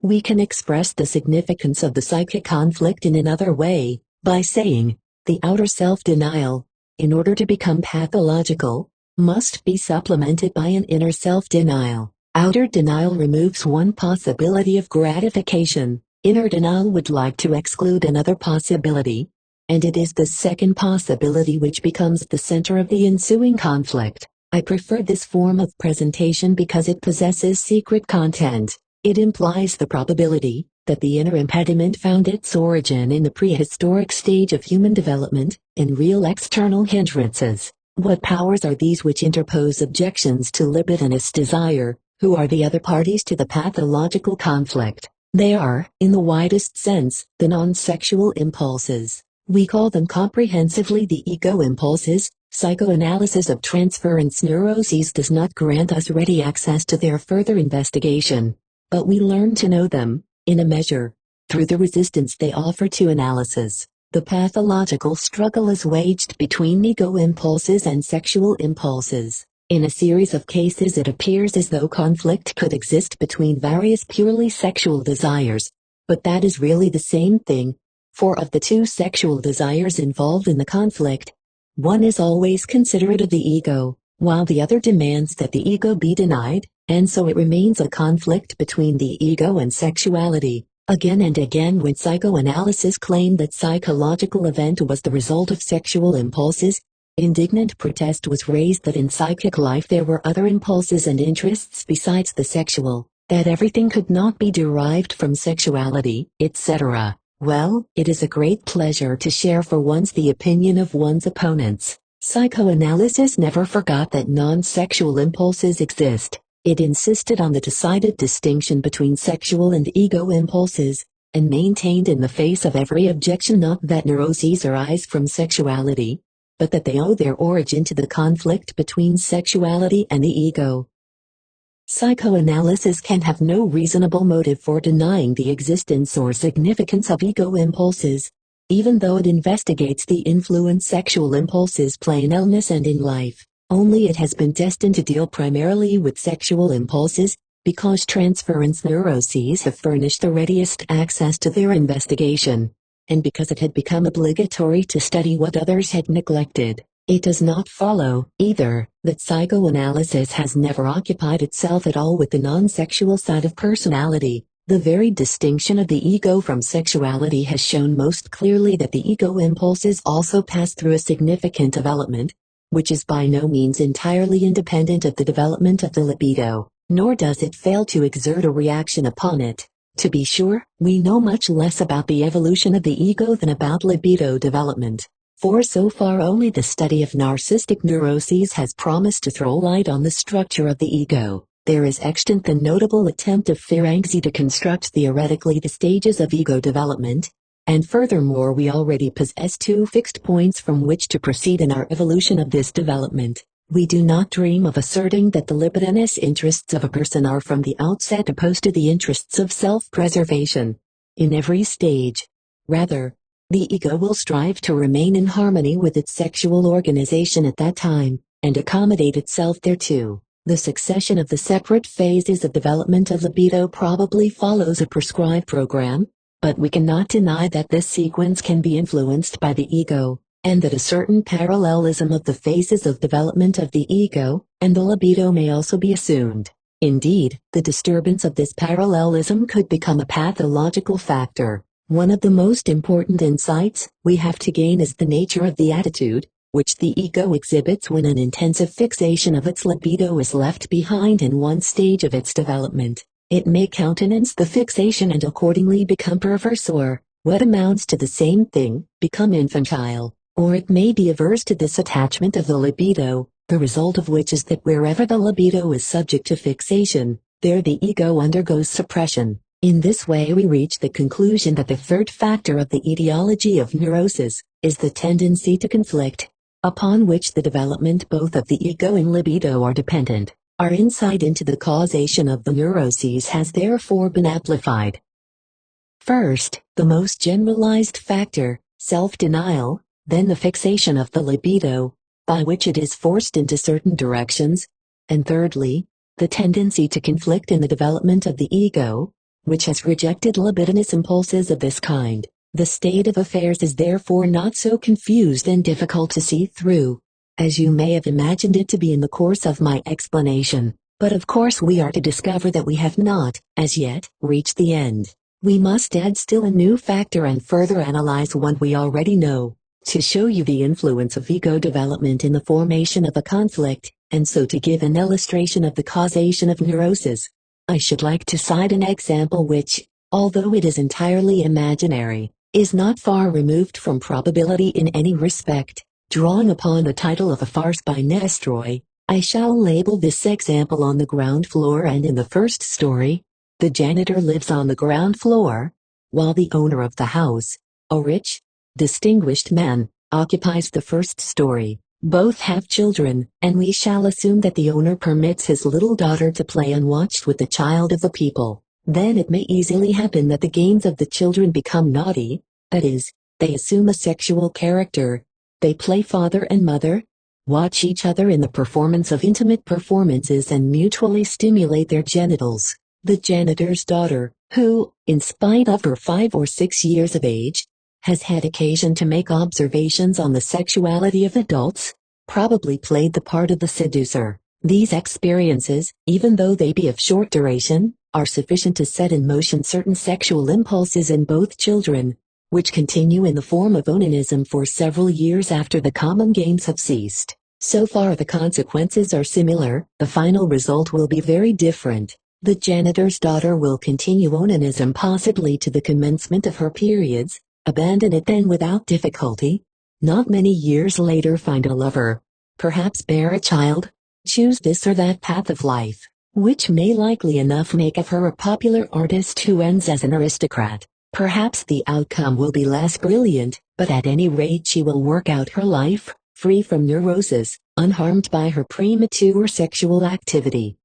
We can express the significance of the psychic conflict in another way, by saying, the outer self-denial, in order to become pathological, must be supplemented by an inner self-denial. Outer denial removes one possibility of gratification, inner denial would like to exclude another possibility, and it is the second possibility which becomes the center of the ensuing conflict. I prefer this form of presentation because it possesses secret content. It implies the probability that the inner impediment found its origin in the prehistoric stage of human development, in real external hindrances. What powers are these which interpose objections to libidinous desire? Who are the other parties to the pathological conflict? They are, in the widest sense, the non-sexual impulses. We call them comprehensively the ego impulses. Psychoanalysis of transference neuroses does not grant us ready access to their further investigation, but we learn to know them, in a measure, through the resistance they offer to analysis. The pathological struggle is waged between ego impulses and sexual impulses. In a series of cases it appears as though conflict could exist between various purely sexual desires, but that is really the same thing, for of the two sexual desires involved in the conflict, one is always considerate of the ego, while the other demands that the ego be denied, and so it remains a conflict between the ego and sexuality. Again and again when psychoanalysis claimed that psychological event was the result of sexual impulses, indignant protest was raised that in psychic life there were other impulses and interests besides the sexual, that everything could not be derived from sexuality, etc. Well, it is a great pleasure to share for once the opinion of one's opponents. Psychoanalysis never forgot that non-sexual impulses exist. It insisted on the decided distinction between sexual and ego impulses, and maintained in the face of every objection not that neuroses arise from sexuality, but that they owe their origin to the conflict between sexuality and the ego. Psychoanalysis can have no reasonable motive for denying the existence or significance of ego impulses, even though it investigates the influence sexual impulses play in illness and in life. Only it has been destined to deal primarily with sexual impulses, because transference neuroses have furnished the readiest access to their investigation, and because it had become obligatory to study what others had neglected. It does not follow, either, that psychoanalysis has never occupied itself at all with the non-sexual side of personality. The very distinction of the ego from sexuality has shown most clearly that the ego impulses also pass through a significant development, which is by no means entirely independent of the development of the libido, nor does it fail to exert a reaction upon it. To be sure, we know much less about the evolution of the ego than about libido development, for so far only the study of narcissistic neuroses has promised to throw light on the structure of the ego. There is extant the notable attempt of Ferenczi to construct theoretically the stages of ego development, and furthermore we already possess two fixed points from which to proceed in our evolution of this development. We do not dream of asserting that the libidinous interests of a person are from the outset opposed to the interests of self-preservation. In every stage, rather, the ego will strive to remain in harmony with its sexual organization at that time, and accommodate itself thereto. The succession of the separate phases of development of libido probably follows a prescribed program, but we cannot deny that this sequence can be influenced by the ego, and that a certain parallelism of the phases of development of the ego and the libido may also be assumed. Indeed, the disturbance of this parallelism could become a pathological factor. One of the most important insights we have to gain is the nature of the attitude which the ego exhibits when an intensive fixation of its libido is left behind in one stage of its development. It may countenance the fixation and accordingly become perverse or, what amounts to the same thing, become infantile, or it may be averse to this attachment of the libido, the result of which is that wherever the libido is subject to fixation, there the ego undergoes suppression. In this way we reach the conclusion that the third factor of the etiology of neurosis is the tendency to conflict, upon which the development both of the ego and libido are dependent. Our insight into the causation of the neuroses has therefore been amplified. First, the most generalized factor, self-denial, then the fixation of the libido, by which it is forced into certain directions, and thirdly, the tendency to conflict in the development of the ego, which has rejected libidinous impulses of this kind. The state of affairs is therefore not so confused and difficult to see through, as you may have imagined it to be in the course of my explanation. But of course we are to discover that we have not, as yet, reached the end. We must add still a new factor and further analyze one we already know, to show you the influence of ego development in the formation of a conflict, and so to give an illustration of the causation of neurosis. I should like to cite an example which, although it is entirely imaginary, is not far removed from probability in any respect. Drawing upon the title of a farce by Nestroy, I shall label this example on the ground floor and in the first story. The janitor lives on the ground floor, while the owner of the house, a rich, distinguished man, occupies the first story. Both have children, and we shall assume that the owner permits his little daughter to play unwatched with the child of the people. then it may easily happen that the games of the children become naughty, that is, they assume a sexual character. They play father and mother, watch each other in the performance of intimate performances and mutually stimulate their genitals. The janitor's daughter, who, in spite of her 5 or 6 years of age, has had occasion to make observations on the sexuality of adults, probably played the part of the seducer. These experiences, even though they be of short duration, are sufficient to set in motion certain sexual impulses in both children, which continue in the form of onanism for several years after the common games have ceased. So far the consequences are similar, the final result will be very different. The janitor's daughter will continue onanism possibly to the commencement of her periods, abandon it then without difficulty, not many years later find a lover, perhaps bear a child, choose this or that path of life, which may likely enough make of her a popular artist who ends as an aristocrat. Perhaps the outcome will be less brilliant, but at any rate she will work out her life, free from neurosis, unharmed by her premature sexual activity.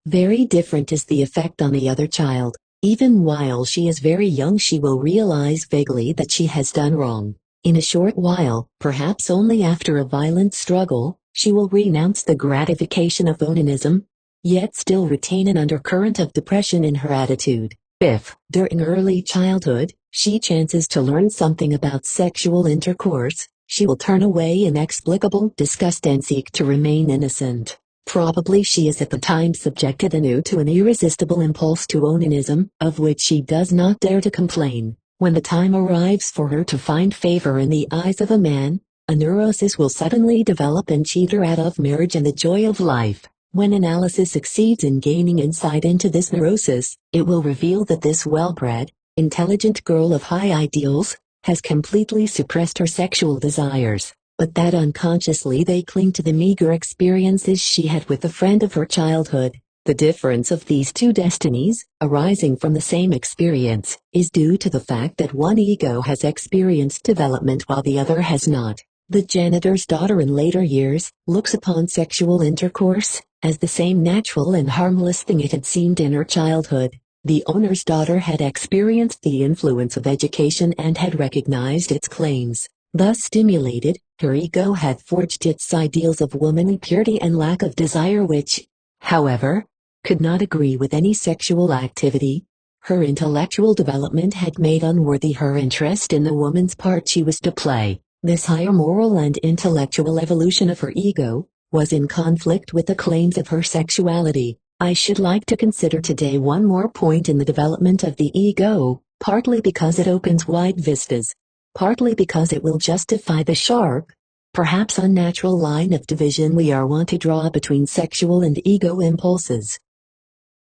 Very different is the effect on the other child. Even while she is very young she will realize vaguely that she has done wrong. In a short while, perhaps only after a violent struggle, she will renounce the gratification of onanism, yet still retain an undercurrent of depression in her attitude. If, during early childhood, she chances to learn something about sexual intercourse, she will turn away in inexplicable disgust and seek to remain innocent. Probably she is at the time subjected anew to an irresistible impulse to onanism, of which she does not dare to complain. When the time arrives for her to find favor in the eyes of a man, a neurosis will suddenly develop and cheat her out of marriage and the joy of life. When analysis succeeds in gaining insight into this neurosis, it will reveal that this well-bred, intelligent girl of high ideals has completely suppressed her sexual desires, but that unconsciously they cling to the meager experiences she had with a friend of her childhood. The difference of these two destinies, arising from the same experience, is due to the fact that one ego has experienced development while the other has not. The janitor's daughter in later years looks upon sexual intercourse as the same natural and harmless thing it had seemed in her childhood. The owner's daughter had experienced the influence of education and had recognized its claims. Thus stimulated, her ego had forged its ideals of womanly purity and lack of desire which, however, could not agree with any sexual activity. Her intellectual development had made unworthy her interest in the woman's part she was to play. This higher moral and intellectual evolution of her ego was in conflict with the claims of her sexuality. I should like to consider today one more point in the development of the ego, partly because it opens wide vistas, partly because it will justify the sharp, perhaps unnatural line of division we are wont to draw between sexual and ego impulses.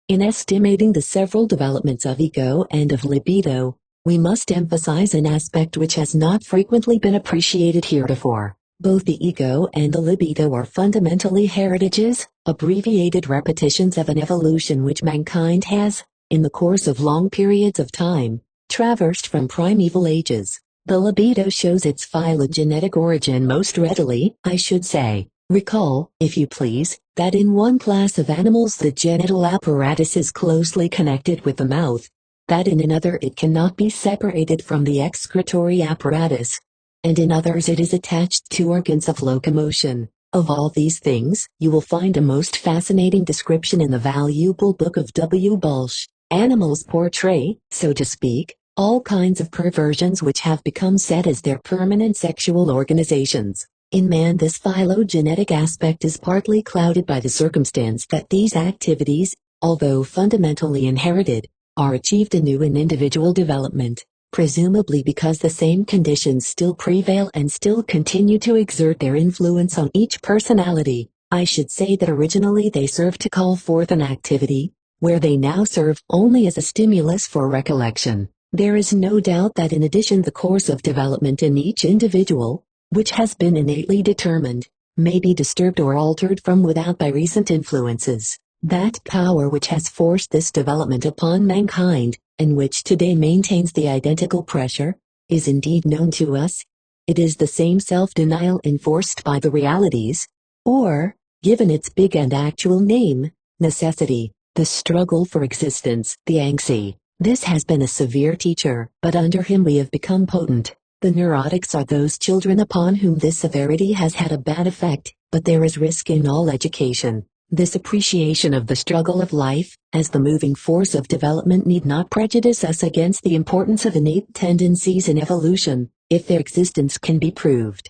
In estimating the several developments of ego and of libido, we must emphasize an aspect which has not frequently been appreciated heretofore. Both the ego and the libido are fundamentally heritages, abbreviated repetitions of an evolution which mankind has, in the course of long periods of time, traversed from primeval ages. The libido shows its phylogenetic origin most readily, I should say. Recall, if you please, that in one class of animals the genital apparatus is closely connected with the mouth, that in another it cannot be separated from the excretory apparatus, and in others it is attached to organs of locomotion. Of all these things, you will find a most fascinating description in the valuable book of W. Balch. Animals portray, so to speak, all kinds of perversions which have become set as their permanent sexual organizations. In man this phylogenetic aspect is partly clouded by the circumstance that these activities, although fundamentally inherited, are achieved anew in individual development, presumably because the same conditions still prevail and still continue to exert their influence on each personality. I should say that originally they served to call forth an activity, where they now serve only as a stimulus for recollection. There is no doubt that in addition the course of development in each individual, which has been innately determined, may be disturbed or altered from without by recent influences. That power which has forced this development upon mankind, and which today maintains the identical pressure, is indeed known to us. It is the same self-denial enforced by the realities, or, given its big and actual name, necessity. The struggle for existence, the anxi. This has been a severe teacher, but under him we have become potent. The neurotics are those children upon whom this severity has had a bad effect, but there is risk in all education. This appreciation of the struggle of life, as the moving force of development, need not prejudice us against the importance of innate tendencies in evolution, if their existence can be proved.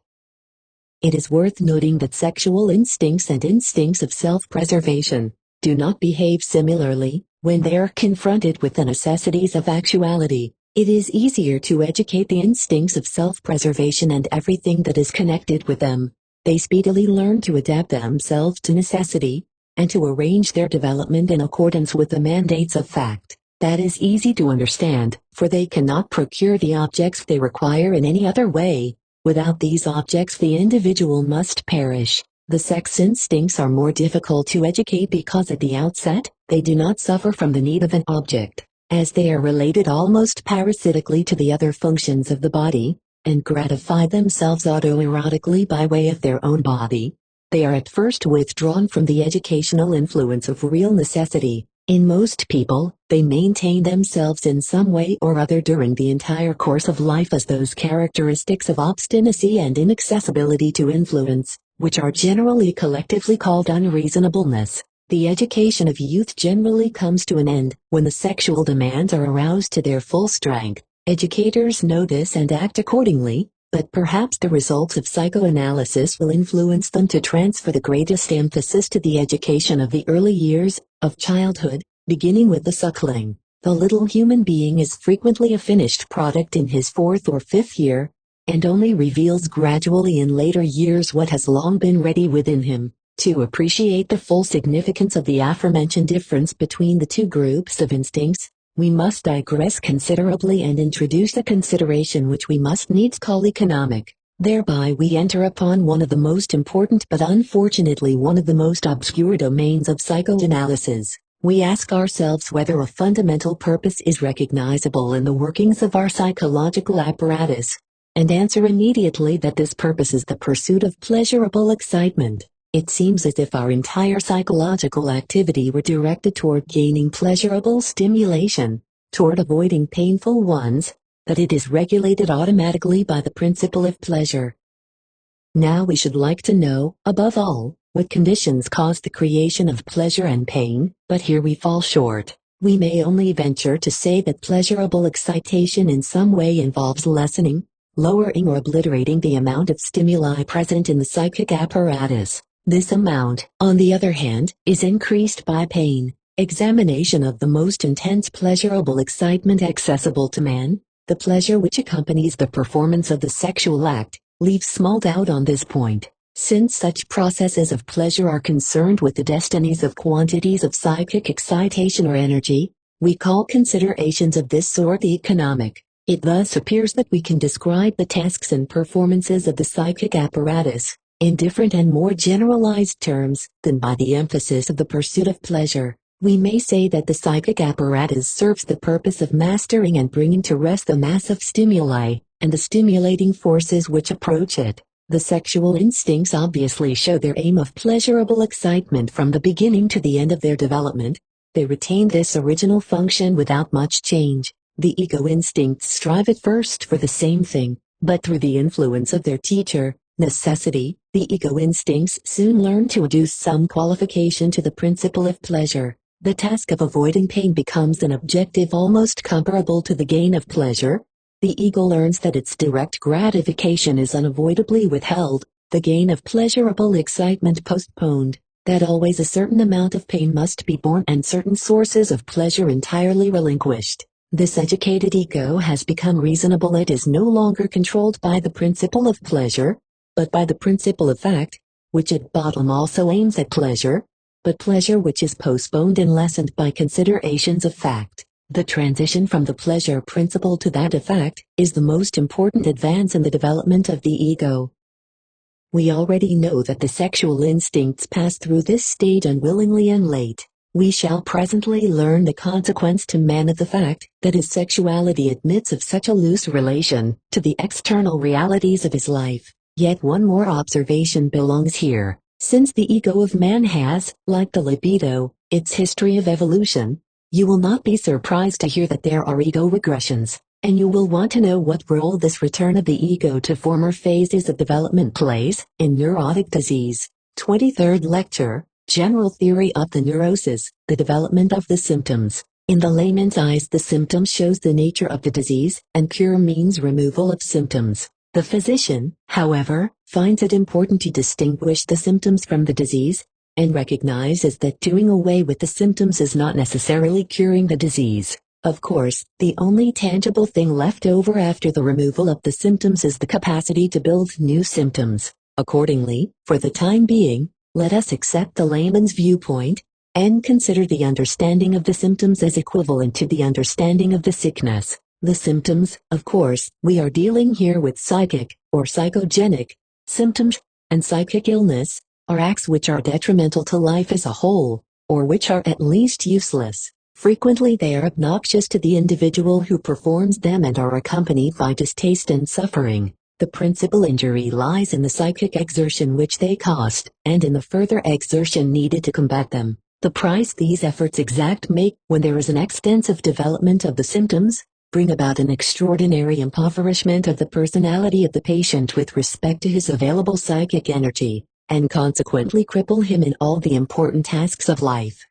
It is worth noting that sexual instincts and instincts of self-preservation do not behave similarly when they are confronted with the necessities of actuality. It is easier to educate the instincts of self-preservation and everything that is connected with them. They speedily learn to adapt themselves to necessity, and to arrange their development in accordance with the mandates of fact. That is easy to understand, for they cannot procure the objects they require in any other way. Without these objects the individual must perish. The sex instincts are more difficult to educate because at the outset, they do not suffer from the need of an object, as they are related almost parasitically to the other functions of the body, and gratify themselves autoerotically by way of their own body. They are at first withdrawn from the educational influence of real necessity. In most people, they maintain themselves in some way or other during the entire course of life as those characteristics of obstinacy and inaccessibility to influence, which are generally collectively called unreasonableness. The education of youth generally comes to an end when the sexual demands are aroused to their full strength. Educators know this and act accordingly, but perhaps the results of psychoanalysis will influence them to transfer the greatest emphasis to the education of the early years of childhood, beginning with the suckling. The little human being is frequently a finished product in his 4th or 5th year, and only reveals gradually in later years what has long been ready within him. To appreciate the full significance of the aforementioned difference between the two groups of instincts, we must digress considerably and introduce a consideration which we must needs call economic. Thereby we enter upon one of the most important but unfortunately one of the most obscure domains of psychoanalysis. We ask ourselves whether a fundamental purpose is recognizable in the workings of our psychological apparatus, and answer immediately that this purpose is the pursuit of pleasurable excitement. It seems as if our entire psychological activity were directed toward gaining pleasurable stimulation, toward avoiding painful ones, that it is regulated automatically by the principle of pleasure. Now we should like to know, above all, what conditions cause the creation of pleasure and pain, but here we fall short. We may only venture to say that pleasurable excitation in some way involves lessening, lowering or obliterating the amount of stimuli present in the psychic apparatus. This amount, on the other hand, is increased by pain. Examination of the most intense pleasurable excitement accessible to man, the pleasure which accompanies the performance of the sexual act, leaves small doubt on this point. Since such processes of pleasure are concerned with the destinies of quantities of psychic excitation or energy, we call considerations of this sort economic. It thus appears that we can describe the tasks and performances of the psychic apparatus in different and more generalized terms than by the emphasis of the pursuit of pleasure. We may say that the psychic apparatus serves the purpose of mastering and bringing to rest the mass of stimuli, and the stimulating forces which approach it. The sexual instincts obviously show their aim of pleasurable excitement from the beginning to the end of their development. They retain this original function without much change. The ego instincts strive at first for the same thing, but through the influence of their teacher, necessity, the ego instincts soon learn to adduce some qualification to the principle of pleasure. The task of avoiding pain becomes an objective almost comparable to the gain of pleasure. The ego learns that its direct gratification is unavoidably withheld, the gain of pleasurable excitement postponed, that always a certain amount of pain must be borne and certain sources of pleasure entirely relinquished. This educated ego has become reasonable. It is no longer controlled by the principle of pleasure, but by the principle of fact, which at bottom also aims at pleasure, but pleasure which is postponed and lessened by considerations of fact. The transition from the pleasure principle to that of fact is the most important advance in the development of the ego. We already know that the sexual instincts pass through this stage unwillingly and late. We shall presently learn the consequence to man of the fact that his sexuality admits of such a loose relation to the external realities of his life. Yet one more observation belongs here. Since the ego of man has, like the libido, its history of evolution, you will not be surprised to hear that there are ego regressions, and you will want to know what role this return of the ego to former phases of development plays in neurotic disease. 23rd Lecture, General Theory of the Neurosis, the development of the symptoms. In the layman's eyes, the symptom shows the nature of the disease, and cure means removal of symptoms. The physician, however, finds it important to distinguish the symptoms from the disease, and recognizes that doing away with the symptoms is not necessarily curing the disease. Of course, the only tangible thing left over after the removal of the symptoms is the capacity to build new symptoms. Accordingly, for the time being, let us accept the layman's viewpoint, and consider the understanding of the symptoms as equivalent to the understanding of the sickness. The symptoms, of course, we are dealing here with psychic, or psychogenic, symptoms, and psychic illness, are acts which are detrimental to life as a whole, or which are at least useless. Frequently they are obnoxious to the individual who performs them and are accompanied by distaste and suffering. The principal injury lies in the psychic exertion which they cost, and in the further exertion needed to combat them. The price these efforts exact make, when there is an extensive development of the symptoms, bring about an extraordinary impoverishment of the personality of the patient with respect to his available psychic energy, and consequently cripple him in all the important tasks of life.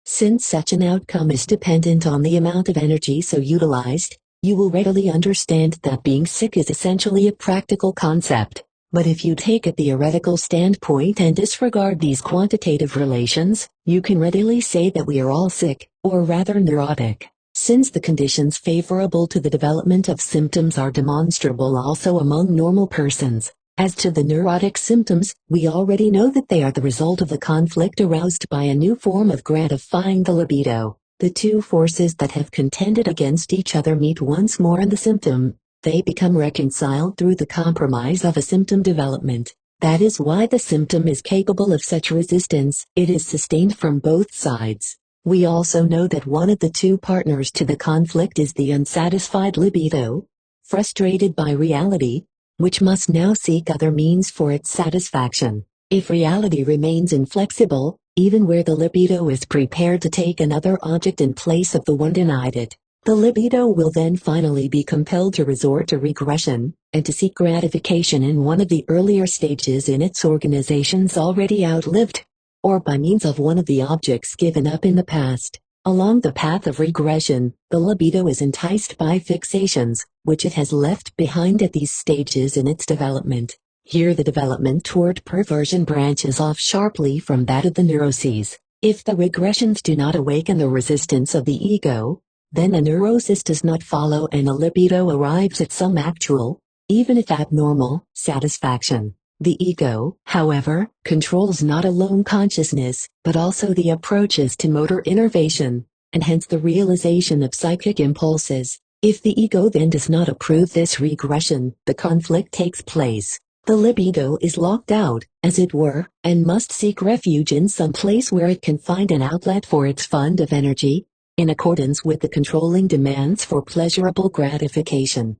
Since such an outcome is dependent on the amount of energy so utilized, you will readily understand that being sick is essentially a practical concept. But if you take a theoretical standpoint and disregard these quantitative relations, you can readily say that we are all sick, or rather neurotic. Since the conditions favorable to the development of symptoms are demonstrable also among normal persons, as to the neurotic symptoms, we already know that they are the result of the conflict aroused by a new form of gratifying the libido. The two forces that have contended against each other meet once more in the symptom. They become reconciled through the compromise of a symptom development. That is why the symptom is capable of such resistance. It is sustained from both sides. We also know that one of the two partners to the conflict is the unsatisfied libido, frustrated by reality, which must now seek other means for its satisfaction. If reality remains inflexible, even where the libido is prepared to take another object in place of the one denied it, the libido will then finally be compelled to resort to regression, and to seek gratification in one of the earlier stages in its organizations already outlived, or by means of one of the objects given up in the past. Along the path of regression, the libido is enticed by fixations, which it has left behind at these stages in its development. Here the development toward perversion branches off sharply from that of the neuroses. If the regressions do not awaken the resistance of the ego, then a neurosis does not follow and a libido arrives at some actual, even if abnormal, satisfaction. The ego, however, controls not alone consciousness, but also the approaches to motor innervation, and hence the realization of psychic impulses. If the ego then does not approve this regression, the conflict takes place. The libido is locked out, as it were, and must seek refuge in some place where it can find an outlet for its fund of energy, in accordance with the controlling demands for pleasurable gratification.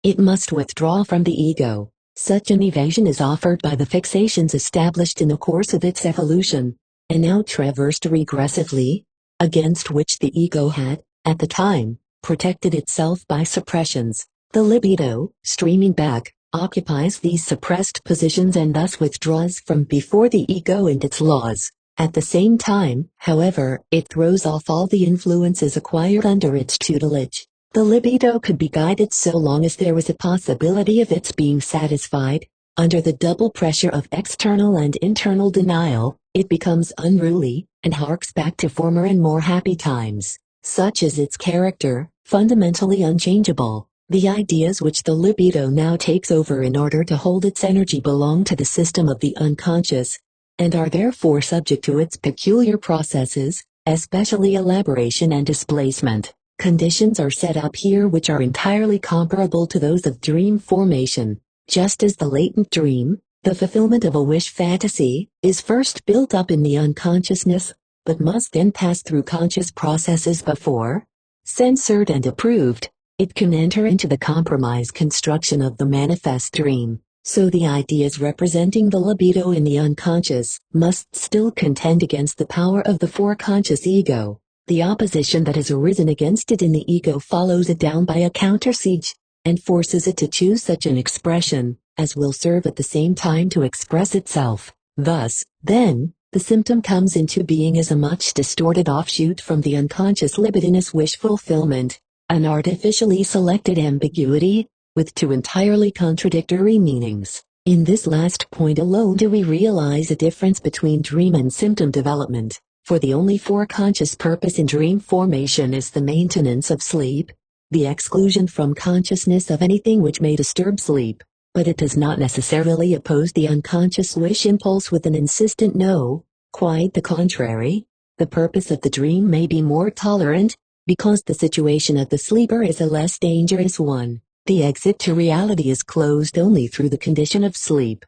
It must withdraw from the ego. Such an evasion is offered by the fixations established in the course of its evolution, and now traversed regressively, against which the ego had, at the time, protected itself by suppressions. The libido, streaming back, occupies these suppressed positions and thus withdraws from before the ego and its laws. At the same time, however, it throws off all the influences acquired under its tutelage. The libido could be guided so long as there was a possibility of its being satisfied. Under the double pressure of external and internal denial, it becomes unruly, and harks back to former and more happy times. Such is its character, fundamentally unchangeable. The ideas which the libido now takes over in order to hold its energy belong to the system of the unconscious, and are therefore subject to its peculiar processes, especially elaboration and displacement. Conditions are set up here which are entirely comparable to those of dream formation. Just as the latent dream, the fulfillment of a wish fantasy, is first built up in the unconsciousness, but must then pass through conscious processes before, censored and approved, it can enter into the compromise construction of the manifest dream. So the ideas representing the libido in the unconscious must still contend against the power of the foreconscious ego. The opposition that has arisen against it in the ego follows it down by a counter-siege, and forces it to choose such an expression as will serve at the same time to express itself. Thus, then, the symptom comes into being as a much distorted offshoot from the unconscious libidinous wish fulfillment, an artificially selected ambiguity, with two entirely contradictory meanings. In this last point alone do we realize a difference between dream and symptom development, for the only foreconscious purpose in dream formation is the maintenance of sleep, the exclusion from consciousness of anything which may disturb sleep, but it does not necessarily oppose the unconscious wish impulse with an insistent no, quite the contrary. The purpose of the dream may be more tolerant, because the situation of the sleeper is a less dangerous one. The exit to reality is closed only through the condition of sleep.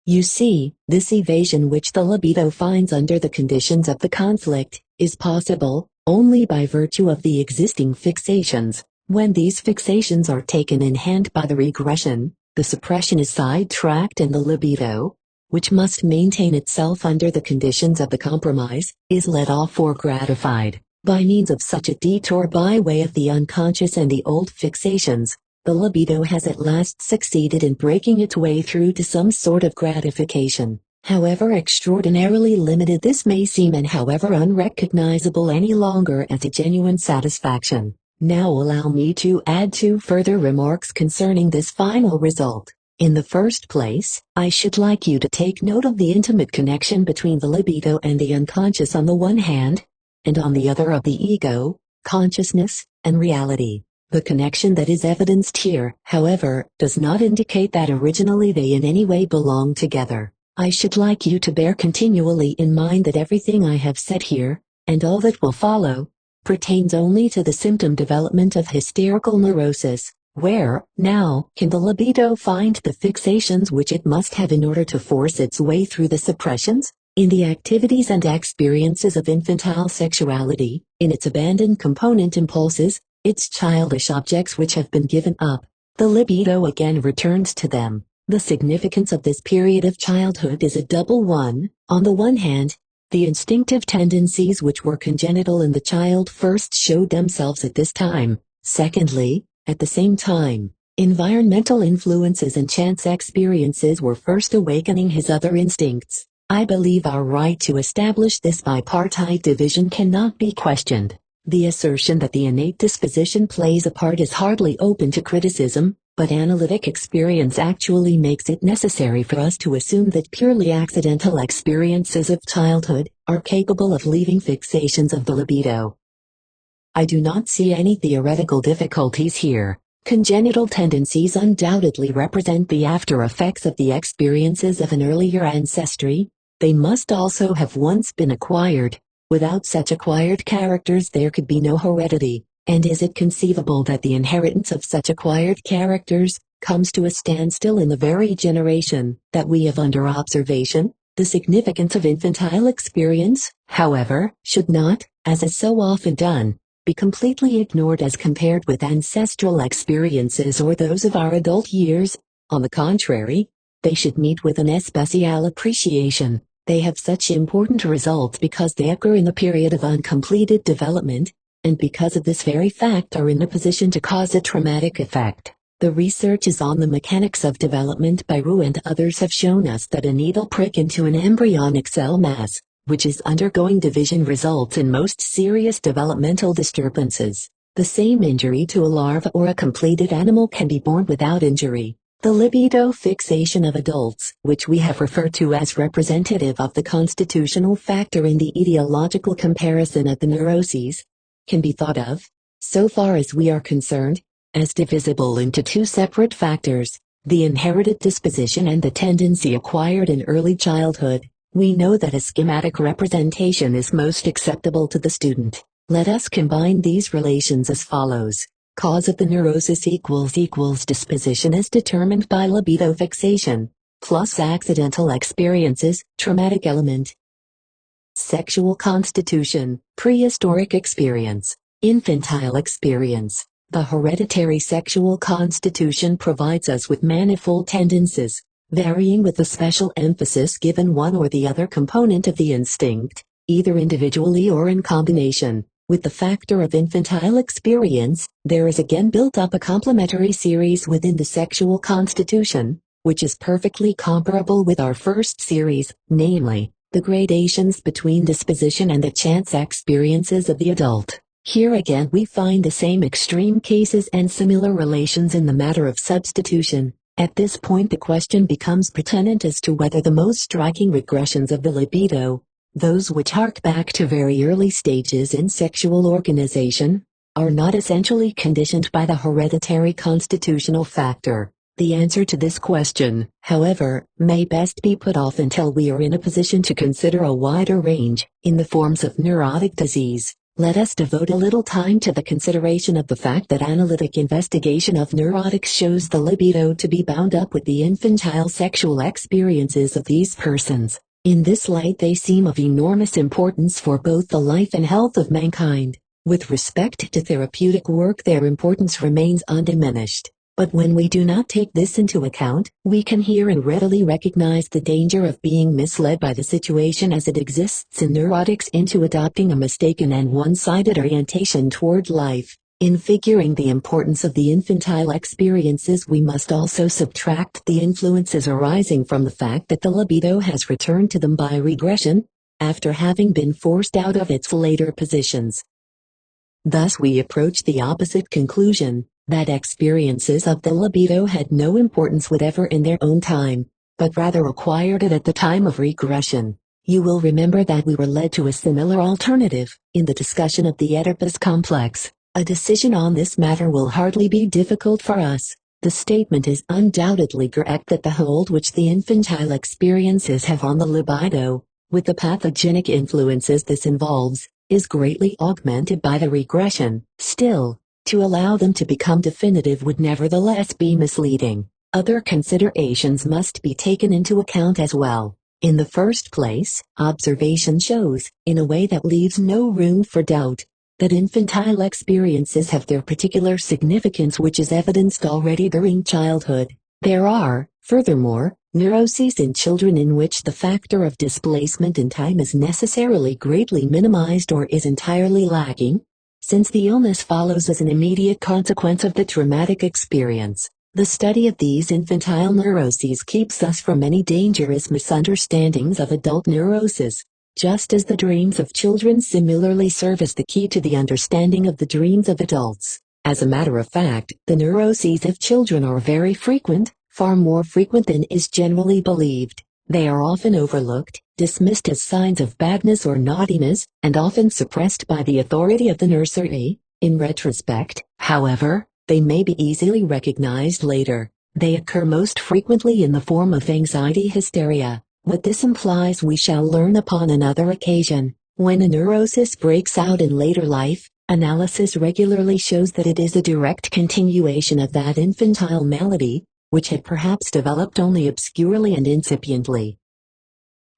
You see, this evasion which the libido finds under the conditions of the conflict is possible only by virtue of the existing fixations. When these fixations are taken in hand by the regression, the suppression is sidetracked and the libido, which must maintain itself under the conditions of the compromise, is let off or gratified. By means of such a detour by way of the unconscious and the old fixations, the libido has at last succeeded in breaking its way through to some sort of gratification. However extraordinarily limited this may seem and however unrecognizable any longer as a genuine satisfaction. Now allow me to add two further remarks concerning this final result. In the first place, I should like you to take note of the intimate connection between the libido and the unconscious on the one hand, and on the other of the ego, consciousness, and reality. The connection that is evidenced here, however, does not indicate that originally they in any way belong together. I should like you to bear continually in mind that everything I have said here, and all that will follow, pertains only to the symptom development of hysterical neurosis. Where, now, can the libido find the fixations which it must have in order to force its way through the suppressions? In the activities and experiences of infantile sexuality, in its abandoned component impulses, its childish objects which have been given up, the libido again returns to them. The significance of this period of childhood is a double one. On the one hand, the instinctive tendencies which were congenital in the child first showed themselves at this time. Secondly, at the same time, environmental influences and chance experiences were first awakening his other instincts. I believe our right to establish this bipartite division cannot be questioned. The assertion that the innate disposition plays a part is hardly open to criticism, but analytic experience actually makes it necessary for us to assume that purely accidental experiences of childhood are capable of leaving fixations of the libido. I do not see any theoretical difficulties here. Congenital tendencies undoubtedly represent the after effects of the experiences of an earlier ancestry. They must also have once been acquired. Without such acquired characters there could be no heredity, and is it conceivable that the inheritance of such acquired characters comes to a standstill in the very generation that we have under observation? The significance of infantile experience, however, should not, as is so often done, be completely ignored as compared with ancestral experiences or those of our adult years. On the contrary, they should meet with an especial appreciation. They have such important results because they occur in the period of uncompleted development, and because of this very fact are in a position to cause a traumatic effect. The researches on the mechanics of development by Roux and others have shown us that a needle prick into an embryonic cell mass, which is undergoing division, results in most serious developmental disturbances. The same injury to a larva or a completed animal can be borne without injury. The libido fixation of adults, which we have referred to as representative of the constitutional factor in the etiological comparison of the neuroses, can be thought of, so far as we are concerned, as divisible into two separate factors, the inherited disposition and the tendency acquired in early childhood. We know that a schematic representation is most acceptable to the student. Let us combine these relations as follows. Cause of the neurosis equals disposition is determined by libido fixation, plus accidental experiences, traumatic element. Sexual constitution, prehistoric experience, infantile experience. The hereditary sexual constitution provides us with manifold tendencies, varying with the special emphasis given one or the other component of the instinct, either individually or in combination. With the factor of infantile experience, there is again built up a complementary series within the sexual constitution, which is perfectly comparable with our first series, namely, the gradations between disposition and the chance experiences of the adult. Here again we find the same extreme cases and similar relations in the matter of substitution. At this point the question becomes pertinent as to whether the most striking regressions of the libido, those which hark back to very early stages in sexual organization, are not essentially conditioned by the hereditary constitutional factor. The answer to this question, however, may best be put off until we are in a position to consider a wider range, in the forms of neurotic disease. Let us devote a little time to the consideration of the fact that analytic investigation of neurotics shows the libido to be bound up with the infantile sexual experiences of these persons. In this light they seem of enormous importance for both the life and health of mankind. With respect to therapeutic work their importance remains undiminished. But when we do not take this into account, we can hear and readily recognize the danger of being misled by the situation as it exists in neurotics into adopting a mistaken and one-sided orientation toward life. In figuring the importance of the infantile experiences we must also subtract the influences arising from the fact that the libido has returned to them by regression, after having been forced out of its later positions. Thus we approach the opposite conclusion, that experiences of the libido had no importance whatever in their own time, but rather acquired it at the time of regression. You will remember that we were led to a similar alternative, in the discussion of the Oedipus complex. A decision on this matter will hardly be difficult for us. The statement is undoubtedly correct that the hold which the infantile experiences have on the libido, with the pathogenic influences this involves, is greatly augmented by the regression. Still, to allow them to become definitive would nevertheless be misleading. Other considerations must be taken into account as well. In the first place, observation shows, in a way that leaves no room for doubt, that infantile experiences have their particular significance which is evidenced already during childhood. There are, furthermore, neuroses in children in which the factor of displacement in time is necessarily greatly minimized or is entirely lacking, since the illness follows as an immediate consequence of the traumatic experience. The study of these infantile neuroses keeps us from many dangerous misunderstandings of adult neuroses, just as the dreams of children similarly serve as the key to the understanding of the dreams of adults. As a matter of fact, the neuroses of children are very frequent, far more frequent than is generally believed. They are often overlooked, dismissed as signs of badness or naughtiness, and often suppressed by the authority of the nursery. In retrospect, however, they may be easily recognized later. They occur most frequently in the form of anxiety hysteria. What this implies we shall learn upon another occasion. When a neurosis breaks out in later life, analysis regularly shows that it is a direct continuation of that infantile malady, which had perhaps developed only obscurely and incipiently.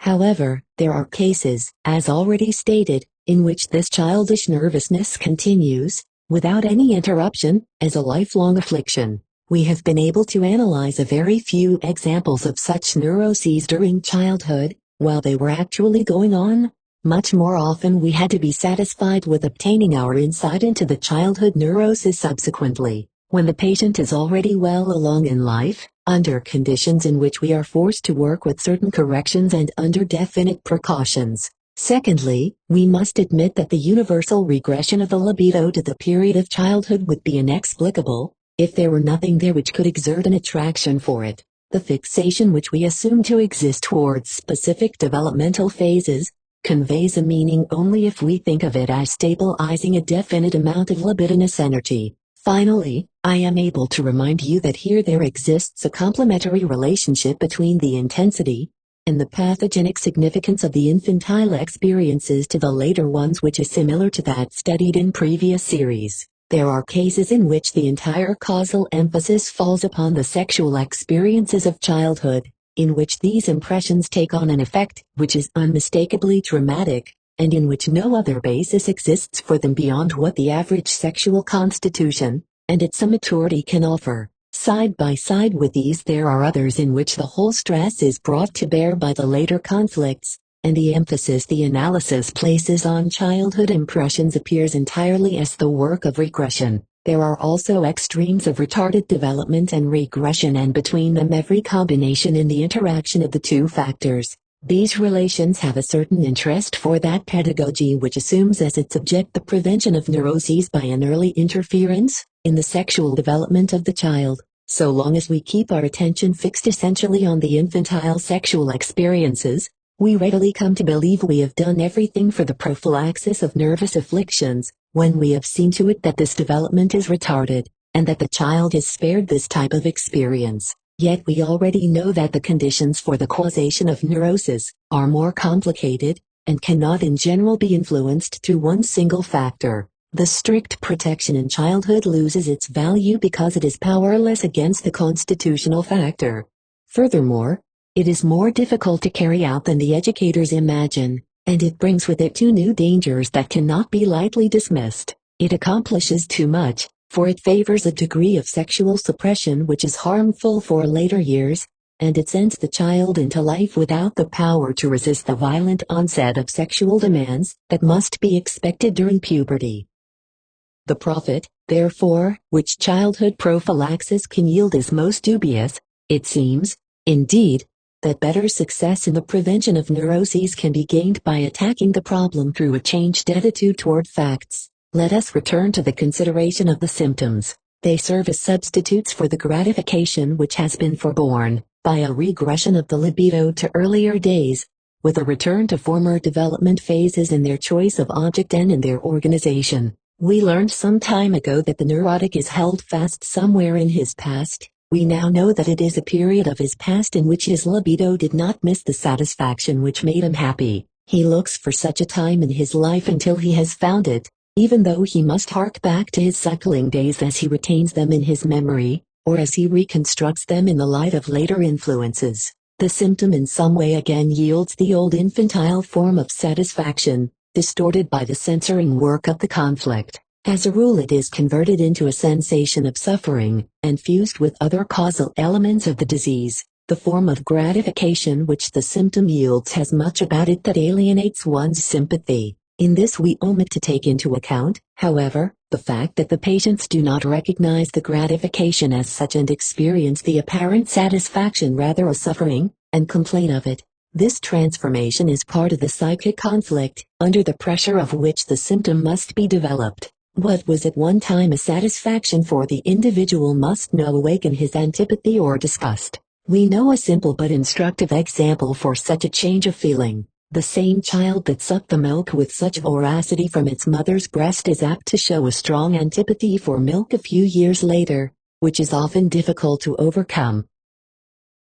However, there are cases, as already stated, in which this childish nervousness continues, without any interruption, as a lifelong affliction. We have been able to analyze a very few examples of such neuroses during childhood, while they were actually going on. Much more often we had to be satisfied with obtaining our insight into the childhood neurosis subsequently, when the patient is already well along in life, under conditions in which we are forced to work with certain corrections and under definite precautions. Secondly, we must admit that the universal regression of the libido to the period of childhood would be inexplicable, if there were nothing there which could exert an attraction for it. The fixation which we assume to exist towards specific developmental phases conveys a meaning only if we think of it as stabilizing a definite amount of libidinous energy. Finally, I am able to remind you that here there exists a complementary relationship between the intensity and the pathogenic significance of the infantile experiences to the later ones, which is similar to that studied in previous series. There are cases in which the entire causal emphasis falls upon the sexual experiences of childhood, in which these impressions take on an effect which is unmistakably traumatic, and in which no other basis exists for them beyond what the average sexual constitution, and its immaturity can offer. Side by side with these there are others in which the whole stress is brought to bear by the later conflicts, and the emphasis the analysis places on childhood impressions appears entirely as the work of regression. There are also extremes of retarded development and regression, and between them every combination in the interaction of the two factors. These relations have a certain interest for that pedagogy which assumes as its object the prevention of neuroses by an early interference in the sexual development of the child. So long as we keep our attention fixed essentially on the infantile sexual experiences, we readily come to believe we have done everything for the prophylaxis of nervous afflictions, when we have seen to it that this development is retarded, and that the child is spared this type of experience. Yet we already know that the conditions for the causation of neurosis are more complicated, and cannot in general be influenced through one single factor. The strict protection in childhood loses its value because it is powerless against the constitutional factor. Furthermore, it is more difficult to carry out than the educators imagine, and it brings with it two new dangers that cannot be lightly dismissed. It accomplishes too much, for it favors a degree of sexual suppression which is harmful for later years, and it sends the child into life without the power to resist the violent onset of sexual demands that must be expected during puberty. The profit, therefore, which childhood prophylaxis can yield is most dubious. It seems, indeed, that better success in the prevention of neuroses can be gained by attacking the problem through a changed attitude toward facts. Let us return to the consideration of the symptoms. They serve as substitutes for the gratification which has been forborne, by a regression of the libido to earlier days, with a return to former development phases in their choice of object and in their organization. We learned some time ago that the neurotic is held fast somewhere in his past. We now know that it is a period of his past in which his libido did not miss the satisfaction which made him happy. He looks for such a time in his life until he has found it, even though he must hark back to his suckling days as he retains them in his memory, or as he reconstructs them in the light of later influences. The symptom in some way again yields the old infantile form of satisfaction, distorted by the censoring work of the conflict. As a rule it is converted into a sensation of suffering, and fused with other causal elements of the disease. The form of gratification which the symptom yields has much about it that alienates one's sympathy. In this we omit to take into account, however, the fact that the patients do not recognize the gratification as such and experience the apparent satisfaction rather as suffering, and complain of it. This transformation is part of the psychic conflict, under the pressure of which the symptom must be developed. What was at one time a satisfaction for the individual must now awaken his antipathy or disgust. We know a simple but instructive example for such a change of feeling. The same child that sucked the milk with such voracity from its mother's breast is apt to show a strong antipathy for milk a few years later, which is often difficult to overcome.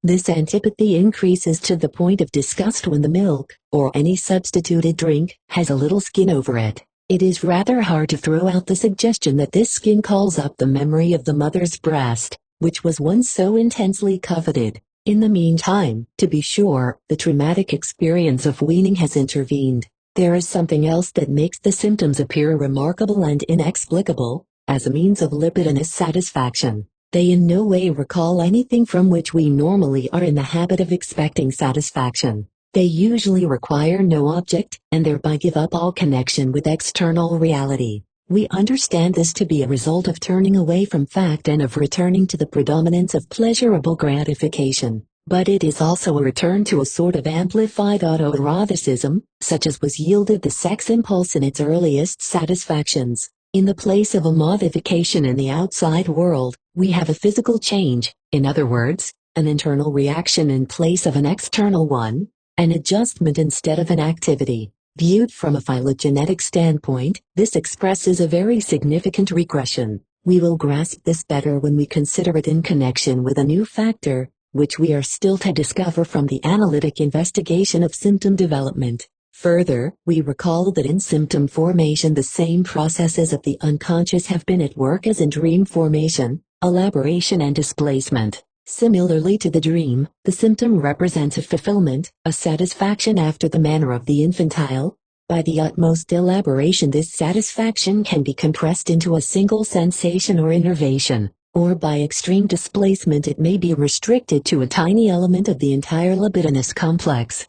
This antipathy increases to the point of disgust when the milk, or any substituted drink, has a little skin over it. It is rather hard to throw out the suggestion that this skin calls up the memory of the mother's breast, which was once so intensely coveted. In the meantime, to be sure, the traumatic experience of weaning has intervened. There is something else that makes the symptoms appear remarkable and inexplicable, as a means of libidinous satisfaction. They in no way recall anything from which we normally are in the habit of expecting satisfaction. They usually require no object, and thereby give up all connection with external reality. We understand this to be a result of turning away from fact and of returning to the predominance of pleasurable gratification. But it is also a return to a sort of amplified autoeroticism, such as was yielded the sex impulse in its earliest satisfactions. In the place of a modification in the outside world, we have a physical change, in other words, an internal reaction in place of an external one, an adjustment instead of an activity. Viewed from a phylogenetic standpoint, this expresses a very significant regression. We will grasp this better when we consider it in connection with a new factor, which we are still to discover from the analytic investigation of symptom development. Further, we recall that in symptom formation the same processes of the unconscious have been at work as in dream formation, elaboration and displacement. Similarly to the dream, the symptom represents a fulfillment, a satisfaction after the manner of the infantile, By the utmost elaboration, this satisfaction can be compressed into a single sensation or innervation, or by extreme displacement it may be restricted to a tiny element of the entire libidinous complex.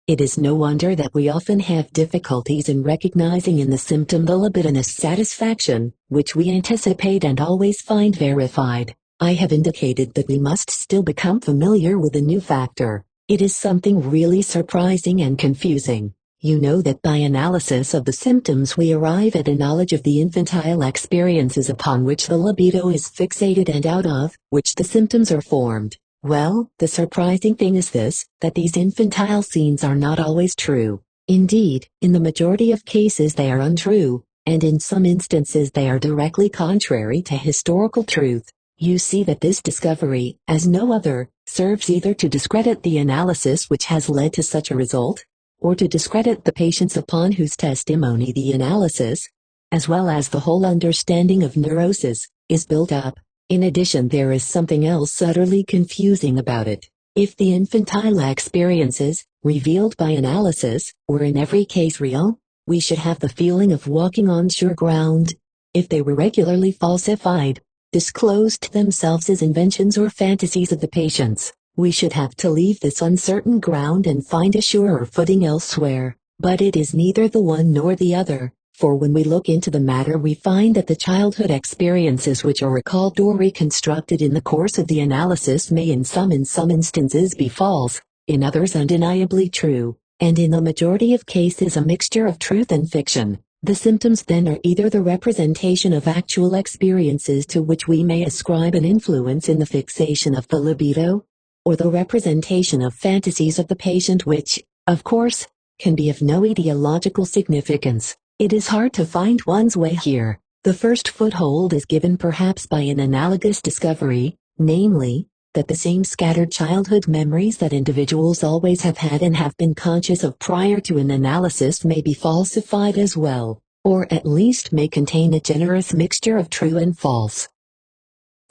It is no wonder that we often have difficulties in recognizing in the symptom the libidinous satisfaction, which we anticipate and always find verified. I have indicated that we must still become familiar with a new factor. It is something really surprising and confusing. You know that by analysis of the symptoms we arrive at a knowledge of the infantile experiences upon which the libido is fixated and out of which the symptoms are formed. Well, the surprising thing is this, that these infantile scenes are not always true. Indeed, in the majority of cases they are untrue, and in some instances they are directly contrary to historical truth. You see that this discovery, as no other, serves either to discredit the analysis which has led to such a result, or to discredit the patients upon whose testimony the analysis, as well as the whole understanding of neurosis, is built up. In addition, there is something else utterly confusing about it. If the infantile experiences, revealed by analysis, were in every case real, we should have the feeling of walking on sure ground. If they were regularly falsified, disclosed themselves as inventions or fantasies of the patients, we should have to leave this uncertain ground and find a surer footing elsewhere. But it is neither the one nor the other, for when we look into the matter we find that the childhood experiences which are recalled or reconstructed in the course of the analysis may in some instances be false, in others undeniably true, and in the majority of cases a mixture of truth and fiction. The symptoms then are either the representation of actual experiences to which we may ascribe an influence in the fixation of the libido, or the representation of fantasies of the patient which, of course, can be of no etiological significance. It is hard to find one's way here. The first foothold is given perhaps by an analogous discovery, namely, that the same scattered childhood memories that individuals always have had and have been conscious of prior to an analysis may be falsified as well, or at least may contain a generous mixture of true and false.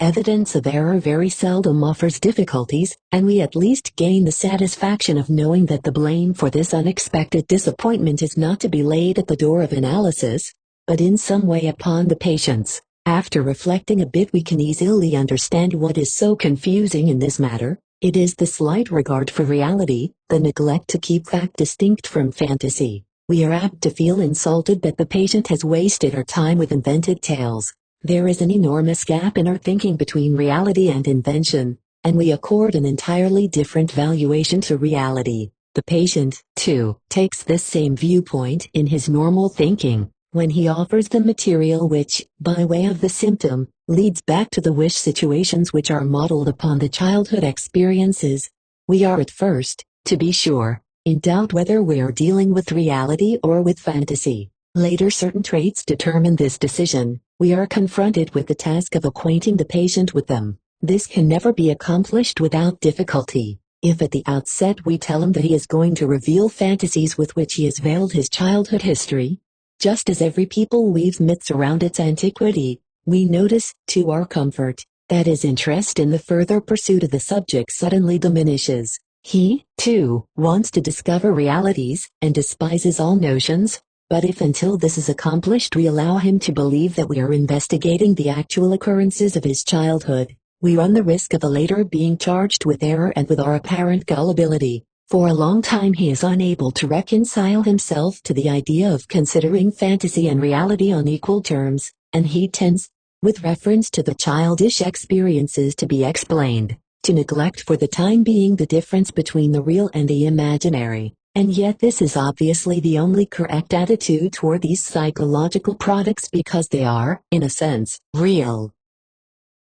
Evidence of error very seldom offers difficulties, and we at least gain the satisfaction of knowing that the blame for this unexpected disappointment is not to be laid at the door of analysis, but in some way upon the patients. After reflecting a bit we can easily understand what is so confusing in this matter. It is the slight regard for reality, the neglect to keep fact distinct from fantasy. We are apt to feel insulted that the patient has wasted our time with invented tales. There is an enormous gap in our thinking between reality and invention, and we accord an entirely different valuation to reality. The patient, too, takes this same viewpoint in his normal thinking, when he offers the material which, by way of the symptom, leads back to the wish situations which are modeled upon the childhood experiences. We are at first, to be sure, in doubt whether we are dealing with reality or with fantasy. Later certain traits determine this decision. We are confronted with the task of acquainting the patient with them. This can never be accomplished without difficulty. If at the outset we tell him that he is going to reveal fantasies with which he has veiled his childhood history, just as every people weaves myths around its antiquity, we notice, to our comfort, that his interest in the further pursuit of the subject suddenly diminishes. He, too, wants to discover realities, and despises all notions. But if until this is accomplished we allow him to believe that we are investigating the actual occurrences of his childhood, we run the risk of later being charged with error and with our apparent gullibility. For a long time he is unable to reconcile himself to the idea of considering fantasy and reality on equal terms, and he tends, with reference to the childish experiences to be explained, to neglect for the time being the difference between the real and the imaginary. And yet this is obviously the only correct attitude toward these psychological products because they are, in a sense, real.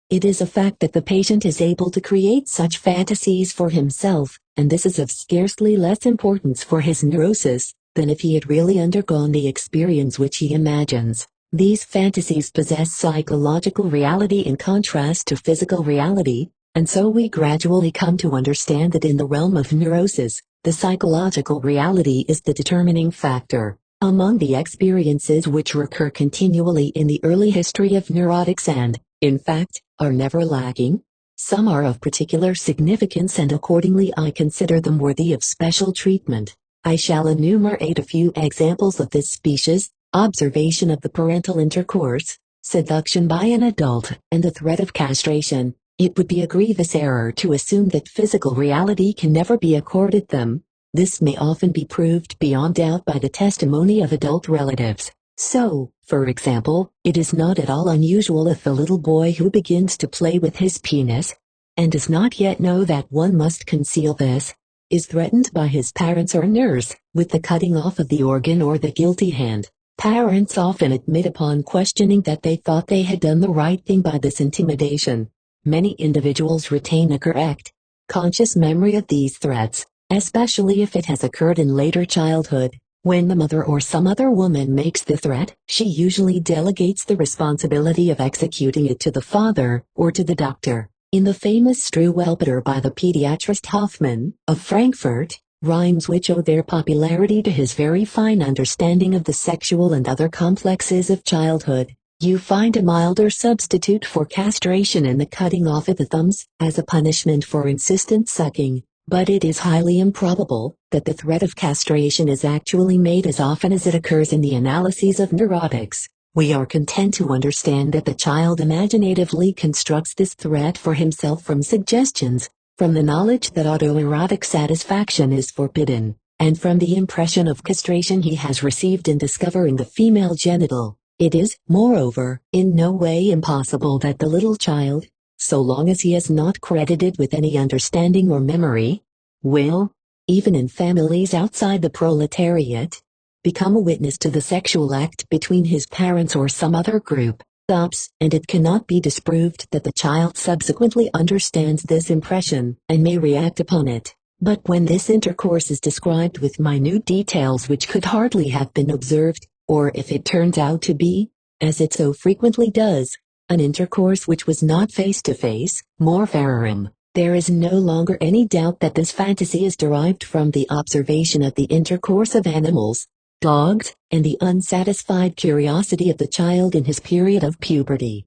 It is a fact that the patient is able to create such fantasies for himself, and this is of scarcely less importance for his neurosis than if he had really undergone the experience which he imagines. These fantasies possess psychological reality in contrast to physical reality, and so we gradually come to understand that in the realm of neurosis, the psychological reality is the determining factor. Among the experiences which recur continually in the early history of neurotics and, in fact, are never lacking, some are of particular significance and accordingly I consider them worthy of special treatment. I shall enumerate a few examples of this species: observation of the parental intercourse, seduction by an adult, and the threat of castration. It would be a grievous error to assume that physical reality can never be accorded them. This may often be proved beyond doubt by the testimony of adult relatives. So, for example, it is not at all unusual if the little boy who begins to play with his penis, and does not yet know that one must conceal this, is threatened by his parents or nurse with the cutting off of the organ or the guilty hand. Parents often admit upon questioning that they thought they had done the right thing by this intimidation. Many individuals retain a correct, conscious memory of these threats, especially if it has occurred in later childhood. When the mother or some other woman makes the threat, she usually delegates the responsibility of executing it to the father or to the doctor. In the famous Struwwelpeter by the pediatrist Hoffmann, of Frankfurt, rhymes which owe their popularity to his very fine understanding of the sexual and other complexes of childhood, you find a milder substitute for castration in the cutting off of the thumbs, as a punishment for insistent sucking. But it is highly improbable that the threat of castration is actually made as often as it occurs in the analyses of neurotics. We are content to understand that the child imaginatively constructs this threat for himself from suggestions, from the knowledge that autoerotic satisfaction is forbidden, and from the impression of castration he has received in discovering the female genital. It is, moreover, in no way impossible that the little child, so long as he is not credited with any understanding or memory, will, even in families outside the proletariat, become a witness to the sexual act between his parents or some other group. And it cannot be disproved that the child subsequently understands this impression and may react upon it. But when this intercourse is described with minute details which could hardly have been observed, or if it turns out to be, as it so frequently does, an intercourse which was not face-to-face, more verum, there is no longer any doubt that this fantasy is derived from the observation of the intercourse of animals, dogs, and the unsatisfied curiosity of the child in his period of puberty.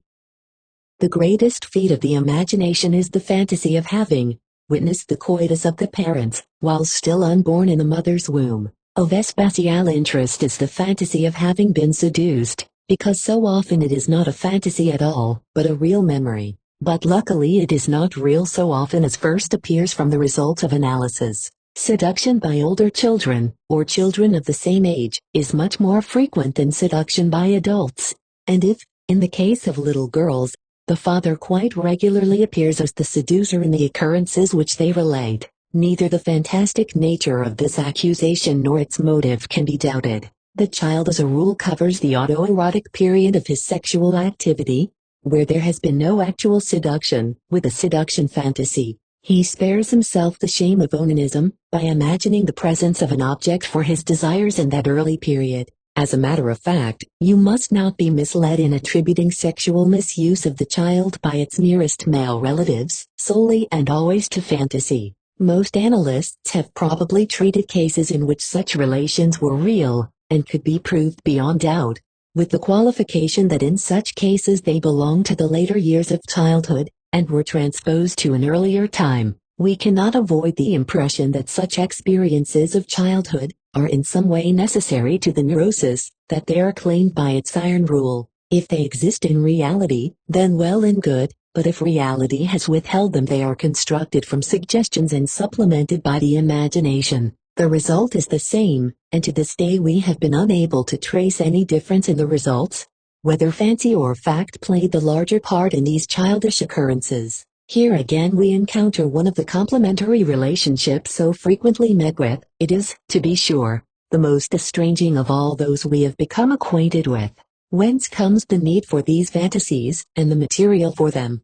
The greatest feat of the imagination is the fantasy of having witnessed the coitus of the parents, while still unborn in the mother's womb. Of especial interest is the fantasy of having been seduced, because so often it is not a fantasy at all, but a real memory. But luckily it is not real so often as first appears from the results of analysis. Seduction by older children, or children of the same age, is much more frequent than seduction by adults, and if, in the case of little girls, the father quite regularly appears as the seducer in the occurrences which they relate, neither the fantastic nature of this accusation nor its motive can be doubted. The child as a rule covers the autoerotic period of his sexual activity, where there has been no actual seduction, with a seduction fantasy. He spares himself the shame of onanism by imagining the presence of an object for his desires in that early period. As a matter of fact, you must not be misled in attributing sexual misuse of the child by its nearest male relatives, solely and always to fantasy. Most analysts have probably treated cases in which such relations were real, and could be proved beyond doubt, with the qualification that in such cases they belong to the later years of childhood, and were transposed to an earlier time. We cannot avoid the impression that such experiences of childhood are in some way necessary to the neurosis, that they are claimed by its iron rule. If they exist in reality, then well and good, but if reality has withheld them, they are constructed from suggestions and supplemented by the imagination. The result is the same, and to this day we have been unable to trace any difference in the results, whether fancy or fact played the larger part in these childish occurrences. Here again we encounter one of the complementary relationships so frequently met with. It is, to be sure, the most estranging of all those we have become acquainted with. Whence comes the need for these fantasies, and the material for them?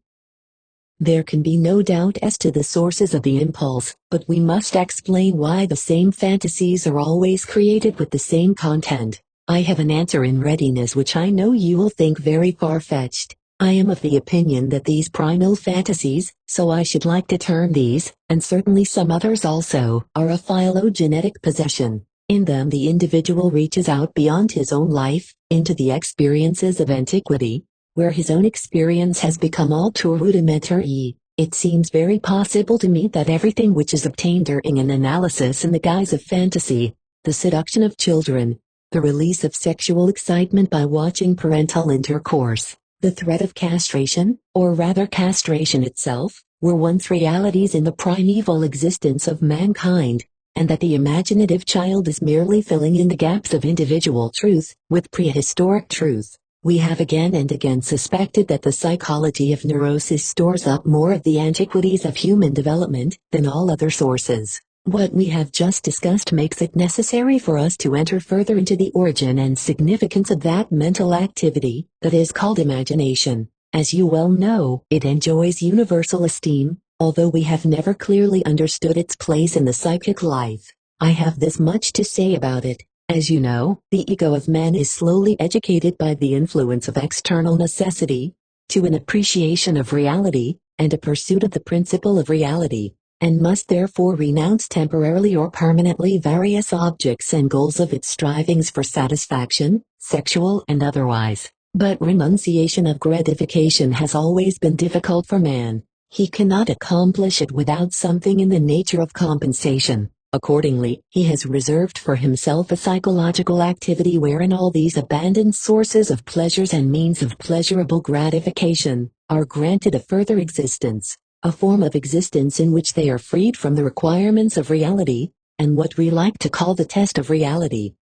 There can be no doubt as to the sources of the impulse, but we must explain why the same fantasies are always created with the same content. I have an answer in readiness which I know you will think very far-fetched. I am of the opinion that these primal fantasies, so I should like to term these, and certainly some others also, are a phylogenetic possession. In them the individual reaches out beyond his own life, into the experiences of antiquity, where his own experience has become all too rudimentary. It seems very possible to me that everything which is obtained during an analysis in the guise of fantasy, the seduction of children, the release of sexual excitement by watching parental intercourse, the threat of castration, or rather castration itself, were once realities in the primeval existence of mankind, and that the imaginative child is merely filling in the gaps of individual truth with prehistoric truth. We have again and again suspected that the psychology of neurosis stores up more of the antiquities of human development than all other sources. What we have just discussed makes it necessary for us to enter further into the origin and significance of that mental activity that is called imagination. As you well know, it enjoys universal esteem, although we have never clearly understood its place in the psychic life. I have this much to say about it. As you know, the ego of man is slowly educated by the influence of external necessity, to an appreciation of reality, and a pursuit of the principle of reality, and must therefore renounce temporarily or permanently various objects and goals of its strivings for satisfaction, sexual and otherwise. But renunciation of gratification has always been difficult for man. He cannot accomplish it without something in the nature of compensation. Accordingly, he has reserved for himself a psychological activity wherein all these abandoned sources of pleasures and means of pleasurable gratification are granted a further existence, a form of existence in which they are freed from the requirements of reality, and what we like to call the test of reality.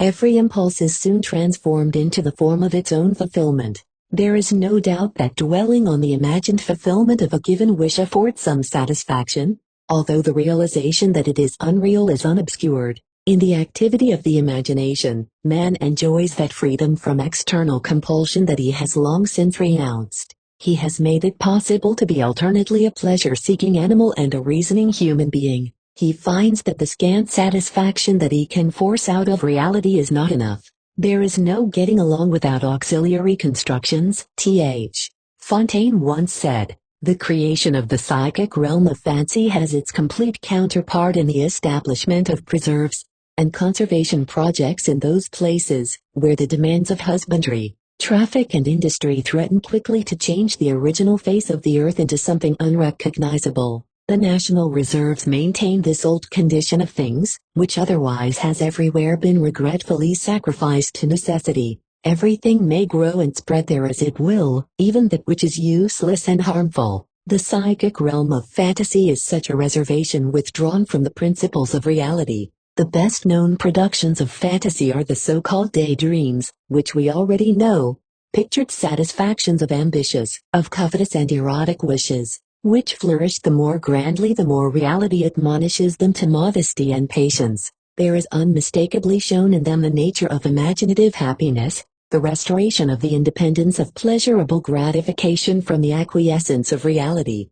Every impulse is soon transformed into the form of its own fulfillment. There is no doubt that dwelling on the imagined fulfillment of a given wish affords some satisfaction, although the realization that it is unreal is unobscured. In the activity of the imagination, man enjoys that freedom from external compulsion that he has long since renounced. He has made it possible to be alternately a pleasure-seeking animal and a reasoning human being. He finds that the scant satisfaction that he can force out of reality is not enough. There is no getting along without auxiliary constructions. Th. Fontaine once said, "The creation of the psychic realm of fancy has its complete counterpart in the establishment of preserves and conservation projects in those places where the demands of husbandry, traffic and industry threaten quickly to change the original face of the earth into something unrecognizable. The national reserves maintain this old condition of things, which otherwise has everywhere been regretfully sacrificed to necessity. Everything may grow and spread there as it will, even that which is useless and harmful. The psychic realm of fantasy is such a reservation withdrawn from the principles of reality. The best known productions of fantasy are the so-called daydreams, which we already know, pictured satisfactions of ambitious, of covetous and erotic wishes, which flourish the more grandly the more reality admonishes them to modesty and patience. There is unmistakably shown in them the nature of imaginative happiness, the restoration of the independence of pleasurable gratification from the acquiescence of reality.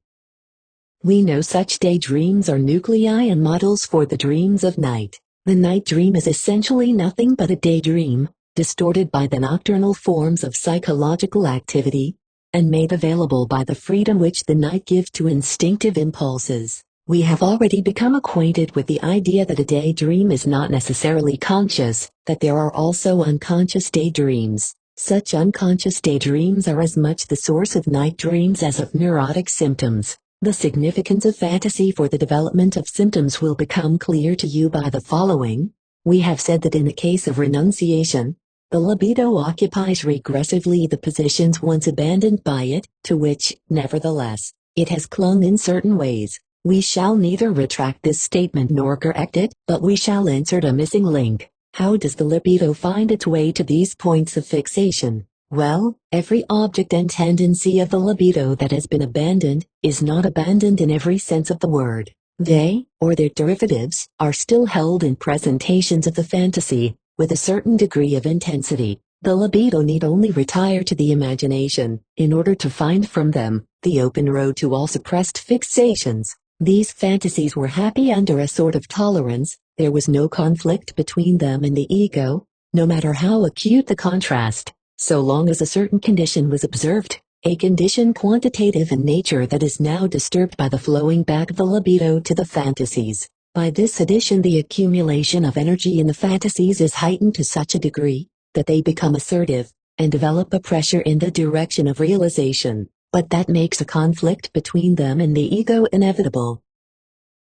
We know such daydreams are nuclei and models for the dreams of night. The night dream is essentially nothing but a daydream, distorted by the nocturnal forms of psychological activity, and made available by the freedom which the night gives to instinctive impulses. We have already become acquainted with the idea that a daydream is not necessarily conscious, that there are also unconscious daydreams. Such unconscious daydreams are as much the source of night dreams as of neurotic symptoms. The significance of fantasy for the development of symptoms will become clear to you by the following. We have said that in the case of renunciation, the libido occupies regressively the positions once abandoned by it, to which, nevertheless, it has clung in certain ways. We shall neither retract this statement nor correct it, but we shall insert a missing link. How does the libido find its way to these points of fixation? Well, every object and tendency of the libido that has been abandoned, is not abandoned in every sense of the word. They, or their derivatives, are still held in presentations of the fantasy, with a certain degree of intensity. The libido need only retire to the imagination, in order to find from them, the open road to all suppressed fixations. These fantasies were happy under a sort of tolerance, there was no conflict between them and the ego, no matter how acute the contrast, so long as a certain condition was observed, a condition quantitative in nature that is now disturbed by the flowing back of the libido to the fantasies. By this addition the accumulation of energy in the fantasies is heightened to such a degree, that they become assertive, and develop a pressure in the direction of realization, but that makes a conflict between them and the ego inevitable.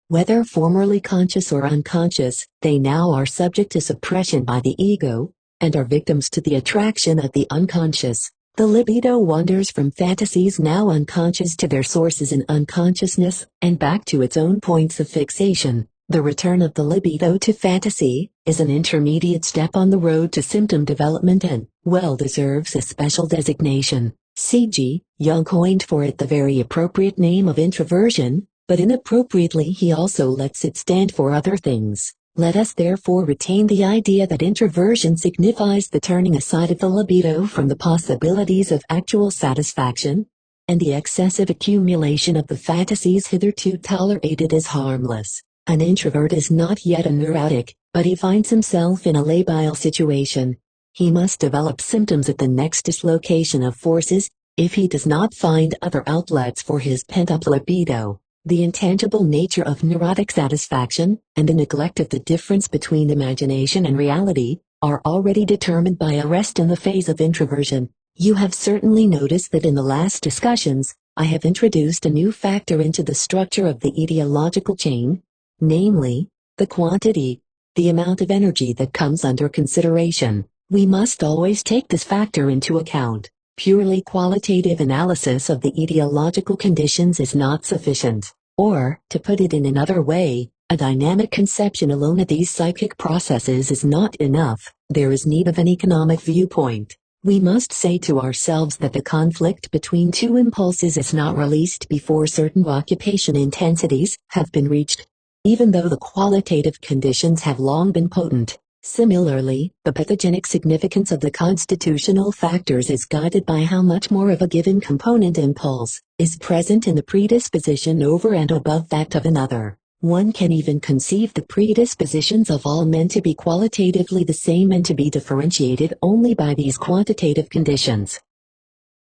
Whether formerly conscious or unconscious, they now are subject to suppression by the ego, and are victims to the attraction of the unconscious. The libido wanders from fantasies now unconscious to their sources in unconsciousness, and back to its own points of fixation. The return of the libido to fantasy is an intermediate step on the road to symptom development and, well, deserves a special designation. C.G. Jung coined for it the very appropriate name of introversion, but inappropriately he also lets it stand for other things. Let us therefore retain the idea that introversion signifies the turning aside of the libido from the possibilities of actual satisfaction, and the excessive accumulation of the fantasies hitherto tolerated as harmless. An introvert is not yet a neurotic, but he finds himself in a labile situation. He must develop symptoms at the next dislocation of forces, if he does not find other outlets for his pent-up libido. The intangible nature of neurotic satisfaction, and the neglect of the difference between imagination and reality, are already determined by arrest in the phase of introversion. You have certainly noticed that in the last discussions, I have introduced a new factor into the structure of the etiological chain, namely, the quantity, the amount of energy that comes under consideration. We must always take this factor into account. Purely qualitative analysis of the etiological conditions is not sufficient. Or, to put it in another way, a dynamic conception alone of these psychic processes is not enough. There is need of an economic viewpoint. We must say to ourselves that the conflict between two impulses is not released before certain occupation intensities have been reached, even though the qualitative conditions have long been potent. Similarly, the pathogenic significance of the constitutional factors is guided by how much more of a given component impulse is present in the predisposition over and above that of another. One can even conceive the predispositions of all men to be qualitatively the same and to be differentiated only by these quantitative conditions.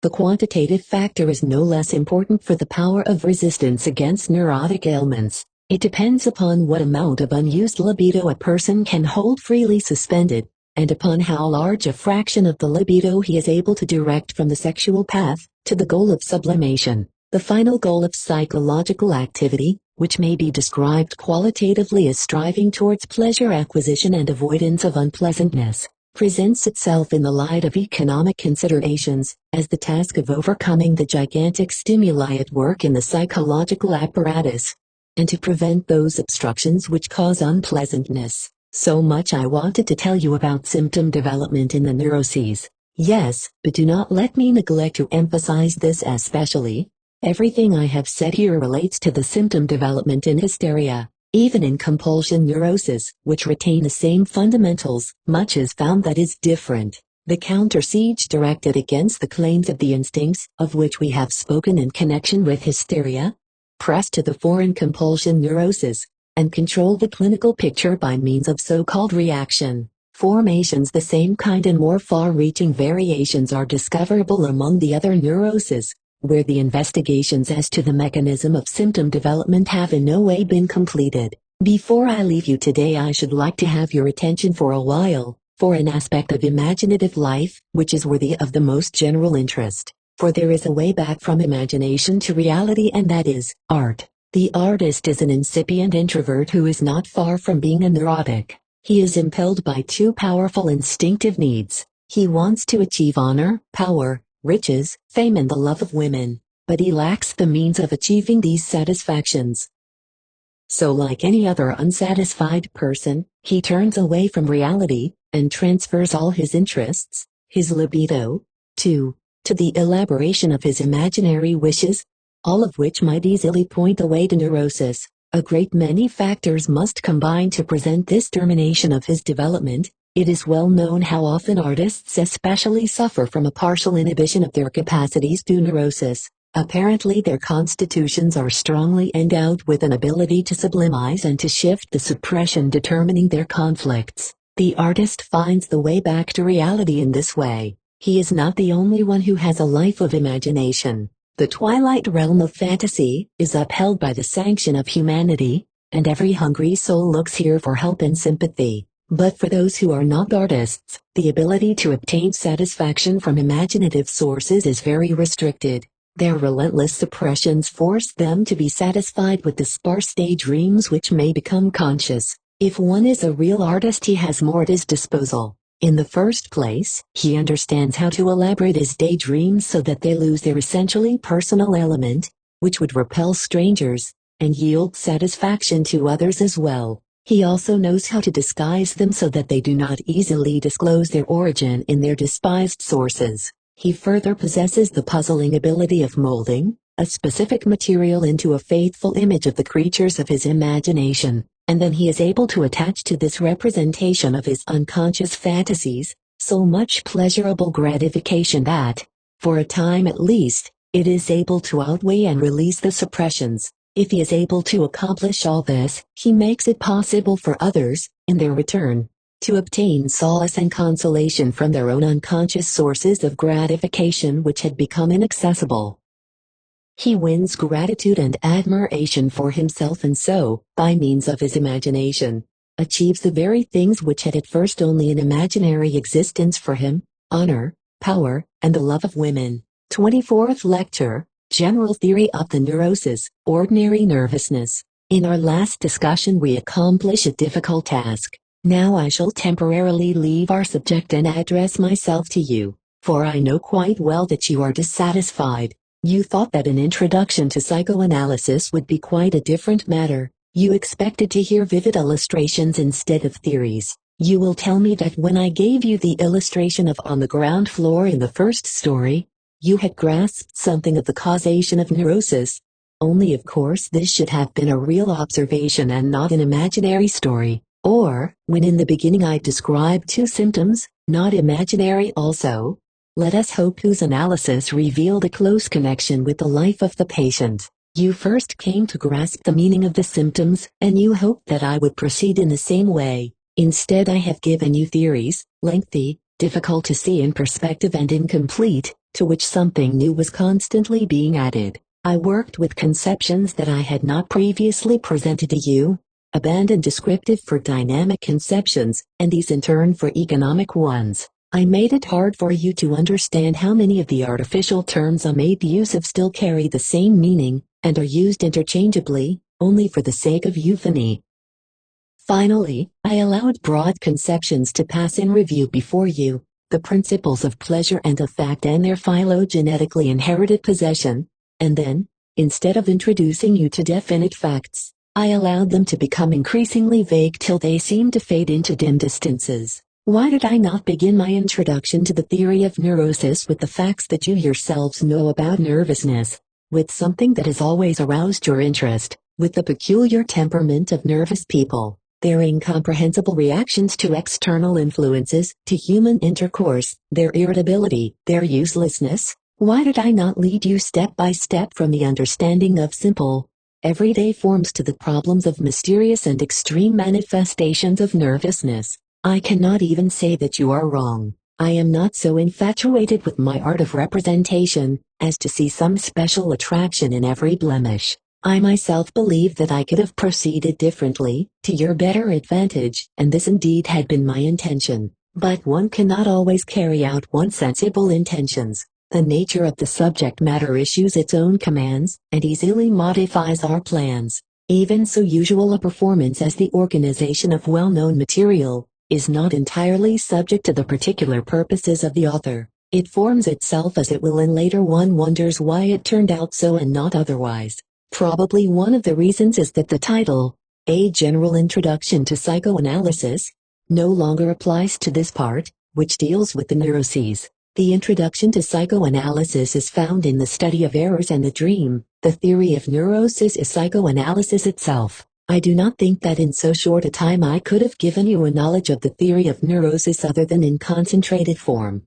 The quantitative factor is no less important for the power of resistance against neurotic ailments. It depends upon what amount of unused libido a person can hold freely suspended, and upon how large a fraction of the libido he is able to direct from the sexual path to the goal of sublimation. The final goal of psychological activity, which may be described qualitatively as striving towards pleasure acquisition and avoidance of unpleasantness, presents itself in the light of economic considerations, as the task of overcoming the gigantic stimuli at work in the psychological apparatus, and to prevent those obstructions which cause unpleasantness. So much I wanted to tell you about symptom development in the neuroses. Yes, but do not let me neglect to emphasize this especially. Everything I have said here relates to the symptom development in hysteria. Even in compulsion neurosis, which retain the same fundamentals, much is found that is different. The counter-siege directed against the claims of the instincts, of which we have spoken in connection with hysteria, press to the fore in compulsion neurosis, and control the clinical picture by means of so-called reaction formations. The same kind and more far-reaching variations are discoverable among the other neuroses, where the investigations as to the mechanism of symptom development have in no way been completed. Before I leave you today, I should like to have your attention for a while, for an aspect of imaginative life, which is worthy of the most general interest. For there is a way back from imagination to reality, and that is art. The artist is an incipient introvert who is not far from being a neurotic. He is impelled by two powerful instinctive needs. He wants to achieve honor, power, riches, fame, and the love of women, but he lacks the means of achieving these satisfactions. So, like any other unsatisfied person, he turns away from reality, and transfers all his interests, his libido, to the elaboration of his imaginary wishes, all of which might easily point the way to neurosis. A great many factors must combine to present this termination of his development. It is well known how often artists especially suffer from a partial inhibition of their capacities due neurosis. Apparently their constitutions are strongly endowed with an ability to sublimize and to shift the suppression determining their conflicts. The artist finds the way back to reality in this way. He is not the only one who has a life of imagination. The twilight realm of fantasy is upheld by the sanction of humanity, and every hungry soul looks here for help and sympathy. But for those who are not artists, the ability to obtain satisfaction from imaginative sources is very restricted. Their relentless suppressions force them to be satisfied with the sparse daydreams which may become conscious. If one is a real artist, he has more at his disposal. In the first place, he understands how to elaborate his daydreams so that they lose their essentially personal element, which would repel strangers, and yield satisfaction to others as well. He also knows how to disguise them so that they do not easily disclose their origin in their despised sources. He further possesses the puzzling ability of molding a specific material into a faithful image of the creatures of his imagination, and then he is able to attach to this representation of his unconscious fantasies so much pleasurable gratification that, for a time at least, it is able to outweigh and release the suppressions. If he is able to accomplish all this, he makes it possible for others, in their return, to obtain solace and consolation from their own unconscious sources of gratification which had become inaccessible. He wins gratitude and admiration for himself and so, by means of his imagination, achieves the very things which had at first only an imaginary existence for him: honor, power, and the love of women. 24th Lecture, General Theory of the Neurosis, Ordinary Nervousness. In our last discussion we accomplish a difficult task. Now I shall temporarily leave our subject and address myself to you, for I know quite well that you are dissatisfied. You thought that an introduction to psychoanalysis would be quite a different matter. You expected to hear vivid illustrations instead of theories. You will tell me that when I gave you the illustration of on the ground floor in the first story, you had grasped something of the causation of neurosis. Only of course this should have been a real observation and not an imaginary story. Or, when in the beginning I described two symptoms, not imaginary also, let us hope, whose analysis revealed a close connection with the life of the patient. You first came to grasp the meaning of the symptoms, and you hoped that I would proceed in the same way. Instead I have given you theories, lengthy, difficult to see in perspective and incomplete, to which something new was constantly being added. I worked with conceptions that I had not previously presented to you, abandoned descriptive for dynamic conceptions, and these in turn for economic ones. I made it hard for you to understand how many of the artificial terms I made use of still carry the same meaning, and are used interchangeably, only for the sake of euphony. Finally, I allowed broad conceptions to pass in review before you, the principles of pleasure and of fact and their phylogenetically inherited possession, and then, instead of introducing you to definite facts, I allowed them to become increasingly vague till they seemed to fade into dim distances. Why did I not begin my introduction to the theory of neurosis with the facts that you yourselves know about nervousness, with something that has always aroused your interest, with the peculiar temperament of nervous people, their incomprehensible reactions to external influences, to human intercourse, their irritability, their uselessness? Why did I not lead you step by step from the understanding of simple, everyday forms to the problems of mysterious and extreme manifestations of nervousness? I cannot even say that you are wrong. I am not so infatuated with my art of representation as to see some special attraction in every blemish. I myself believe that I could have proceeded differently, to your better advantage, and this indeed had been my intention. But one cannot always carry out one's sensible intentions. The nature of the subject matter issues its own commands, and easily modifies our plans. Even so usual a performance as the organization of well-known material is not entirely subject to the particular purposes of the author. It forms itself as it will, and later one wonders why it turned out so and not otherwise. Probably one of the reasons is that the title, A General Introduction to Psychoanalysis, no longer applies to this part, which deals with the neuroses. The introduction to psychoanalysis is found in the study of errors and the dream. The theory of neurosis is psychoanalysis itself. I do not think that in so short a time I could have given you a knowledge of the theory of neurosis other than in concentrated form.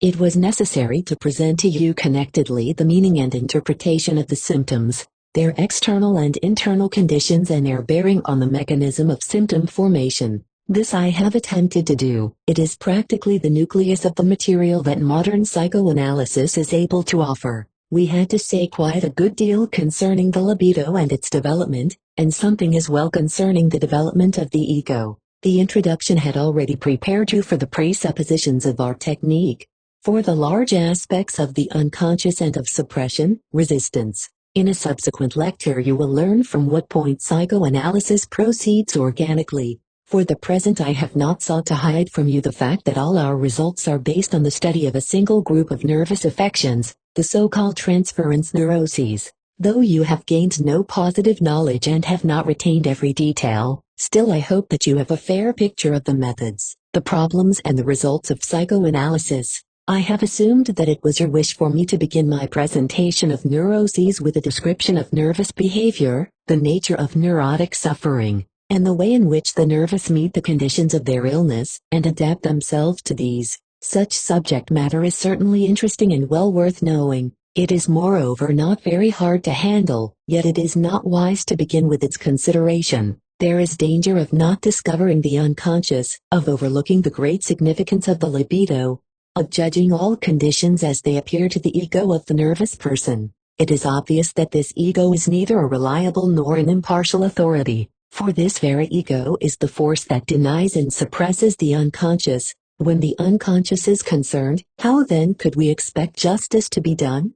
It was necessary to present to you connectedly the meaning and interpretation of the symptoms, their external and internal conditions and their bearing on the mechanism of symptom formation. This I have attempted to do. It is practically the nucleus of the material that modern psychoanalysis is able to offer. We had to say quite a good deal concerning the libido and its development, and something as well concerning the development of the ego. The introduction had already prepared you for the presuppositions of our technique. for the large aspects of the unconscious and of suppression, resistance. In a subsequent lecture you will learn from what point psychoanalysis proceeds organically. For the present I have not sought to hide from you the fact that all our results are based on the study of a single group of nervous affections, the so-called transference neuroses. Though you have gained no positive knowledge and have not retained every detail, still I hope that you have a fair picture of the methods, the problems and the results of psychoanalysis. I have assumed that it was your wish for me to begin my presentation of neuroses with a description of nervous behavior, the nature of neurotic suffering, and the way in which the nervous meet the conditions of their illness and adapt themselves to these. Such subject matter is certainly interesting and well worth knowing. It is moreover not very hard to handle, yet it is not wise to begin with its consideration. There is danger of not discovering the unconscious, of overlooking the great significance of the libido, of judging all conditions as they appear to the ego of the nervous person. It is obvious that this ego is neither a reliable nor an impartial authority, for this very ego is the force that denies and suppresses the unconscious. When the unconscious is concerned, how then could we expect justice to be done?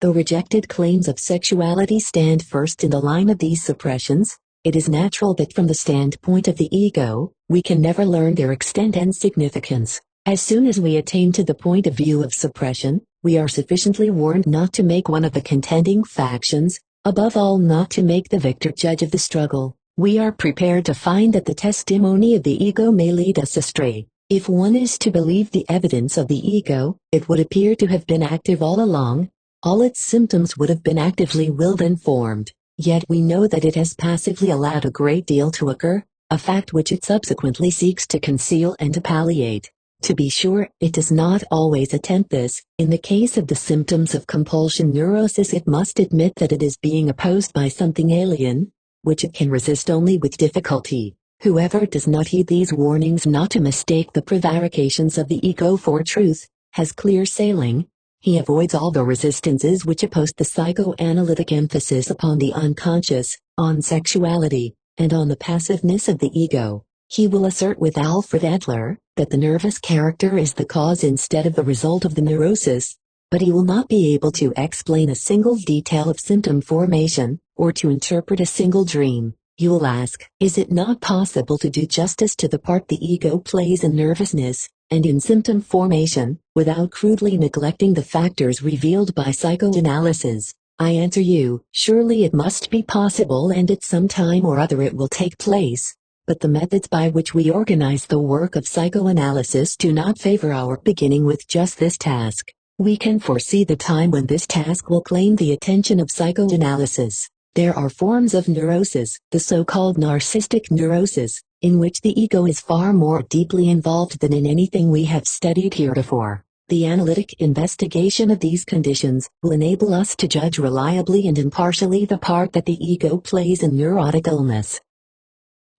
The rejected claims of sexuality stand first in the line of these suppressions. It is natural that from the standpoint of the ego, we can never learn their extent and significance. As soon as we attain to the point of view of suppression, we are sufficiently warned not to make one of the contending factions, above all not to make the victor judge of the struggle. We are prepared to find that the testimony of the ego may lead us astray. If one is to believe the evidence of the ego, it would appear to have been active all along. All its symptoms would have been actively willed and formed. Yet we know that it has passively allowed a great deal to occur, a fact which it subsequently seeks to conceal and to palliate. To be sure, it does not always attempt this. In the case of the symptoms of compulsion neurosis, it must admit that it is being opposed by something alien, which it can resist only with difficulty. Whoever does not heed these warnings not to mistake the prevarications of the ego for truth, has clear sailing. He avoids all the resistances which oppose the psychoanalytic emphasis upon the unconscious, on sexuality, and on the passiveness of the ego. He will assert with Alfred Adler that the nervous character is the cause instead of the result of the neurosis, but he will not be able to explain a single detail of symptom formation, or to interpret a single dream. You will ask, is it not possible to do justice to the part the ego plays in nervousness and in symptom formation, without crudely neglecting the factors revealed by psychoanalysis? I answer you, surely it must be possible, and at some time or other it will take place. But the methods by which we organize the work of psychoanalysis do not favor our beginning with just this task. We can foresee the time when this task will claim the attention of psychoanalysis. There are forms of neurosis, the so-called narcissistic neurosis, in which the ego is far more deeply involved than in anything we have studied heretofore. The analytic investigation of these conditions will enable us to judge reliably and impartially the part that the ego plays in neurotic illness.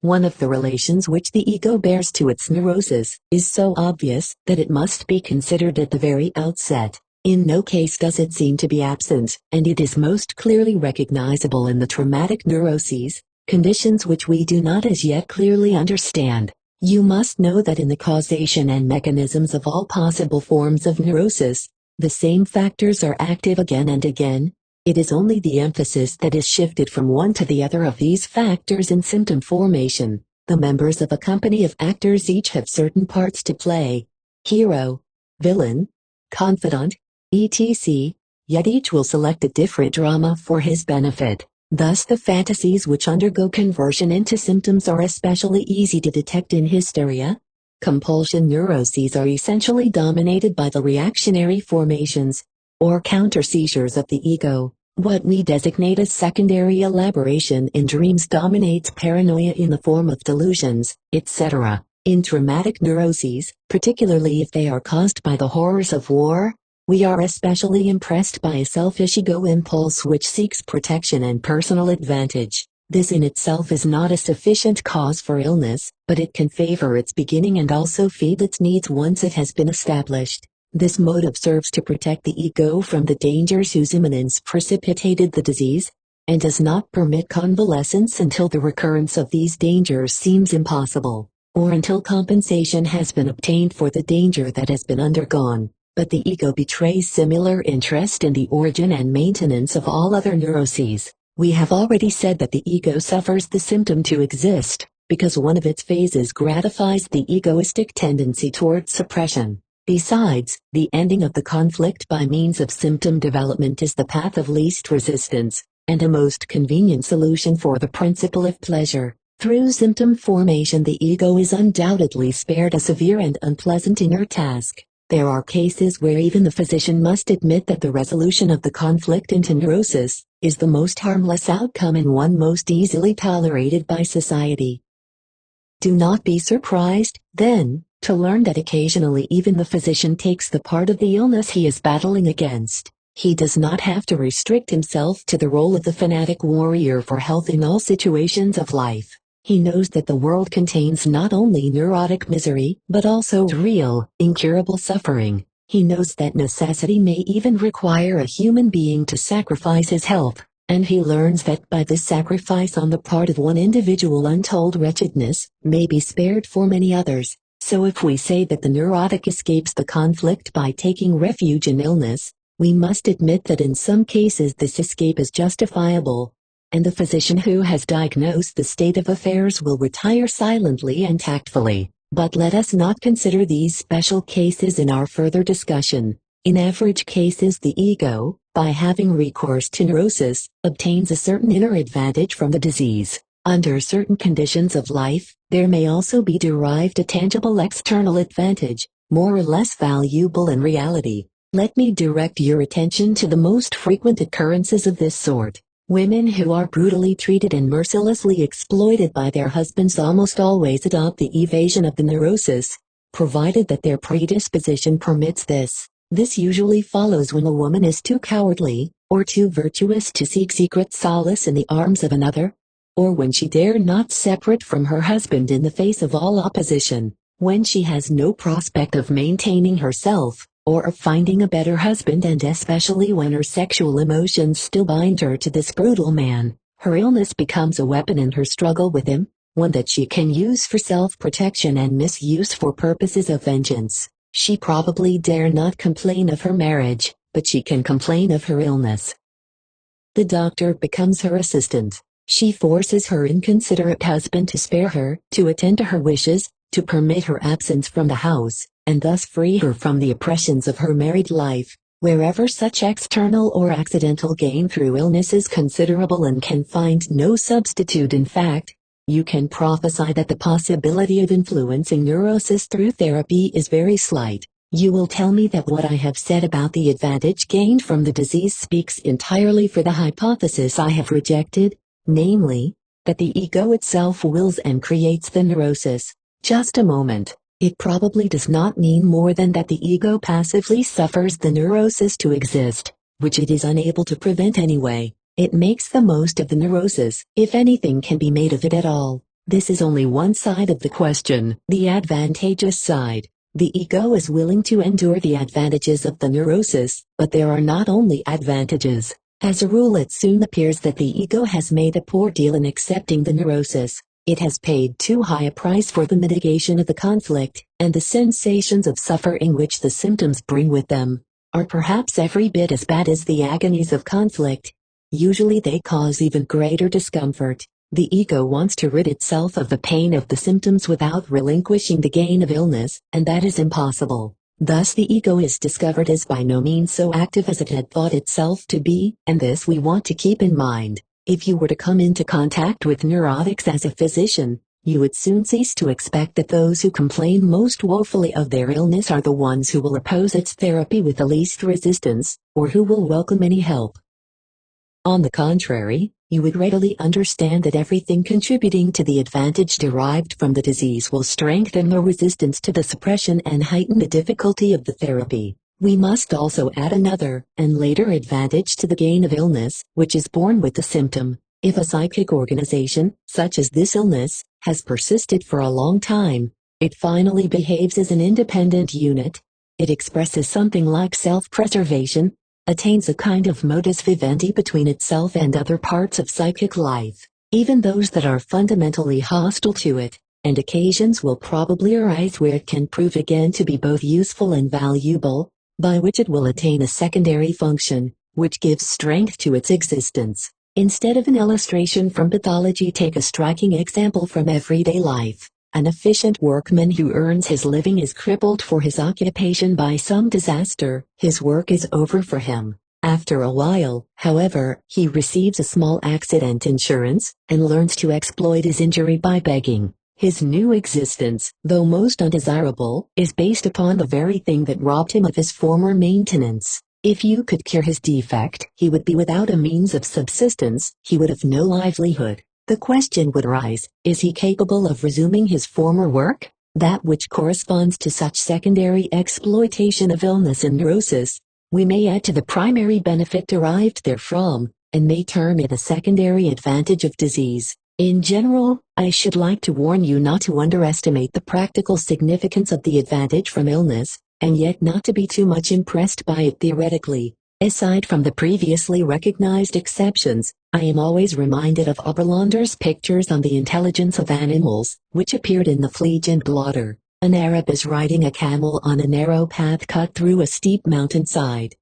One of the relations which the ego bears to its neurosis is so obvious that it must be considered at the very outset. In no case does it seem to be absent, and it is most clearly recognizable in the traumatic neuroses, conditions which we do not as yet clearly understand. You must know that in the causation and mechanisms of all possible forms of neurosis, the same factors are active again and again. It is only the emphasis that is shifted from one to the other of these factors in symptom formation. The members of a company of actors each have certain parts to play: hero, villain, confidant, etc., yet each will select a different drama for his benefit. Thus the fantasies which undergo conversion into symptoms are especially easy to detect in hysteria. Compulsion neuroses are essentially dominated by the reactionary formations, or counter-seizures of the ego. What we designate as secondary elaboration in dreams dominates paranoia in the form of delusions, etc. In traumatic neuroses, particularly if they are caused by the horrors of war, we are especially impressed by a selfish ego impulse which seeks protection and personal advantage. This in itself is not a sufficient cause for illness, but it can favor its beginning and also feed its needs once it has been established. This motive serves to protect the ego from the dangers whose imminence precipitated the disease, and does not permit convalescence until the recurrence of these dangers seems impossible, or until compensation has been obtained for the danger that has been undergone. but the ego betrays similar interest in the origin and maintenance of all other neuroses. We have already said that the ego suffers the symptom to exist, because one of its phases gratifies the egoistic tendency towards suppression. Besides, the ending of the conflict by means of symptom development is the path of least resistance, and a most convenient solution for the principle of pleasure. Through symptom formation the ego is undoubtedly spared a severe and unpleasant inner task. There are cases where even the physician must admit that the resolution of the conflict into neurosis is the most harmless outcome and one most easily tolerated by society. Do not be surprised, then, to learn that occasionally even the physician takes the part of the illness he is battling against. He does not have to restrict himself to the role of the fanatic warrior for health in all situations of life. He knows that the world contains not only neurotic misery, but also real, incurable suffering. He knows that necessity may even require a human being to sacrifice his health, and he learns that by this sacrifice on the part of one individual untold wretchedness may be spared for many others. So if we say that the neurotic escapes the conflict by taking refuge in illness, we must admit that in some cases this escape is justifiable, and the physician who has diagnosed the state of affairs will retire silently and tactfully. But let us not consider these special cases in our further discussion. In average cases the ego, by having recourse to neurosis, obtains a certain inner advantage from the disease. Under certain conditions of life, there may also be derived a tangible external advantage, more or less valuable in reality. Let me direct your attention to the most frequent occurrences of this sort. Women who are brutally treated and mercilessly exploited by their husbands almost always adopt the evasion of the neurosis, provided that their predisposition permits this. This usually follows when a woman is too cowardly, or too virtuous to seek secret solace in the arms of another, or when she dare not separate from her husband in the face of all opposition, when she has no prospect of maintaining herself, or of finding a better husband, and especially when her sexual emotions still bind her to this brutal man. Her illness becomes a weapon in her struggle with him, one that she can use for self-protection and misuse for purposes of vengeance. She probably dare not complain of her marriage, but she can complain of her illness. The doctor becomes her assistant. She forces her inconsiderate husband to spare her, to attend to her wishes, to permit her absence from the house, and thus free her from the oppressions of her married life. Wherever such external or accidental gain through illness is considerable and can find no substitute in fact, you can prophesy that the possibility of influencing neurosis through therapy is very slight. You will tell me that what I have said about the advantage gained from the disease speaks entirely for the hypothesis I have rejected, namely, that the ego itself wills and creates the neurosis. Just a moment. It probably does not mean more than that the ego passively suffers the neurosis to exist, which it is unable to prevent anyway. It makes the most of the neurosis, if anything can be made of it at all. This is only one side of the question, the advantageous side. The ego is willing to endure the advantages of the neurosis, but there are not only advantages. As a rule, it soon appears that the ego has made a poor deal in accepting the neurosis. It has paid too high a price for the mitigation of the conflict, and the sensations of suffering which the symptoms bring with them are perhaps every bit as bad as the agonies of conflict. Usually they cause even greater discomfort. The ego wants to rid itself of the pain of the symptoms without relinquishing the gain of illness, and that is impossible. Thus the ego is discovered as by no means so active as it had thought itself to be, and this we want to keep in mind. If you were to come into contact with neurotics as a physician, you would soon cease to expect that those who complain most woefully of their illness are the ones who will oppose its therapy with the least resistance, or who will welcome any help. On the contrary, you would readily understand that everything contributing to the advantage derived from the disease will strengthen the resistance to the suppression and heighten the difficulty of the therapy. We must also add another, and later advantage to the gain of illness, which is born with the symptom. If a psychic organization, such as this illness, has persisted for a long time, it finally behaves as an independent unit. It expresses something like self-preservation, attains a kind of modus vivendi between itself and other parts of psychic life, even those that are fundamentally hostile to it, and occasions will probably arise where it can prove again to be both useful and valuable. by which it will attain a secondary function, which gives strength to its existence. Instead of an illustration from pathology, take a striking example from everyday life. An efficient workman who earns his living is crippled for his occupation by some disaster. His work is over for him. After a while, however, he receives a small accident insurance and learns to exploit his injury by begging. His new existence, though most undesirable, is based upon the very thing that robbed him of his former maintenance. If you could cure his defect, he would be without a means of subsistence, he would have no livelihood. The question would arise, is he capable of resuming his former work? That which corresponds to such secondary exploitation of illness and neurosis, we may add to the primary benefit derived therefrom, and may term it a secondary advantage of disease. In general, I should like to warn you not to underestimate the practical significance of the advantage from illness, and yet not to be too much impressed by it theoretically. Aside from the previously recognized exceptions, I am always reminded of Oberlander's pictures on the intelligence of animals, which appeared in the Fliege and Blotter. An Arab is riding a camel on a narrow path cut through a steep mountainside.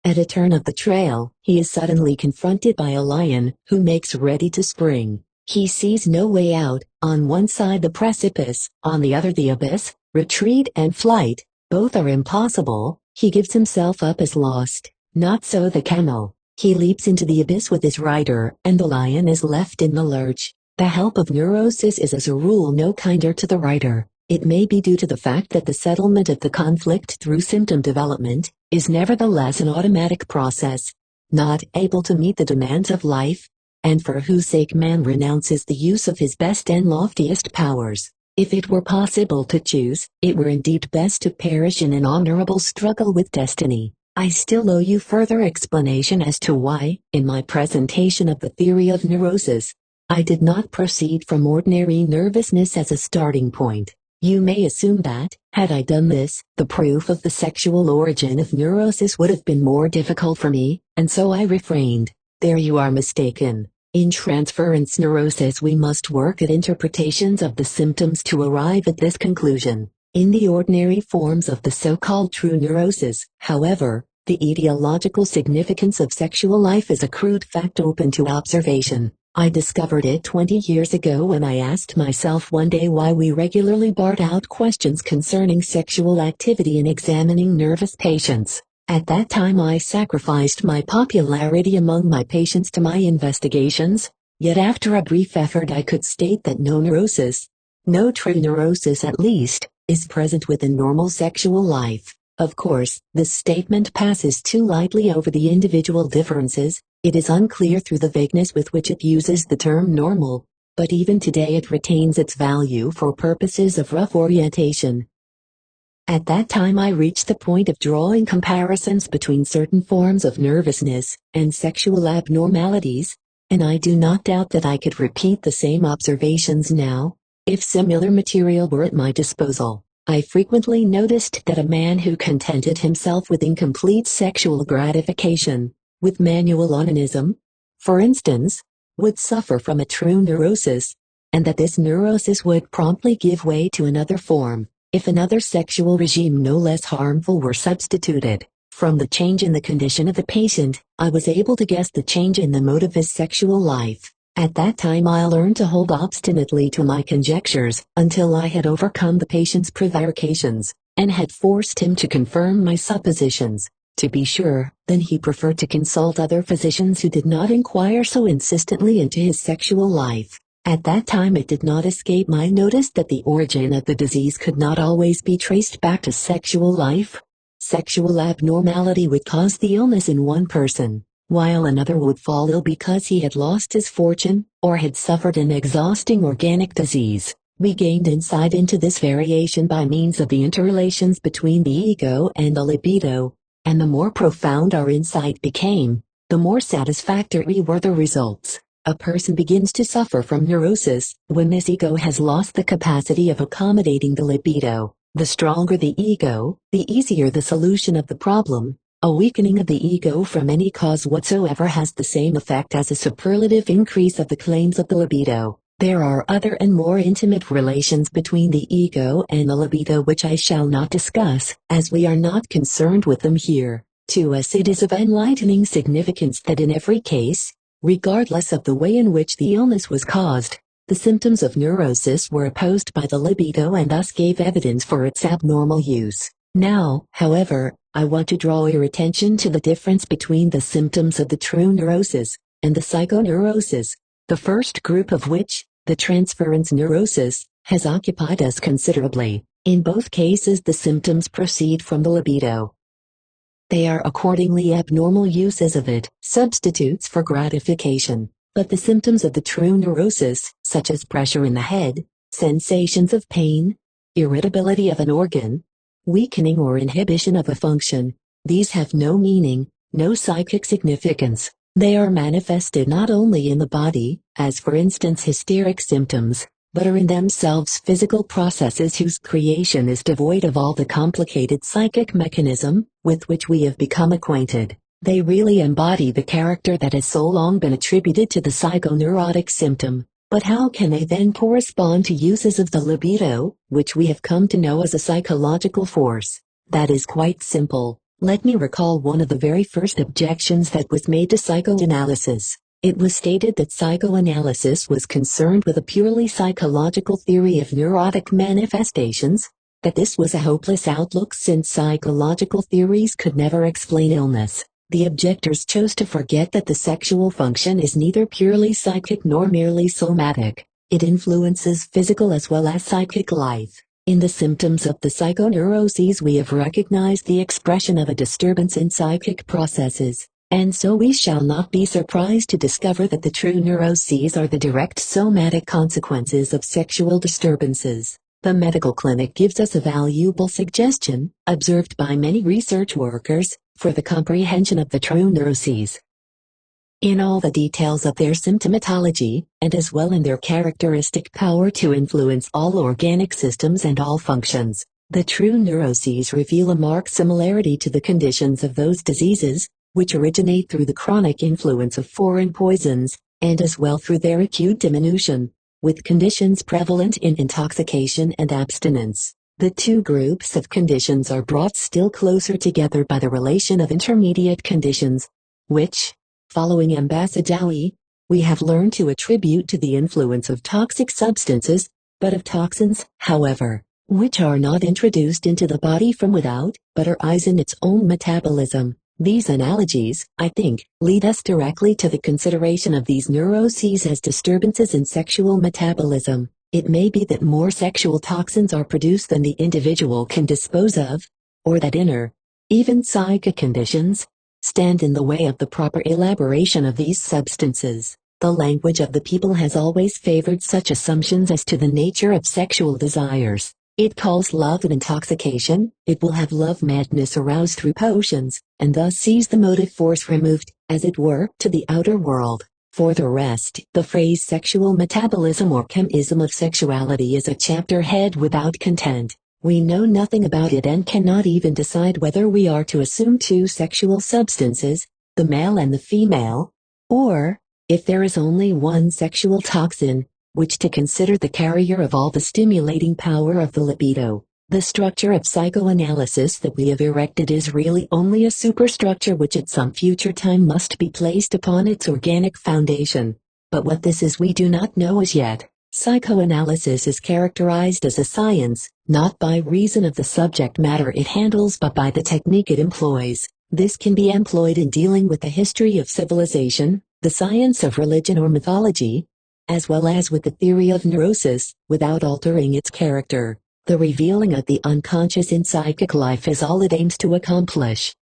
At a turn of the trail, he is suddenly confronted by a lion, who makes ready to spring. He sees no way out, on one side the precipice, on the other the abyss. Retreat and flight, both are impossible. He gives himself up as lost. Not so the camel. He leaps into the abyss with his rider, and the lion is left in the lurch. The help of neurosis is as a rule no kinder to the rider. It may be due to the fact that the settlement of the conflict through symptom development is nevertheless an automatic process, not able to meet the demands of life, and for whose sake man renounces the use of his best and loftiest powers. If it were possible to choose, it were indeed best to perish in an honorable struggle with destiny. I still owe you further explanation as to why, in my presentation of the theory of neurosis, I did not proceed from ordinary nervousness as a starting point. You may assume that, had I done this, the proof of the sexual origin of neurosis would have been more difficult for me, and so I refrained. There you are mistaken. In transference neurosis we must work at interpretations of the symptoms to arrive at this conclusion. In the ordinary forms of the so-called true neurosis, however, the etiological significance of sexual life is a crude fact open to observation. I discovered it 20 years ago when I asked myself one day why we regularly barred out questions concerning sexual activity in examining nervous patients. At that time I sacrificed my popularity among my patients to my investigations, yet after a brief effort I could state that no neurosis, no true neurosis at least, is present within normal sexual life. Of course, this statement passes too lightly over the individual differences. It is unclear through the vagueness with which it uses the term normal, but even today it retains its value for purposes of rough orientation. At that time I reached the point of drawing comparisons between certain forms of nervousness and sexual abnormalities, and I do not doubt that I could repeat the same observations now, if similar material were at my disposal. I frequently noticed that a man who contented himself with incomplete sexual gratification, with manual onanism, for instance, would suffer from a true neurosis, and that this neurosis would promptly give way to another form, if another sexual regime no less harmful were substituted. From the change in the condition of the patient, I was able to guess the change in the mode of his sexual life. At that time I learned to hold obstinately to my conjectures, until I had overcome the patient's prevarications, and had forced him to confirm my suppositions. To be sure, then he preferred to consult other physicians who did not inquire so insistently into his sexual life. At that time it did not escape my notice that the origin of the disease could not always be traced back to sexual life. Sexual abnormality would cause the illness in one person, while another would fall ill because he had lost his fortune, or had suffered an exhausting organic disease. We gained insight into this variation by means of the interrelations between the ego and the libido, and the more profound our insight became, the more satisfactory were the results. A person begins to suffer from neurosis when this ego has lost the capacity of accommodating the libido. The stronger the ego, the easier the solution of the problem. A weakening of the ego from any cause whatsoever has the same effect as a superlative increase of the claims of the libido. There are other and more intimate relations between the ego and the libido which I shall not discuss, as we are not concerned with them here. To us it is of enlightening significance that in every case, regardless of the way in which the illness was caused, the symptoms of neurosis were opposed by the libido and thus gave evidence for its abnormal use. Now, however, I want to draw your attention to the difference between the symptoms of the true neurosis and the psychoneurosis, the first group of which, the transference neurosis, has occupied us considerably. In both cases the symptoms proceed from the libido. They are accordingly abnormal uses of it, substitutes for gratification. But the symptoms of the true neurosis, such as pressure in the head, sensations of pain, irritability of an organ, weakening or inhibition of a function, these have no meaning, no psychic significance. They are manifested not only in the body, as for instance hysteric symptoms, but are in themselves physical processes whose creation is devoid of all the complicated psychic mechanism with which we have become acquainted. They really embody the character that has so long been attributed to the psychoneurotic symptom. But how can they then correspond to uses of the libido, which we have come to know as a psychological force? That is quite simple. Let me recall one of the very first objections that was made to psychoanalysis. It was stated that psychoanalysis was concerned with a purely psychological theory of neurotic manifestations, that this was a hopeless outlook since psychological theories could never explain illness. The objectors chose to forget that the sexual function is neither purely psychic nor merely somatic. It influences physical as well as psychic life. In the symptoms of the psychoneuroses we have recognized the expression of a disturbance in psychic processes, and so we shall not be surprised to discover that the true neuroses are the direct somatic consequences of sexual disturbances. The medical clinic gives us a valuable suggestion, observed by many research workers, for the comprehension of the true neuroses. In all the details of their symptomatology, and as well in their characteristic power to influence all organic systems and all functions, the true neuroses reveal a marked similarity to the conditions of those diseases, which originate through the chronic influence of foreign poisons, and as well through their acute diminution, with conditions prevalent in intoxication and abstinence. The two groups of conditions are brought still closer together by the relation of intermediate conditions, which, following Ambassadori, we have learned to attribute to the influence of toxic substances, but of toxins, however, which are not introduced into the body from without, but arise in its own metabolism. These analogies, I think, lead us directly to the consideration of these neuroses as disturbances in sexual metabolism. It may be that more sexual toxins are produced than the individual can dispose of, or that inner, even psychic conditions, stand in the way of the proper elaboration of these substances. The language of the people has always favored such assumptions as to the nature of sexual desires. It calls love an intoxication, it will have love madness aroused through potions, and thus sees the motive force removed, as it were, to the outer world. For the rest, the phrase sexual metabolism or chemism of sexuality is a chapter head without content. We know nothing about it and cannot even decide whether we are to assume two sexual substances, the male and the female, or, if there is only one sexual toxin, which to consider the carrier of all the stimulating power of the libido. The structure of psychoanalysis that we have erected is really only a superstructure which at some future time must be placed upon its organic foundation. But what this is we do not know as yet. Psychoanalysis is characterized as a science, not by reason of the subject matter it handles but by the technique it employs. This can be employed in dealing with the history of civilization, the science of religion or mythology, as well as with the theory of neurosis, without altering its character. The revealing of the unconscious in psychic life is all it aims to accomplish.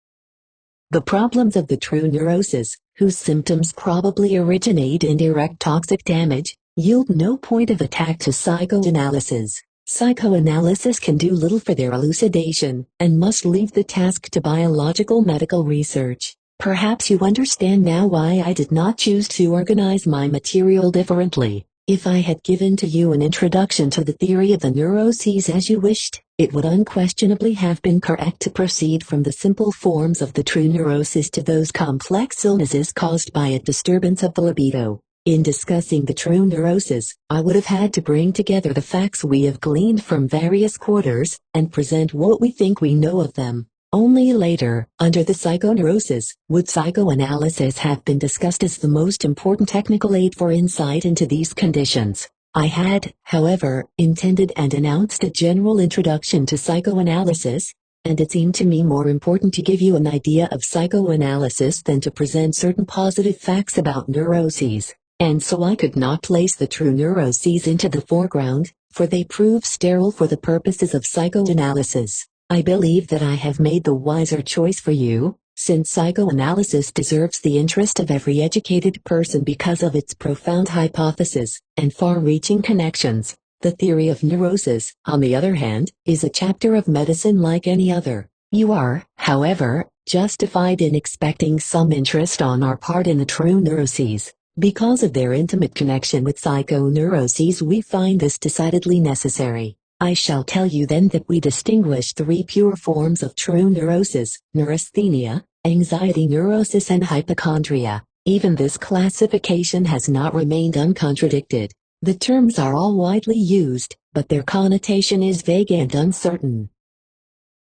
The problems of the true neurosis, whose symptoms probably originate in direct toxic damage, yield no point of attack to psychoanalysis. Psychoanalysis can do little for their elucidation, and must leave the task to biological medical research. Perhaps you understand now why I did not choose to organize my material differently. If I had given to you an introduction to the theory of the neuroses as you wished, it would unquestionably have been correct to proceed from the simple forms of the true neurosis to those complex illnesses caused by a disturbance of the libido. In discussing the true neurosis, I would have had to bring together the facts we have gleaned from various quarters and present what we think we know of them. Only later, under the psychoneurosis, would psychoanalysis have been discussed as the most important technical aid for insight into these conditions. I had, however, intended and announced a general introduction to psychoanalysis, and it seemed to me more important to give you an idea of psychoanalysis than to present certain positive facts about neuroses. And so I could not place the true neuroses into the foreground, for they prove sterile for the purposes of psychoanalysis. I believe that I have made the wiser choice for you, since psychoanalysis deserves the interest of every educated person because of its profound hypothesis and far-reaching connections. The theory of neurosis, on the other hand, is a chapter of medicine like any other. You are, however, justified in expecting some interest on our part in the true neuroses. Because of their intimate connection with psychoneuroses, we find this decidedly necessary. I shall tell you then that we distinguish three pure forms of true neurosis: neurasthenia, anxiety neurosis, and hypochondria. Even this classification has not remained uncontradicted. The terms are all widely used, but their connotation is vague and uncertain.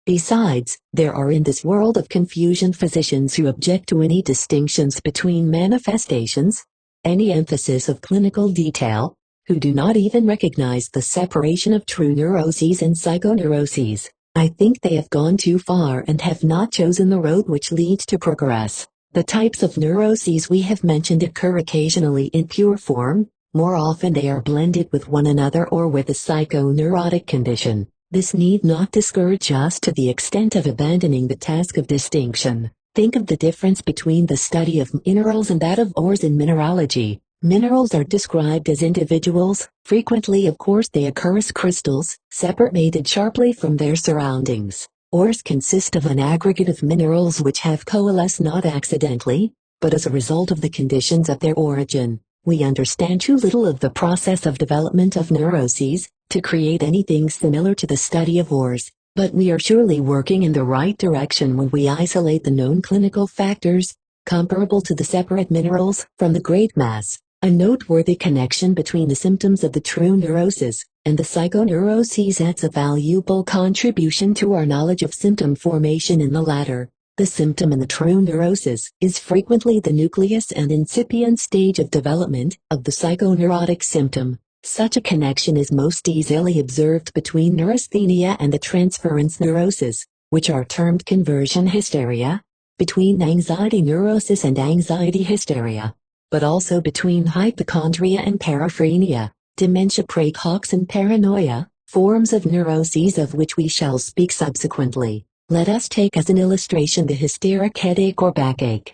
Besides, there are in this world of confusion physicians who object to any distinctions between manifestations, any emphasis of clinical detail, who do not even recognize the separation of true neuroses and psychoneuroses. I think they have gone too far and have not chosen the road which leads to progress. The types of neuroses we have mentioned occur occasionally in pure form. More often they are blended with one another or with a psychoneurotic condition. This need not discourage us to the extent of abandoning the task of distinction. Think of the difference between the study of minerals and that of ores in mineralogy. Minerals are described as individuals. Frequently, of course, they occur as crystals, separated sharply from their surroundings. Ores consist of an aggregate of minerals which have coalesced not accidentally, but as a result of the conditions of their origin. We understand too little of the process of development of neuroses to create anything similar to the study of ores. But we are surely working in the right direction when we isolate the known clinical factors, comparable to the separate minerals, from the great mass. A noteworthy connection between the symptoms of the true neurosis and the psychoneuroses adds a valuable contribution to our knowledge of symptom formation in the latter. The symptom in the true neurosis is frequently the nucleus and incipient stage of development of the psychoneurotic symptom. Such a connection is most easily observed between neurasthenia and the transference neurosis, which are termed conversion hysteria, between anxiety neurosis and anxiety hysteria, but also between hypochondria and paraphrenia, dementia praecox and paranoia, forms of neuroses of which we shall speak subsequently. Let us take as an illustration the hysteric headache or backache.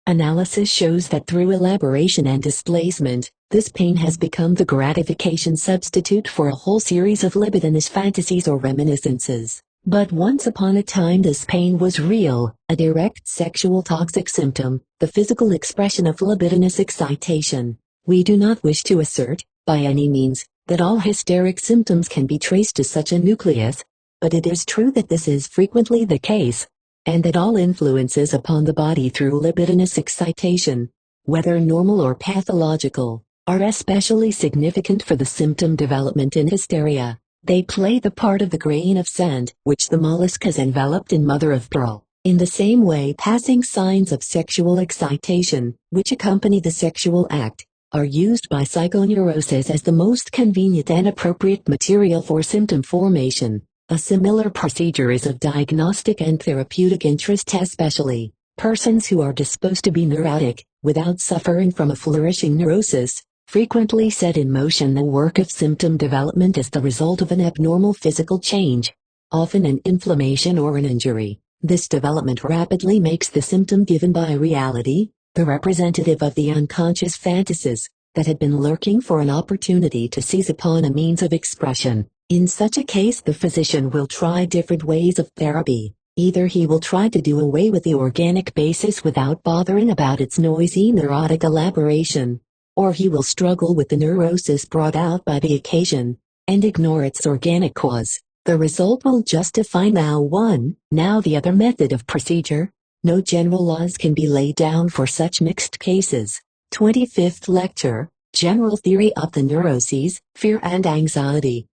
Analysis shows that through elaboration and displacement, this pain has become the gratification substitute for a whole series of libidinous fantasies or reminiscences. But once upon a time this pain was real, a direct sexual toxic symptom, the physical expression of libidinous excitation. We do not wish to assert, by any means, that all hysteric symptoms can be traced to such a nucleus, but it is true that this is frequently the case, and that all influences upon the body through libidinous excitation, whether normal or pathological, are especially significant for the symptom development in hysteria. They play the part of the grain of sand which the mollusk has enveloped in mother of pearl. In the same way, passing signs of sexual excitation, which accompany the sexual act, are used by psychoneurosis as the most convenient and appropriate material for symptom formation. A similar procedure is of diagnostic and therapeutic interest, especially persons who are disposed to be neurotic, without suffering from a flourishing neurosis, frequently set in motion the work of symptom development as the result of an abnormal physical change, often an inflammation or an injury. This development rapidly makes the symptom given by reality, the representative of the unconscious fantasies, that had been lurking for an opportunity to seize upon a means of expression. In such a case the physician will try different ways of therapy. Either he will try to do away with the organic basis without bothering about its noisy neurotic elaboration, or he will struggle with the neurosis brought out by the occasion, and ignore its organic cause. The result will justify now one, now the other method of procedure. No general laws can be laid down for such mixed cases. 25th Lecture, General Theory of the Neuroses, Fear and Anxiety.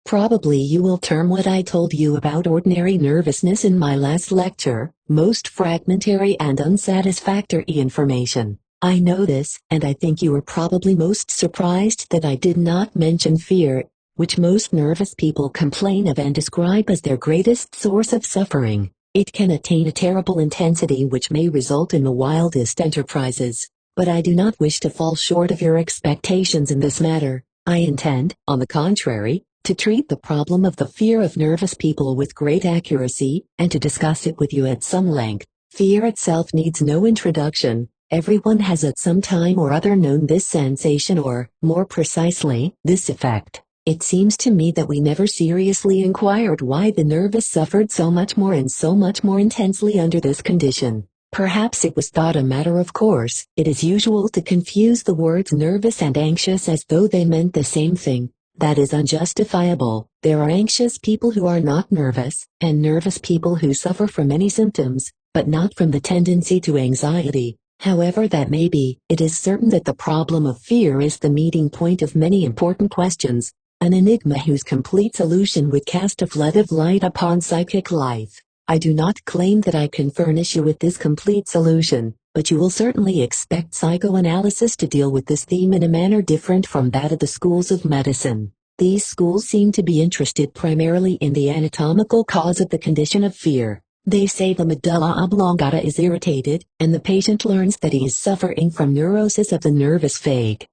Probably you will term what I told you about ordinary nervousness in my last lecture, most fragmentary and unsatisfactory information. I know this, and I think you were probably most surprised that I did not mention fear, which most nervous people complain of and describe as their greatest source of suffering. It can attain a terrible intensity which may result in the wildest enterprises. But I do not wish to fall short of your expectations in this matter. I intend, on the contrary, to treat the problem of the fear of nervous people with great accuracy, and to discuss it with you at some length. Fear itself needs no introduction. Everyone has at some time or other known this sensation or, more precisely, this effect. It seems to me that we never seriously inquired why the nervous suffered so much more and so much more intensely under this condition. Perhaps it was thought a matter of course. It is usual to confuse the words nervous and anxious as though they meant the same thing. That is unjustifiable. There are anxious people who are not nervous, and nervous people who suffer from any symptoms, but not from the tendency to anxiety. However that may be, it is certain that the problem of fear is the meeting point of many important questions, an enigma whose complete solution would cast a flood of light upon psychic life. I do not claim that I can furnish you with this complete solution, but you will certainly expect psychoanalysis to deal with this theme in a manner different from that of the schools of medicine. These schools seem to be interested primarily in the anatomical cause of the condition of fear. They say the medulla oblongata is irritated, and the patient learns that he is suffering from neurosis of the nervous vague.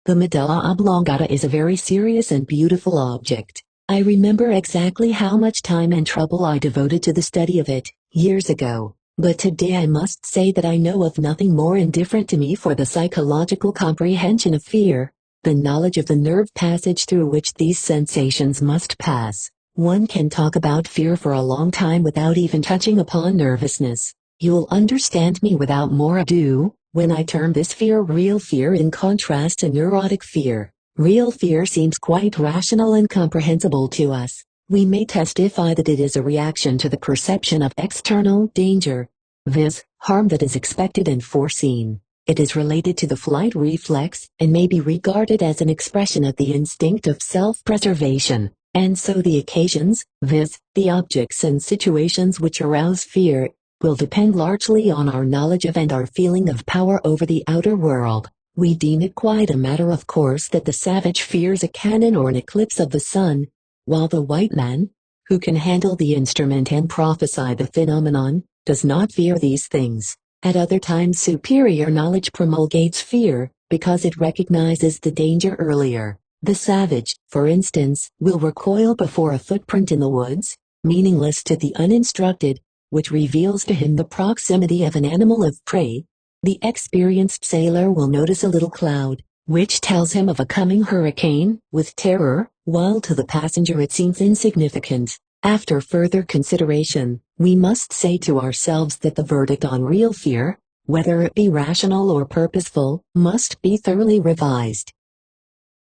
The medulla oblongata is a very serious and beautiful object. I remember exactly how much time and trouble I devoted to the study of it, years ago, but today I must say that I know of nothing more indifferent to me for the psychological comprehension of fear, than knowledge of the nerve passage through which these sensations must pass. One can talk about fear for a long time without even touching upon nervousness. You'll understand me without more ado, when I term this fear real fear in contrast to neurotic fear. Real fear seems quite rational and comprehensible to us. We may testify that it is a reaction to the perception of external danger, viz., harm that is expected and foreseen. It is related to the flight reflex, and may be regarded as an expression of the instinct of self-preservation. And so the occasions, viz., the objects and situations which arouse fear, will depend largely on our knowledge of and our feeling of power over the outer world. We deem it quite a matter of course that the savage fears a cannon or an eclipse of the sun, while the white man, who can handle the instrument and prophesy the phenomenon, does not fear these things. At other times superior knowledge promulgates fear, because it recognizes the danger earlier. The savage, for instance, will recoil before a footprint in the woods, meaningless to the uninstructed, which reveals to him the proximity of an animal of prey. The experienced sailor will notice a little cloud, which tells him of a coming hurricane, with terror, while to the passenger it seems insignificant. After further consideration, we must say to ourselves that the verdict on real fear, whether it be rational or purposeful, must be thoroughly revised.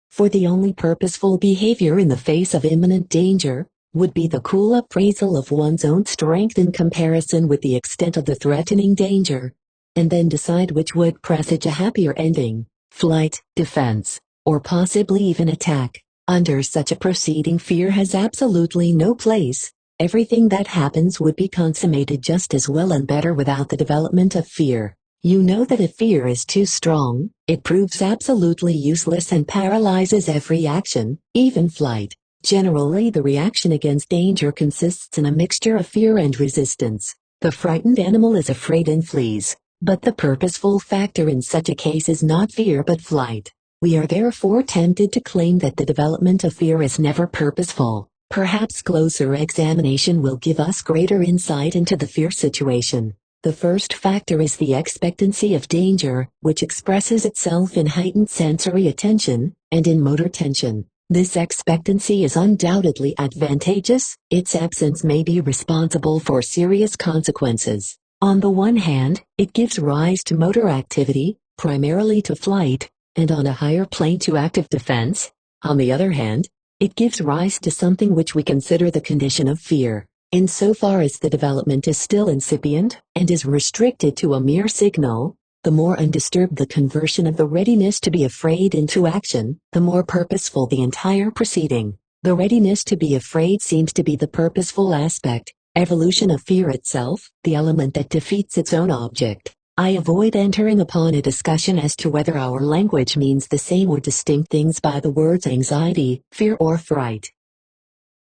For the only purposeful behavior in the face of imminent danger would be the cool appraisal of one's own strength in comparison with the extent of the threatening danger, and then decide which would presage a happier ending, flight, defense, or possibly even attack. Under such a proceeding fear has absolutely no place. Everything that happens would be consummated just as well and better without the development of fear. You know that if fear is too strong, it proves absolutely useless and paralyzes every action, even flight. Generally the reaction against danger consists in a mixture of fear and resistance. The frightened animal is afraid and flees, but the purposeful factor in such a case is not fear but flight. We are therefore tempted to claim that the development of fear is never purposeful. Perhaps closer examination will give us greater insight into the fear situation. The first factor is the expectancy of danger, which expresses itself in heightened sensory attention, and in motor tension. This expectancy is undoubtedly advantageous. Its absence may be responsible for serious consequences. On the one hand, it gives rise to motor activity, primarily to flight, and on a higher plane to active defense. On the other hand, it gives rise to something which we consider the condition of fear. Insofar as the development is still incipient, and is restricted to a mere signal, The more undisturbed the conversion of the readiness to be afraid into action, the more purposeful the entire proceeding. The readiness to be afraid seems to be the purposeful aspect, evolution of fear itself, the element that defeats its own object. I avoid entering upon a discussion as to whether our language means the same or distinct things by the words anxiety, fear or fright.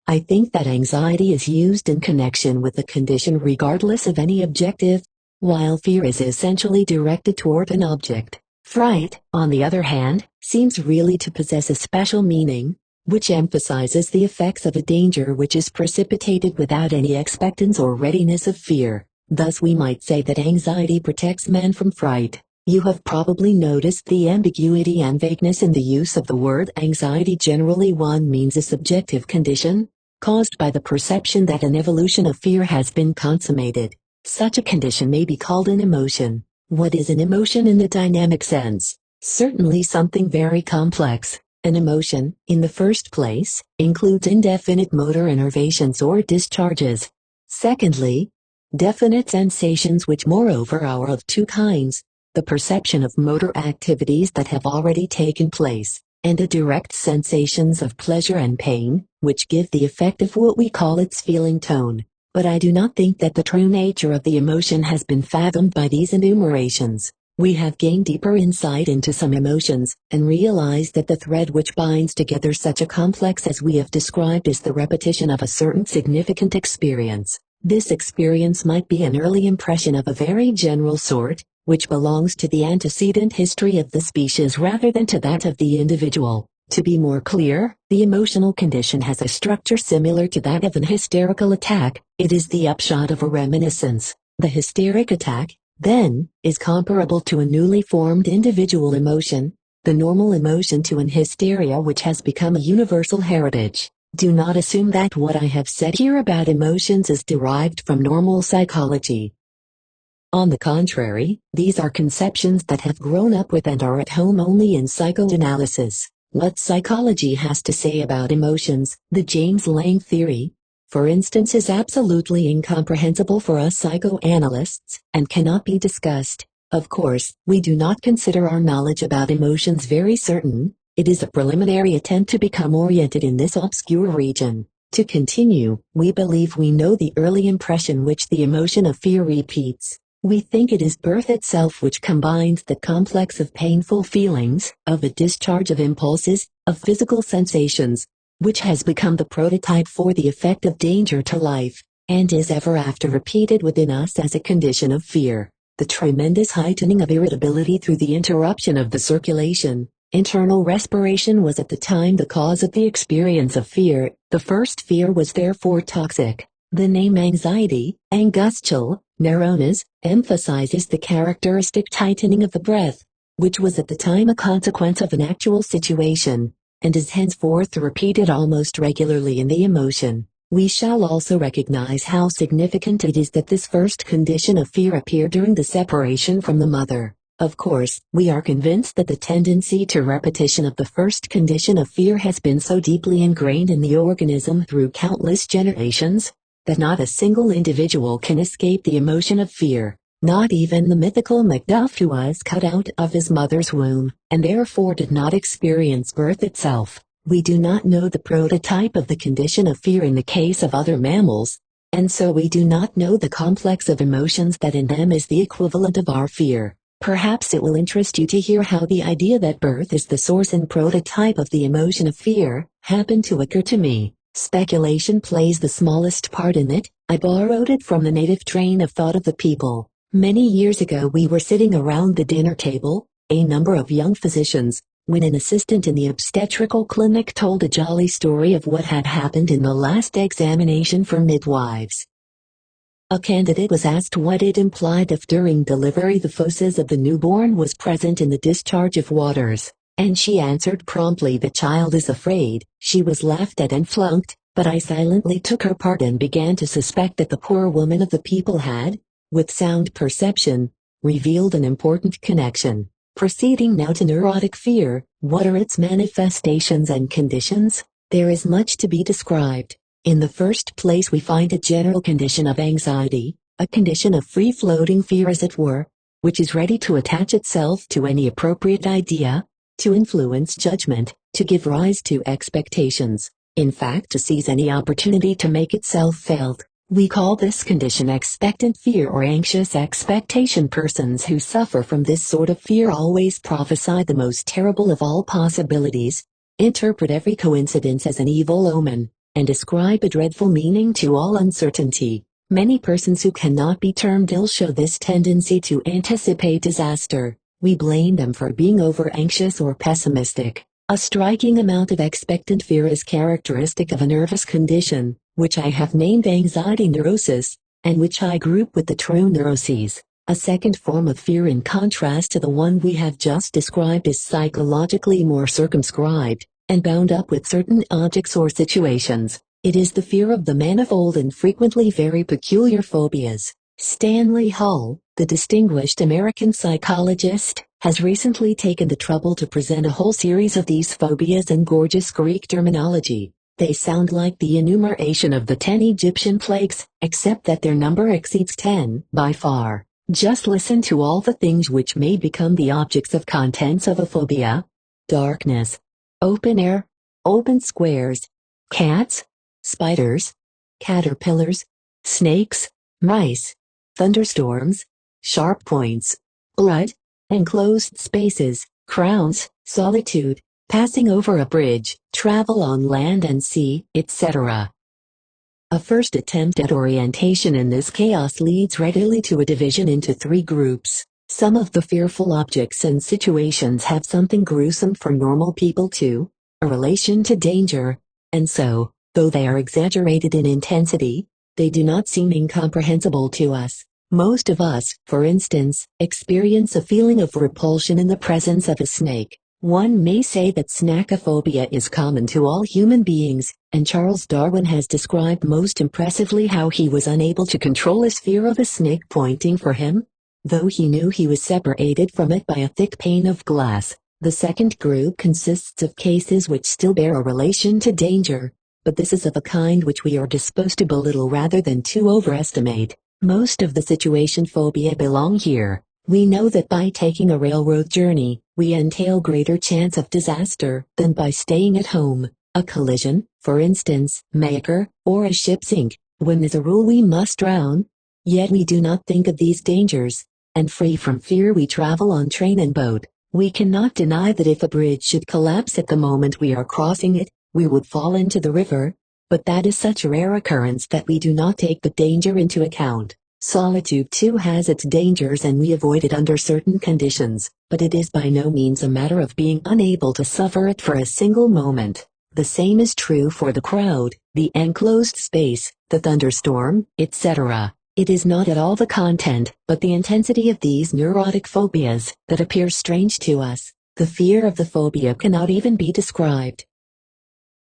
I think that anxiety is used in connection with the condition regardless of any objective, while fear is essentially directed toward an object. Fright, on the other hand, seems really to possess a special meaning, which emphasizes the effects of a danger which is precipitated without any expectance or readiness of fear. Thus we might say that anxiety protects man from fright. You have probably noticed the ambiguity and vagueness in the use of the word anxiety. Generally one means a subjective condition, caused by the perception that an evolution of fear has been consummated. Such a condition may be called an emotion. What is an emotion in the dynamic sense? Certainly something very complex. An emotion, in the first place, includes indefinite motor innervations or discharges. Secondly, definite sensations which moreover are of two kinds, the perception of motor activities that have already taken place, and the direct sensations of pleasure and pain, which give the effect of what we call its feeling tone. But I do not think that the true nature of the emotion has been fathomed by these enumerations. We have gained deeper insight into some emotions, and realized that the thread which binds together such a complex as we have described is the repetition of a certain significant experience. This experience might be an early impression of a very general sort, which belongs to the antecedent history of the species rather than to that of the individual. To be more clear, the emotional condition has a structure similar to that of an hysterical attack. It is the upshot of a reminiscence. The hysteric attack, then, is comparable to a newly formed individual emotion, the normal emotion to an hysteria which has become a universal heritage. Do not assume that what I have said here about emotions is derived from normal psychology. On the contrary, these are conceptions that have grown up with and are at home only in psychoanalysis. What psychology has to say about emotions, the James Lange theory, for instance, is absolutely incomprehensible for us psychoanalysts, and cannot be discussed. Of course, we do not consider our knowledge about emotions very certain. It is a preliminary attempt to become oriented in this obscure region. To continue, we believe we know the early impression which the emotion of fear repeats. We think it is birth itself which combines the complex of painful feelings, of a discharge of impulses, of physical sensations, which has become the prototype for the effect of danger to life, and is ever after repeated within us as a condition of fear. The tremendous heightening of irritability through the interruption of the circulation, internal respiration was at the time the cause of the experience of fear. The first fear was therefore toxic. The name anxiety, angustul, neuronas, emphasizes the characteristic tightening of the breath, which was at the time a consequence of an actual situation, and is henceforth repeated almost regularly in the emotion. We shall also recognize how significant it is that this first condition of fear appeared during the separation from the mother. Of course, we are convinced that the tendency to repetition of the first condition of fear has been so deeply ingrained in the organism through countless generations, that not a single individual can escape the emotion of fear, not even the mythical Macduff who was cut out of his mother's womb, and therefore did not experience birth itself. We do not know the prototype of the condition of fear in the case of other mammals, and so we do not know the complex of emotions that in them is the equivalent of our fear. Perhaps it will interest you to hear how the idea that birth is the source and prototype of the emotion of fear happened to occur to me. Speculation plays the smallest part in it. I borrowed it from the native train of thought of the people. Many years ago we were sitting around the dinner table, a number of young physicians, when an assistant in the obstetrical clinic told a jolly story of what had happened in the last examination for midwives. A candidate was asked what it implied if during delivery the feces of the newborn was present in the discharge of waters, and she answered promptly, "The child is afraid." She was laughed at and flunked, but I silently took her part and began to suspect that the poor woman of the people had, with sound perception, revealed an important connection. Proceeding now to neurotic fear, what are its manifestations and conditions? There is much to be described. In the first place we find a general condition of anxiety, a condition of free-floating fear as it were, which is ready to attach itself to any appropriate idea, to influence judgment, to give rise to expectations, in fact to seize any opportunity to make itself felt. We call this condition expectant fear or anxious expectation. Persons who suffer from this sort of fear always prophesy the most terrible of all possibilities, interpret every coincidence as an evil omen, and ascribe a dreadful meaning to all uncertainty. Many persons who cannot be termed ill show this tendency to anticipate disaster. We blame them for being over-anxious or pessimistic. A striking amount of expectant fear is characteristic of a nervous condition, which I have named anxiety neurosis, and which I group with the true neuroses. A second form of fear in contrast to the one we have just described is psychologically more circumscribed, and bound up with certain objects or situations. It is the fear of the manifold and frequently very peculiar phobias. Stanley Hall, the distinguished American psychologist, has recently taken the trouble to present a whole series of these phobias in gorgeous Greek terminology. They sound like the enumeration of the 10 Egyptian plagues, except that their number exceeds 10 by far. Just listen to all the things which may become the objects of contents of a phobia: darkness, open air, open squares, cats, spiders, caterpillars, snakes, mice, thunderstorms, sharp points, blood, enclosed spaces, crowns, solitude, passing over a bridge, travel on land and sea, etc. A first attempt at orientation in this chaos leads readily to a division into three groups. Some of the fearful objects and situations have something gruesome for normal people too, a relation to danger, and so, though they are exaggerated in intensity, they do not seem incomprehensible to us. Most of us, for instance, experience a feeling of repulsion in the presence of a snake. One may say that snakophobia is common to all human beings, and Charles Darwin has described most impressively how he was unable to control his fear of a snake pointing for him, though he knew he was separated from it by a thick pane of glass. The second group consists of cases which still bear a relation to danger, but this is of a kind which we are disposed to belittle rather than to overestimate. Most of the situation phobia belong here. We know that by taking a railroad journey, we entail greater chance of disaster than by staying at home. A collision, for instance, may occur, or a ship sink, when as a rule we must drown. Yet we do not think of these dangers, and free from fear we travel on train and boat. We cannot deny that if a bridge should collapse at the moment we are crossing it, we would fall into the river, but that is such a rare occurrence that we do not take the danger into account. Solitude too has its dangers and we avoid it under certain conditions, but it is by no means a matter of being unable to suffer it for a single moment. The same is true for the crowd, the enclosed space, the thunderstorm, etc. It is not at all the content, but the intensity of these neurotic phobias, that appears strange to us. The fear of the phobia cannot even be described.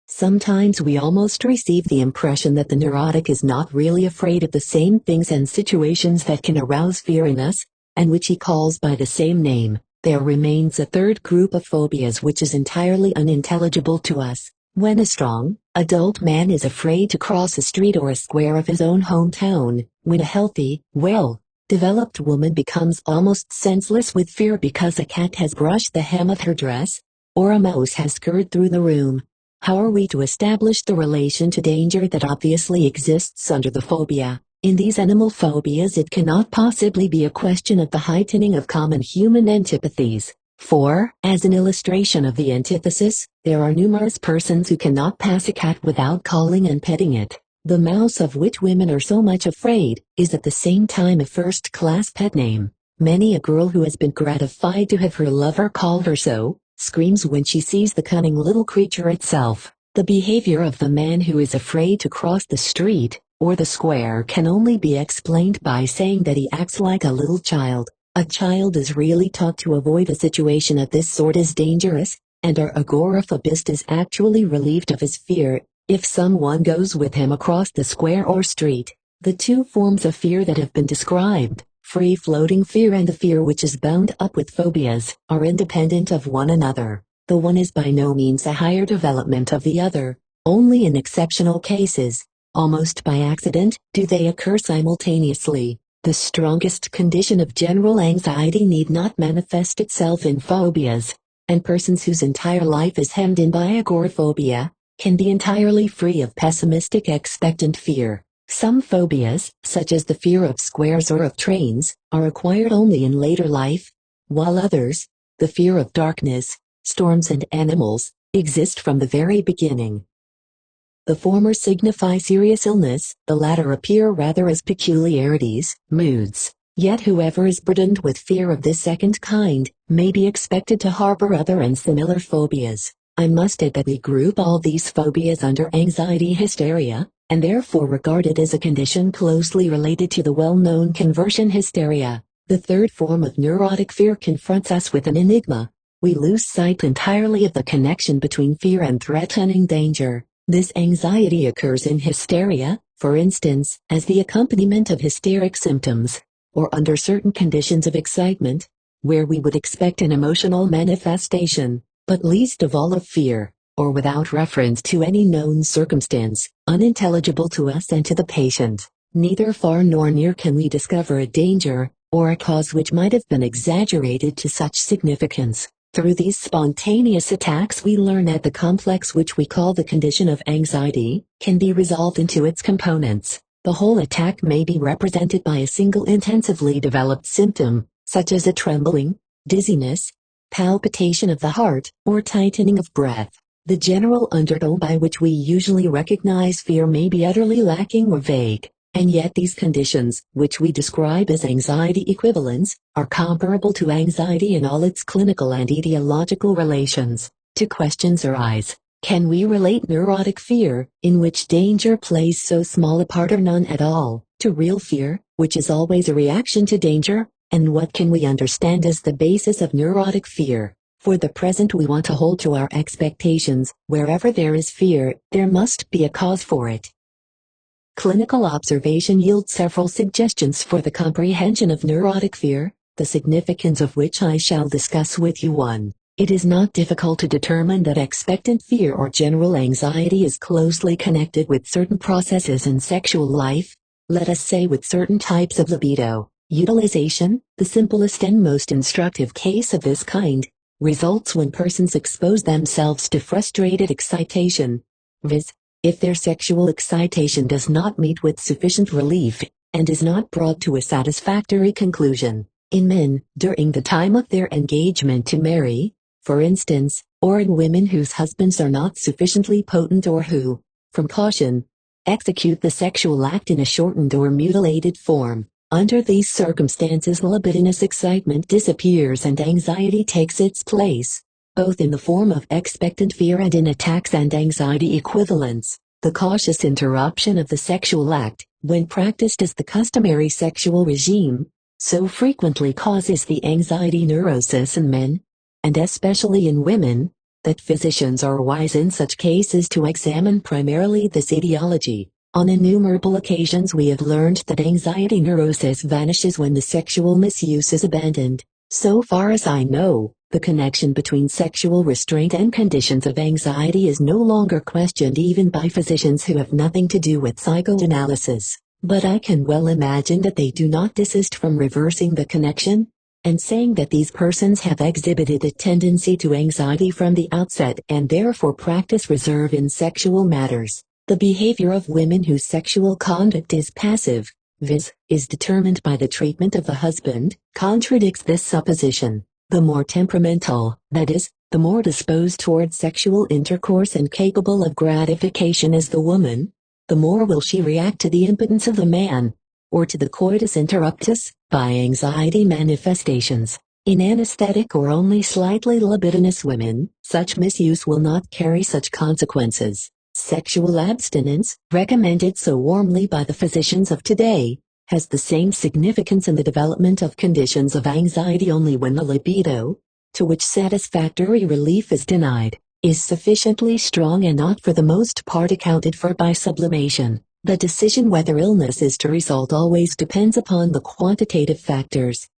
Sometimes we almost receive the impression that the neurotic is not really afraid of the same things and situations that can arouse fear in us, and which he calls by the same name. There remains a third group of phobias which is entirely unintelligible to us. When a strong, adult man is afraid to cross a street or a square of his own hometown, when a healthy, well-developed woman becomes almost senseless with fear because a cat has brushed the hem of her dress, or a mouse has scurried through the room, how are we to establish the relation to danger that obviously exists under the phobia? In these animal phobias it cannot possibly be a question of the heightening of common human antipathies. For, as an illustration of the antithesis, there are numerous persons who cannot pass a cat without calling and petting it. The mouse of which women are so much afraid, is at the same time a first-class pet name. Many a girl who has been gratified to have her lover call her so, screams when she sees the cunning little creature itself. The behavior of the man who is afraid to cross the street, or the square can only be explained by saying that he acts like a little child. A child is really taught to avoid a situation of this sort as dangerous, and our agoraphobist is actually relieved of his fear if someone goes with him across the square or street. The two forms of fear that have been described, free-floating fear and the fear which is bound up with phobias, are independent of one another. The one is by no means a higher development of the other. Only in exceptional cases, almost by accident, do they occur simultaneously. The strongest condition of general anxiety need not manifest itself in phobias, and persons whose entire life is hemmed in by agoraphobia can be entirely free of pessimistic expectant fear. Some phobias, such as the fear of squares or of trains, are acquired only in later life, while others, the fear of darkness, storms and animals, exist from the very beginning. The former signify serious illness, the latter appear rather as peculiarities, moods. Yet whoever is burdened with fear of this second kind may be expected to harbor other and similar phobias. I must add that we group all these phobias under anxiety hysteria, and therefore regard it as a condition closely related to the well-known conversion hysteria. The third form of neurotic fear confronts us with an enigma. We lose sight entirely of the connection between fear and threatening danger. This anxiety occurs in hysteria, for instance, as the accompaniment of hysteric symptoms, or under certain conditions of excitement, where we would expect an emotional manifestation, but least of all of fear, or without reference to any known circumstance, unintelligible to us and to the patient. Neither far nor near can we discover a danger, or a cause which might have been exaggerated to such significance. Through these spontaneous attacks we learn that the complex which we call the condition of anxiety can be resolved into its components. The whole attack may be represented by a single intensively developed symptom, such as a trembling, dizziness, palpitation of the heart, or tightening of breath. The general undertone by which we usually recognize fear may be utterly lacking or vague, and yet these conditions, which we describe as anxiety equivalents, are comparable to anxiety in all its clinical and etiological relations. Two questions arise. Can we relate neurotic fear, in which danger plays so small a part or none at all, to real fear, which is always a reaction to danger? And what can we understand as the basis of neurotic fear? For the present we want to hold to our expectations. Wherever there is fear, there must be a cause for it. Clinical observation yields several suggestions for the comprehension of neurotic fear, the significance of which I shall discuss with you. 1. It is not difficult to determine that expectant fear or general anxiety is closely connected with certain processes in sexual life, let us say with certain types of libido. Utilization, the simplest and most instructive case of this kind, results when persons expose themselves to frustrated excitation, viz., if their sexual excitation does not meet with sufficient relief, and is not brought to a satisfactory conclusion. In men, during the time of their engagement to marry, for instance, or in women whose husbands are not sufficiently potent or who, from caution, execute the sexual act in a shortened or mutilated form. Under these circumstances libidinous excitement disappears and anxiety takes its place, both in the form of expectant fear and in attacks and anxiety equivalents. The cautious interruption of the sexual act, when practiced as the customary sexual regime, so frequently causes the anxiety neurosis in men, and especially in women, that physicians are wise in such cases to examine primarily this etiology. On innumerable occasions we have learned that anxiety neurosis vanishes when the sexual misuse is abandoned. So far as I know, the connection between sexual restraint and conditions of anxiety is no longer questioned even by physicians who have nothing to do with psychoanalysis. But I can well imagine that they do not desist from reversing the connection, and saying that these persons have exhibited a tendency to anxiety from the outset and therefore practice reserve in sexual matters. The behavior of women whose sexual conduct is passive, viz., is determined by the treatment of the husband, contradicts this supposition. The more temperamental, that is, the more disposed toward sexual intercourse and capable of gratification is the woman, the more will she react to the impotence of the man, or to the coitus interruptus, by anxiety manifestations. In anesthetic or only slightly libidinous women, such misuse will not carry such consequences. Sexual abstinence, recommended so warmly by the physicians of today, has the same significance in the development of conditions of anxiety only when the libido, to which satisfactory relief is denied, is sufficiently strong and not for the most part accounted for by sublimation. The decision whether illness is to result always depends upon the quantitative factors.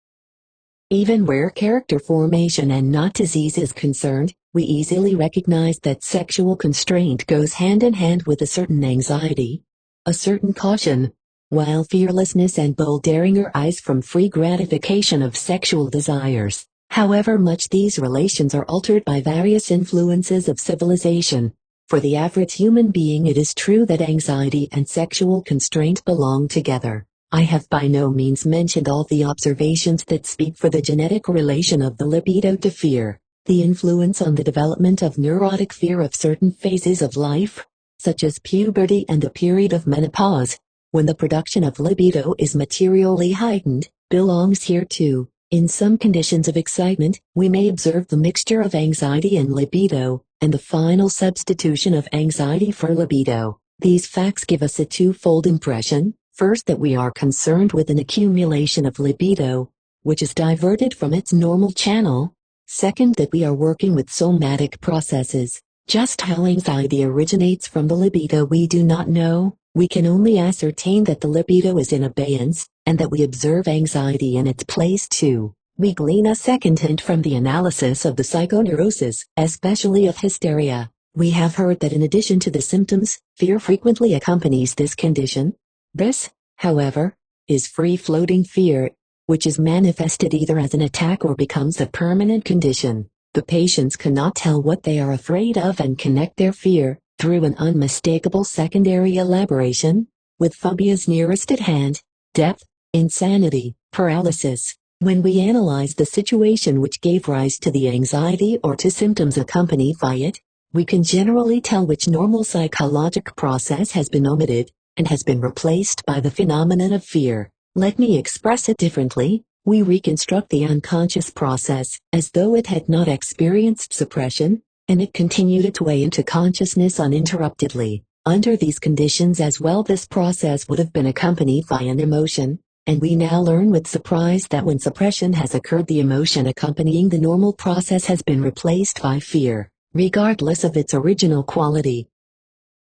Even where character formation and not disease is concerned, we easily recognize that sexual constraint goes hand in hand with a certain anxiety, a certain caution, while fearlessness and bold daring arise from free gratification of sexual desires. However much these relations are altered by various influences of civilization, for the average human being it is true that anxiety and sexual constraint belong together. I have by no means mentioned all the observations that speak for the genetic relation of the libido to fear, the influence on the development of neurotic fear of certain phases of life, such as puberty and the period of menopause, when the production of libido is materially heightened, belongs here too. In some conditions of excitement, we may observe the mixture of anxiety and libido, and the final substitution of anxiety for libido. These facts give us a twofold impression: first, that we are concerned with an accumulation of libido, which is diverted from its normal channel. Second, that we are working with somatic processes. Just how anxiety originates from the libido we do not know. We can only ascertain that the libido is in abeyance, and that we observe anxiety in its place too. We glean a second hint from the analysis of the psychoneurosis, especially of hysteria. We have heard that in addition to the symptoms, fear frequently accompanies this condition. This, however, is free-floating fear, which is manifested either as an attack or becomes a permanent condition. The patients cannot tell what they are afraid of and connect their fear, through an unmistakable secondary elaboration, with phobias nearest at hand: death, insanity, paralysis. When we analyze the situation which gave rise to the anxiety or to symptoms accompanied by it, we can generally tell which normal psychologic process has been omitted, and has been replaced by the phenomenon of fear. Let me express it differently. We reconstruct the unconscious process, as though it had not experienced suppression, and it continued its way into consciousness uninterruptedly. Under these conditions as well, this process would have been accompanied by an emotion, and we now learn with surprise that when suppression has occurred, the emotion accompanying the normal process has been replaced by fear, regardless of its original quality.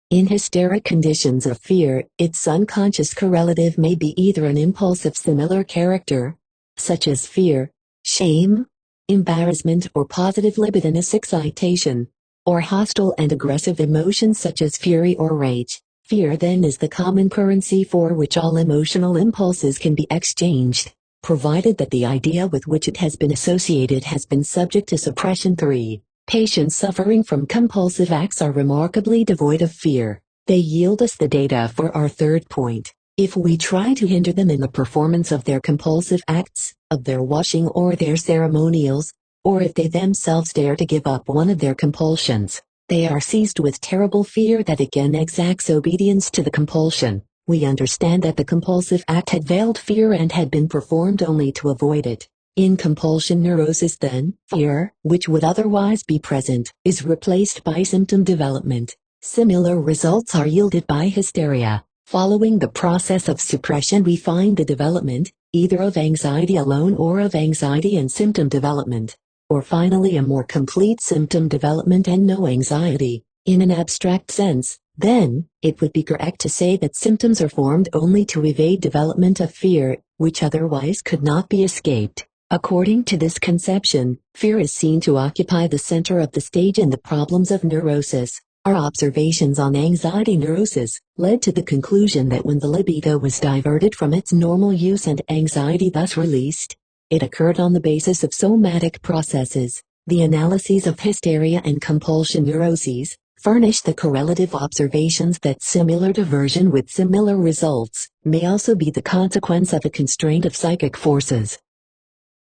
In hysteric conditions of fear, its unconscious correlative may be either an impulse of similar character, such as fear, shame, embarrassment, or positive libidinous excitation, or hostile and aggressive emotions such as fury or rage. Fear then is the common currency for which all emotional impulses can be exchanged, provided that the idea with which it has been associated has been subject to suppression. 3. Patients suffering from compulsive acts are remarkably devoid of fear. They yield us the data for our third point. If we try to hinder them in the performance of their compulsive acts, of their washing or their ceremonials, or if they themselves dare to give up one of their compulsions, they are seized with terrible fear that again exacts obedience to the compulsion. We understand that the compulsive act had veiled fear and had been performed only to avoid it. In compulsion neurosis then, fear, which would otherwise be present, is replaced by symptom development. Similar results are yielded by hysteria. Following the process of suppression, we find the development, either of anxiety alone or of anxiety and symptom development, or finally a more complete symptom development and no anxiety. In an abstract sense, then, it would be correct to say that symptoms are formed only to evade development of fear, which otherwise could not be escaped. According to this conception, fear is seen to occupy the center of the stage in the problems of neurosis. Our observations on anxiety neurosis led to the conclusion that when the libido was diverted from its normal use and anxiety thus released, it occurred on the basis of somatic processes. The analyses of hysteria and compulsion neuroses furnish the correlative observations that similar diversion with similar results may also be the consequence of a constraint of psychic forces.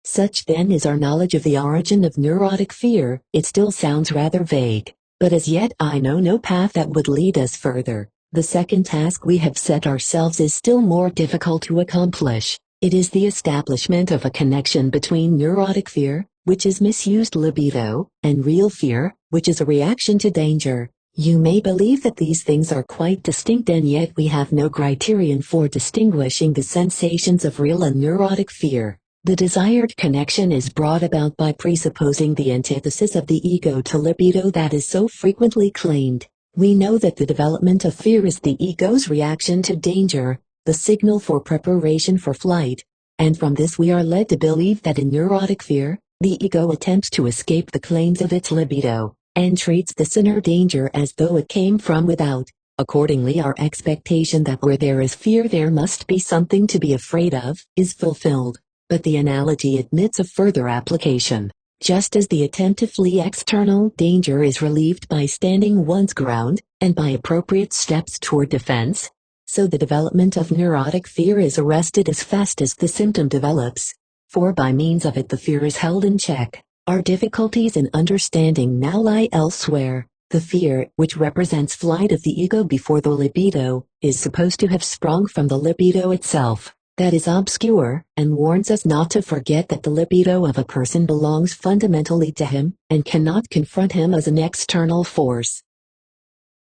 Such then is our knowledge of the origin of neurotic fear. It still sounds rather vague, but as yet I know no path that would lead us further. The second task we have set ourselves is still more difficult to accomplish. It is the establishment of a connection between neurotic fear, which is misused libido, and real fear, which is a reaction to danger. You may believe that these things are quite distinct, and yet we have no criterion for distinguishing the sensations of real and neurotic fear. The desired connection is brought about by presupposing the antithesis of the ego to libido that is so frequently claimed. We know that the development of fear is the ego's reaction to danger, the signal for preparation for flight, and from this we are led to believe that in neurotic fear, the ego attempts to escape the claims of its libido, and treats this inner danger as though it came from without. Accordingly, our expectation that where there is fear there must be something to be afraid of is fulfilled. But the analogy admits of further application. Just as the attempt to flee external danger is relieved by standing one's ground, and by appropriate steps toward defense, so the development of neurotic fear is arrested as fast as the symptom develops, for by means of it the fear is held in check. Our difficulties in understanding now lie elsewhere. The fear, which represents flight of the ego before the libido, is supposed to have sprung from the libido itself. That is obscure, and warns us not to forget that the libido of a person belongs fundamentally to him, and cannot confront him as an external force.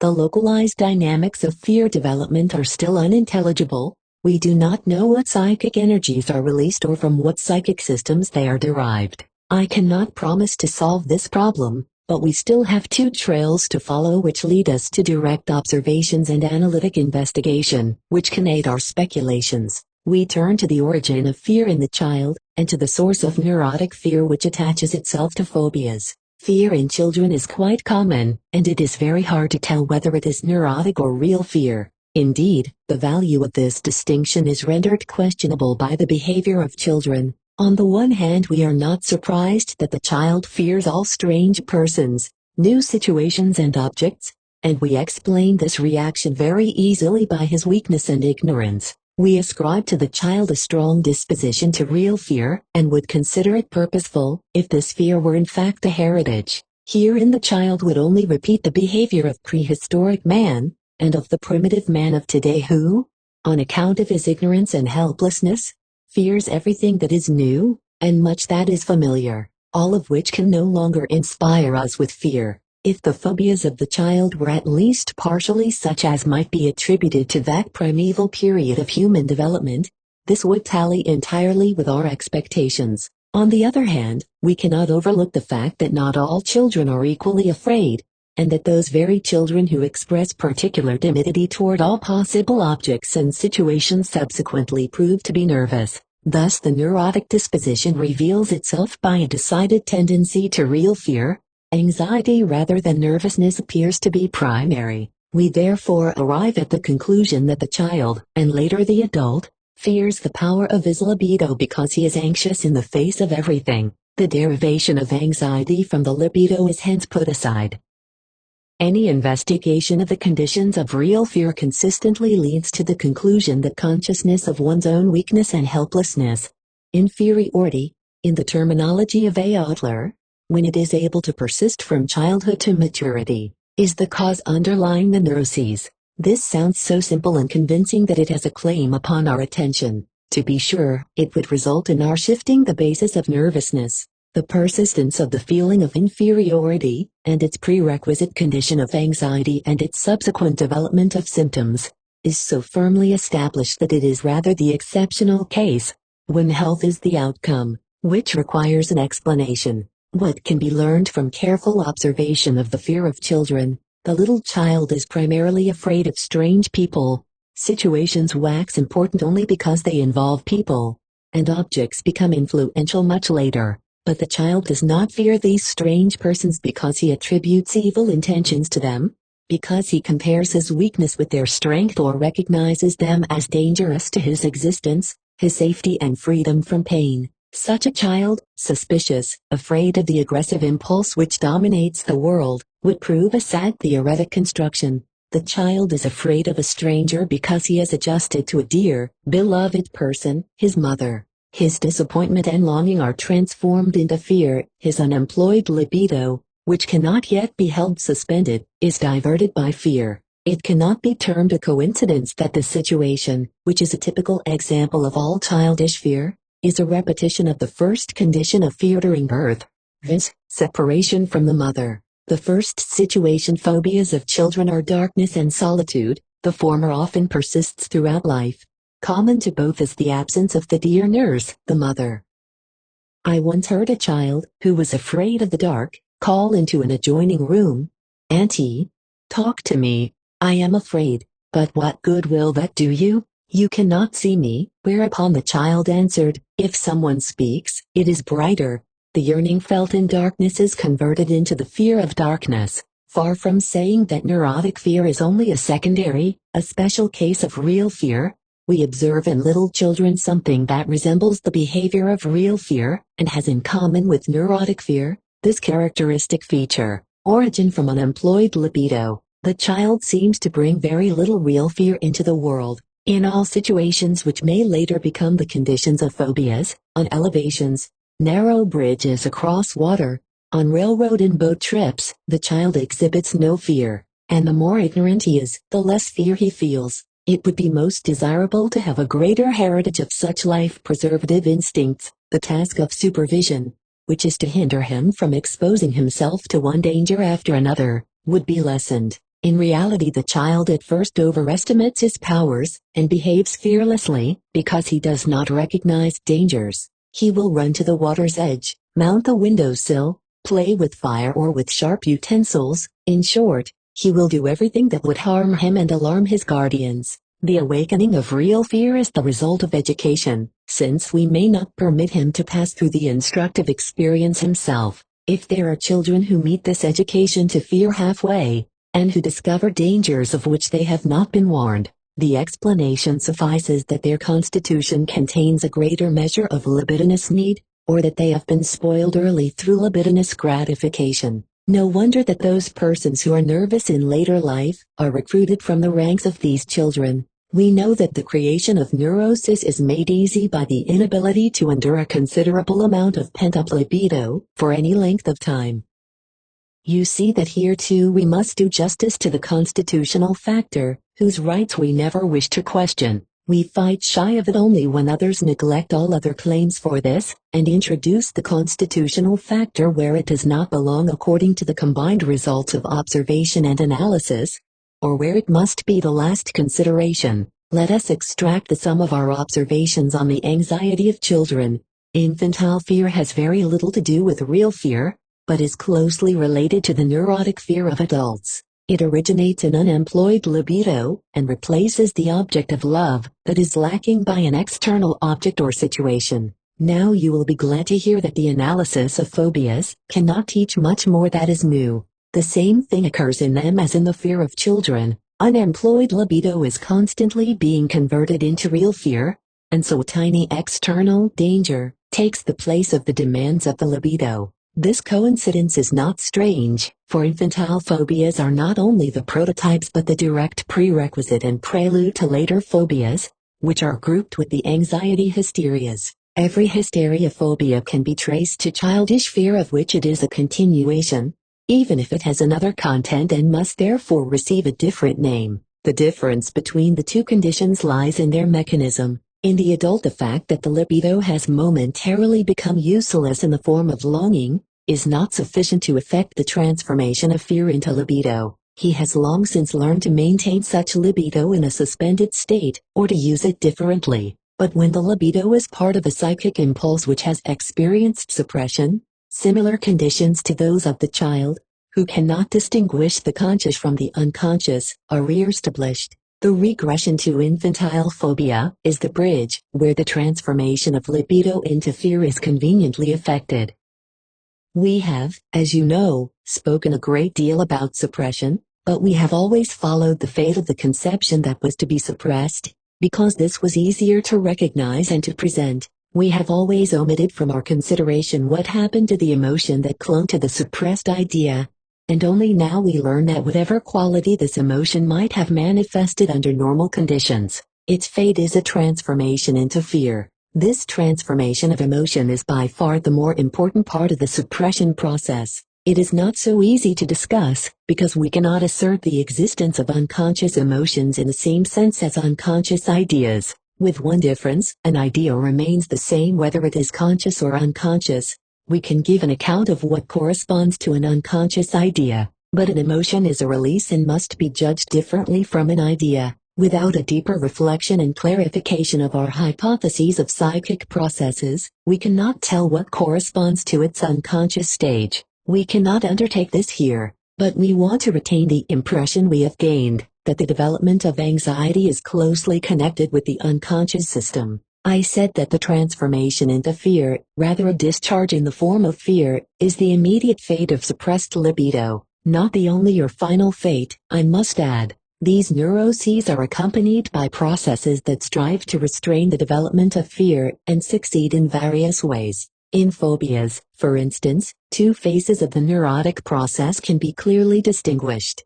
The localized dynamics of fear development are still unintelligible. We do not know what psychic energies are released or from what psychic systems they are derived. I cannot promise to solve this problem, but we still have two trails to follow which lead us to direct observations and analytic investigation, which can aid our speculations. We turn to the origin of fear in the child, and to the source of neurotic fear which attaches itself to phobias. Fear in children is quite common, and it is very hard to tell whether it is neurotic or real fear. Indeed, the value of this distinction is rendered questionable by the behavior of children. On the one hand, we are not surprised that the child fears all strange persons, new situations and objects, and we explain this reaction very easily by his weakness and ignorance. We ascribe to the child a strong disposition to real fear, and would consider it purposeful, if this fear were in fact a heritage. Herein the child would only repeat the behavior of prehistoric man, and of the primitive man of today who, on account of his ignorance and helplessness, fears everything that is new, and much that is familiar, all of which can no longer inspire us with fear. If the phobias of the child were at least partially such as might be attributed to that primeval period of human development, this would tally entirely with our expectations. On the other hand, we cannot overlook the fact that not all children are equally afraid, and that those very children who express particular timidity toward all possible objects and situations subsequently prove to be nervous. Thus the neurotic disposition reveals itself by a decided tendency to real fear. Anxiety rather than nervousness appears to be primary. We therefore arrive at the conclusion that the child, and later the adult, fears the power of his libido because he is anxious in the face of everything. The derivation of anxiety from the libido is hence put aside. Any investigation of the conditions of real fear consistently leads to the conclusion that consciousness of one's own weakness and helplessness, inferiority, in the terminology of A. Adler, when it is able to persist from childhood to maturity, is the cause underlying the neuroses. This sounds so simple and convincing that it has a claim upon our attention. To be sure, it would result in our shifting the basis of nervousness. The persistence of the feeling of inferiority, and its prerequisite condition of anxiety and its subsequent development of symptoms, is so firmly established that it is rather the exceptional case, when health is the outcome, which requires an explanation. What can be learned from careful observation of the fear of children? The little child is primarily afraid of strange people. Situations wax important only because they involve people, and objects become influential much later. But the child does not fear these strange persons because he attributes evil intentions to them, because he compares his weakness with their strength or recognizes them as dangerous to his existence, his safety and freedom from pain. Such a child, suspicious, afraid of the aggressive impulse which dominates the world, would prove a sad theoretic construction. The child is afraid of a stranger because he has adjusted to a dear, beloved person, his mother. His disappointment and longing are transformed into fear. His unemployed libido, which cannot yet be held suspended, is diverted by fear. It cannot be termed a coincidence that the situation, which is a typical example of all childish fear, is a repetition of the first condition of fear during birth, viz., separation from the mother. The first situation phobias of children are darkness and solitude, the former often persists throughout life. Common to both is the absence of the dear nurse, the mother. I once heard a child, who was afraid of the dark, call into an adjoining room, "Auntie, talk to me, I am afraid, but what good will that do you? You cannot see me," whereupon the child answered, "If someone speaks, it is brighter." The yearning felt in darkness is converted into the fear of darkness. Far from saying that neurotic fear is only a special case of real fear, we observe in little children something that resembles the behavior of real fear, and has in common with neurotic fear, this characteristic feature: origin from unemployed libido. The child seems to bring very little real fear into the world. In all situations which may later become the conditions of phobias, on elevations, narrow bridges across water, on railroad and boat trips, the child exhibits no fear, and the more ignorant he is, the less fear he feels. It would be most desirable to have a greater heritage of such life-preservative instincts. The task of supervision, which is to hinder him from exposing himself to one danger after another, would be lessened. In reality, the child at first overestimates his powers, and behaves fearlessly, because he does not recognize dangers. He will run to the water's edge, mount the windowsill, play with fire or with sharp utensils. In short, he will do everything that would harm him and alarm his guardians. The awakening of real fear is the result of education, since we may not permit him to pass through the instructive experience himself. If there are children who meet this education to fear halfway, and who discover dangers of which they have not been warned, the explanation suffices that their constitution contains a greater measure of libidinous need, or that they have been spoiled early through libidinous gratification. No wonder that those persons who are nervous in later life are recruited from the ranks of these children. We know that the creation of neurosis is made easy by the inability to endure a considerable amount of pent-up libido for any length of time. You see that here too we must do justice to the constitutional factor, whose rights we never wish to question. We fight shy of it only when others neglect all other claims for this, and introduce the constitutional factor where it does not belong according to the combined results of observation and analysis, or where it must be the last consideration. Let us extract the sum of our observations on the anxiety of children. Infantile fear has very little to do with real fear, but is closely related to the neurotic fear of adults. It originates in unemployed libido, and replaces the object of love that is lacking by an external object or situation. Now you will be glad to hear that the analysis of phobias cannot teach much more that is new. The same thing occurs in them as in the fear of children. Unemployed libido is constantly being converted into real fear, and so tiny external danger takes the place of the demands of the libido. This coincidence is not strange, for infantile phobias are not only the prototypes but the direct prerequisite and prelude to later phobias, which are grouped with the anxiety hysterias. Every hysteriophobia can be traced to childish fear of which it is a continuation, even if it has another content and must therefore receive a different name. The difference between the two conditions lies in their mechanism. In the adult, the fact that the libido has momentarily become useless in the form of longing is not sufficient to effect the transformation of fear into libido. He has long since learned to maintain such libido in a suspended state, or to use it differently. But when the libido is part of a psychic impulse which has experienced suppression, similar conditions to those of the child, who cannot distinguish the conscious from the unconscious, are re-established. The regression to infantile phobia is the bridge where the transformation of libido into fear is conveniently effected. We have, as you know, spoken a great deal about suppression, but we have always followed the fate of the conception that was to be suppressed, because this was easier to recognize and to present. We have always omitted from our consideration what happened to the emotion that clung to the suppressed idea. And only now we learn that whatever quality this emotion might have manifested under normal conditions, its fate is a transformation into fear. This transformation of emotion is by far the more important part of the suppression process. It is not so easy to discuss, because we cannot assert the existence of unconscious emotions in the same sense as unconscious ideas. With one difference, an idea remains the same whether it is conscious or unconscious. We can give an account of what corresponds to an unconscious idea, but an emotion is a release and must be judged differently from an idea. Without a deeper reflection and clarification of our hypotheses of psychic processes, we cannot tell what corresponds to its unconscious stage. We cannot undertake this here, but we want to retain the impression we have gained, that the development of anxiety is closely connected with the unconscious system. I said that the transformation into fear, rather a discharge in the form of fear, is the immediate fate of suppressed libido. Not the only or final fate, I must add. These neuroses are accompanied by processes that strive to restrain the development of fear and succeed in various ways. In phobias, for instance, two phases of the neurotic process can be clearly distinguished.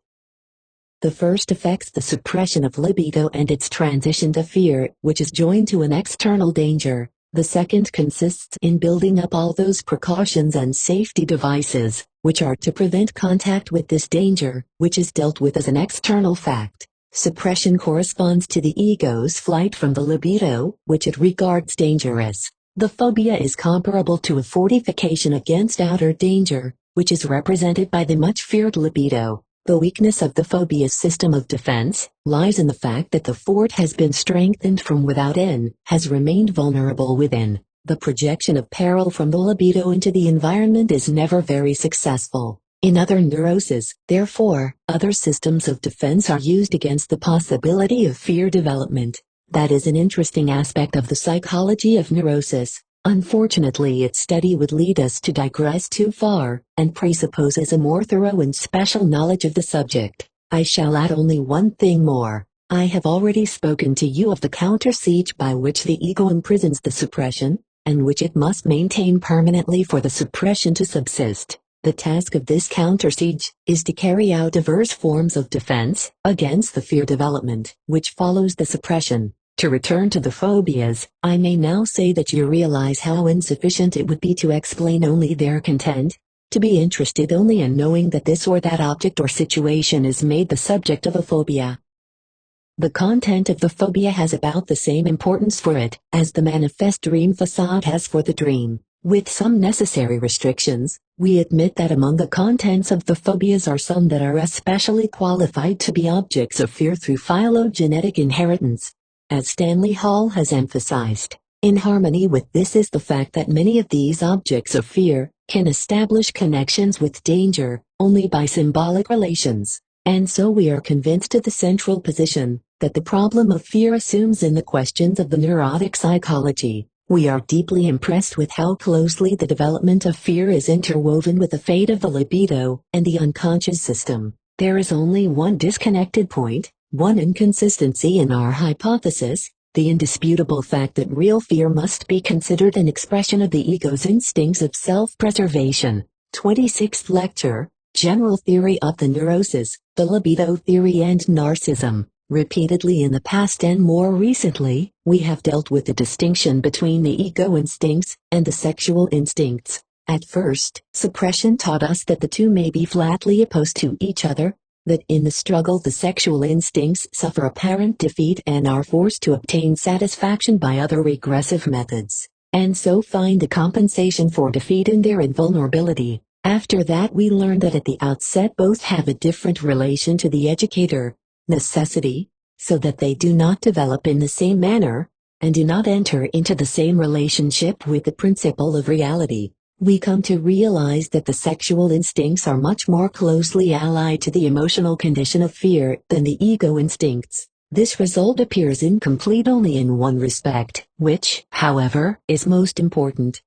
The first affects the suppression of libido and its transition to fear, which is joined to an external danger. The second consists in building up all those precautions and safety devices, which are to prevent contact with this danger, which is dealt with as an external fact. Suppression corresponds to the ego's flight from the libido, which it regards dangerous. The phobia is comparable to a fortification against outer danger, which is represented by the much-feared libido. The weakness of the phobia's system of defense lies in the fact that the fort has been strengthened from without and has remained vulnerable within. The projection of peril from the libido into the environment is never very successful. In other neuroses, therefore, other systems of defense are used against the possibility of fear development. That is an interesting aspect of the psychology of neurosis. Unfortunately, its study would lead us to digress too far, and presupposes a more thorough and special knowledge of the subject. I shall add only one thing more. I have already spoken to you of the counter-siege by which the ego imprisons the suppression, and which it must maintain permanently for the suppression to subsist. The task of this counter-siege is to carry out diverse forms of defense against the fear development, which follows the suppression. To return to the phobias, I may now say that you realize how insufficient it would be to explain only their content, to be interested only in knowing that this or that object or situation is made the subject of a phobia. The content of the phobia has about the same importance for it as the manifest dream facade has for the dream. With some necessary restrictions, we admit that among the contents of the phobias are some that are especially qualified to be objects of fear through phylogenetic inheritance. As Stanley Hall has emphasized, in harmony with this is the fact that many of these objects of fear can establish connections with danger only by symbolic relations, and so we are convinced of the central position that the problem of fear assumes in the questions of the neurotic psychology. We are deeply impressed with how closely the development of fear is interwoven with the fate of the libido and the unconscious system. There is only one disconnected point, one inconsistency in our hypothesis, the indisputable fact that real fear must be considered an expression of the ego's instincts of self-preservation. 26th Lecture, General Theory of the Neuroses, the Libido Theory and Narcissism. Repeatedly in the past and more recently, we have dealt with the distinction between the ego instincts and the sexual instincts. At first, suppression taught us that the two may be flatly opposed to each other, that in the struggle the sexual instincts suffer apparent defeat and are forced to obtain satisfaction by other regressive methods, and so find a compensation for defeat in their invulnerability. After that we learned that at the outset both have a different relation to the educator, necessity, so that they do not develop in the same manner, and do not enter into the same relationship with the principle of reality. We come to realize that the sexual instincts are much more closely allied to the emotional condition of fear than the ego instincts. This result appears incomplete only in one respect, which, however, is most important.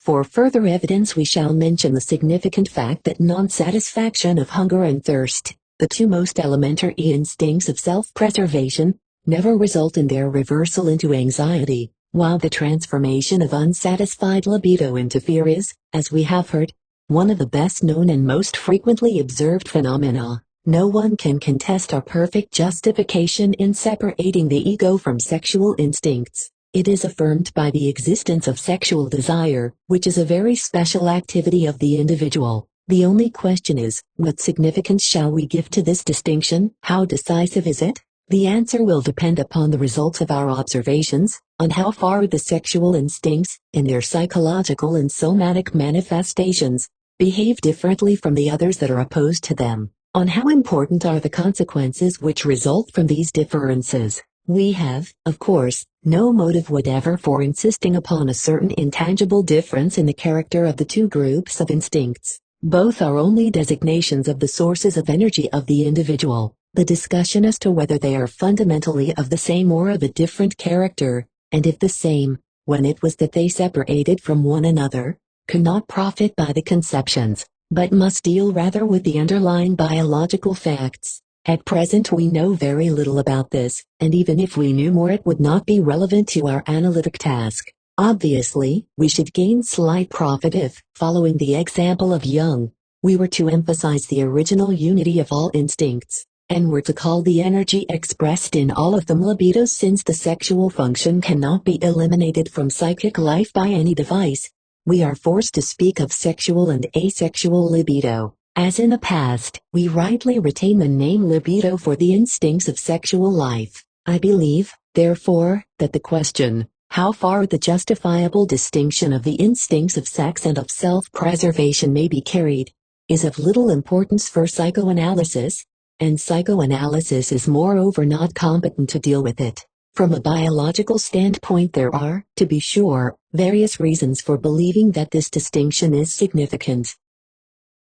For further evidence we shall mention the significant fact that non-satisfaction of hunger and thirst, the two most elementary instincts of self-preservation, never result in their reversal into anxiety, while the transformation of unsatisfied libido into fear is, as we have heard, one of the best known and most frequently observed phenomena. No one can contest our perfect justification in separating the ego from sexual instincts. It is affirmed by the existence of sexual desire, which is a very special activity of the individual. The only question is, what significance shall we give to this distinction? How decisive is it? The answer will depend upon the results of our observations, on how far the sexual instincts, in their psychological and somatic manifestations, behave differently from the others that are opposed to them, on how important are the consequences which result from these differences. We have, of course, no motive whatever for insisting upon a certain intangible difference in the character of the two groups of instincts. Both are only designations of the sources of energy of the individual. The discussion as to whether they are fundamentally of the same or of a different character, and if the same, when it was that they separated from one another, cannot profit by the conceptions but must deal rather with the underlying biological facts. At present we know very little about this, and even if we knew more it would not be relevant to our analytic task. Obviously, we should gain slight profit if, following the example of Jung, we were to emphasize the original unity of all instincts, and were to call the energy expressed in all of them libido, since the sexual function cannot be eliminated from psychic life by any device. We are forced to speak of sexual and asexual libido. As in the past, we rightly retain the name libido for the instincts of sexual life. I believe, therefore, that the question, how far the justifiable distinction of the instincts of sex and of self-preservation may be carried, is of little importance for psychoanalysis, and psychoanalysis is moreover not competent to deal with it. From a biological standpoint there are, to be sure, various reasons for believing that this distinction is significant.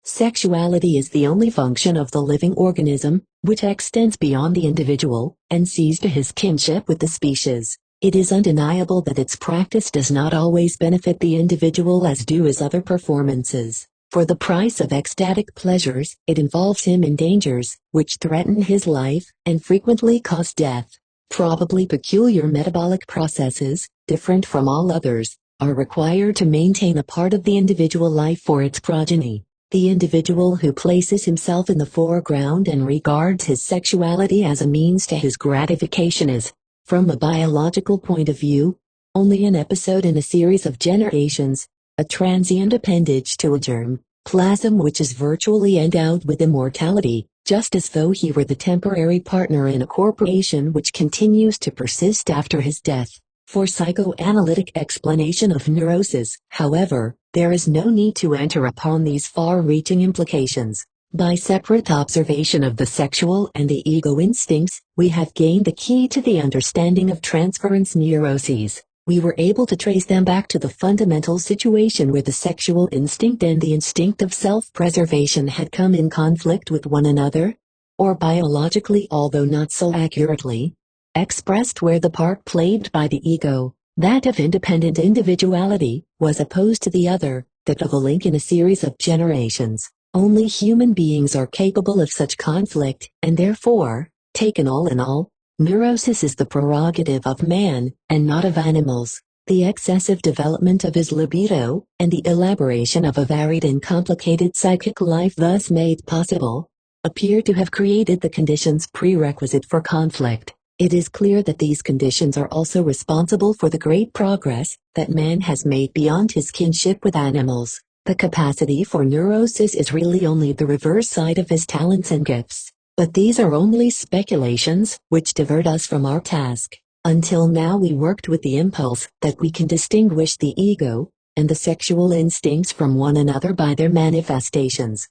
Sexuality is the only function of the living organism, which extends beyond the individual, and sees to his kinship with the species. It is undeniable that its practice does not always benefit the individual as do his other performances. For the price of ecstatic pleasures, it involves him in dangers, which threaten his life, and frequently cause death. Probably peculiar metabolic processes, different from all others, are required to maintain a part of the individual life for its progeny. The individual who places himself in the foreground and regards his sexuality as a means to his gratification is, from a biological point of view, only an episode in a series of generations, a transient appendage to a germ plasm which is virtually endowed with immortality, just as though he were the temporary partner in a corporation which continues to persist after his death. For psychoanalytic explanation of neurosis, however, there is no need to enter upon these far-reaching implications. By separate observation of the sexual and the ego instincts, we have gained the key to the understanding of transference neuroses. We were able to trace them back to the fundamental situation where the sexual instinct and the instinct of self-preservation had come in conflict with one another, or biologically, although not so accurately, expressed where the part played by the ego, that of independent individuality, was opposed to the other, that of a link in a series of generations. Only human beings are capable of such conflict, and therefore, taken all in all, neurosis is the prerogative of man, and not of animals. The excessive development of his libido, and the elaboration of a varied and complicated psychic life thus made possible, appear to have created the conditions prerequisite for conflict. It is clear that these conditions are also responsible for the great progress that man has made beyond his kinship with animals. The capacity for neurosis is really only the reverse side of his talents and gifts. But these are only speculations which divert us from our task. Until now we worked with the impulse that we can distinguish the ego and the sexual instincts from one another by their manifestations.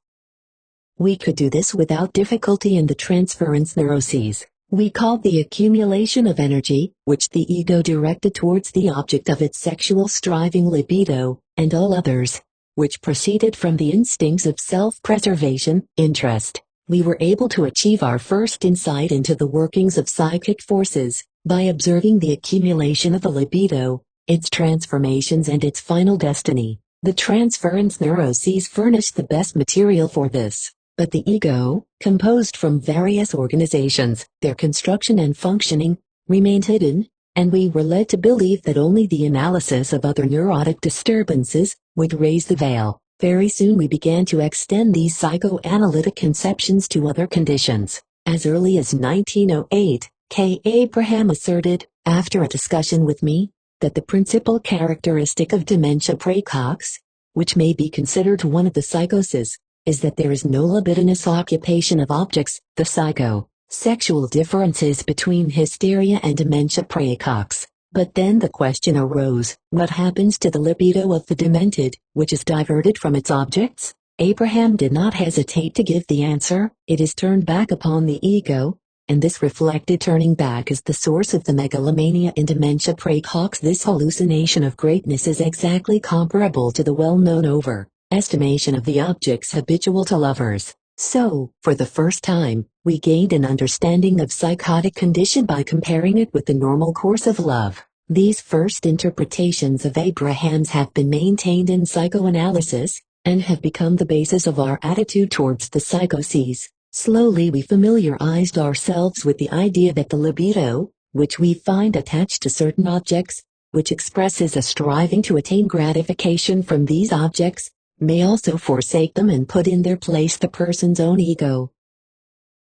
We could do this without difficulty in the transference neuroses. We called the accumulation of energy, which the ego directed towards the object of its sexual striving libido, and all others, which proceeded from the instincts of self-preservation, interest. We were able to achieve our first insight into the workings of psychic forces by observing the accumulation of the libido, its transformations and its final destiny. The transference neuroses furnish the best material for this, but the ego, composed from various organizations, their construction and functioning, remained hidden, and we were led to believe that only the analysis of other neurotic disturbances would raise the veil. Very soon we began to extend these psychoanalytic conceptions to other conditions. As early as 1908, K. Abraham asserted, after a discussion with me, that the principal characteristic of dementia praecox, which may be considered one of the psychoses, is that there is no libidinous occupation of objects. The psycho-sexual differences between hysteria and dementia praecox. But then the question arose, what happens to the libido of the demented, which is diverted from its objects? Abraham did not hesitate to give the answer, it is turned back upon the ego, and this reflected turning back is the source of the megalomania in dementia praecox. This hallucination of greatness is exactly comparable to the well-known overestimation of the objects habitual to lovers. So, for the first time, we gained an understanding of psychotic condition by comparing it with the normal course of love. These first interpretations of Abraham's have been maintained in psychoanalysis, and have become the basis of our attitude towards the psychoses. Slowly we familiarized ourselves with the idea that the libido, which we find attached to certain objects, which expresses a striving to attain gratification from these objects, may also forsake them and put in their place the person's own ego.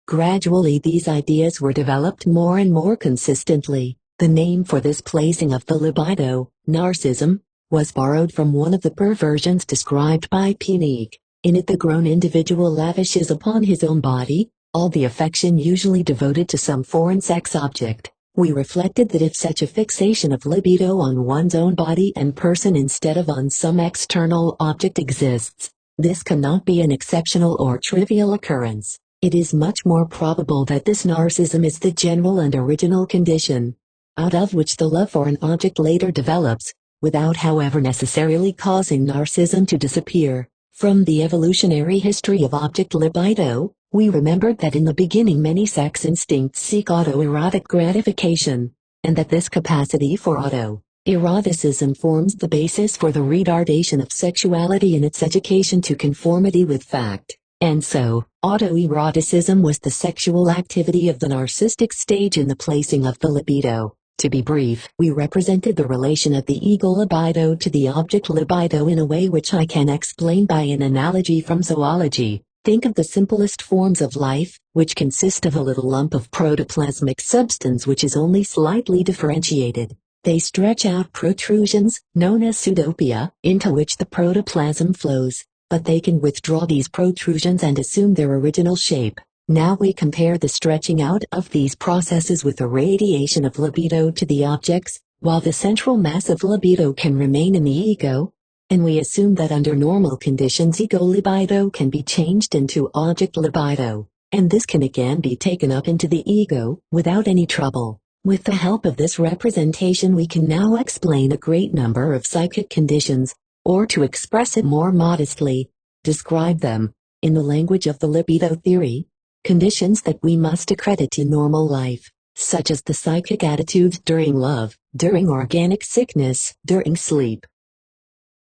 Gradually these ideas were developed more and more consistently. The name for this placing of the libido, narcissism, was borrowed from one of the perversions described by Pinnick. In it the grown individual lavishes upon his own body all the affection usually devoted to some foreign sex object. We reflected that if such a fixation of libido on one's own body and person instead of on some external object exists, this cannot be an exceptional or trivial occurrence. It is much more probable that this narcissism is the general and original condition, out of which the love for an object later develops, without however necessarily causing narcissism to disappear. From the evolutionary history of object libido, we remembered that in the beginning many sex instincts seek autoerotic gratification, and that this capacity for autoeroticism forms the basis for the retardation of sexuality in its education to conformity with fact. And so, autoeroticism was the sexual activity of the narcissistic stage in the placing of the libido. To be brief, we represented the relation of the ego libido to the object libido in a way which I can explain by an analogy from zoology. Think of the simplest forms of life, which consist of a little lump of protoplasmic substance which is only slightly differentiated. They stretch out protrusions, known as pseudopia, into which the protoplasm flows, but they can withdraw these protrusions and assume their original shape. Now we compare the stretching out of these processes with the radiation of libido to the objects, while the central mass of libido can remain in the ego, and we assume that under normal conditions ego libido can be changed into object libido, and this can again be taken up into the ego, without any trouble. With the help of this representation we can now explain a great number of psychic conditions, or to express it more modestly, describe them, in the language of the libido theory, conditions that we must accredit in normal life, such as the psychic attitudes during love, during organic sickness, during sleep.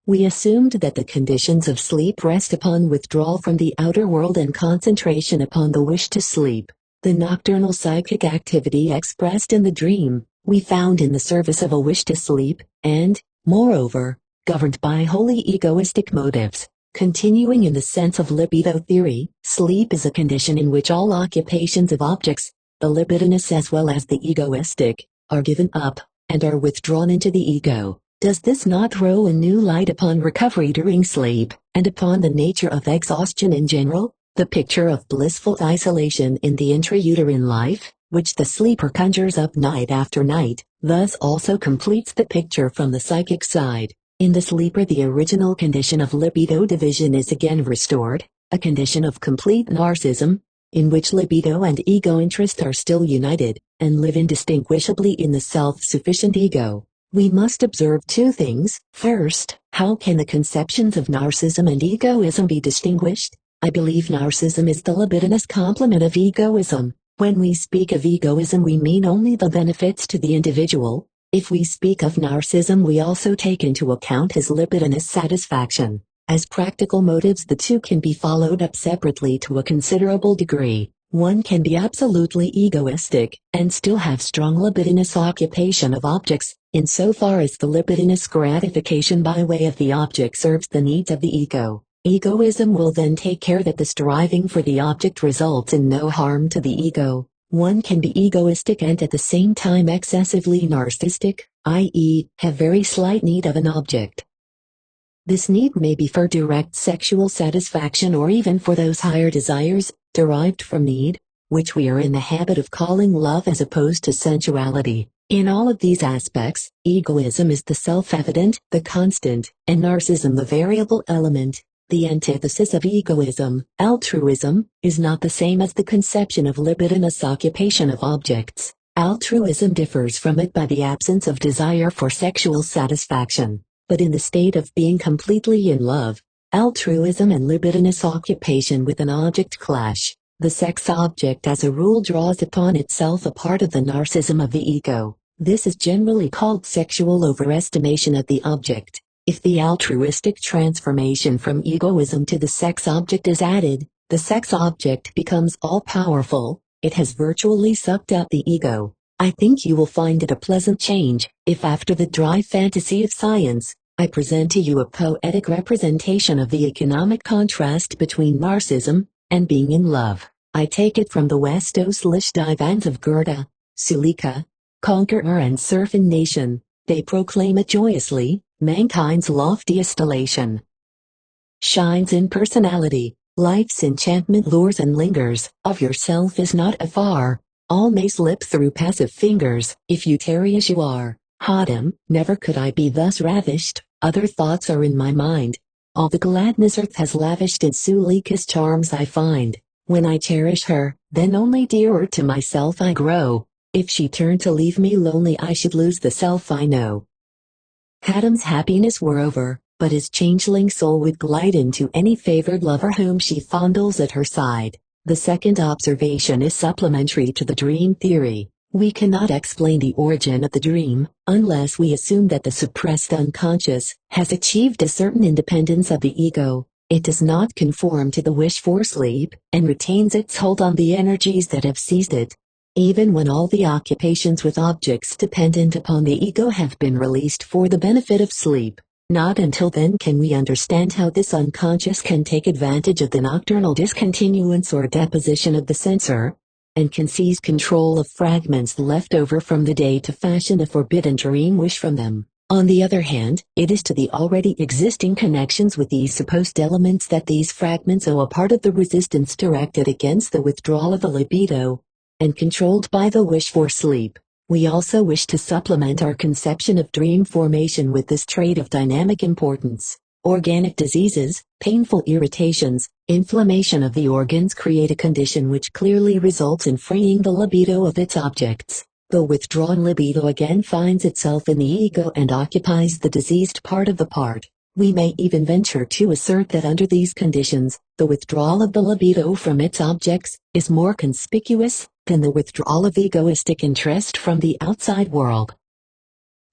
We assumed that the conditions of sleep rest upon withdrawal from the outer world and concentration upon the wish to sleep. The nocturnal psychic activity expressed in the dream, we found in the service of a wish to sleep, and, moreover, governed by wholly egoistic motives. Continuing in the sense of libido theory, sleep is a condition in which all occupations of objects, the libidinous as well as the egoistic, are given up, and are withdrawn into the ego. Does this not throw a new light upon recovery during sleep, and upon the nature of exhaustion in general? The picture of blissful isolation in the intrauterine life, which the sleeper conjures up night after night, thus also completes the picture from the psychic side. In the sleeper the original condition of libido division is again restored, a condition of complete narcissism, in which libido and ego interest are still united, and live indistinguishably in the self-sufficient ego. We must observe two things. First, how can the conceptions of narcissism and egoism be distinguished? I believe narcissism is the libidinous complement of egoism. When we speak of egoism we mean only the benefits to the individual. If we speak of narcissism we also take into account his libidinous satisfaction. As practical motives the two can be followed up separately to a considerable degree. One can be absolutely egoistic, and still have strong libidinous occupation of objects, insofar as the libidinous gratification by way of the object serves the needs of the ego. Egoism will then take care that the striving for the object results in no harm to the ego. One can be egoistic and at the same time excessively narcissistic, i.e., have very slight need of an object. This need may be for direct sexual satisfaction or even for those higher desires, derived from need, which we are in the habit of calling love as opposed to sensuality. In all of these aspects, egoism is the self-evident, the constant, and narcissism the variable element. The antithesis of egoism, altruism, is not the same as the conception of libidinous occupation of objects. Altruism differs from it by the absence of desire for sexual satisfaction. But in the state of being completely in love, altruism and libidinous occupation with an object clash. The sex object as a rule draws upon itself a part of the narcissism of the ego. This is generally called sexual overestimation of the object. If the altruistic transformation from egoism to the sex object is added, the sex object becomes all-powerful. It has virtually sucked out the ego. I think you will find it a pleasant change, if after the dry fantasy of science, I present to you a poetic representation of the economic contrast between narcissism and being in love. I take it from the West-Ostlish divans of Goethe, Sulika, conqueror and serfin nation. They proclaim it joyously, mankind's loftiest elation shines in personality, life's enchantment lures and lingers, of yourself is not afar, all may slip through passive fingers, if you tarry as you are. Hadam, never could I be thus ravished, other thoughts are in my mind, all the gladness earth has lavished in Sulika's charms I find. When I cherish her, then only dearer to myself I grow. If she turned to leave me lonely I should lose the self I know. Hadam's happiness were over, but his changeling soul would glide into any favored lover whom she fondles at her side. The second observation is supplementary to the dream theory. We cannot explain the origin of the dream, unless we assume that the suppressed unconscious has achieved a certain independence of the ego. It does not conform to the wish for sleep, and retains its hold on the energies that have seized it. Even when all the occupations with objects dependent upon the ego have been released for the benefit of sleep, not until then can we understand how this unconscious can take advantage of the nocturnal discontinuance or deposition of the censor, and can seize control of fragments left over from the day to fashion a forbidden dream wish from them. On the other hand, it is to the already existing connections with these supposed elements that these fragments owe a part of the resistance directed against the withdrawal of the libido, and controlled by the wish for sleep. We also wish to supplement our conception of dream formation with this trait of dynamic importance. Organic diseases, painful irritations, inflammation of the organs create a condition which clearly results in freeing the libido of its objects. The withdrawn libido again finds itself in the ego and occupies the diseased part of the part. We may even venture to assert that under these conditions, the withdrawal of the libido from its objects is more conspicuous than the withdrawal of egoistic interest from the outside world.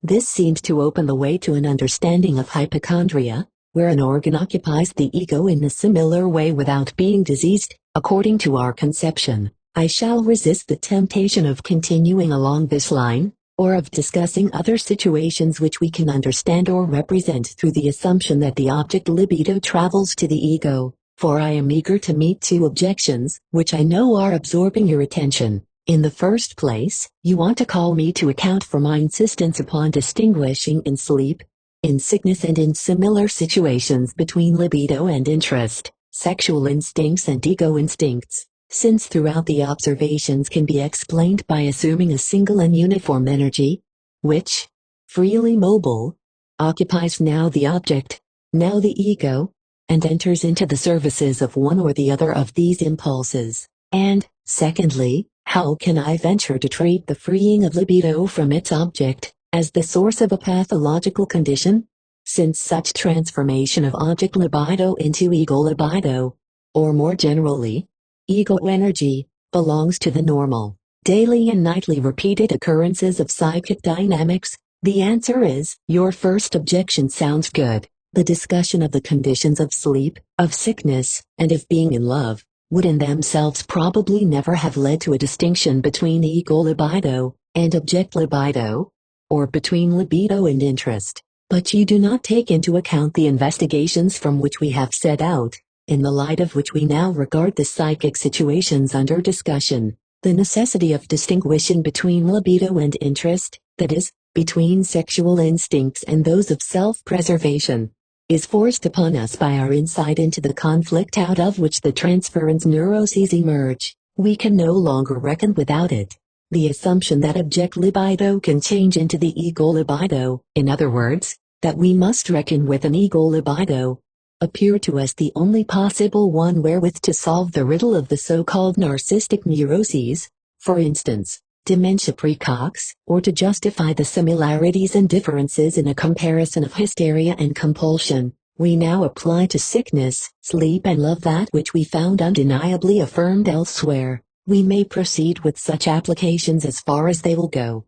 This seems to open the way to an understanding of hypochondria, where an organ occupies the ego in a similar way without being diseased, according to our conception. I shall resist the temptation of continuing along this line, or of discussing other situations which we can understand or represent through the assumption that the object libido travels to the ego, for I am eager to meet two objections, which I know are absorbing your attention. In the first place, you want to call me to account for my insistence upon distinguishing in sleep, in sickness and in similar situations between libido and interest, sexual instincts and ego instincts, since throughout the observations can be explained by assuming a single and uniform energy, which, freely mobile, occupies now the object, now the ego, and enters into the services of one or the other of these impulses. And, secondly, how can I venture to treat the freeing of libido from its object as the source of a pathological condition? Since such transformation of object libido into ego libido, or more generally, ego energy, belongs to the normal, daily and nightly repeated occurrences of psychic dynamics, the answer is, your first objection sounds good. The discussion of the conditions of sleep, of sickness, and of being in love, would in themselves probably never have led to a distinction between ego libido and object libido, or between libido and interest. But you do not take into account the investigations from which we have set out, in the light of which we now regard the psychic situations under discussion, the necessity of distinguishing between libido and interest, that is, between sexual instincts and those of self-preservation, is forced upon us by our insight into the conflict out of which the transference neuroses emerge. We can no longer reckon without it. The assumption that object libido can change into the ego libido, in other words, that we must reckon with an ego libido, appear to us the only possible one wherewith to solve the riddle of the so-called narcissistic neuroses, for instance, dementia praecox, or to justify the similarities and differences in a comparison of hysteria and compulsion. We now apply to sickness, sleep and love that which we found undeniably affirmed elsewhere. We may proceed with such applications as far as they will go.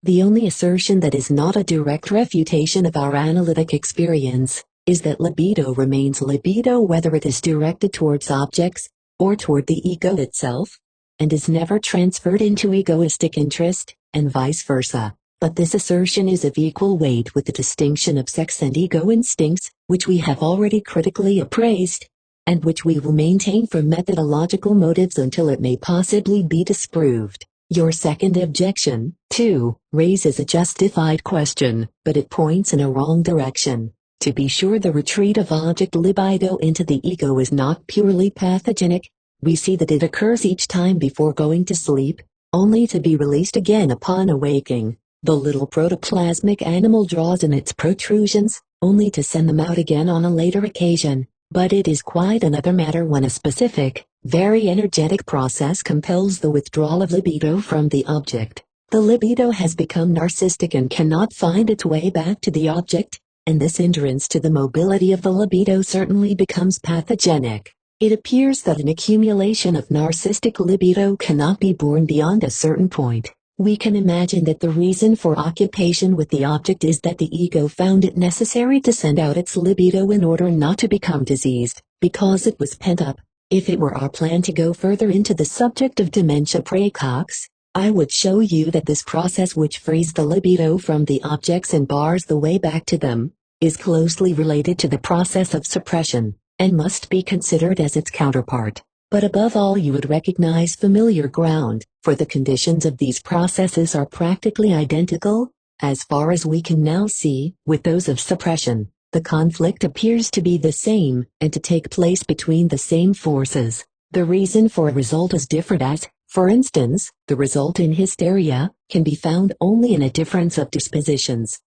The only assertion that is not a direct refutation of our analytic experience is that libido remains libido whether it is directed towards objects or toward the ego itself, and is never transferred into egoistic interest, and vice versa. But this assertion is of equal weight with the distinction of sex and ego instincts, which we have already critically appraised, and which we will maintain for methodological motives until it may possibly be disproved. Your second objection, too, raises a justified question, but it points in a wrong direction. To be sure, the retreat of object libido into the ego is not purely pathogenic. We see that it occurs each time before going to sleep, only to be released again upon awaking. The little protoplasmic animal draws in its protrusions, only to send them out again on a later occasion. But it is quite another matter when a specific, very energetic process compels the withdrawal of libido from the object. The libido has become narcissistic and cannot find its way back to the object, and this hindrance to the mobility of the libido certainly becomes pathogenic. It appears that an accumulation of narcissistic libido cannot be borne beyond a certain point. We can imagine that the reason for occupation with the object is that the ego found it necessary to send out its libido in order not to become diseased, because it was pent up. If it were our plan to go further into the subject of dementia praecox, I would show you that this process which frees the libido from the objects and bars the way back to them, is closely related to the process of suppression, and must be considered as its counterpart. But above all, you would recognize familiar ground, for the conditions of these processes are practically identical, as far as we can now see, with those of suppression. The conflict appears to be the same, and to take place between the same forces. The reason for a result is different as, for instance, the result in hysteria can be found only in a difference of dispositions.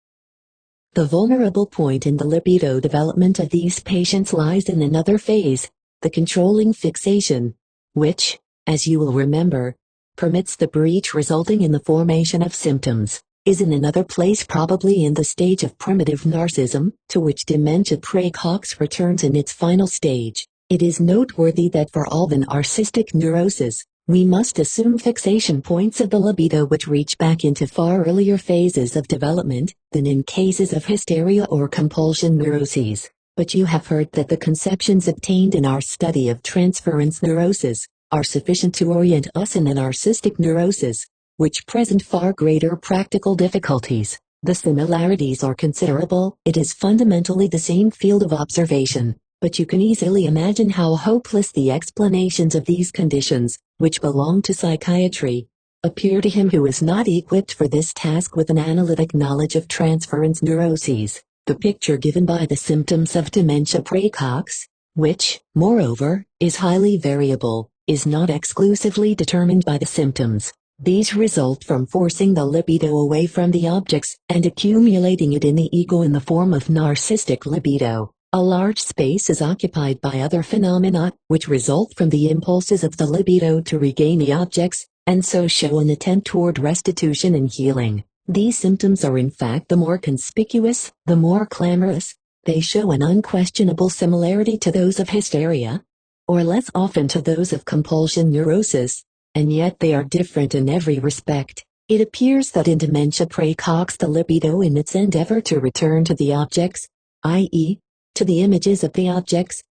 The vulnerable point in the libido development of these patients lies in another phase, the controlling fixation, which, as you will remember, permits the breach resulting in the formation of symptoms, is in another place, probably in the stage of primitive narcissism, to which dementia praecox returns in its final stage. It is noteworthy that for all the narcissistic neuroses, we must assume fixation points of the libido which reach back into far earlier phases of development than in cases of hysteria or compulsion neuroses. But you have heard that the conceptions obtained in our study of transference neuroses are sufficient to orient us in a narcissistic neurosis, which present far greater practical difficulties. The similarities are considerable. It is fundamentally the same field of observation, but you can easily imagine how hopeless the explanations of these conditions, which belong to psychiatry, appear to him who is not equipped for this task with an analytic knowledge of transference neuroses. The picture given by the symptoms of dementia praecox, which, moreover, is highly variable, is not exclusively determined by the symptoms. These result from forcing the libido away from the objects and accumulating it in the ego in the form of narcissistic libido. A large space is occupied by other phenomena, which result from the impulses of the libido to regain the objects, and so show an attempt toward restitution and healing. These symptoms are in fact the more conspicuous, the more clamorous. They show an unquestionable similarity to those of hysteria, or less often to those of compulsion neurosis, and yet they are different in every respect. It appears that in dementia praecox the libido in its endeavor to return to the objects, i.e., to the images of the objects,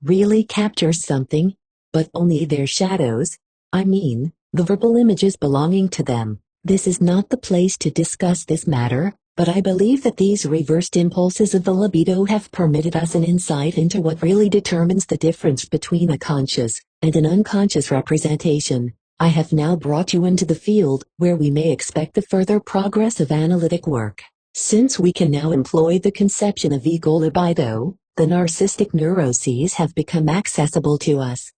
really captures something, but only their shadows, I mean, the verbal images belonging to them. This is not the place to discuss this matter, but I believe that these reversed impulses of the libido have permitted us an insight into what really determines the difference between a conscious and an unconscious representation. I have now brought you into the field where we may expect the further progress of analytic work. Since we can now employ the conception of ego libido, the narcissistic neuroses have become accessible to us.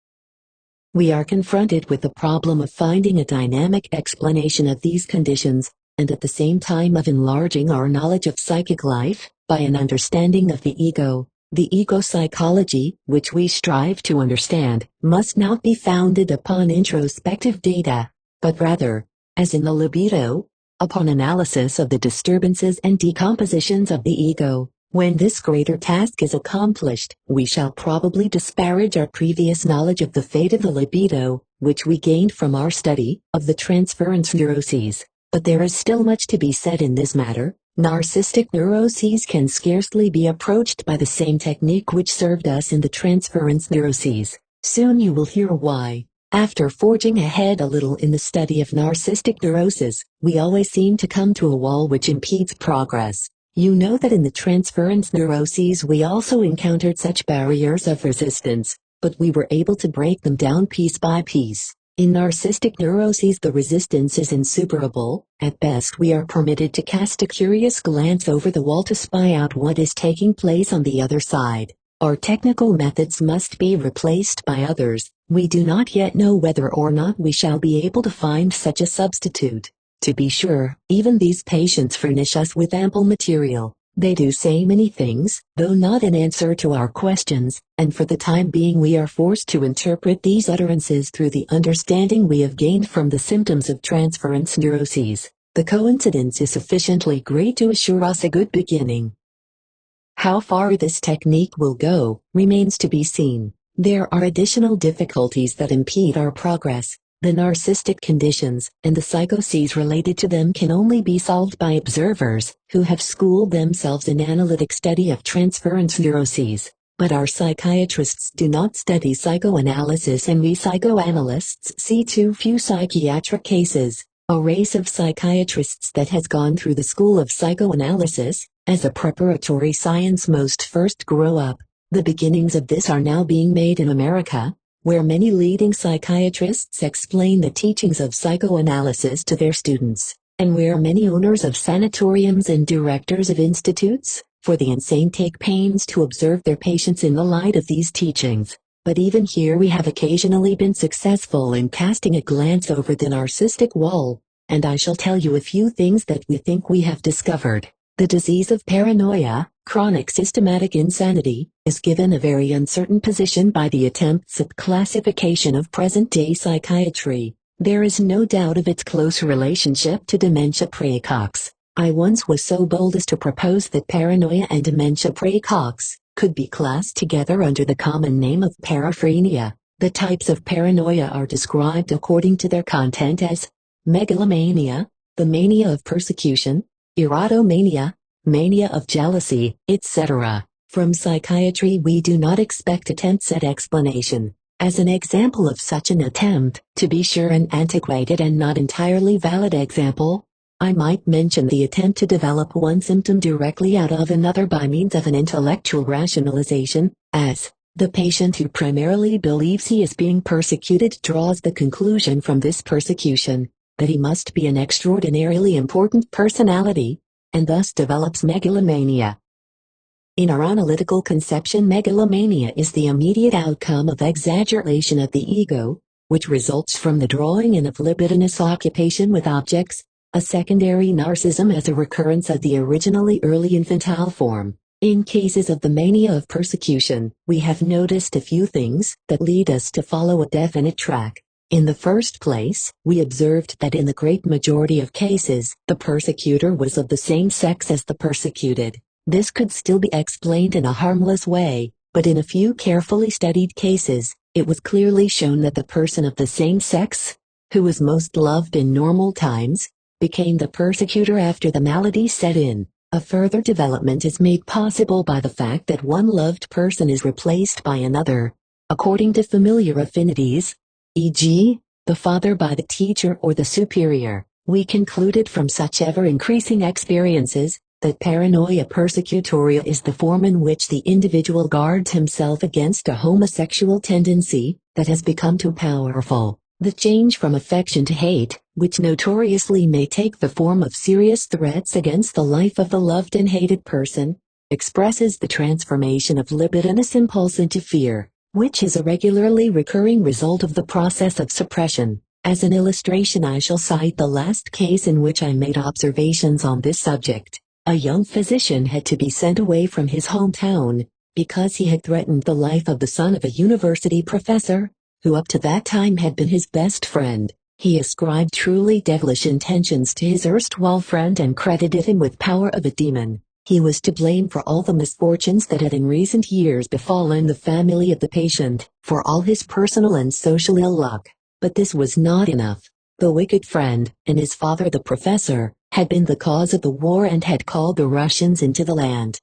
We are confronted with the problem of finding a dynamic explanation of these conditions, and at the same time of enlarging our knowledge of psychic life, by an understanding of the ego. The ego psychology, which we strive to understand, must not be founded upon introspective data, but rather, as in the libido, upon analysis of the disturbances and decompositions of the ego. When this greater task is accomplished, we shall probably disparage our previous knowledge of the fate of the libido, which we gained from our study of the transference neuroses. But there is still much to be said in this matter. Narcissistic neuroses can scarcely be approached by the same technique which served us in the transference neuroses. Soon you will hear why. After forging ahead a little in the study of narcissistic neurosis, we always seem to come to a wall which impedes progress. You know that in the transference neuroses we also encountered such barriers of resistance, but we were able to break them down piece by piece. In narcissistic neuroses the resistance is insuperable. At best we are permitted to cast a curious glance over the wall to spy out what is taking place on the other side. Our technical methods must be replaced by others. We do not yet know whether or not we shall be able to find such a substitute. To be sure, even these patients furnish us with ample material. They do say many things, though not in answer to our questions, and for the time being we are forced to interpret these utterances through the understanding we have gained from the symptoms of transference neuroses. The coincidence is sufficiently great to assure us a good beginning. How far this technique will go remains to be seen. There are additional difficulties that impede our progress. The narcissistic conditions and the psychoses related to them can only be solved by observers who have schooled themselves in analytic study of transference neuroses. But our psychiatrists do not study psychoanalysis, and we psychoanalysts see too few psychiatric cases. A race of psychiatrists that has gone through the school of psychoanalysis as a preparatory science must first grow up. The beginnings of this are now being made in America, where many leading psychiatrists explain the teachings of psychoanalysis to their students, and where many owners of sanatoriums and directors of institutes for the insane take pains to observe their patients in the light of these teachings. But even here we have occasionally been successful in casting a glance over the narcissistic wall, and I shall tell you a few things that we think we have discovered. The disease of paranoia, chronic systematic insanity, is given a very uncertain position by the attempts at classification of present-day psychiatry. There is no doubt of its close relationship to dementia praecox. I once was so bold as to propose that paranoia and dementia praecox could be classed together under the common name of paraphrenia. The types of paranoia are described according to their content as megalomania, the mania of persecution, erotomania, mania of jealousy, etc. From psychiatry we do not expect attempts at explanation. As an example of such an attempt, to be sure an antiquated and not entirely valid example, I might mention the attempt to develop one symptom directly out of another by means of an intellectual rationalization, as the patient who primarily believes he is being persecuted draws the conclusion from this persecution that he must be an extraordinarily important personality, and thus develops megalomania. In our analytical conception, megalomania is the immediate outcome of exaggeration of the ego, which results from the drawing in of libidinous occupation with objects, a secondary narcissism as a recurrence of the originally early infantile form. In cases of the mania of persecution, we have noticed a few things that lead us to follow a definite track. In the first place, we observed that in the great majority of cases, the persecutor was of the same sex as the persecuted. This could still be explained in a harmless way, but in a few carefully studied cases, it was clearly shown that the person of the same sex, who was most loved in normal times, became the persecutor after the malady set in. A further development is made possible by the fact that one loved person is replaced by another, according to familiar affinities, e.g., the father by the teacher or the superior. We concluded from such ever-increasing experiences that paranoia persecutoria is the form in which the individual guards himself against a homosexual tendency that has become too powerful. The change from affection to hate, which notoriously may take the form of serious threats against the life of the loved and hated person, expresses the transformation of libidinous impulse into fear, which is a regularly recurring result of the process of suppression. As an illustration, I shall cite the last case in which I made observations on this subject. A young physician had to be sent away from his hometown because he had threatened the life of the son of a university professor, who up to that time had been his best friend. He ascribed truly devilish intentions to his erstwhile friend and credited him with power of a demon. He was to blame for all the misfortunes that had in recent years befallen the family of the patient, for all his personal and social ill luck. But this was not enough. The wicked friend, and his father the professor, had been the cause of the war and had called the Russians into the land.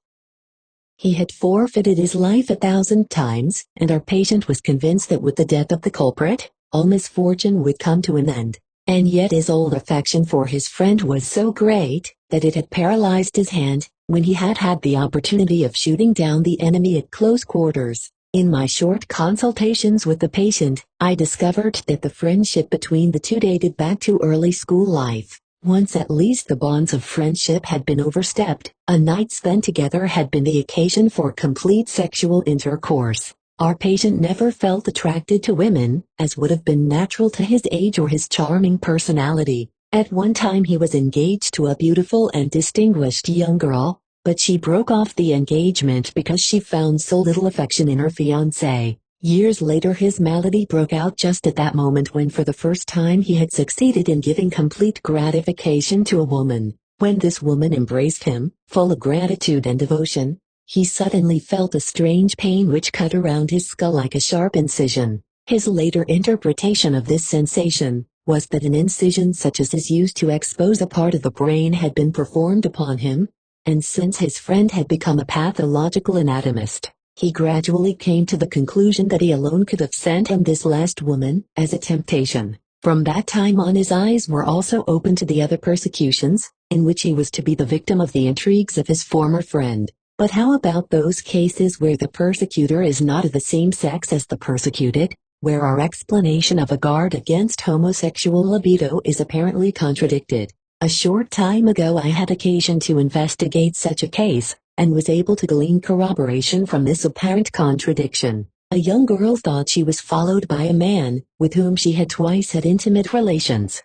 He had forfeited his life 1,000 times, and our patient was convinced that with the death of the culprit, all misfortune would come to an end. And yet his old affection for his friend was so great, that it had paralyzed his hand, when he had had the opportunity of shooting down the enemy at close quarters. In my short consultations with the patient, I discovered that the friendship between the two dated back to early school life. Once at least the bonds of friendship had been overstepped, a night spent together had been the occasion for complete sexual intercourse. Our patient never felt attracted to women, as would have been natural to his age or his charming personality. At one time he was engaged to a beautiful and distinguished young girl, but she broke off the engagement because she found so little affection in her fiancé. Years later his malady broke out just at that moment when for the first time he had succeeded in giving complete gratification to a woman. When this woman embraced him, full of gratitude and devotion, he suddenly felt a strange pain which cut around his skull like a sharp incision. His later interpretation of this sensation was that an incision such as is used to expose a part of the brain had been performed upon him, and since his friend had become a pathological anatomist, he gradually came to the conclusion that he alone could have sent him this last woman as a temptation. From that time on his eyes were also open to the other persecutions, in which he was to be the victim of the intrigues of his former friend. But how about those cases where the persecutor is not of the same sex as the persecuted, where our explanation of a guard against homosexual libido is apparently contradicted? A short time ago I had occasion to investigate such a case, and was able to glean corroboration from this apparent contradiction. A young girl thought she was followed by a man, with whom she had twice had intimate relations.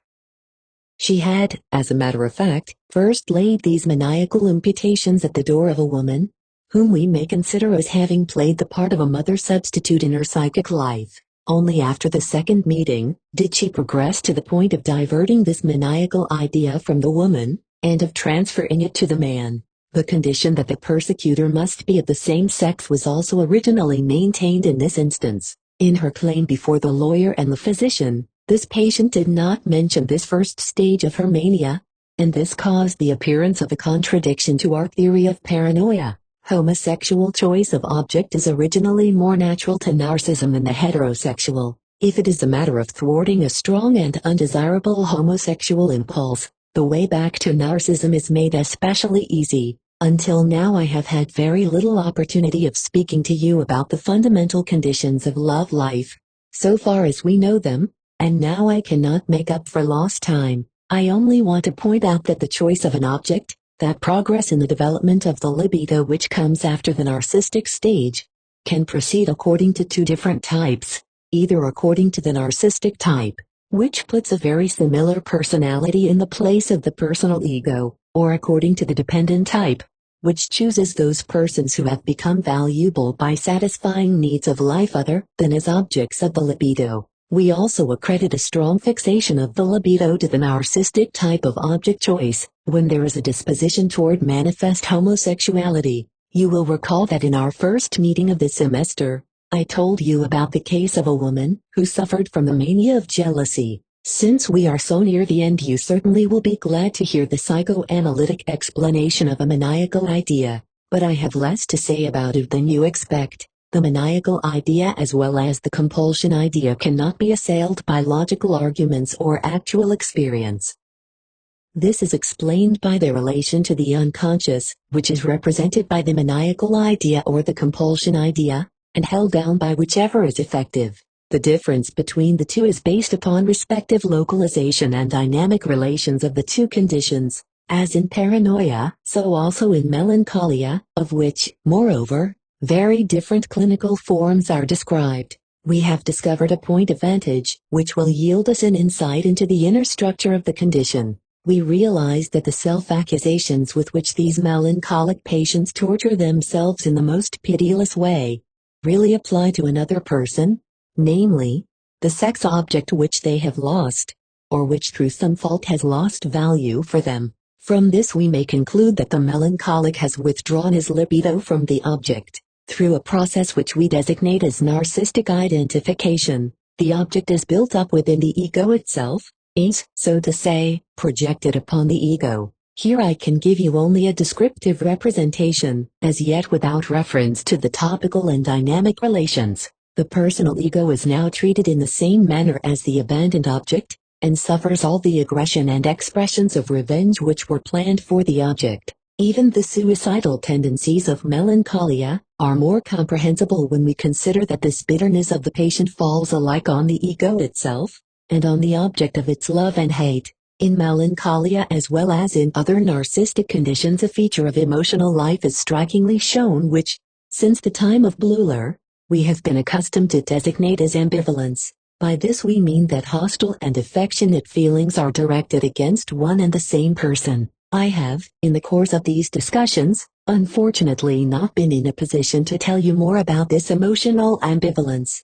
She had, as a matter of fact, first laid these maniacal imputations at the door of a woman, whom we may consider as having played the part of a mother substitute in her psychic life. Only after the second meeting, did she progress to the point of diverting this maniacal idea from the woman, and of transferring it to the man. The condition that the persecutor must be of the same sex was also originally maintained in this instance. In her claim before the lawyer and the physician, this patient did not mention this first stage of her mania, and this caused the appearance of a contradiction to our theory of paranoia. Homosexual choice of object is originally more natural to narcissism than the heterosexual. If it is a matter of thwarting a strong and undesirable homosexual impulse, the way back to narcissism is made especially easy. Until now I have had very little opportunity of speaking to you about the fundamental conditions of love life, so far as we know them, and now I cannot make up for lost time. I only want to point out that the choice of an object, that progress in the development of the libido which comes after the narcissistic stage, can proceed according to two different types, either according to the narcissistic type, which puts a very similar personality in the place of the personal ego, or according to the dependent type, which chooses those persons who have become valuable by satisfying needs of life other than as objects of the libido. We also accredit a strong fixation of the libido to the narcissistic type of object choice, when there is a disposition toward manifest homosexuality. You will recall that in our first meeting of this semester, I told you about the case of a woman who suffered from the mania of jealousy. Since we are so near the end, you certainly will be glad to hear the psychoanalytic explanation of a maniacal idea, but I have less to say about it than you expect. The maniacal idea as well as the compulsion idea cannot be assailed by logical arguments or actual experience. This is explained by their relation to the unconscious, which is represented by the maniacal idea or the compulsion idea, and held down by whichever is effective. The difference between the two is based upon respective localization and dynamic relations of the two conditions, as in paranoia, so also in melancholia, of which, moreover, very different clinical forms are described. We have discovered a point of vantage, which will yield us an insight into the inner structure of the condition. We realize that the self-accusations with which these melancholic patients torture themselves in the most pitiless way really apply to another person, namely, the sex object which they have lost, or which through some fault has lost value for them. From this we may conclude that the melancholic has withdrawn his libido from the object. Through a process which we designate as narcissistic identification, the object is built up within the ego itself, is, so to say, projected upon the ego. Here I can give you only a descriptive representation, as yet without reference to the topical and dynamic relations. The personal ego is now treated in the same manner as the abandoned object, and suffers all the aggression and expressions of revenge which were planned for the object. Even the suicidal tendencies of melancholia are more comprehensible when we consider that this bitterness of the patient falls alike on the ego itself, and on the object of its love and hate. In melancholia as well as in other narcissistic conditions, a feature of emotional life is strikingly shown which, since the time of Bleuler, we have been accustomed to designate as ambivalence. By this we mean that hostile and affectionate feelings are directed against one and the same person. I have, in the course of these discussions, unfortunately not been in a position to tell you more about this emotional ambivalence.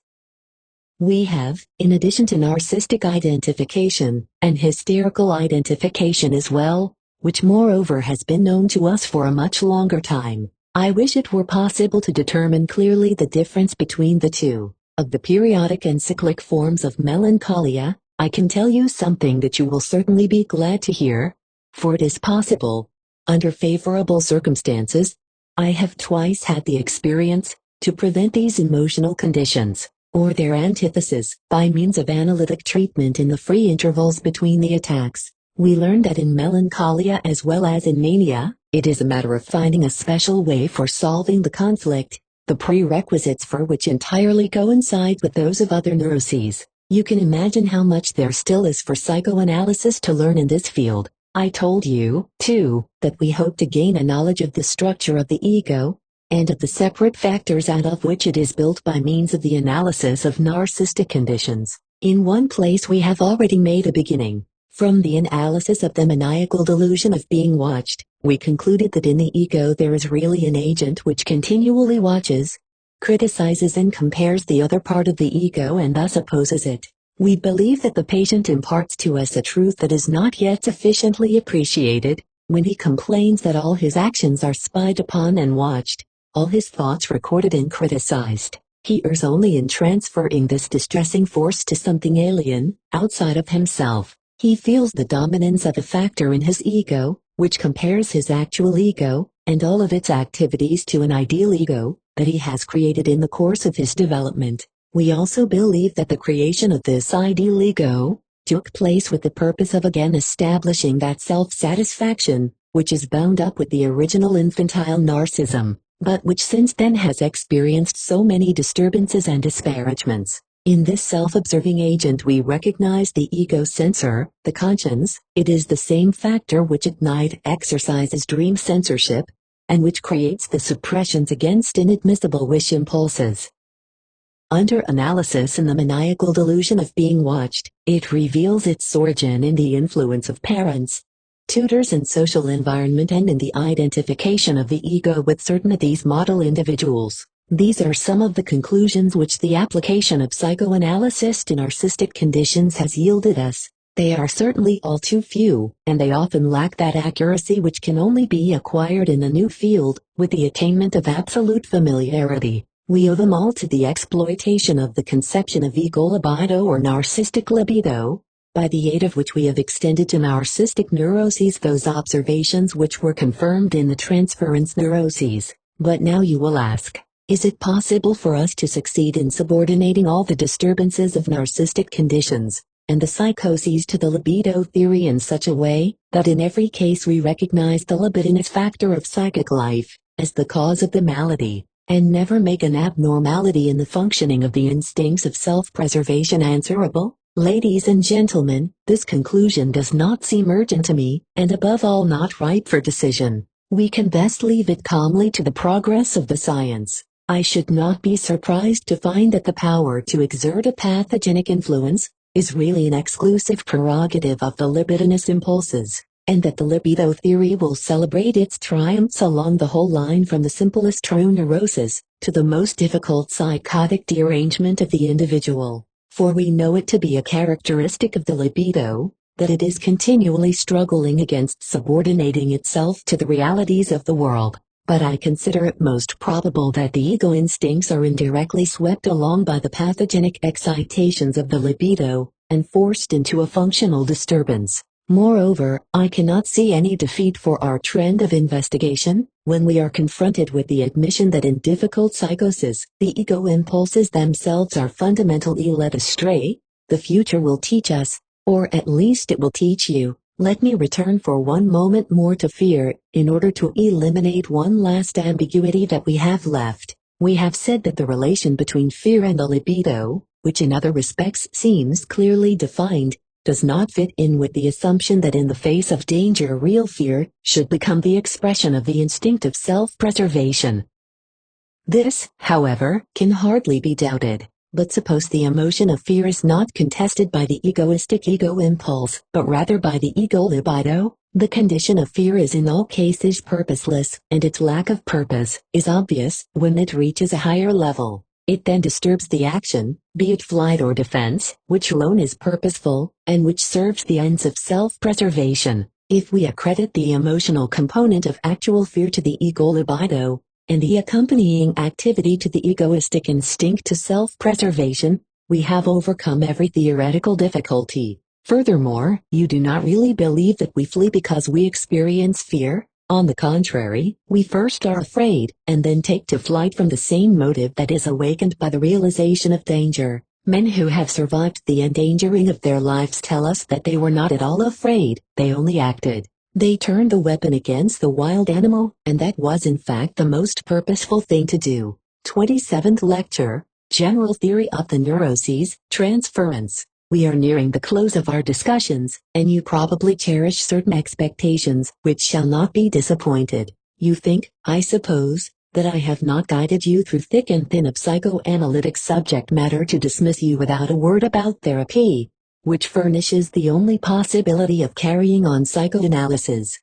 We have, in addition to narcissistic identification, an hysterical identification as well, which moreover has been known to us for a much longer time. I wish it were possible to determine clearly the difference between the two. Of the periodic and cyclic forms of melancholia, I can tell you something that you will certainly be glad to hear, for it is possible, under favorable circumstances, I have twice had the experience, to prevent these emotional conditions, or their antithesis, by means of analytic treatment in the free intervals between the attacks. We learned that in melancholia as well as in mania, it is a matter of finding a special way for solving the conflict, the prerequisites for which entirely coincide with those of other neuroses. You can imagine how much there still is for psychoanalysis to learn in this field. I told you, too, that we hope to gain a knowledge of the structure of the ego, and of the separate factors out of which it is built by means of the analysis of narcissistic conditions. In one place we have already made a beginning. From the analysis of the maniacal delusion of being watched, we concluded that in the ego there is really an agent which continually watches, criticizes and compares the other part of the ego and thus opposes it. We believe that the patient imparts to us a truth that is not yet sufficiently appreciated, when he complains that all his actions are spied upon and watched, all his thoughts recorded and criticized. He errs only in transferring this distressing force to something alien, outside of himself. He feels the dominance of a factor in his ego, which compares his actual ego, and all of its activities to an ideal ego, that he has created in the course of his development. We also believe that the creation of this ideal ego took place with the purpose of again establishing that self-satisfaction, which is bound up with the original infantile narcissism, but which since then has experienced so many disturbances and disparagements. In this self-observing agent we recognize the ego censor, the conscience. It is the same factor which at night exercises dream censorship, and which creates the suppressions against inadmissible wish impulses. Under analysis in the maniacal delusion of being watched, it reveals its origin in the influence of parents, tutors and social environment, and in the identification of the ego with certain of these model individuals. These are some of the conclusions which the application of psychoanalysis to narcissistic conditions has yielded us. They are certainly all too few, and they often lack that accuracy which can only be acquired in a new field, with the attainment of absolute familiarity. We owe them all to the exploitation of the conception of ego libido or narcissistic libido, by the aid of which we have extended to narcissistic neuroses those observations which were confirmed in the transference neuroses. But now you will ask, is it possible for us to succeed in subordinating all the disturbances of narcissistic conditions, and the psychoses to the libido theory in such a way, that in every case we recognize the libidinous factor of psychic life, as the cause of the malady, and never make an abnormality in the functioning of the instincts of self-preservation answerable? Ladies and gentlemen, this conclusion does not seem urgent to me, and above all not ripe for decision. We can best leave it calmly to the progress of the science. I should not be surprised to find that the power to exert a pathogenic influence is really an exclusive prerogative of the libidinous impulses, and that the libido theory will celebrate its triumphs along the whole line from the simplest true neurosis to the most difficult psychotic derangement of the individual. For we know it to be a characteristic of the libido, that it is continually struggling against subordinating itself to the realities of the world. But I consider it most probable that the ego instincts are indirectly swept along by the pathogenic excitations of the libido, and forced into a functional disturbance. Moreover, I cannot see any defeat for our trend of investigation when we are confronted with the admission that in difficult psychosis, the ego impulses themselves are fundamentally led astray. The future will teach us, or at least it will teach you. Let me return for one moment more to fear, in order to eliminate one last ambiguity that we have left. We have said that the relation between fear and the libido, which in other respects seems clearly defined, does not fit in with the assumption that in the face of danger real fear should become the expression of the instinct of self-preservation. This, however, can hardly be doubted. But suppose the emotion of fear is not contested by the egoistic ego impulse, but rather by the ego libido, the condition of fear is in all cases purposeless, and its lack of purpose is obvious when it reaches a higher level. It then disturbs the action, be it flight or defense, which alone is purposeful, and which serves the ends of self-preservation. If we accredit the emotional component of actual fear to the ego libido, and the accompanying activity to the egoistic instinct to self-preservation, we have overcome every theoretical difficulty. Furthermore, you do not really believe that we flee because we experience fear. On the contrary, we first are afraid, and then take to flight from the same motive that is awakened by the realization of danger. Men who have survived the endangering of their lives tell us that they were not at all afraid, they only acted. They turned the weapon against the wild animal, and that was in fact the most purposeful thing to do. 27th Lecture, General Theory of the Neuroses, Transference. We are nearing the close of our discussions, and you probably cherish certain expectations which shall not be disappointed. You think, I suppose, that I have not guided you through thick and thin of psychoanalytic subject matter to dismiss you without a word about therapy, which furnishes the only possibility of carrying on psychoanalysis.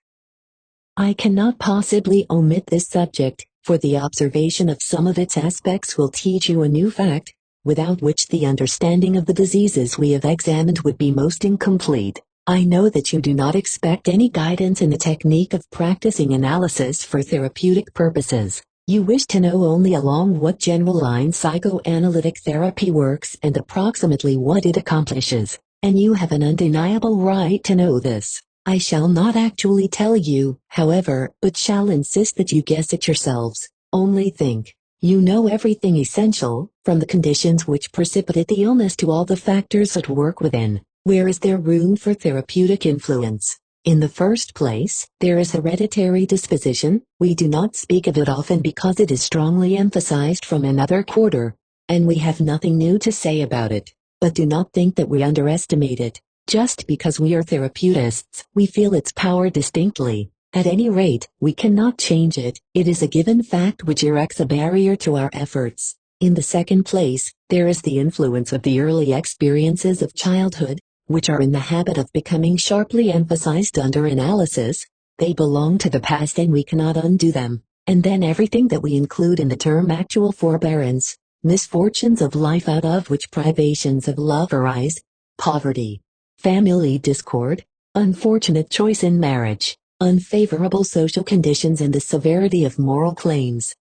I cannot possibly omit this subject, for the observation of some of its aspects will teach you a new fact, without which the understanding of the diseases we have examined would be most incomplete. I know that you do not expect any guidance in the technique of practicing analysis for therapeutic purposes. You wish to know only along what general lines psychoanalytic therapy works and approximately what it accomplishes, and you have an undeniable right to know this. I shall not actually tell you, however, but shall insist that you guess it yourselves. Only think. You know everything essential, from the conditions which precipitate the illness to all the factors at work within. Where is there room for therapeutic influence? In the first place, there is hereditary disposition. We do not speak of it often because it is strongly emphasized from another quarter, and we have nothing new to say about it. But do not think that we underestimate it. Just because we are therapeutists, we feel its power distinctly. At any rate, we cannot change it. It is a given fact which erects a barrier to our efforts. In the second place, there is the influence of the early experiences of childhood, which are in the habit of becoming sharply emphasized under analysis. They belong to the past and we cannot undo them. And then everything that we include in the term actual forbearance, misfortunes of life out of which privations of love arise, poverty, family discord, unfortunate choice in marriage, unfavorable social conditions and the severity of moral claims.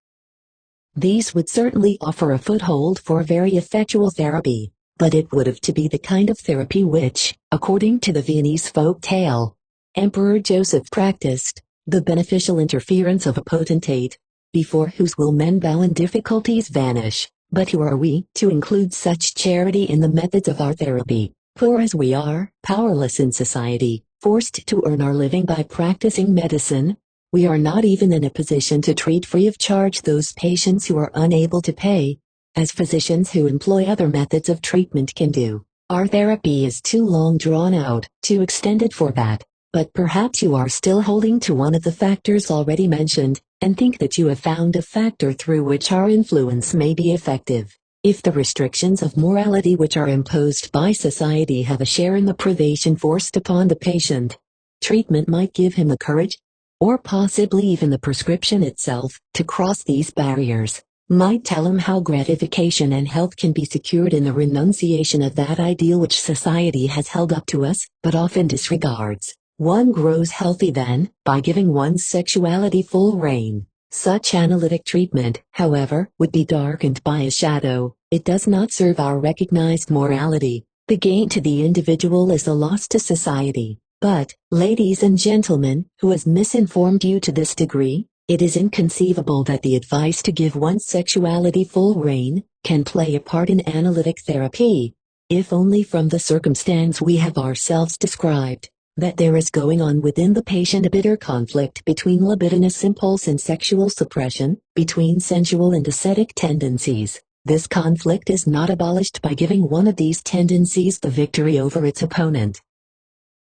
These would certainly offer a foothold for very effectual therapy, but it would have to be the kind of therapy which, according to the Viennese folk tale, Emperor Joseph practiced, the beneficial interference of a potentate, before whose will men bow and difficulties vanish. But who are we to include such charity in the methods of our therapy? Poor as we are, powerless in society, forced to earn our living by practicing medicine, we are not even in a position to treat free of charge those patients who are unable to pay, as physicians who employ other methods of treatment can do. Our therapy is too long drawn out, too extended for that. But perhaps you are still holding to one of the factors already mentioned, and think that you have found a factor through which our influence may be effective. If the restrictions of morality which are imposed by society have a share in the privation forced upon the patient, treatment might give him the courage, or possibly even the prescription itself, to cross these barriers, might tell him how gratification and health can be secured in the renunciation of that ideal which society has held up to us, but often disregards. One grows healthy then, by giving one's sexuality full rein. Such analytic treatment, however, would be darkened by a shadow. It does not serve our recognized morality, The gain to the individual is a loss to society. But, ladies and gentlemen, who has misinformed you to this degree? It is inconceivable that the advice to give one's sexuality full rein can play a part in analytic therapy, if only from the circumstance we have ourselves described, that there is going on within the patient a bitter conflict between libidinous impulse and sexual suppression, between sensual and ascetic tendencies. This conflict is not abolished by giving one of these tendencies the victory over its opponent.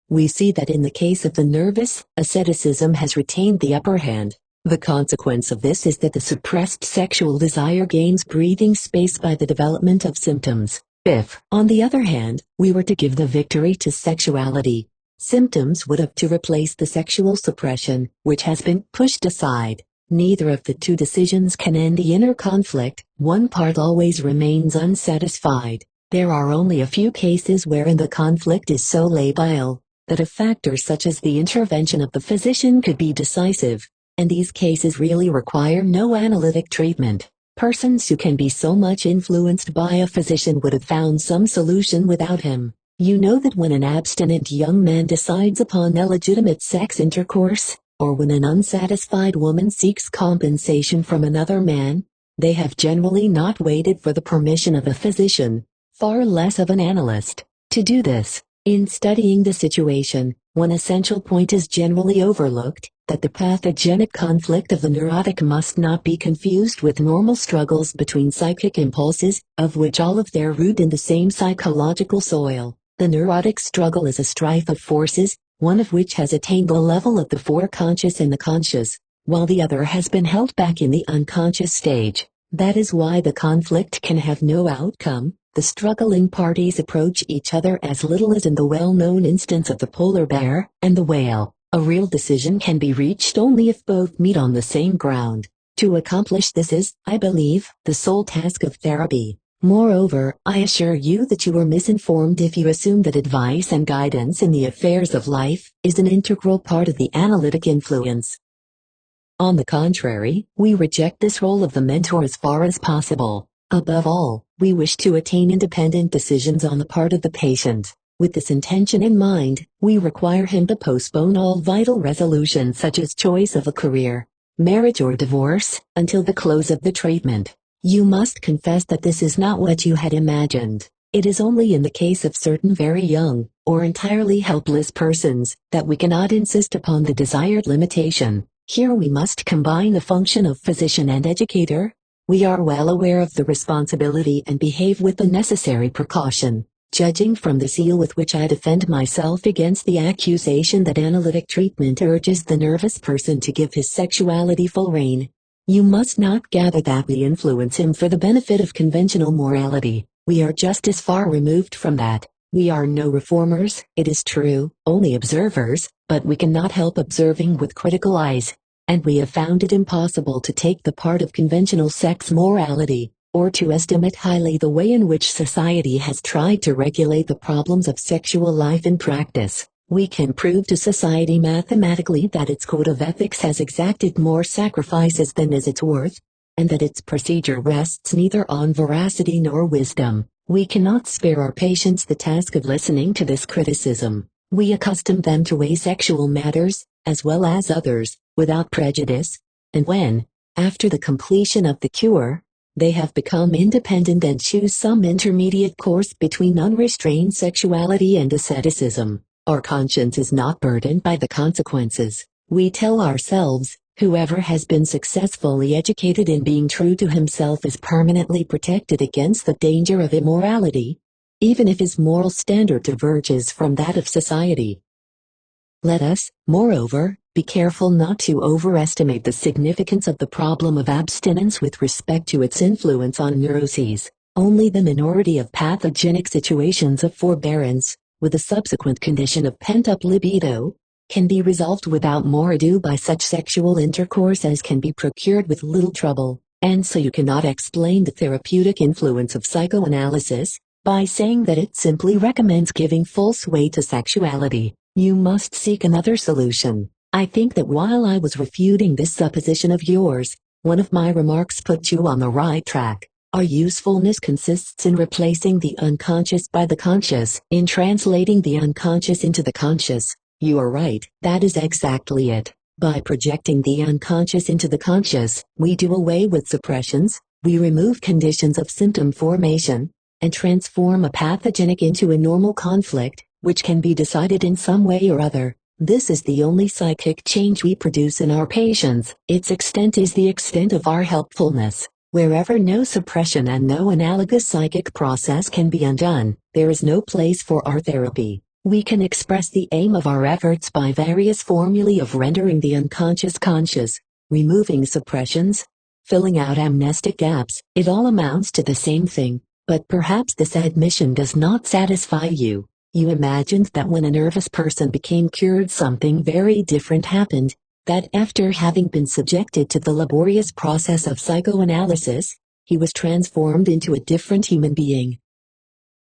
We see that in the case of the nervous, asceticism has retained the upper hand. The consequence of this is that the suppressed sexual desire gains breathing space by the development of symptoms. If, on the other hand, we were to give the victory to sexuality, symptoms would have to replace the sexual suppression, which has been pushed aside. Neither of the two decisions can end the inner conflict. One part always remains unsatisfied. There are only a few cases wherein the conflict is so labile that a factor such as the intervention of the physician could be decisive, and these cases really require no analytic treatment. Persons who can be so much influenced by a physician would have found some solution without him. You know that when an abstinent young man decides upon illegitimate sex intercourse, or when an unsatisfied woman seeks compensation from another man, they have generally not waited for the permission of a physician, far less of an analyst, to do this. In studying the situation, one essential point is generally overlooked, that the pathogenic conflict of the neurotic must not be confused with normal struggles between psychic impulses, of which all of their root in the same psychological soil. The neurotic struggle is a strife of forces, one of which has attained the level of the foreconscious and the conscious, while the other has been held back in the unconscious stage. That is why the conflict can have no outcome. The struggling parties approach each other as little as in the well-known instance of the polar bear and the whale. A real decision can be reached only if both meet on the same ground. To accomplish this is, I believe, the sole task of therapy. Moreover, I assure you that you are misinformed if you assume that advice and guidance in the affairs of life is an integral part of the analytic influence. On the contrary, we reject this role of the mentor as far as possible. Above all, we wish to attain independent decisions on the part of the patient. With this intention in mind, we require him to postpone all vital resolutions such as choice of a career, marriage or divorce, until the close of the treatment. You must confess that this is not what you had imagined. It is only in the case of certain very young, or entirely helpless persons, that we cannot insist upon the desired limitation. Here we must combine the function of physician and educator. We are well aware of the responsibility and behave with the necessary precaution. Judging from the zeal with which I defend myself against the accusation that analytic treatment urges the nervous person to give his sexuality full rein, you must not gather that we influence him for the benefit of conventional morality. We are just as far removed from that. We are no reformers, it is true, only observers, but we cannot help observing with critical eyes. And we have found it impossible to take the part of conventional sex morality, or to estimate highly the way in which society has tried to regulate the problems of sexual life in practice. We can prove to society mathematically that its code of ethics has exacted more sacrifices than is its worth, and that its procedure rests neither on veracity nor wisdom. We cannot spare our patients the task of listening to this criticism. We accustom them to weigh sexual matters, as well as others, without prejudice, and when, after the completion of the cure, they have become independent and choose some intermediate course between unrestrained sexuality and asceticism, our conscience is not burdened by the consequences. We tell ourselves, whoever has been successfully educated in being true to himself is permanently protected against the danger of immorality, even if his moral standard diverges from that of society. Let us, moreover, be careful not to overestimate the significance of the problem of abstinence with respect to its influence on neuroses. Only the minority of pathogenic situations of forbearance, with a subsequent condition of pent-up libido, can be resolved without more ado by such sexual intercourse as can be procured with little trouble, and so you cannot explain the therapeutic influence of psychoanalysis by saying that it simply recommends giving full sway to sexuality. You must seek another solution. I think that while I was refuting this supposition of yours, one of my remarks put you on the right track. Our usefulness consists in replacing the unconscious by the conscious, in translating the unconscious into the conscious. You are right, that is exactly it. By projecting the unconscious into the conscious, we do away with suppressions, we remove conditions of symptom formation, and transform a pathogenic into a normal conflict, which can be decided in some way or other. This is the only psychic change we produce in our patients. Its extent is the extent of our helpfulness. Wherever no suppression and no analogous psychic process can be undone, there is no place for our therapy. We can express the aim of our efforts by various formulae of rendering the unconscious conscious, removing suppressions, filling out amnestic gaps. It all amounts to the same thing, but perhaps this admission does not satisfy you. You imagined that when a nervous person became cured something very different happened, that after having been subjected to the laborious process of psychoanalysis, he was transformed into a different human being.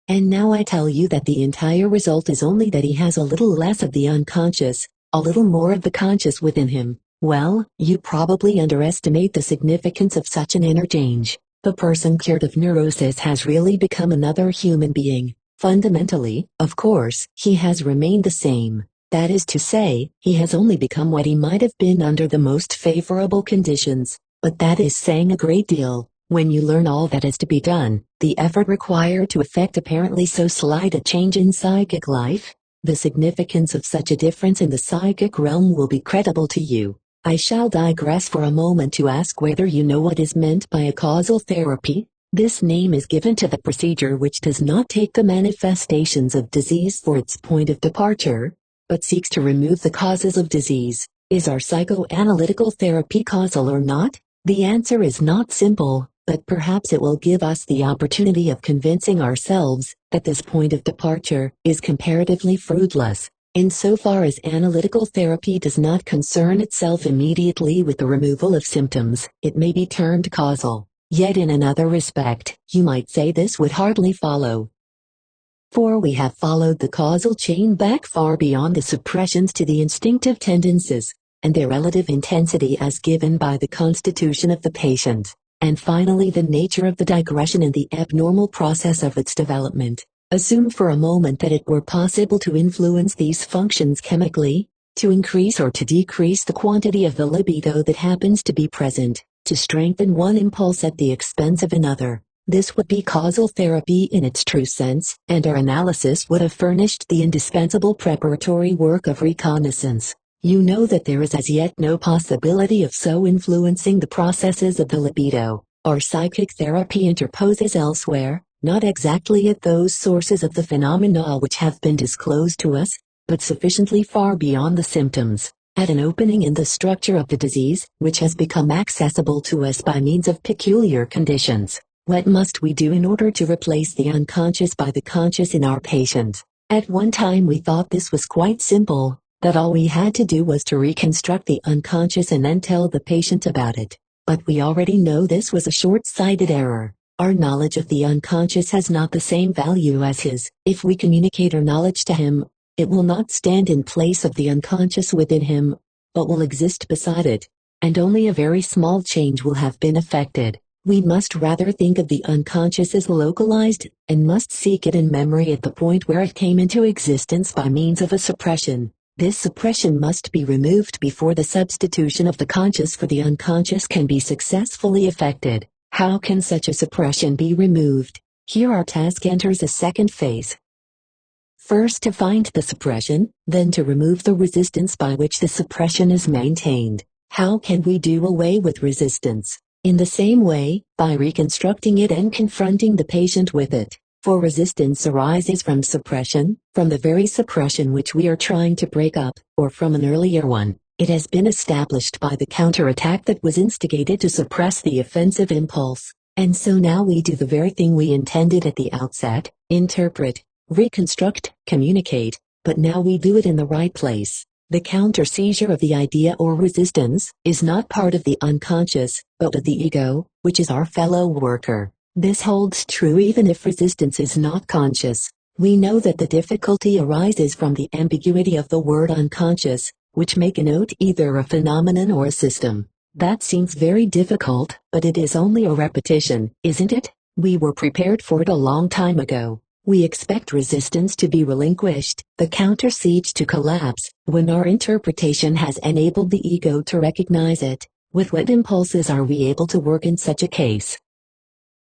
And now I tell you that the entire result is only that he has a little less of the unconscious, a little more of the conscious within him. Well, you probably underestimate the significance of such an interchange. The person cured of neurosis has really become another human being. Fundamentally, of course, he has remained the same. That is to say, he has only become what he might have been under the most favorable conditions. But that is saying a great deal. When you learn all that is to be done, the effort required to effect apparently so slight a change in psychic life, the significance of such a difference in the psychic realm will be credible to you. I shall digress for a moment to ask whether you know what is meant by a causal therapy. This name is given to the procedure which does not take the manifestations of disease for its point of departure, but seeks to remove the causes of disease. Is our psychoanalytical therapy causal or not? The answer is not simple, but perhaps it will give us the opportunity of convincing ourselves that this point of departure is comparatively fruitless. Insofar as analytical therapy does not concern itself immediately with the removal of symptoms, it may be termed causal. Yet in another respect, you might say this would hardly follow. For we have followed the causal chain back far beyond the suppressions to the instinctive tendencies, and their relative intensity as given by the constitution of the patient, and finally the nature of the digression and the abnormal process of its development. Assume for a moment that it were possible to influence these functions chemically, to increase or to decrease the quantity of the libido that happens to be present, to strengthen one impulse at the expense of another. This would be causal therapy in its true sense, and our analysis would have furnished the indispensable preparatory work of reconnaissance. You know that there is as yet no possibility of so influencing the processes of the libido. Our psychic therapy interposes elsewhere, not exactly at those sources of the phenomena which have been disclosed to us, but sufficiently far beyond the symptoms, at an opening in the structure of the disease, which has become accessible to us by means of peculiar conditions. What must we do in order to replace the unconscious by the conscious in our patient? At one time we thought this was quite simple, that all we had to do was to reconstruct the unconscious and then tell the patient about it. But we already know this was a short-sighted error. Our knowledge of the unconscious has not the same value as his. If we communicate our knowledge to him, it will not stand in place of the unconscious within him, but will exist beside it, and only a very small change will have been effected. We must rather think of the unconscious as localized, and must seek it in memory at the point where it came into existence by means of a suppression. This suppression must be removed before the substitution of the conscious for the unconscious can be successfully effected. How can such a suppression be removed? Here our task enters a second phase. First to find the suppression, then to remove the resistance by which the suppression is maintained. How can we do away with resistance? In the same way, by reconstructing it and confronting the patient with it. For resistance arises from suppression, from the very suppression which we are trying to break up, or from an earlier one. It has been established by the counterattack that was instigated to suppress the offensive impulse. And so now we do the very thing we intended at the outset: interpret, reconstruct, communicate, but now we do it in the right place. The counter-seizure of the idea or resistance is not part of the unconscious, but of the ego, which is our fellow worker. This holds true even if resistance is not conscious. We know that the difficulty arises from the ambiguity of the word unconscious, which may connote either a phenomenon or a system. That seems very difficult, but it is only a repetition, isn't it? We were prepared for it a long time ago. We expect resistance to be relinquished, the counter-siege to collapse, when our interpretation has enabled the ego to recognize it. With what impulses are we able to work in such a case?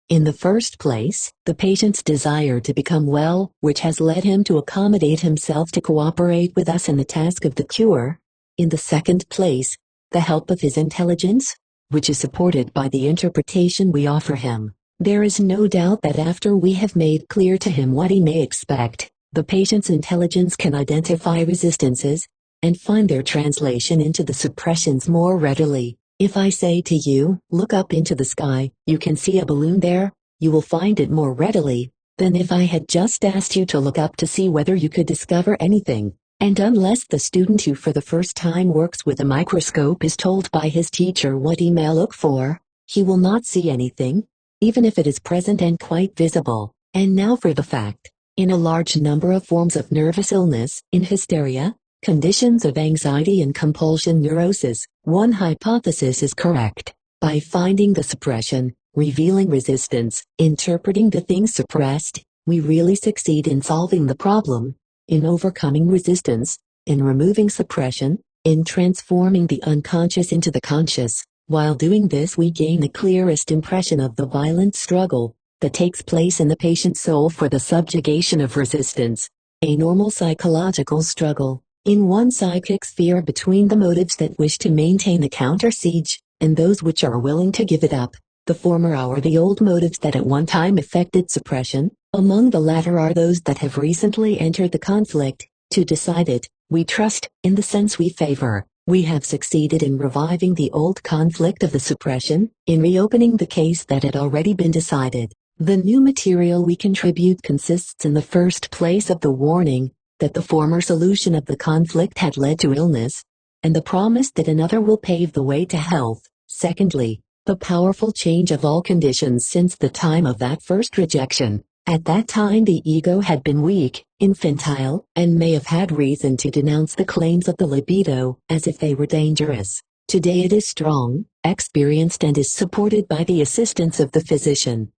In the first place, the patient's desire to become well, which has led him to accommodate himself to cooperate with us in the task of the cure. In the second place, the help of his intelligence, which is supported by the interpretation we offer him. There is no doubt that after we have made clear to him what he may expect, the patient's intelligence can identify resistances, and find their translation into the suppressions more readily. If I say to you, look up into the sky, you can see a balloon there, you will find it more readily than if I had just asked you to look up to see whether you could discover anything. And unless the student who for the first time works with a microscope is told by his teacher what he may look for, he will not see anything, even if it is present and quite visible. And now for the fact. In a large number of forms of nervous illness, in hysteria, conditions of anxiety and compulsion neurosis, one hypothesis is correct. By finding the suppression, revealing resistance, interpreting the things suppressed, we really succeed in solving the problem, in overcoming resistance, in removing suppression, in transforming the unconscious into the conscious. While doing this, we gain the clearest impression of the violent struggle that takes place in the patient's soul for the subjugation of resistance, a normal psychological struggle in one psychic sphere between the motives that wish to maintain the counter-siege, and those which are willing to give it up. The former are the old motives that at one time effected suppression, among the latter are those that have recently entered the conflict. To decide it, we trust, in the sense we favor, we have succeeded in reviving the old conflict of the suppression, in reopening the case that had already been decided. The new material we contribute consists in the first place of the warning that the former solution of the conflict had led to illness, and the promise that another will pave the way to health. Secondly, the powerful change of all conditions since the time of that first rejection. At that time the ego had been weak, infantile, and may have had reason to denounce the claims of the libido, as if they were dangerous. Today it is strong, experienced, and is supported by the assistance of the physician.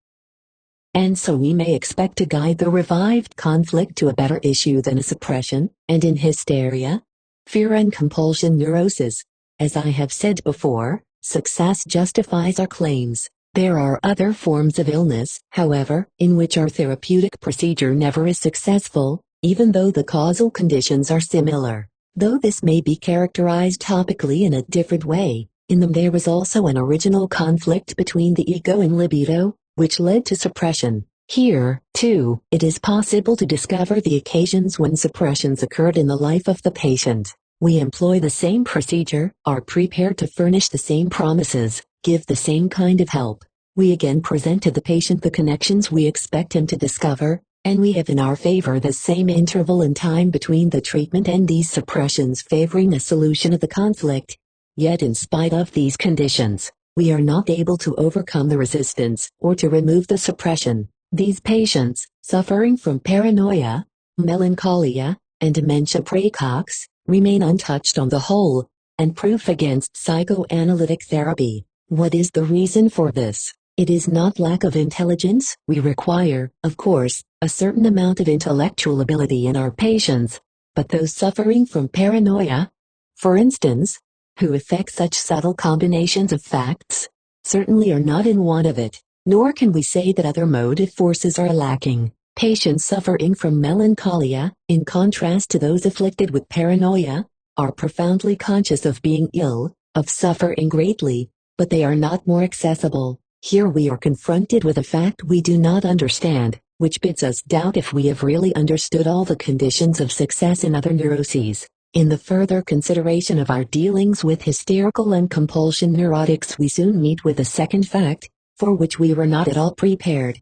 And so we may expect to guide the revived conflict to a better issue than a suppression. And in hysteria, fear and compulsion neurosis, as I have said before, success justifies our claims. There are other forms of illness, however, in which our therapeutic procedure never is successful, even though the causal conditions are similar. Though this may be characterized topically in a different way, in them there was also an original conflict between the ego and libido, which led to suppression. Here, too, it is possible to discover the occasions when suppressions occurred in the life of the patient. We employ the same procedure, are prepared to furnish the same promises, give the same kind of help. We again present to the patient the connections we expect him to discover, and we have in our favor the same interval in time between the treatment and these suppressions favoring a solution of the conflict. Yet in spite of these conditions, we are not able to overcome the resistance or to remove the suppression. These patients, suffering from paranoia, melancholia, and dementia praecox, remain untouched on the whole, and proof against psychoanalytic therapy. What is the reason for this? It is not lack of intelligence. We require, of course, a certain amount of intellectual ability in our patients, but those suffering from paranoia, for instance, who effect such subtle combinations of facts, certainly are not in want of it, nor can we say that other motive forces are lacking. Patients suffering from melancholia, in contrast to those afflicted with paranoia, are profoundly conscious of being ill, of suffering greatly, but they are not more accessible. Here we are confronted with a fact we do not understand, which bids us doubt if we have really understood all the conditions of success in other neuroses. In the further consideration of our dealings with hysterical and compulsion neurotics, we soon meet with a second fact, for which we were not at all prepared.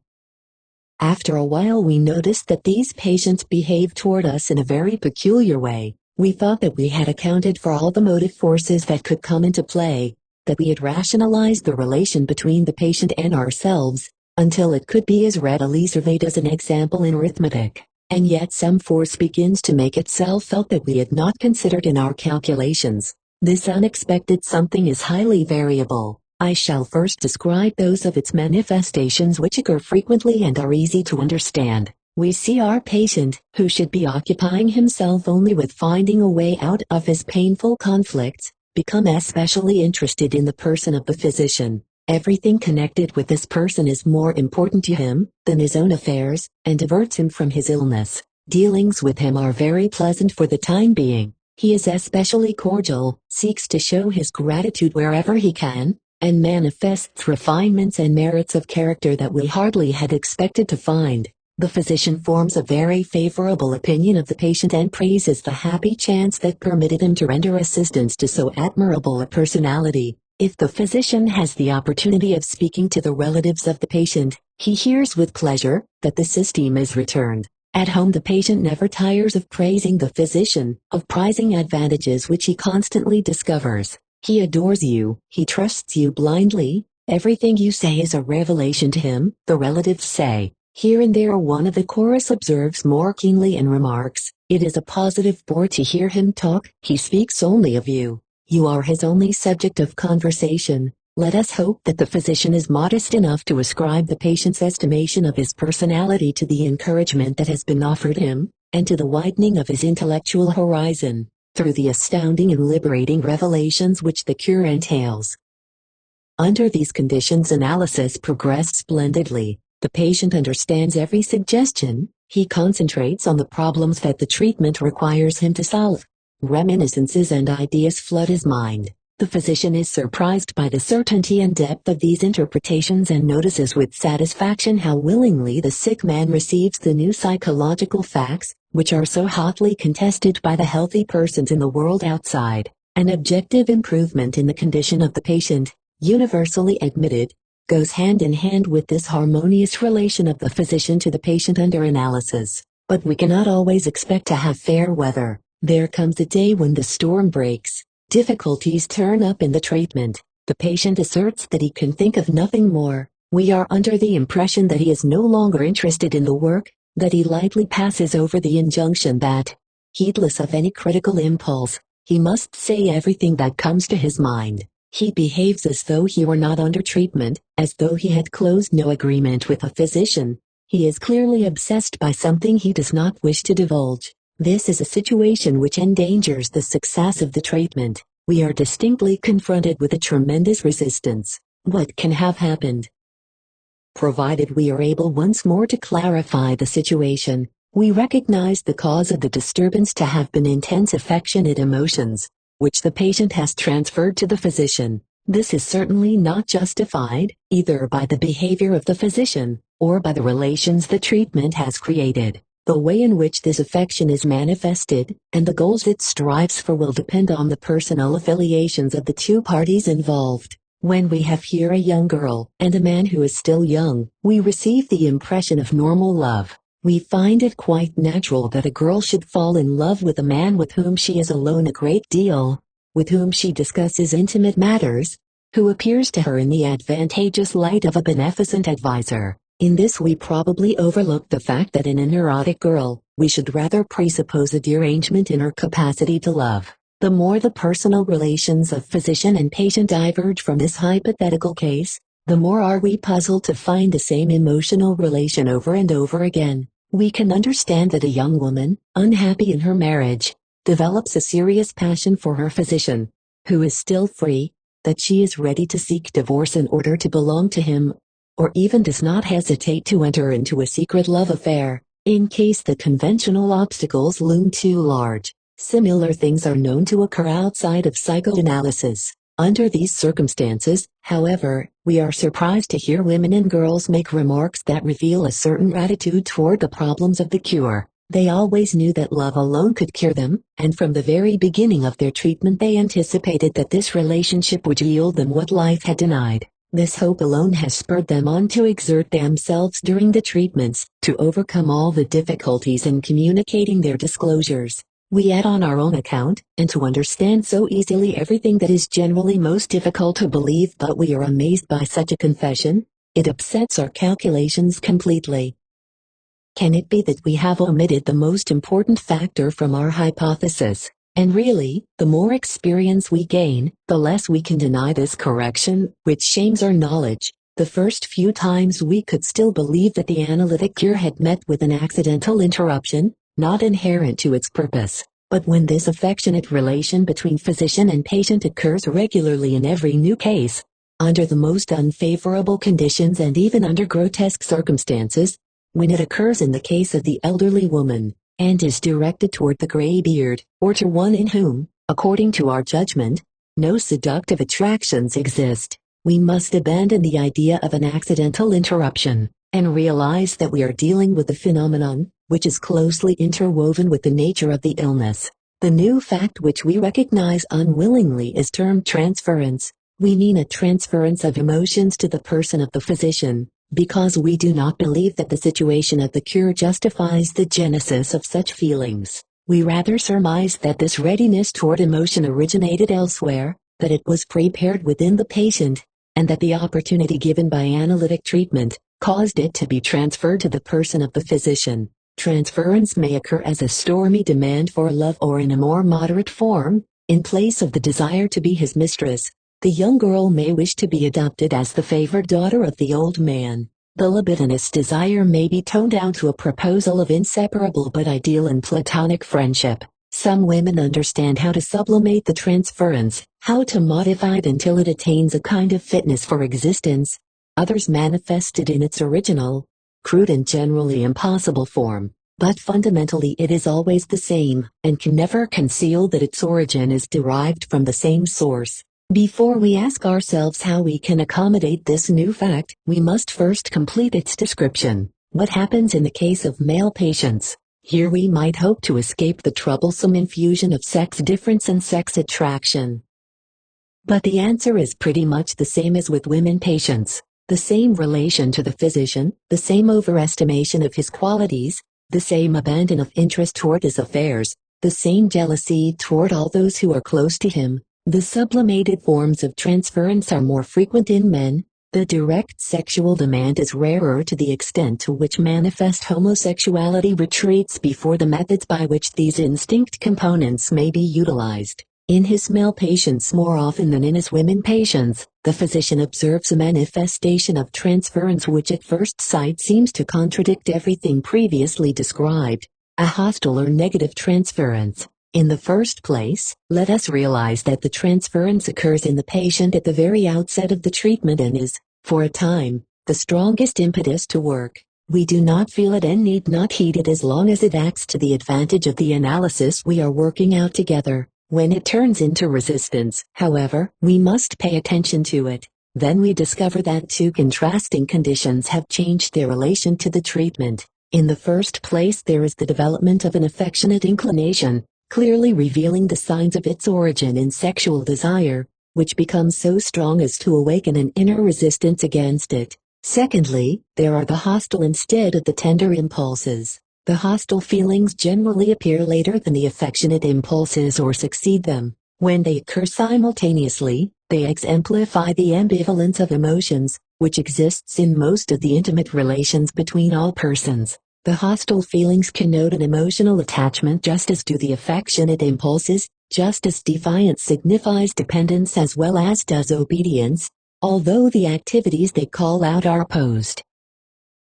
After a while we noticed that these patients behaved toward us in a very peculiar way. We thought that we had accounted for all the motive forces that could come into play, that we had rationalized the relation between the patient and ourselves, until it could be as readily surveyed as an example in arithmetic. And yet some force begins to make itself felt that we had not considered in our calculations. This unexpected something is highly variable. I shall first describe those of its manifestations which occur frequently and are easy to understand. We see our patient, who should be occupying himself only with finding a way out of his painful conflicts, become especially interested in the person of the physician. Everything connected with this person is more important to him than his own affairs, and diverts him from his illness. Dealings with him are very pleasant for the time being. He is especially cordial, seeks to show his gratitude wherever he can, and manifests refinements and merits of character that we hardly had expected to find. The physician forms a very favorable opinion of the patient and praises the happy chance that permitted him to render assistance to so admirable a personality. If the physician has the opportunity of speaking to the relatives of the patient, he hears with pleasure that this esteem is returned. At home the patient never tires of praising the physician, of prizing advantages which he constantly discovers. He adores you, he trusts you blindly, everything you say is a revelation to him, the relatives say. Here and there one of the chorus observes more keenly and remarks, "It is a positive bore to hear him talk, he speaks only of you. You are his only subject of conversation." Let us hope that the physician is modest enough to ascribe the patient's estimation of his personality to the encouragement that has been offered him, and to the widening of his intellectual horizon, through the astounding and liberating revelations which the cure entails. Under these conditions analysis progressed splendidly. The patient understands every suggestion, he concentrates on the problems that the treatment requires him to solve. Reminiscences and ideas flood his mind. The physician is surprised by the certainty and depth of these interpretations and notices with satisfaction how willingly the sick man receives the new psychological facts, which are so hotly contested by the healthy persons in the world outside. An objective improvement in the condition of the patient, universally admitted, goes hand in hand with this harmonious relation of the physician to the patient under analysis. But we cannot always expect to have fair weather. There comes a day when the storm breaks. Difficulties turn up in the treatment. The patient asserts that he can think of nothing more. We are under the impression that he is no longer interested in the work, that he lightly passes over the injunction that, heedless of any critical impulse, he must say everything that comes to his mind. He behaves as though he were not under treatment, as though he had closed no agreement with a physician. He is clearly obsessed by something he does not wish to divulge. This is a situation which endangers the success of the treatment. We are distinctly confronted with a tremendous resistance. What can have happened? Provided we are able once more to clarify the situation, we recognize the cause of the disturbance to have been intense affectionate emotions, which the patient has transferred to the physician. This is certainly not justified, either by the behavior of the physician, or by the relations the treatment has created. The way in which this affection is manifested, and the goals it strives for will depend on the personal affiliations of the two parties involved. When we have here a young girl, and a man who is still young, we receive the impression of normal love. We find it quite natural that a girl should fall in love with a man with whom she is alone a great deal, with whom she discusses intimate matters, who appears to her in the advantageous light of a beneficent adviser. In this we probably overlook the fact that in a neurotic girl, we should rather presuppose a derangement in her capacity to love. The more the personal relations of physician and patient diverge from this hypothetical case, the more are we puzzled to find the same emotional relation over and over again. We can understand that a young woman, unhappy in her marriage, develops a serious passion for her physician, who is still free, that she is ready to seek divorce in order to belong to him, or even does not hesitate to enter into a secret love affair, in case the conventional obstacles loom too large. Similar things are known to occur outside of psychoanalysis. Under these circumstances, however, we are surprised to hear women and girls make remarks that reveal a certain attitude toward the problems of the cure. They always knew that love alone could cure them, and from the very beginning of their treatment they anticipated that this relationship would yield them what life had denied. This hope alone has spurred them on to exert themselves during the treatments, to overcome all the difficulties in communicating their disclosures. We add on our own account, and to understand so easily everything that is generally most difficult to believe, but we are amazed by such a confession. It upsets our calculations completely. Can it be that we have omitted the most important factor from our hypothesis? And really, the more experience we gain, the less we can deny this correction, which shames our knowledge. The first few times we could still believe that the analytic cure had met with an accidental interruption, not inherent to its purpose. But when this affectionate relation between physician and patient occurs regularly in every new case, under the most unfavorable conditions and even under grotesque circumstances, when it occurs in the case of the elderly woman, and is directed toward the graybeard, or to one in whom, according to our judgment, no seductive attractions exist, we must abandon the idea of an accidental interruption, and realize that we are dealing with a phenomenon, which is closely interwoven with the nature of the illness. The new fact which we recognize unwillingly is termed transference. We mean a transference of emotions to the person of the physician, because we do not believe that the situation of the cure justifies the genesis of such feelings. We rather surmise that this readiness toward emotion originated elsewhere, that it was prepared within the patient, and that the opportunity given by analytic treatment caused it to be transferred to the person of the physician. Transference may occur as a stormy demand for love or in a more moderate form, in place of the desire to be his mistress. The young girl may wish to be adopted as the favored daughter of the old man. The libidinous desire may be toned down to a proposal of inseparable but ideal and platonic friendship. Some women understand how to sublimate the transference, how to modify it until it attains a kind of fitness for existence. Others manifest it in its original, crude and generally impossible form, but fundamentally it is always the same, and can never conceal that its origin is derived from the same source. Before we ask ourselves how we can accommodate this new fact, we must first complete its description. What happens in the case of male patients? Here we might hope to escape the troublesome infusion of sex difference and sex attraction. But the answer is pretty much the same as with women patients. The same relation to the physician, the same overestimation of his qualities, the same abandon of interest toward his affairs, the same jealousy toward all those who are close to him. The sublimated forms of transference are more frequent in men. The direct sexual demand is rarer to the extent to which manifest homosexuality retreats before the methods by which these instinct components may be utilized. In his male patients more often than in his women patients, the physician observes a manifestation of transference which at first sight seems to contradict everything previously described, a hostile or negative transference. In the first place, let us realize that the transference occurs in the patient at the very outset of the treatment and is, for a time, the strongest impetus to work. We do not feel it and need not heed it as long as it acts to the advantage of the analysis we are working out together. When it turns into resistance, however, we must pay attention to it. Then we discover that two contrasting conditions have changed their relation to the treatment. In the first place, there is the development of an affectionate inclination, clearly revealing the signs of its origin in sexual desire, which becomes so strong as to awaken an inner resistance against it. Secondly, there are the hostile instead of the tender impulses. The hostile feelings generally appear later than the affectionate impulses or succeed them. When they occur simultaneously, they exemplify the ambivalence of emotions, which exists in most of the intimate relations between all persons. The hostile feelings connote an emotional attachment just as do the affectionate impulses, just as defiance signifies dependence as well as does obedience, although the activities they call out are opposed.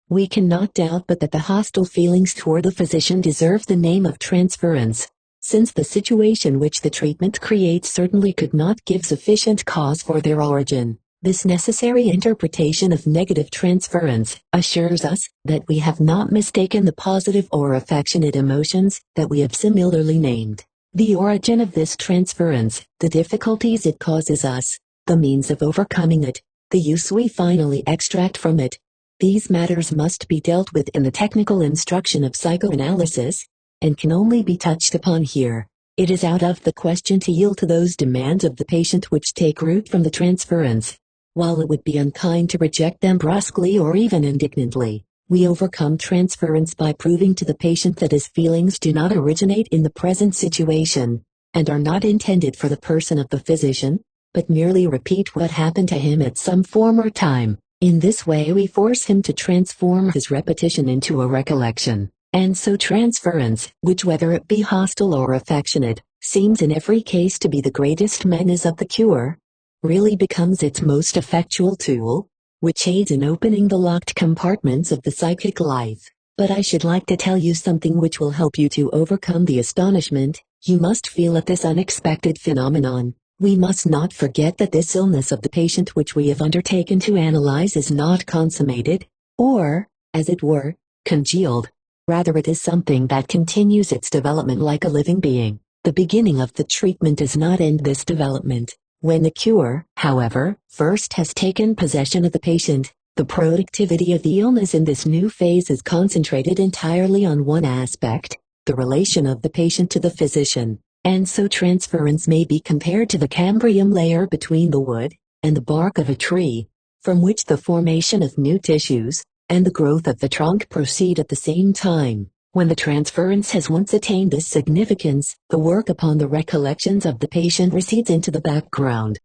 We cannot doubt but that the hostile feelings toward the physician deserve the name of transference, since the situation which the treatment creates certainly could not give sufficient cause for their origin. This necessary interpretation of negative transference assures us that we have not mistaken the positive or affectionate emotions that we have similarly named. The origin of this transference, the difficulties it causes us, the means of overcoming it, the use we finally extract from it. These matters must be dealt with in the technical instruction of psychoanalysis, and can only be touched upon here. It is out of the question to yield to those demands of the patient which take root from the transference. While it would be unkind to reject them brusquely or even indignantly, we overcome transference by proving to the patient that his feelings do not originate in the present situation, and are not intended for the person of the physician, but merely repeat what happened to him at some former time. In this way we force him to transform his repetition into a recollection, and so transference, which whether it be hostile or affectionate, seems in every case to be the greatest menace of the cure, really becomes its most effectual tool, which aids in opening the locked compartments of the psychic life. But I should like to tell you something which will help you to overcome the astonishment you must feel at this unexpected phenomenon. We must not forget that this illness of the patient which we have undertaken to analyze is not consummated, or, as it were, congealed. Rather, it is something that continues its development like a living being. The beginning of the treatment does not end this development. When the cure, however, first has taken possession of the patient, the productivity of the illness in this new phase is concentrated entirely on one aspect, the relation of the patient to the physician, and so transference may be compared to the Cambrian layer between the wood and the bark of a tree, from which the formation of new tissues and the growth of the trunk proceed at the same time. When the transference has once attained this significance, the work upon the recollections of the patient recedes into the background.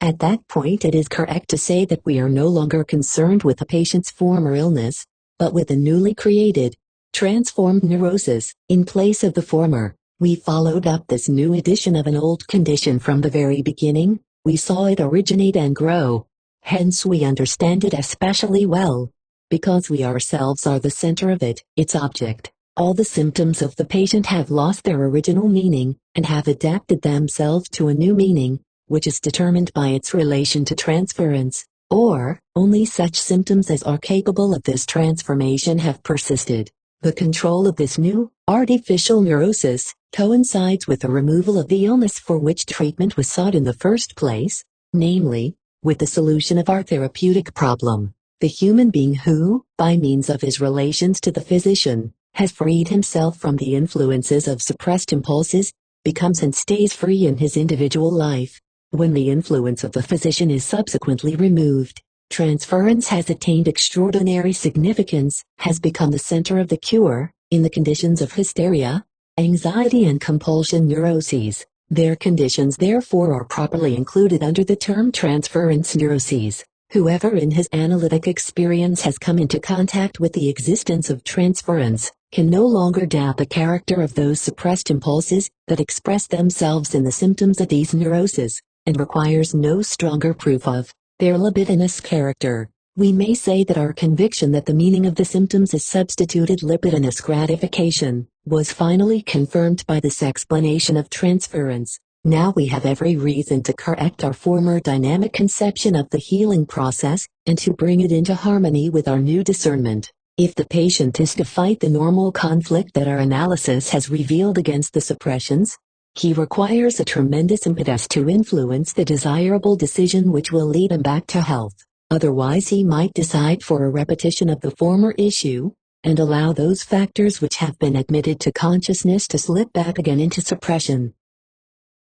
At that point, it is correct to say that we are no longer concerned with the patient's former illness, but with the newly created, transformed neurosis. In place of the former, we followed up this new edition of an old condition from the very beginning. We saw it originate and grow. Hence we understand it especially well, because we ourselves are the center of it, its object. All the symptoms of the patient have lost their original meaning, and have adapted themselves to a new meaning, which is determined by its relation to transference, or, only such symptoms as are capable of this transformation have persisted. The control of this new, artificial neurosis coincides with the removal of the illness for which treatment was sought in the first place, namely, with the solution of our therapeutic problem. The human being who, by means of his relations to the physician, has freed himself from the influences of suppressed impulses, becomes and stays free in his individual life. When the influence of the physician is subsequently removed, transference has attained extraordinary significance, has become the center of the cure. In the conditions of hysteria, anxiety and compulsion neuroses, their conditions therefore are properly included under the term transference neuroses. Whoever in his analytic experience has come into contact with the existence of transference can no longer doubt the character of those suppressed impulses that express themselves in the symptoms of these neuroses, and requires no stronger proof of their libidinous character. We may say that our conviction that the meaning of the symptoms is substituted libidinous gratification was finally confirmed by this explanation of transference. Now we have every reason to correct our former dynamic conception of the healing process, and to bring it into harmony with our new discernment. If the patient is to fight the normal conflict that our analysis has revealed against the suppressions, he requires a tremendous impetus to influence the desirable decision which will lead him back to health. Otherwise he might decide for a repetition of the former issue, and allow those factors which have been admitted to consciousness to slip back again into suppression.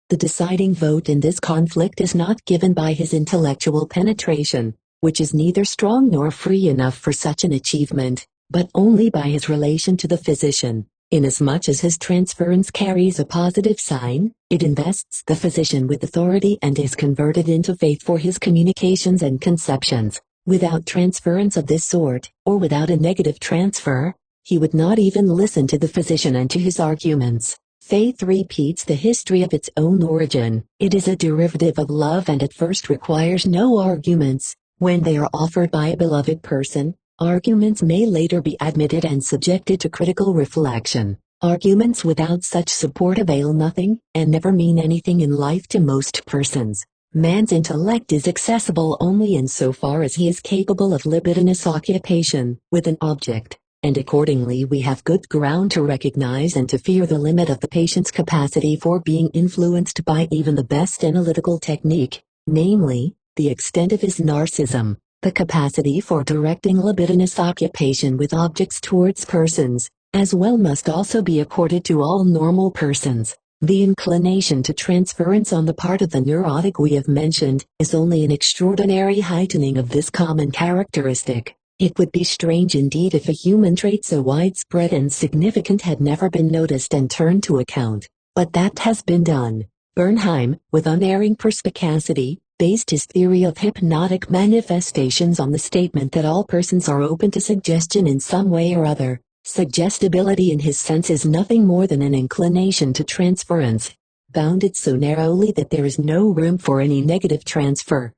The deciding vote in this conflict is not given by his intellectual penetration, which is neither strong nor free enough for such an achievement, but only by his relation to the physician. Inasmuch as his transference carries a positive sign, it invests the physician with authority and is converted into faith for his communications and conceptions. Without transference of this sort, or without a negative transfer, he would not even listen to the physician and to his arguments. Faith repeats the history of its own origin. It is a derivative of love and at first requires no arguments. When they are offered by a beloved person, arguments may later be admitted and subjected to critical reflection. Arguments without such support avail nothing, and never mean anything in life to most persons. Man's intellect is accessible only in so far as he is capable of libidinous occupation with an object, and accordingly we have good ground to recognize and to fear the limit of the patient's capacity for being influenced by even the best analytical technique, namely, the extent of his narcissism. The capacity for directing libidinous occupation with objects towards persons, as well, must also be accorded to all normal persons. The inclination to transference on the part of the neurotic we have mentioned is only an extraordinary heightening of this common characteristic. It would be strange indeed if a human trait so widespread and significant had never been noticed and turned to account, but that has been done. Bernheim, with unerring perspicacity, based his theory of hypnotic manifestations on the statement that all persons are open to suggestion in some way or other. Suggestibility in his sense is nothing more than an inclination to transference, bounded so narrowly that there is no room for any negative transfer.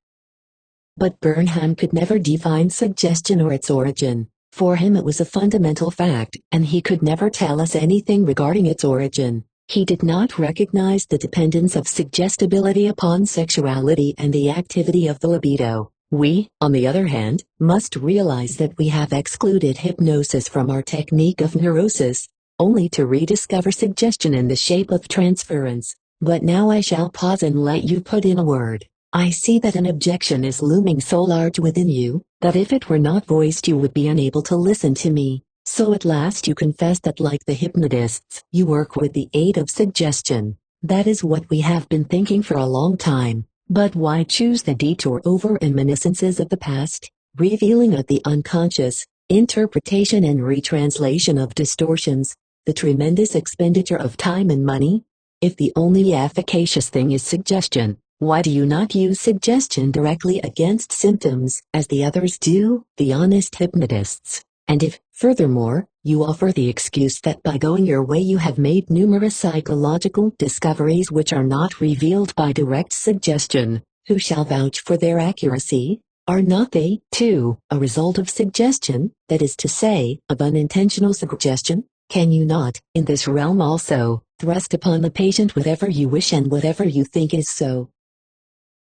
But Bernheim could never define suggestion or its origin. For him it was a fundamental fact, and he could never tell us anything regarding its origin. He did not recognize the dependence of suggestibility upon sexuality and the activity of the libido. We, on the other hand, must realize that we have excluded hypnosis from our technique of neurosis, only to rediscover suggestion in the shape of transference. But now I shall pause and let you put in a word. I see that an objection is looming so large within you, that if it were not voiced you would be unable to listen to me. So at last you confess that like the hypnotists, you work with the aid of suggestion. That is what we have been thinking for a long time. But why choose the detour over reminiscences of the past, revealing of the unconscious, interpretation and retranslation of distortions, the tremendous expenditure of time and money? If the only efficacious thing is suggestion, why do you not use suggestion directly against symptoms, as the others do, the honest hypnotists? And if, furthermore, you offer the excuse that by going your way you have made numerous psychological discoveries which are not revealed by direct suggestion, who shall vouch for their accuracy? Are not they, too, a result of suggestion, that is to say, of unintentional suggestion? Can you not, in this realm also, thrust upon the patient whatever you wish and whatever you think is so?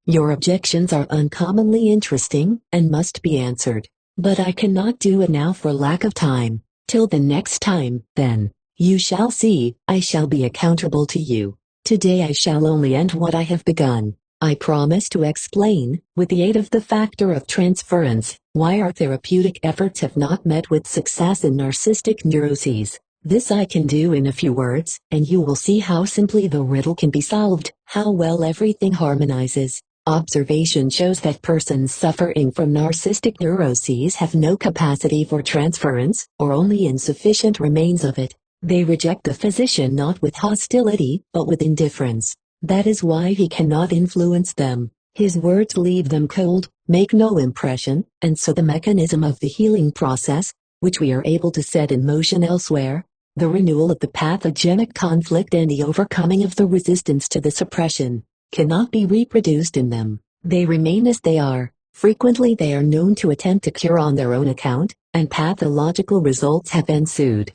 Your objections are uncommonly interesting, and must be answered. But I cannot do it now for lack of time. Till the next time, then, you shall see, I shall be accountable to you. Today I shall only end what I have begun. I promise to explain, with the aid of the factor of transference, why our therapeutic efforts have not met with success in narcissistic neuroses. This I can do in a few words, and you will see how simply the riddle can be solved, how well everything harmonizes. Observation shows that persons suffering from narcissistic neuroses have no capacity for transference, or only insufficient remains of it. They reject the physician not with hostility, but with indifference. That is why he cannot influence them. His words leave them cold, make no impression, and so the mechanism of the healing process, which we are able to set in motion elsewhere, the renewal of the pathogenic conflict and the overcoming of the resistance to the suppression, cannot be reproduced in them. They remain as they are. Frequently they are known to attempt to cure on their own account, and pathological results have ensued.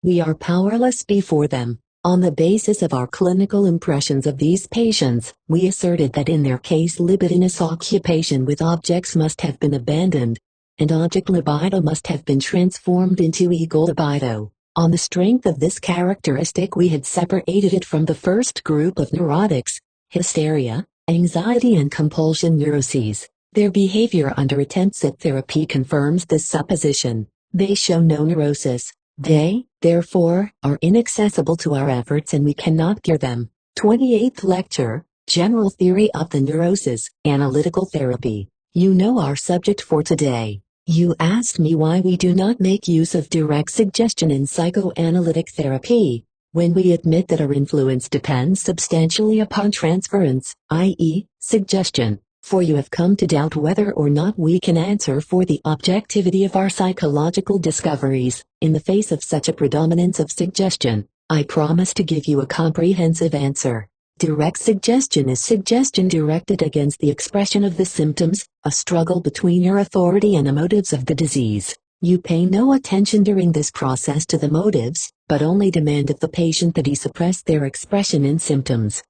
We are powerless before them. On the basis of our clinical impressions of these patients, we asserted that in their case libidinous occupation with objects must have been abandoned, and object libido must have been transformed into ego libido. On the strength of this characteristic we had separated it from the first group of neurotics, hysteria, anxiety and compulsion neuroses. Their behavior under attempts at therapy confirms this supposition. They show no neurosis. They, therefore, are inaccessible to our efforts and we cannot cure them. 28th Lecture, General Theory of the Neuroses, Analytical Therapy. You know our subject for today. You asked me why we do not make use of direct suggestion in psychoanalytic therapy, when we admit that our influence depends substantially upon transference, i.e., suggestion, for you have come to doubt whether or not we can answer for the objectivity of our psychological discoveries, in the face of such a predominance of suggestion. I promise to give you a comprehensive answer. Direct suggestion is suggestion directed against the expression of the symptoms, a struggle between your authority and the motives of the disease. You pay no attention during this process to the motives, but only demand of the patient that he suppress their expression in symptoms.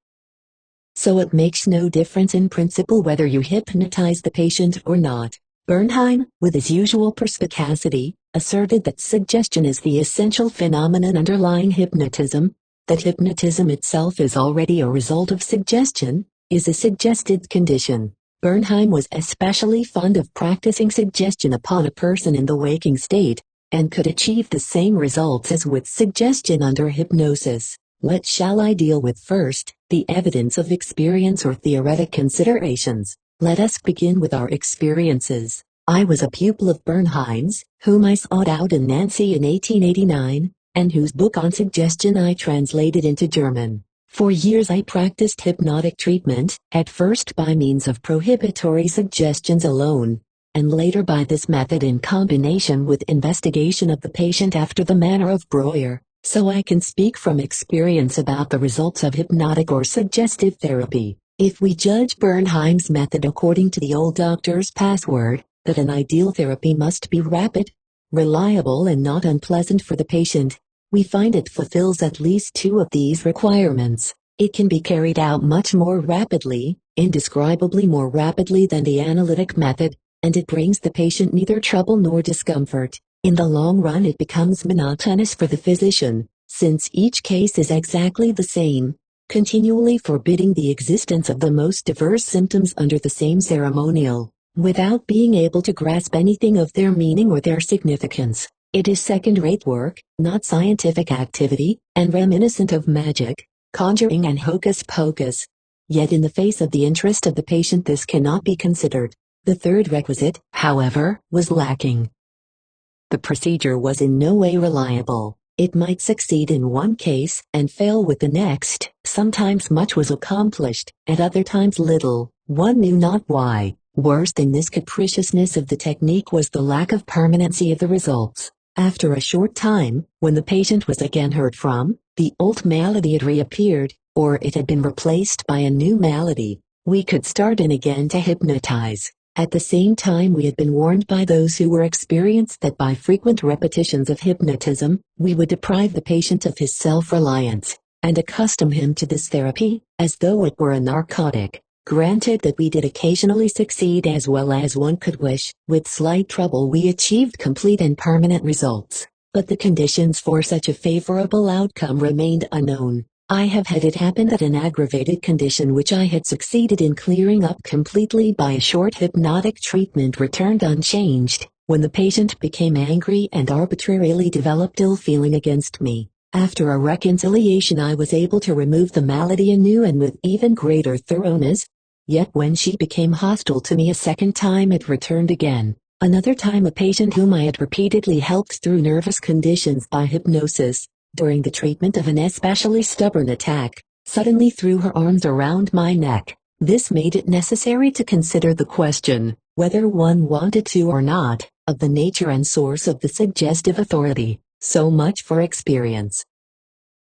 So it makes no difference in principle whether you hypnotize the patient or not. Bernheim, with his usual perspicacity, asserted that suggestion is the essential phenomenon underlying hypnotism, that hypnotism itself is already a result of suggestion, is a suggested condition. Bernheim was especially fond of practicing suggestion upon a person in the waking state, and could achieve the same results as with suggestion under hypnosis. What shall I deal with first, the evidence of experience or theoretic considerations? Let us begin with our experiences. I was a pupil of Bernheim's, whom I sought out in Nancy in 1889, and whose book on suggestion I translated into German. For years I practiced hypnotic treatment, at first by means of prohibitory suggestions alone, and later by this method in combination with investigation of the patient after the manner of Breuer, so I can speak from experience about the results of hypnotic or suggestive therapy. If we judge Bernheim's method according to the old doctor's password, that an ideal therapy must be rapid, reliable and not unpleasant for the patient, we find it fulfills at least two of these requirements. It can be carried out much more rapidly, indescribably more rapidly than the analytic method, and it brings the patient neither trouble nor discomfort. In the long run it becomes monotonous for the physician, since each case is exactly the same, continually forbidding the existence of the most diverse symptoms under the same ceremonial, without being able to grasp anything of their meaning or their significance. It is second-rate work, not scientific activity, and reminiscent of magic, conjuring and hocus-pocus. Yet in the face of the interest of the patient this cannot be considered. The third requisite, however, was lacking. The procedure was in no way reliable. It might succeed in one case and fail with the next. Sometimes much was accomplished, at other times little. One knew not why. Worse than this capriciousness of the technique was the lack of permanency of the results. After a short time, when the patient was again heard from, the old malady had reappeared, or it had been replaced by a new malady. We could start in again to hypnotize. At the same time we had been warned by those who were experienced that by frequent repetitions of hypnotism, we would deprive the patient of his self-reliance, and accustom him to this therapy, as though it were a narcotic. Granted that we did occasionally succeed as well as one could wish, with slight trouble we achieved complete and permanent results, but the conditions for such a favorable outcome remained unknown. I have had it happen that an aggravated condition which I had succeeded in clearing up completely by a short hypnotic treatment returned unchanged, when the patient became angry and arbitrarily developed ill feeling against me. After a reconciliation I was able to remove the malady anew and with even greater thoroughness. Yet when she became hostile to me a second time it returned again. Another time a patient whom I had repeatedly helped through nervous conditions by hypnosis, during the treatment of an especially stubborn attack, suddenly threw her arms around my neck. This made it necessary to consider the question, whether one wanted to or not, of the nature and source of the suggestive authority. So much for experience.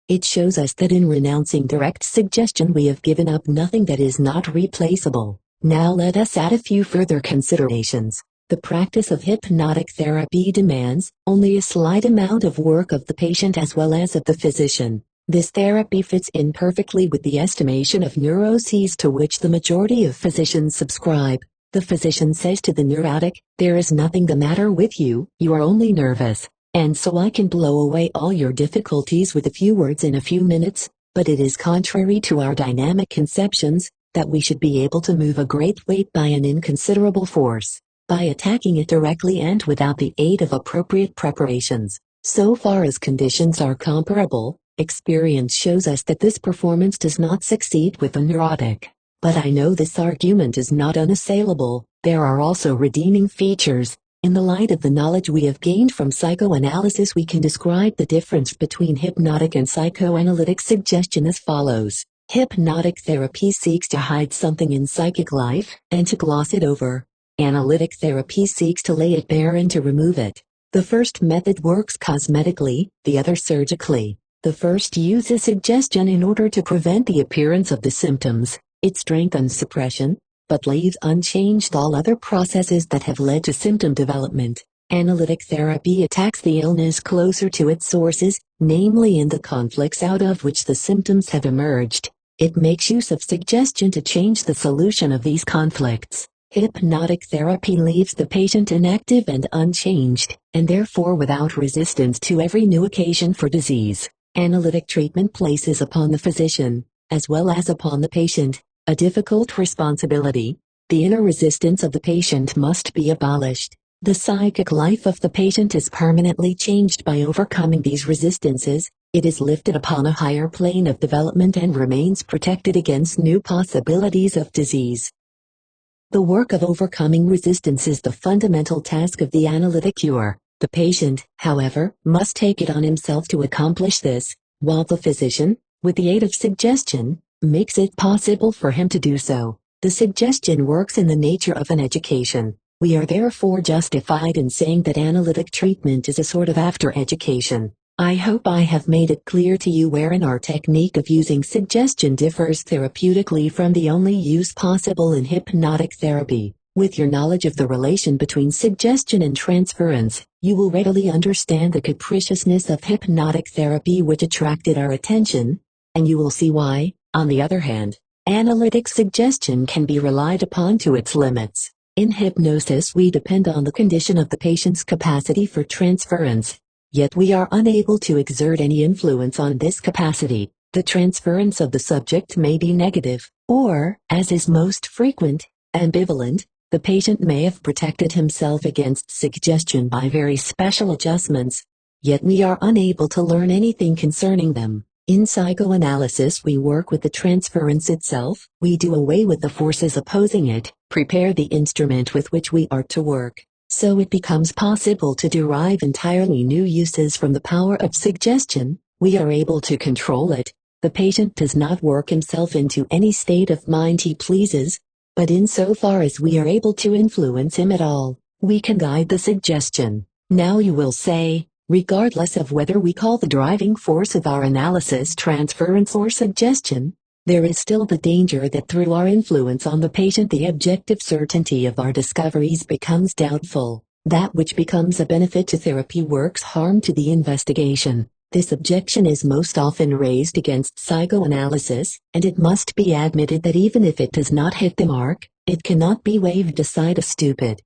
It shows us that in renouncing direct suggestion we have given up nothing that is not replaceable. Now let us add a few further considerations. The practice of hypnotic therapy demands only a slight amount of work of the patient as well as of the physician. This therapy fits in perfectly with the estimation of neuroses to which the majority of physicians subscribe. The physician says to the neurotic, "There is nothing the matter with you, you are only nervous. And so I can blow away all your difficulties with a few words in a few minutes," but it is contrary to our dynamic conceptions, that we should be able to move a great weight by an inconsiderable force, by attacking it directly and without the aid of appropriate preparations. So far as conditions are comparable, experience shows us that this performance does not succeed with the neurotic. But I know this argument is not unassailable. There are also redeeming features. In the light of the knowledge we have gained from psychoanalysis we can describe the difference between hypnotic and psychoanalytic suggestion as follows. Hypnotic therapy seeks to hide something in psychic life, and to gloss it over. Analytic therapy seeks to lay it bare and to remove it. The first method works cosmetically, the other surgically. The first uses suggestion in order to prevent the appearance of the symptoms. It strengthens suppression, but leaves unchanged all other processes that have led to symptom development. Analytic therapy attacks the illness closer to its sources, namely in the conflicts out of which the symptoms have emerged. It makes use of suggestion to change the solution of these conflicts. Hypnotic therapy leaves the patient inactive and unchanged, and therefore without resistance to every new occasion for disease. Analytic treatment places upon the physician, as well as upon the patient, a difficult responsibility. The inner resistance of the patient must be abolished. The psychic life of the patient is permanently changed by overcoming these resistances. It is lifted upon a higher plane of development and remains protected against new possibilities of disease. The work of overcoming resistance is the fundamental task of the analytic cure. The patient, however, must take it on himself to accomplish this, while the physician, with the aid of suggestion, makes it possible for him to do so. The suggestion works in the nature of an education. We are therefore justified in saying that analytic treatment is a sort of after-education. I hope I have made it clear to you wherein our technique of using suggestion differs therapeutically from the only use possible in hypnotic therapy. With your knowledge of the relation between suggestion and transference, you will readily understand the capriciousness of hypnotic therapy which attracted our attention, and you will see why, on the other hand, analytic suggestion can be relied upon to its limits. In hypnosis we depend on the condition of the patient's capacity for transference. Yet we are unable to exert any influence on this capacity. The transference of the subject may be negative, or, as is most frequent, ambivalent. The patient may have protected himself against suggestion by very special adjustments, yet we are unable to learn anything concerning them. In psychoanalysis we work with the transference itself, we do away with the forces opposing it, prepare the instrument with which we are to work. So it becomes possible to derive entirely new uses from the power of suggestion. We are able to control it. The patient does not work himself into any state of mind he pleases, but insofar as we are able to influence him at all, we can guide the suggestion. Now you will say, regardless of whether we call the driving force of our analysis transference or suggestion, there is still the danger that through our influence on the patient the objective certainty of our discoveries becomes doubtful. That which becomes a benefit to therapy works harm to the investigation. This objection is most often raised against psychoanalysis, and it must be admitted that even if it does not hit the mark, it cannot be waved aside as stupid.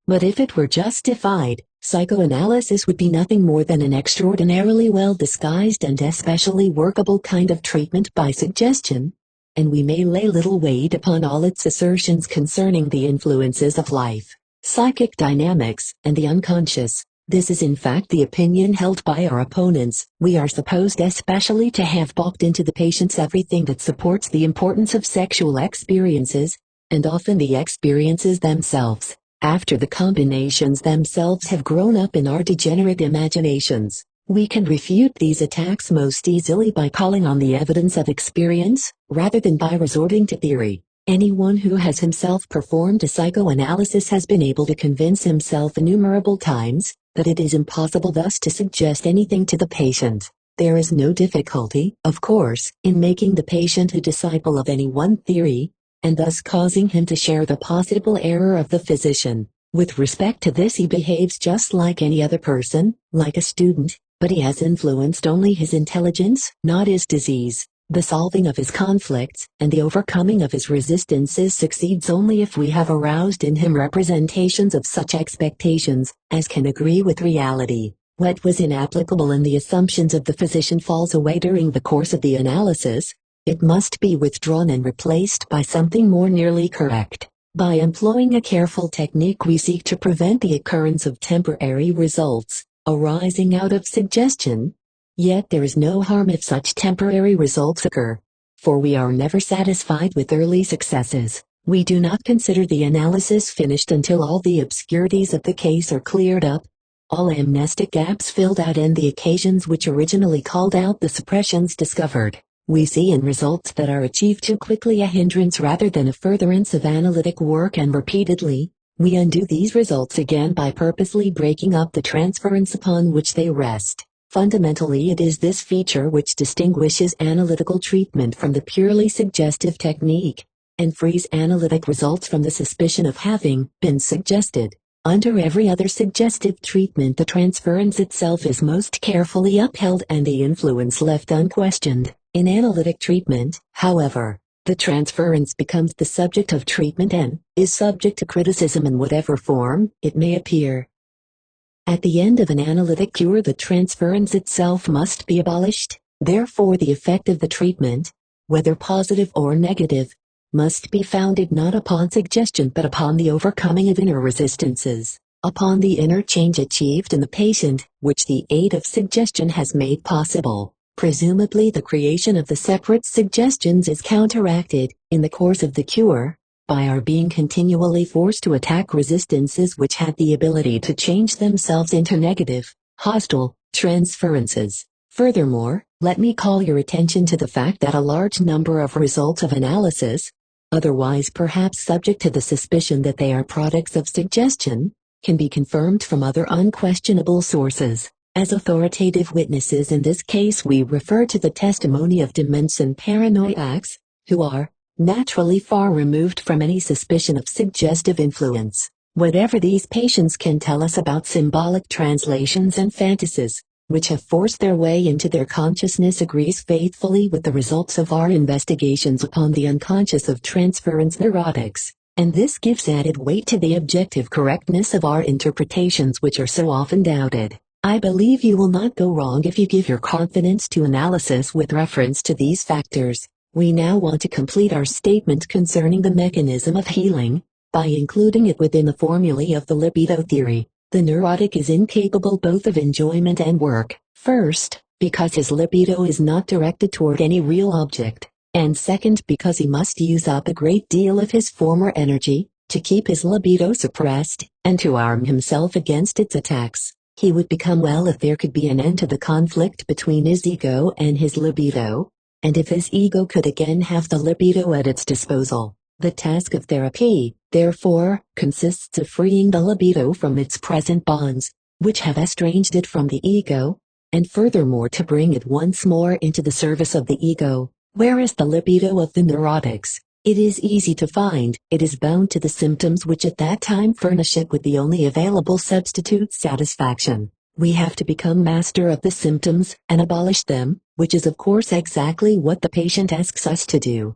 But if it were justified, psychoanalysis would be nothing more than an extraordinarily well disguised and especially workable kind of treatment by suggestion, and we may lay little weight upon all its assertions concerning the influences of life, psychic dynamics, and the unconscious. This is in fact the opinion held by our opponents. We are supposed especially to have popped into the patients everything that supports the importance of sexual experiences, and often the experiences themselves, after the combinations themselves have grown up in our degenerate imaginations. We can refute these attacks most easily by calling on the evidence of experience, rather than by resorting to theory. Anyone who has himself performed a psychoanalysis has been able to convince himself innumerable times that it is impossible thus to suggest anything to the patient. There is no difficulty, of course, in making the patient a disciple of any one theory, and thus causing him to share the possible error of the physician. With respect to this he behaves just like any other person, like a student, but he has influenced only his intelligence, not his disease. The solving of his conflicts, and the overcoming of his resistances succeeds only if we have aroused in him representations of such expectations, as can agree with reality. What was inapplicable in the assumptions of the physician falls away during the course of the analysis. It must be withdrawn and replaced by something more nearly correct. By employing a careful technique we seek to prevent the occurrence of temporary results, arising out of suggestion. Yet there is no harm if such temporary results occur, for we are never satisfied with early successes. We do not consider the analysis finished until all the obscurities of the case are cleared up, all amnestic gaps filled out and the occasions which originally called out the suppressions discovered. We see in results that are achieved too quickly a hindrance rather than a furtherance of analytic work, and repeatedly, we undo these results again by purposely breaking up the transference upon which they rest. Fundamentally it is this feature which distinguishes analytical treatment from the purely suggestive technique, and frees analytic results from the suspicion of having been suggested. Under every other suggestive treatment the transference itself is most carefully upheld and the influence left unquestioned. In analytic treatment, however, the transference becomes the subject of treatment and is subject to criticism in whatever form it may appear. At the end of an analytic cure the transference itself must be abolished, therefore the effect of the treatment, whether positive or negative, must be founded not upon suggestion but upon the overcoming of inner resistances, upon the inner change achieved in the patient, which the aid of suggestion has made possible. Presumably the creation of the separate suggestions is counteracted, in the course of the cure, by our being continually forced to attack resistances which had the ability to change themselves into negative, hostile, transferences. Furthermore, let me call your attention to the fact that a large number of results of analysis, otherwise perhaps subject to the suspicion that they are products of suggestion, can be confirmed from other unquestionable sources. As authoritative witnesses in this case we refer to the testimony of dimension paranoiacs, who are naturally far removed from any suspicion of suggestive influence. Whatever these patients can tell us about symbolic translations and fantasies, which have forced their way into their consciousness, agrees faithfully with the results of our investigations upon the unconscious of transference neurotics, and this gives added weight to the objective correctness of our interpretations which are so often doubted. I believe you will not go wrong if you give your confidence to analysis with reference to these factors. We now want to complete our statement concerning the mechanism of healing, by including it within the formulae of the libido theory. The neurotic is incapable both of enjoyment and work. First, because his libido is not directed toward any real object, and second because he must use up a great deal of his former energy, to keep his libido suppressed, and to arm himself against its attacks. He would become well if there could be an end to the conflict between his ego and his libido, and if his ego could again have the libido at its disposal. The task of therapy, therefore, consists of freeing the libido from its present bonds, which have estranged it from the ego, and furthermore to bring it once more into the service of the ego. Where is the libido of the neurotics? It is easy to find. It is bound to the symptoms which at that time furnish it with the only available substitute satisfaction. We have to become master of the symptoms and abolish them, which is of course exactly what the patient asks us to do.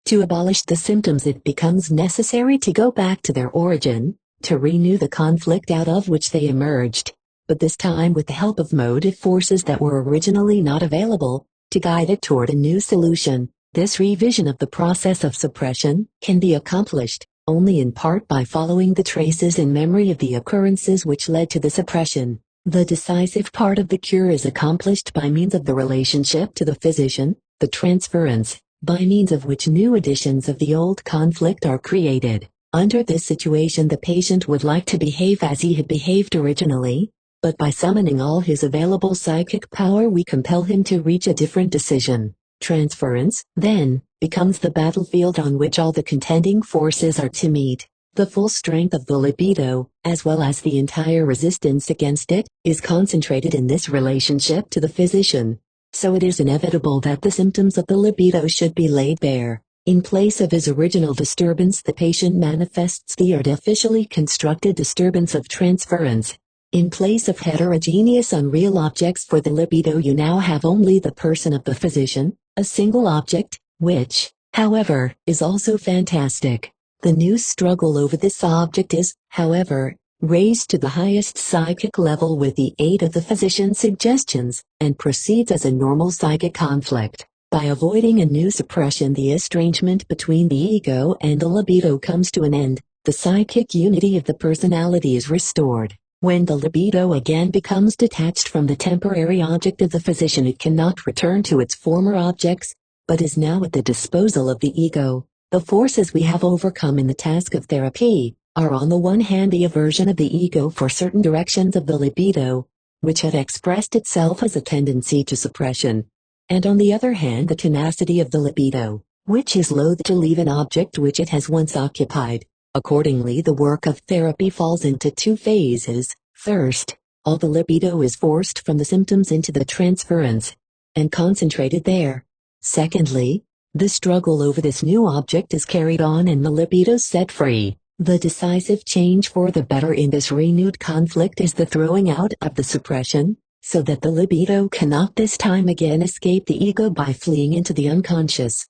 To abolish the symptoms it becomes necessary to go back to their origin, to renew the conflict out of which they emerged, but this time with the help of motive forces that were originally not available, to guide it toward a new solution. This revision of the process of suppression can be accomplished only in part by following the traces in memory of the occurrences which led to the suppression. The decisive part of the cure is accomplished by means of the relationship to the physician, the transference, by means of which new editions of the old conflict are created. Under this situation the patient would like to behave as he had behaved originally, but by summoning all his available psychic power we compel him to reach a different decision. Transference, then, becomes the battlefield on which all the contending forces are to meet. The full strength of the libido, as well as the entire resistance against it, is concentrated in this relationship to the physician. So it is inevitable that the symptoms of the libido should be laid bare. In place of his original disturbance the patient manifests the artificially constructed disturbance of transference. In place of heterogeneous unreal objects for the libido you now have only the person of the physician, a single object, which, however, is also fantastic. The new struggle over this object is, however, raised to the highest psychic level with the aid of the physician's suggestions, and proceeds as a normal psychic conflict. By avoiding a new suppression the estrangement between the ego and the libido comes to an end, the psychic unity of the personality is restored. When the libido again becomes detached from the temporary object of the physician it cannot return to its former objects, but is now at the disposal of the ego. The forces we have overcome in the task of therapy are on the one hand the aversion of the ego for certain directions of the libido, which had expressed itself as a tendency to suppression, and on the other hand the tenacity of the libido, which is loath to leave an object which it has once occupied. Accordingly the work of therapy falls into two phases. First, all the libido is forced from the symptoms into the transference, and concentrated there. Secondly, the struggle over this new object is carried on and the libido set free. The decisive change for the better in this renewed conflict is the throwing out of the suppression, so that the libido cannot this time again escape the ego by fleeing into the unconscious.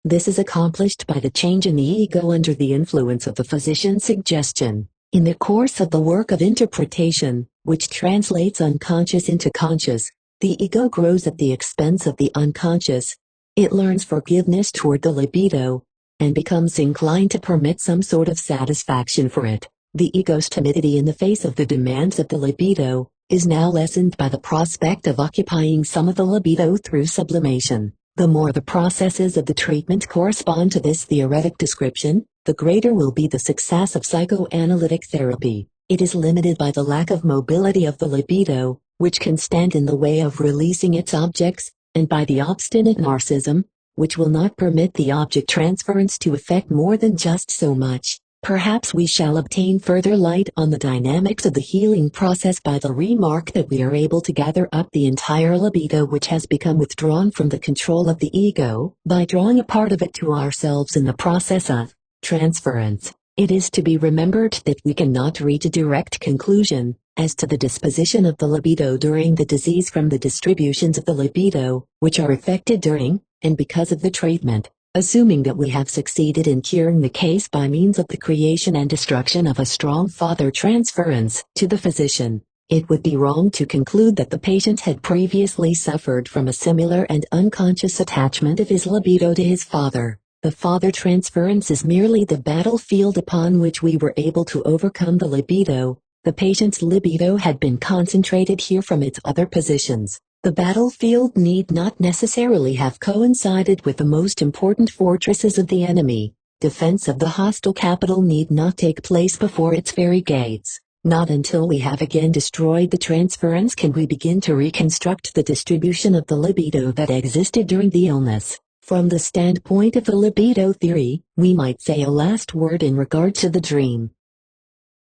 This is accomplished by the change in the ego under the influence of the physician's suggestion. In the course of the work of interpretation, which translates unconscious into conscious, the ego grows at the expense of the unconscious. It learns forgiveness toward the libido, and becomes inclined to permit some sort of satisfaction for it. The ego's timidity in the face of the demands of the libido is now lessened by the prospect of occupying some of the libido through sublimation. The more the processes of the treatment correspond to this theoretic description, the greater will be the success of psychoanalytic therapy. It is limited by the lack of mobility of the libido, which can stand in the way of releasing its objects, and by the obstinate narcissism, which will not permit the object transference to effect more than just so much. Perhaps we shall obtain further light on the dynamics of the healing process by the remark that we are able to gather up the entire libido which has become withdrawn from the control of the ego, by drawing a part of it to ourselves in the process of transference. It is to be remembered that we cannot reach a direct conclusion as to the disposition of the libido during the disease from the distributions of the libido, which are effected during and because of the treatment. Assuming that we have succeeded in curing the case by means of the creation and destruction of a strong father transference to the physician, it would be wrong to conclude that the patient had previously suffered from a similar and unconscious attachment of his libido to his father. The father transference is merely the battlefield upon which we were able to overcome the libido. The patient's libido had been concentrated here from its other positions. The battlefield need not necessarily have coincided with the most important fortresses of the enemy. Defense of the hostile capital need not take place before its very gates. Not until we have again destroyed the transference can we begin to reconstruct the distribution of the libido that existed during the illness. From the standpoint of the libido theory, we might say a last word in regard to the dream.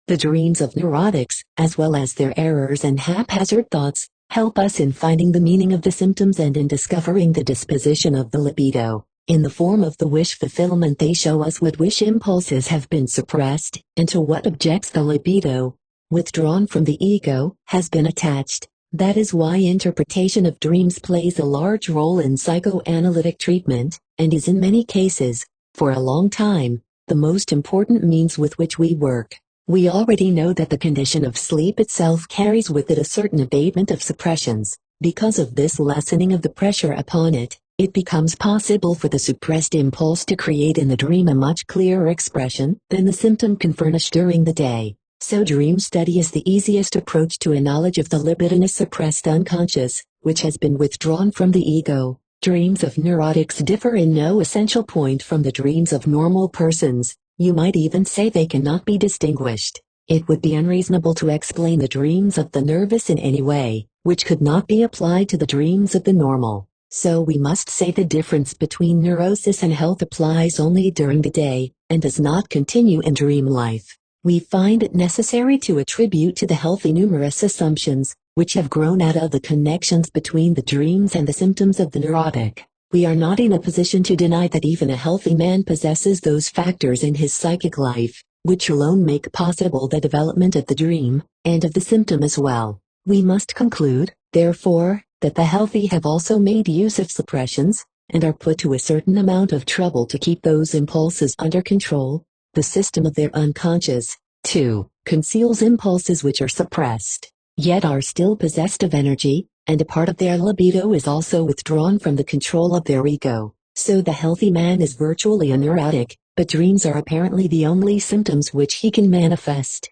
The dreams of neurotics, as well as their errors and haphazard thoughts, help us in finding the meaning of the symptoms and in discovering the disposition of the libido. In the form of the wish fulfillment they show us what wish impulses have been suppressed, and to what objects the libido, withdrawn from the ego, has been attached. That is why interpretation of dreams plays a large role in psychoanalytic treatment, and is in many cases, for a long time, the most important means with which we work. We already know that the condition of sleep itself carries with it a certain abatement of suppressions. Because of this lessening of the pressure upon it, it becomes possible for the suppressed impulse to create in the dream a much clearer expression than the symptom can furnish during the day. So dream study is the easiest approach to a knowledge of the libidinous suppressed unconscious, which has been withdrawn from the ego. Dreams of neurotics differ in no essential point from the dreams of normal persons. You might even say they cannot be distinguished. It would be unreasonable to explain the dreams of the nervous in any way, which could not be applied to the dreams of the normal. So we must say the difference between neurosis and health applies only during the day, and does not continue in dream life. We find it necessary to attribute to the healthy numerous assumptions, which have grown out of the connections between the dreams and the symptoms of the neurotic. We are not in a position to deny that even a healthy man possesses those factors in his psychic life, which alone make possible the development of the dream, and of the symptom as well. We must conclude, therefore, that the healthy have also made use of suppressions, and are put to a certain amount of trouble to keep those impulses under control. The system of their unconscious, too, conceals impulses which are suppressed, yet are still possessed of energy, and a part of their libido is also withdrawn from the control of their ego. So the healthy man is virtually a neurotic, but dreams are apparently the only symptoms which he can manifest.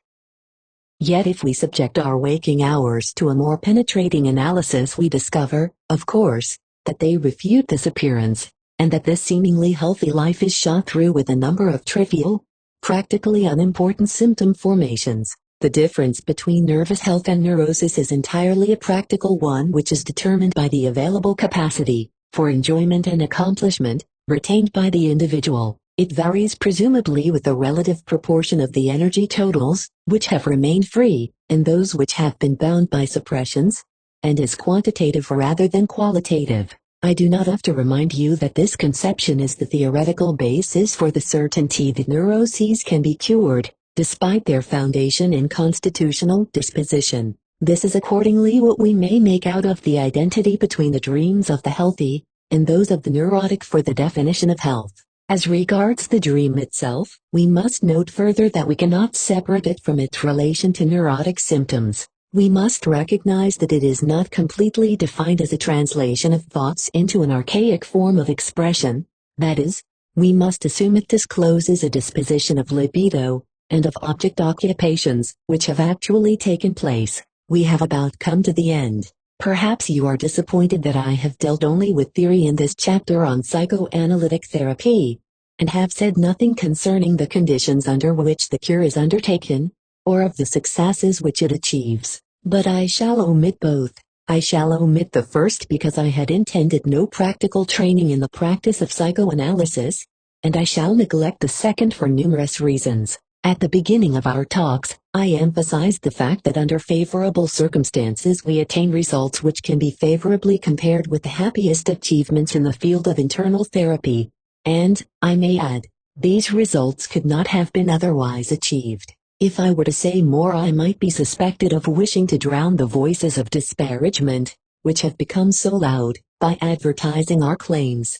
Yet if we subject our waking hours to a more penetrating analysis we discover, of course, that they refute this appearance, and that this seemingly healthy life is shot through with a number of trivial, practically unimportant symptom formations. The difference between nervous health and neurosis is entirely a practical one which is determined by the available capacity for enjoyment and accomplishment retained by the individual. It varies presumably with the relative proportion of the energy totals, which have remained free, and those which have been bound by suppressions, and is quantitative rather than qualitative. I do not have to remind you that this conception is the theoretical basis for the certainty that neuroses can be cured, despite their foundation in constitutional disposition. This is accordingly what we may make out of the identity between the dreams of the healthy and those of the neurotic for the definition of health. As regards the dream itself, we must note further that we cannot separate it from its relation to neurotic symptoms. We must recognize that it is not completely defined as a translation of thoughts into an archaic form of expression. That is, we must assume it discloses a disposition of libido and of object occupations which have actually taken place. We have about come to the end. Perhaps you are disappointed that I have dealt only with theory in this chapter on psychoanalytic therapy, and have said nothing concerning the conditions under which the cure is undertaken, or of the successes which it achieves. But I shall omit both. I shall omit the first because I had intended no practical training in the practice of psychoanalysis, and I shall neglect the second for numerous reasons. At the beginning of our talks, I emphasized the fact that under favorable circumstances we attain results which can be favorably compared with the happiest achievements in the field of internal therapy, and, I may add, these results could not have been otherwise achieved. If I were to say more, I might be suspected of wishing to drown the voices of disparagement, which have become so loud, by advertising our claims.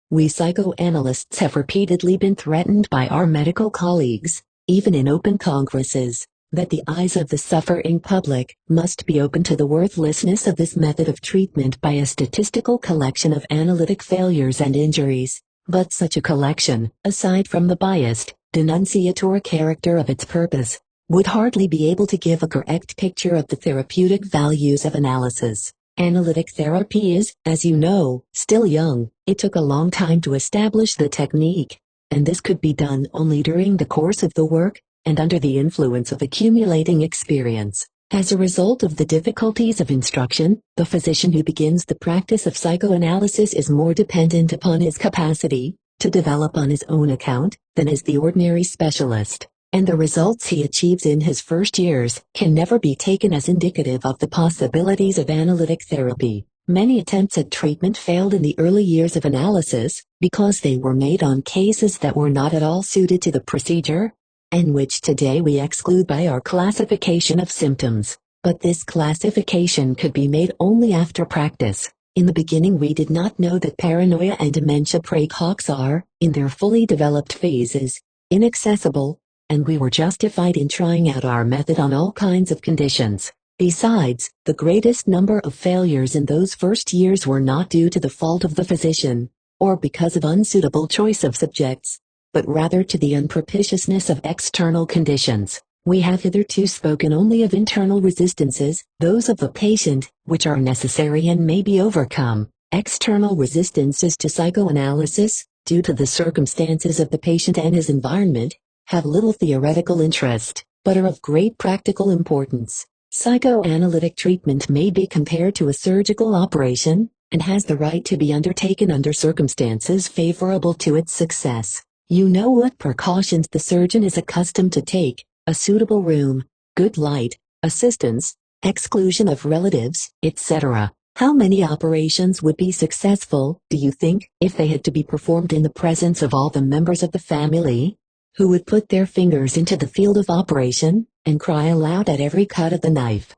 We psychoanalysts have repeatedly been threatened by our medical colleagues, even in open congresses, that the eyes of the suffering public must be open to the worthlessness of this method of treatment by a statistical collection of analytic failures and injuries. But such a collection, aside from the biased, denunciatory character of its purpose, would hardly be able to give a correct picture of the therapeutic values of analysis. Analytic therapy is, as you know, still young. It took a long time to establish the technique, and this could be done only during the course of the work, and under the influence of accumulating experience. As a result of the difficulties of instruction, the physician who begins the practice of psychoanalysis is more dependent upon his capacity to develop on his own account than is the ordinary specialist, and the results he achieves in his first years can never be taken as indicative of the possibilities of analytic therapy. Many attempts at treatment failed in the early years of analysis because they were made on cases that were not at all suited to the procedure, and which today we exclude by our classification of symptoms. But this classification could be made only after practice. In the beginning we did not know that paranoia and dementia praecox are, in their fully developed phases, inaccessible, and we were justified in trying out our method on all kinds of conditions. Besides, the greatest number of failures in those first years were not due to the fault of the physician, or because of unsuitable choice of subjects, but rather to the unpropitiousness of external conditions. We have hitherto spoken only of internal resistances, those of the patient, which are necessary and may be overcome. External resistances to psychoanalysis, due to the circumstances of the patient and his environment, have little theoretical interest, but are of great practical importance. Psychoanalytic treatment may be compared to a surgical operation, and has the right to be undertaken under circumstances favorable to its success. You know what precautions the surgeon is accustomed to take: a suitable room, good light, assistance, exclusion of relatives, etc. How many operations would be successful, do you think, if they had to be performed in the presence of all the members of the family, who would put their fingers into the field of operation, and cry aloud at every cut of the knife?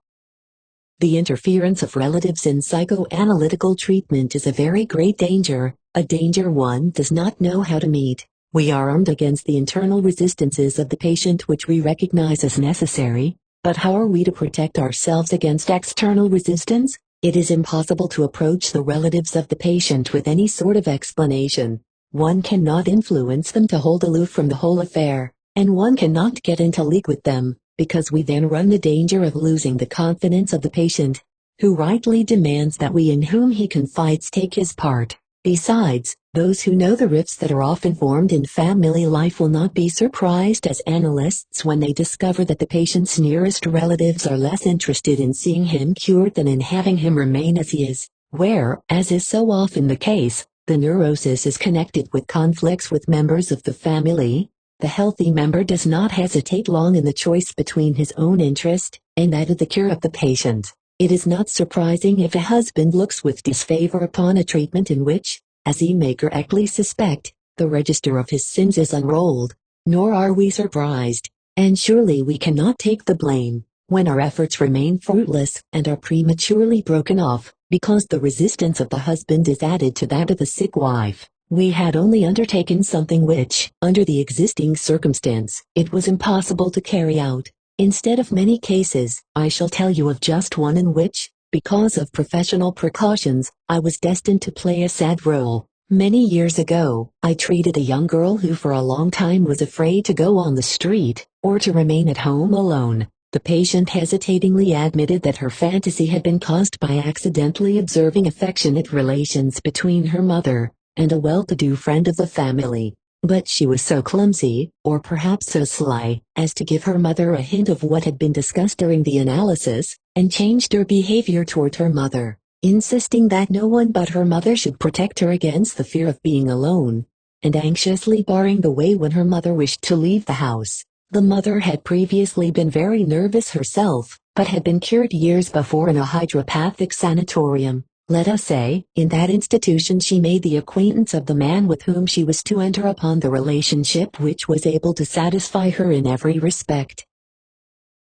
The interference of relatives in psychoanalytical treatment is a very great danger, a danger one does not know how to meet. We are armed against the internal resistances of the patient which we recognize as necessary, but how are we to protect ourselves against external resistance? It is impossible to approach the relatives of the patient with any sort of explanation. One cannot influence them to hold aloof from the whole affair, and one cannot get into league with them, because we then run the danger of losing the confidence of the patient, who rightly demands that we in whom he confides take his part. Besides, those who know the rifts that are often formed in family life will not be surprised as analysts when they discover that the patient's nearest relatives are less interested in seeing him cured than in having him remain as he is, where, as is so often the case, the neurosis is connected with conflicts with members of the family. The healthy member does not hesitate long in the choice between his own interest and that of the cure of the patient. It is not surprising if a husband looks with disfavor upon a treatment in which, as he may correctly suspect, the register of his sins is unrolled. Nor are we surprised, and surely we cannot take the blame, when our efforts remain fruitless and are prematurely broken off, because the resistance of the husband is added to that of the sick wife. We had only undertaken something which, under the existing circumstance, it was impossible to carry out. Instead of many cases, I shall tell you of just one in which, because of professional precautions, I was destined to play a sad role. Many years ago, I treated a young girl who for a long time was afraid to go on the street, or to remain at home alone. The patient hesitatingly admitted that her fantasy had been caused by accidentally observing affectionate relations between her mother and a well-to-do friend of the family. But she was so clumsy, or perhaps so sly, as to give her mother a hint of what had been discussed during the analysis, and changed her behavior toward her mother, insisting that no one but her mother should protect her against the fear of being alone, and anxiously barring the way when her mother wished to leave the house. The mother had previously been very nervous herself, but had been cured years before in a hydropathic sanatorium. Let us say, in that institution she made the acquaintance of the man with whom she was to enter upon the relationship which was able to satisfy her in every respect.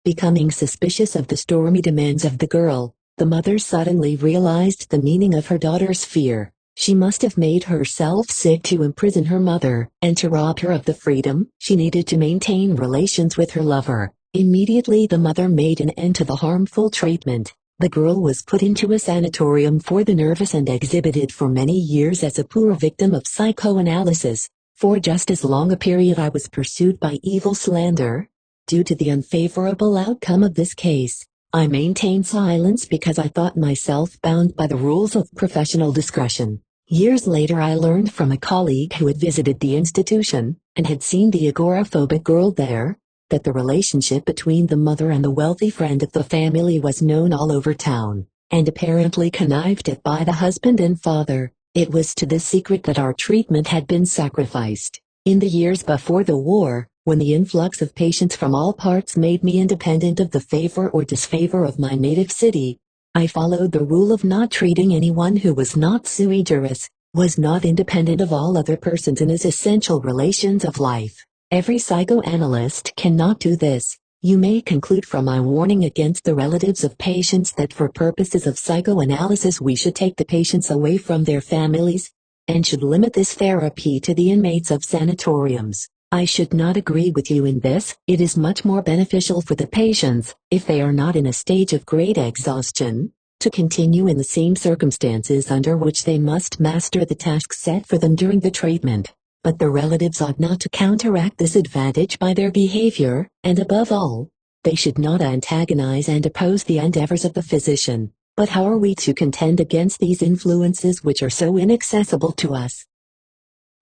Becoming suspicious of the stormy demands of the girl, the mother suddenly realized the meaning of her daughter's fear. She must have made herself sick to imprison her mother, and to rob her of the freedom she needed to maintain relations with her lover. Immediately the mother made an end to the harmful treatment. The girl was put into a sanatorium for the nervous and exhibited for many years as a poor victim of psychoanalysis. For just as long a period I was pursued by evil slander. Due to the unfavorable outcome of this case, I maintained silence because I thought myself bound by the rules of professional discretion. Years later I learned from a colleague who had visited the institution, and had seen the agoraphobic girl there, that the relationship between the mother and the wealthy friend of the family was known all over town, and apparently connived at by the husband and father. It was to this secret that our treatment had been sacrificed. In the years before the war, when the influx of patients from all parts made me independent of the favor or disfavor of my native city, I followed the rule of not treating anyone who was not sui juris, was not independent of all other persons in his essential relations of life. Every psychoanalyst cannot do this. You may conclude from my warning against the relatives of patients that for purposes of psychoanalysis we should take the patients away from their families, and should limit this therapy to the inmates of sanatoriums. I should not agree with you in this. It is much more beneficial for the patients, if they are not in a stage of great exhaustion, to continue in the same circumstances under which they must master the tasks set for them during the treatment. But the relatives ought not to counteract this advantage by their behavior, and above all, they should not antagonize and oppose the endeavors of the physician. But how are we to contend against these influences which are so inaccessible to us?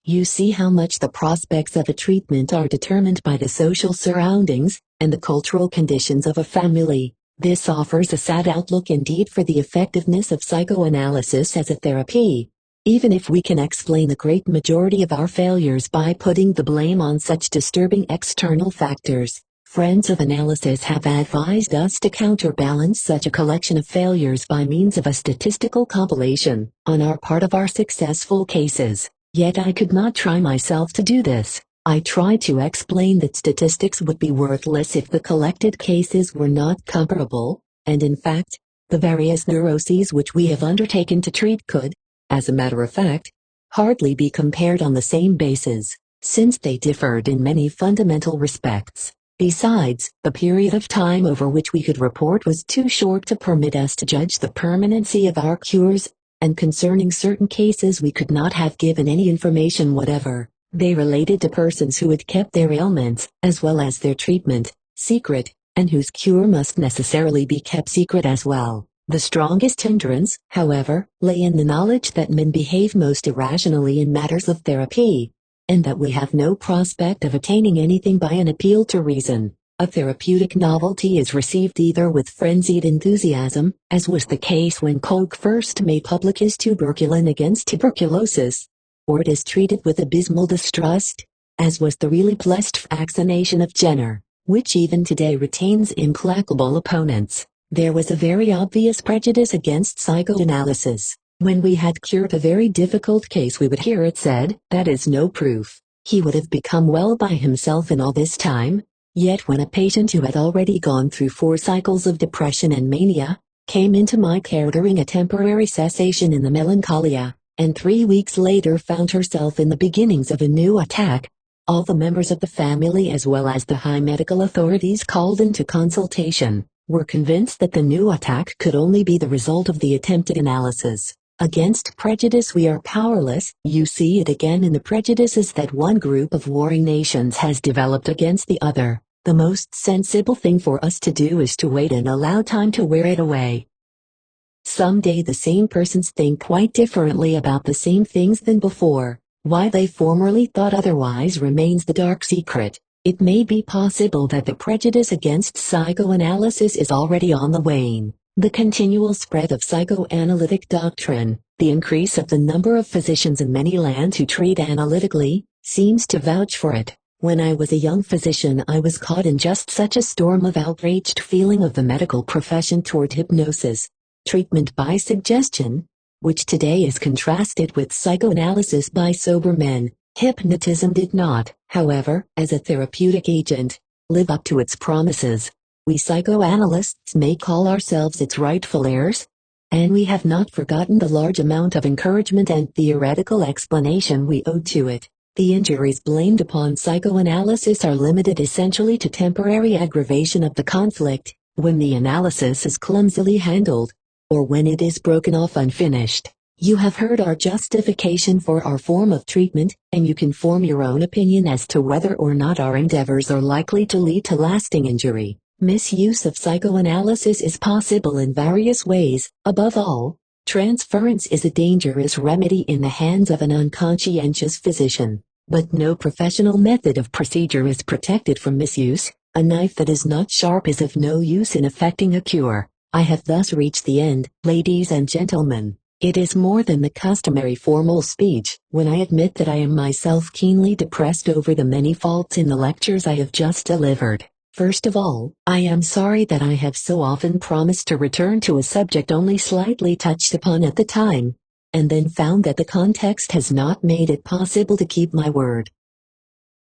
You see how much the prospects of a treatment are determined by the social surroundings and the cultural conditions of a family. This offers a sad outlook indeed for the effectiveness of psychoanalysis as a therapy. Even if we can explain the great majority of our failures by putting the blame on such disturbing external factors, friends of analysis have advised us to counterbalance such a collection of failures by means of a statistical compilation, on our part of our successful cases. Yet I could not try myself to do this. I tried to explain that statistics would be worthless if the collected cases were not comparable, and in fact, the various neuroses which we have undertaken to treat could, as a matter of fact, hardly be compared on the same basis, since they differed in many fundamental respects. Besides, the period of time over which we could report was too short to permit us to judge the permanency of our cures, and concerning certain cases we could not have given any information whatever. They related to persons who had kept their ailments, as well as their treatment, secret, and whose cure must necessarily be kept secret as well. The strongest hindrance, however, lay in the knowledge that men behave most irrationally in matters of therapy, and that we have no prospect of attaining anything by an appeal to reason. A therapeutic novelty is received either with frenzied enthusiasm, as was the case when Koch first made public his tuberculin against tuberculosis, or it is treated with abysmal distrust, as was the really blessed vaccination of Jenner, which even today retains implacable opponents. There was a very obvious prejudice against psychoanalysis. When we had cured a very difficult case we would hear it said, "That is no proof. He would have become well by himself in all this time." Yet when a patient who had already gone through 4 cycles of depression and mania, came into my care during a temporary cessation in the melancholia, and 3 weeks later found herself in the beginnings of a new attack, all the members of the family as well as the high medical authorities called into consultation, were convinced that the new attack could only be the result of the attempted analysis. Against prejudice we are powerless. You see it again in the prejudices that one group of warring nations has developed against the other. The most sensible thing for us to do is to wait and allow time to wear it away. Someday the same persons think quite differently about the same things than before. Why they formerly thought otherwise remains the dark secret. It may be possible that the prejudice against psychoanalysis is already on the wane. The continual spread of psychoanalytic doctrine, the increase of the number of physicians in many lands who treat analytically, seems to vouch for it. When I was a young physician, I was caught in just such a storm of outraged feeling of the medical profession toward hypnosis, treatment by suggestion, which today is contrasted with psychoanalysis by sober men. Hypnotism did not, however, as a therapeutic agent, live up to its promises. We psychoanalysts may call ourselves its rightful heirs, and we have not forgotten the large amount of encouragement and theoretical explanation we owe to it. The injuries blamed upon psychoanalysis are limited essentially to temporary aggravation of the conflict, when the analysis is clumsily handled, or when it is broken off unfinished. You have heard our justification for our form of treatment, and you can form your own opinion as to whether or not our endeavors are likely to lead to lasting injury. Misuse of psychoanalysis is possible in various ways. Above all, transference is a dangerous remedy in the hands of an unconscientious physician. But no professional method of procedure is protected from misuse. A knife that is not sharp is of no use in effecting a cure. I have thus reached the end, ladies and gentlemen. It is more than the customary formal speech, when I admit that I am myself keenly depressed over the many faults in the lectures I have just delivered. First of all, I am sorry that I have so often promised to return to a subject only slightly touched upon at the time, and then found that the context has not made it possible to keep my word.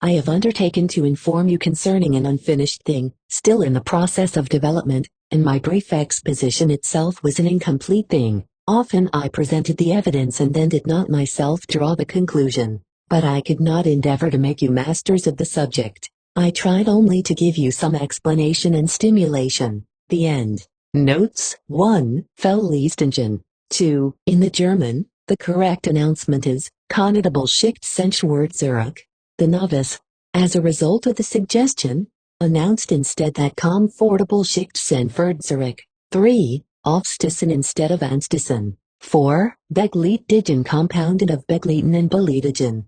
I have undertaken to inform you concerning an unfinished thing, still in the process of development, and my brief exposition itself was an incomplete thing. Often I presented the evidence and then did not myself draw the conclusion. But I could not endeavor to make you masters of the subject. I tried only to give you some explanation and stimulation. The end. Notes: 1. Verliestengen. 2. In the German, the correct announcement is, Konatable Schichtsenschwert zurück. The novice, as a result of the suggestion, announced instead that comfortable Schichtsenfert zurück. 3. Aufstissen instead of Anstissen. 4. Begleitdigen compounded of Begleiten and Beleitigen.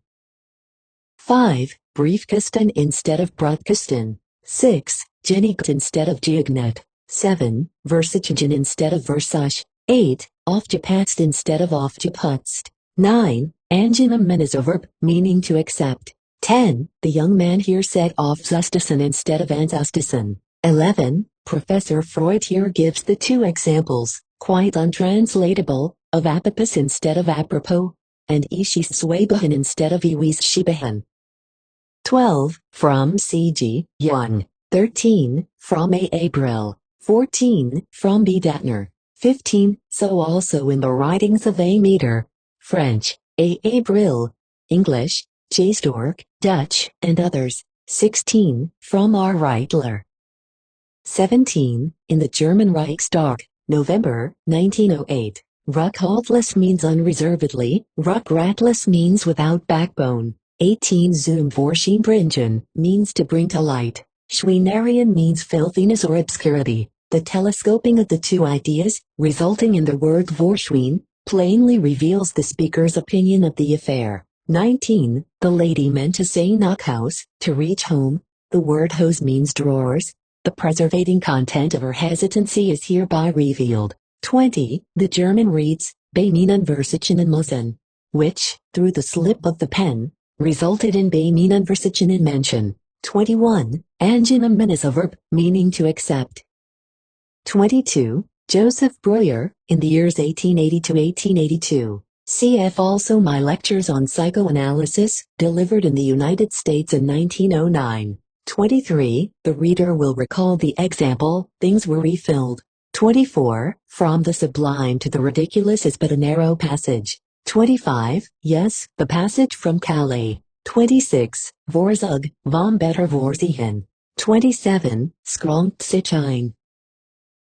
5. Briefkasten instead of Broadkasten. 6. Genigt instead of Giegnet. 7. Versichgen instead of Versace. 8. Aufgepatzt instead of Aufgeputzt. 9. Angenommen is a verb, meaning to accept. 10. The young man here said Aufzustissen instead of Anzustissen. 11. Professor Freud here gives the two examples, quite untranslatable, of apopos instead of apropos, and Ishis Schwebehen instead of Iwis Schibehen. 12. From C.G. Jung. 13. From A. Brill. 14. From B. Datner. 15. So also in the writings of A. Meter, French, A. Brill, English, J. Stork, Dutch, and others. 16. From R. Reitler. 17. In the German Reichstag, November, 1908. Rückhaltlos means unreservedly, Rückgratless means without backbone. 18. Zum Vorscheinbringen means to bring to light. Schweinerian means filthiness or obscurity. The telescoping of the two ideas, resulting in the word Vorschwein, plainly reveals the speaker's opinion of the affair. 19. The lady meant to say knockhouse, to reach home. The word hose means drawers. The preservating content of her hesitancy is hereby revealed. 20. The German reads, Beiminen Versichenen müssen, which, through the slip of the pen, resulted in Beiminen Versichenen mention. 21. Angenommen is a verb, meaning to accept. 22. Joseph Breuer, in the years 1880 to 1882. Cf. Also my lectures on psychoanalysis, delivered in the United States in 1909. 23. The reader will recall the example, things were refilled. 24. From the sublime to the ridiculous is but a narrow passage. 25. Yes, the passage from Calais. 26. Vorzug, vom better Vorziehen. 27. Skronkt sich ein.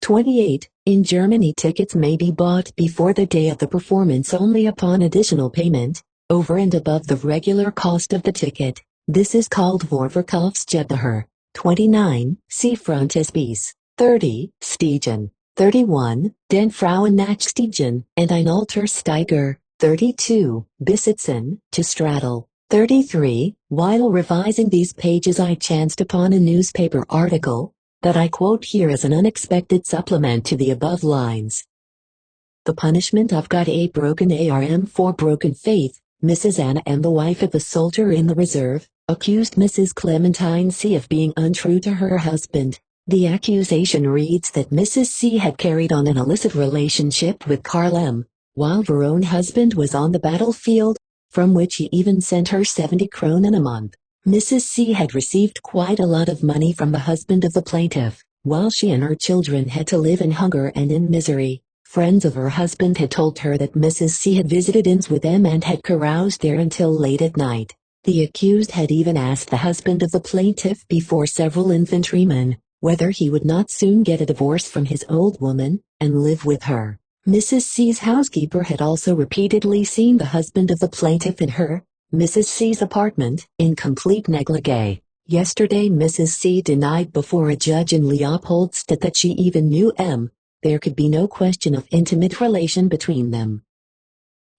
28. In Germany tickets may be bought before the day of the performance only upon additional payment, over and above the regular cost of the ticket. This is called Vorverkaufsgebühr. 29. See Frontispiece. 30. Stiegen. 31. Den Frauennachstiegen and ein Alterssteiger. 32. Besitzen, to straddle. 33. While revising these pages I chanced upon a newspaper article that I quote here as an unexpected supplement to the above lines. The punishment I've got a broken arm for broken faith. Mrs. Anna M., the wife of a soldier in the reserve, accused Mrs. Clementine C. of being untrue to her husband. The accusation reads that Mrs. C. had carried on an illicit relationship with Carl M., while her own husband was on the battlefield, from which he even sent her 70 kronen a month. Mrs. C. had received quite a lot of money from the husband of the plaintiff, while she and her children had to live in hunger and in misery. Friends of her husband had told her that Mrs. C. had visited inns with them and had caroused there until late at night. The accused had even asked the husband of the plaintiff before several infantrymen whether he would not soon get a divorce from his old woman and live with her. Mrs. C.'s housekeeper had also repeatedly seen the husband of the plaintiff in her, Mrs. C.'s apartment, in complete negligee. Yesterday Mrs. C. denied before a judge in Leopoldstadt that she even knew M. There could be no question of intimate relation between them.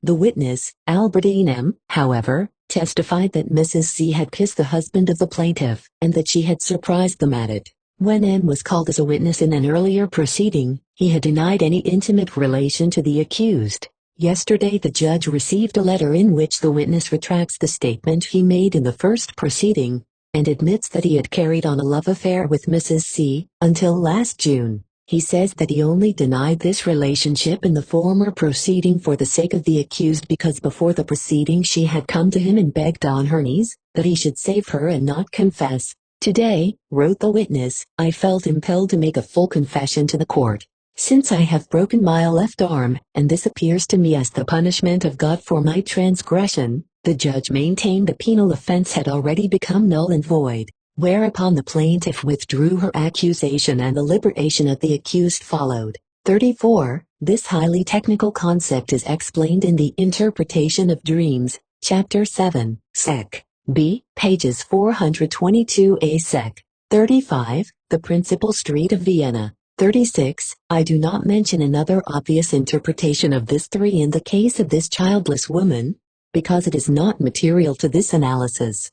The witness, Albertine M., however, testified that Mrs. C. had kissed the husband of the plaintiff and that she had surprised them at it. When M. was called as a witness in an earlier proceeding, he had denied any intimate relation to the accused. Yesterday the judge received a letter in which the witness retracts the statement he made in the first proceeding, and admits that he had carried on a love affair with Mrs. C. until last June. He says that he only denied this relationship in the former proceeding for the sake of the accused because before the proceeding she had come to him and begged on her knees that he should save her and not confess. Today, wrote the witness, I felt impelled to make a full confession to the court. Since I have broken my left arm, and this appears to me as the punishment of God for my transgression, the judge maintained the penal offense had already become null and void. Whereupon the plaintiff withdrew her accusation and the liberation of the accused followed. 34. This highly technical concept is explained in the Interpretation of Dreams, Chapter 7, Sec. B, pages 422a Sec. 35. The Principal Street of Vienna. 36. I do not mention another obvious interpretation of this 3 in the case of this childless woman, because it is not material to this analysis.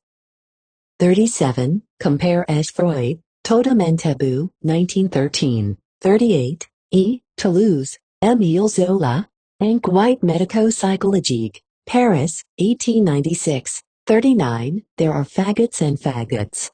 37. Compare S. Freud, Totem and Taboo, 1913. 38. E. Toulouse, Émile Zola, Enquête médico-psychologique, Paris, 1896. 39. There are faggots and faggots.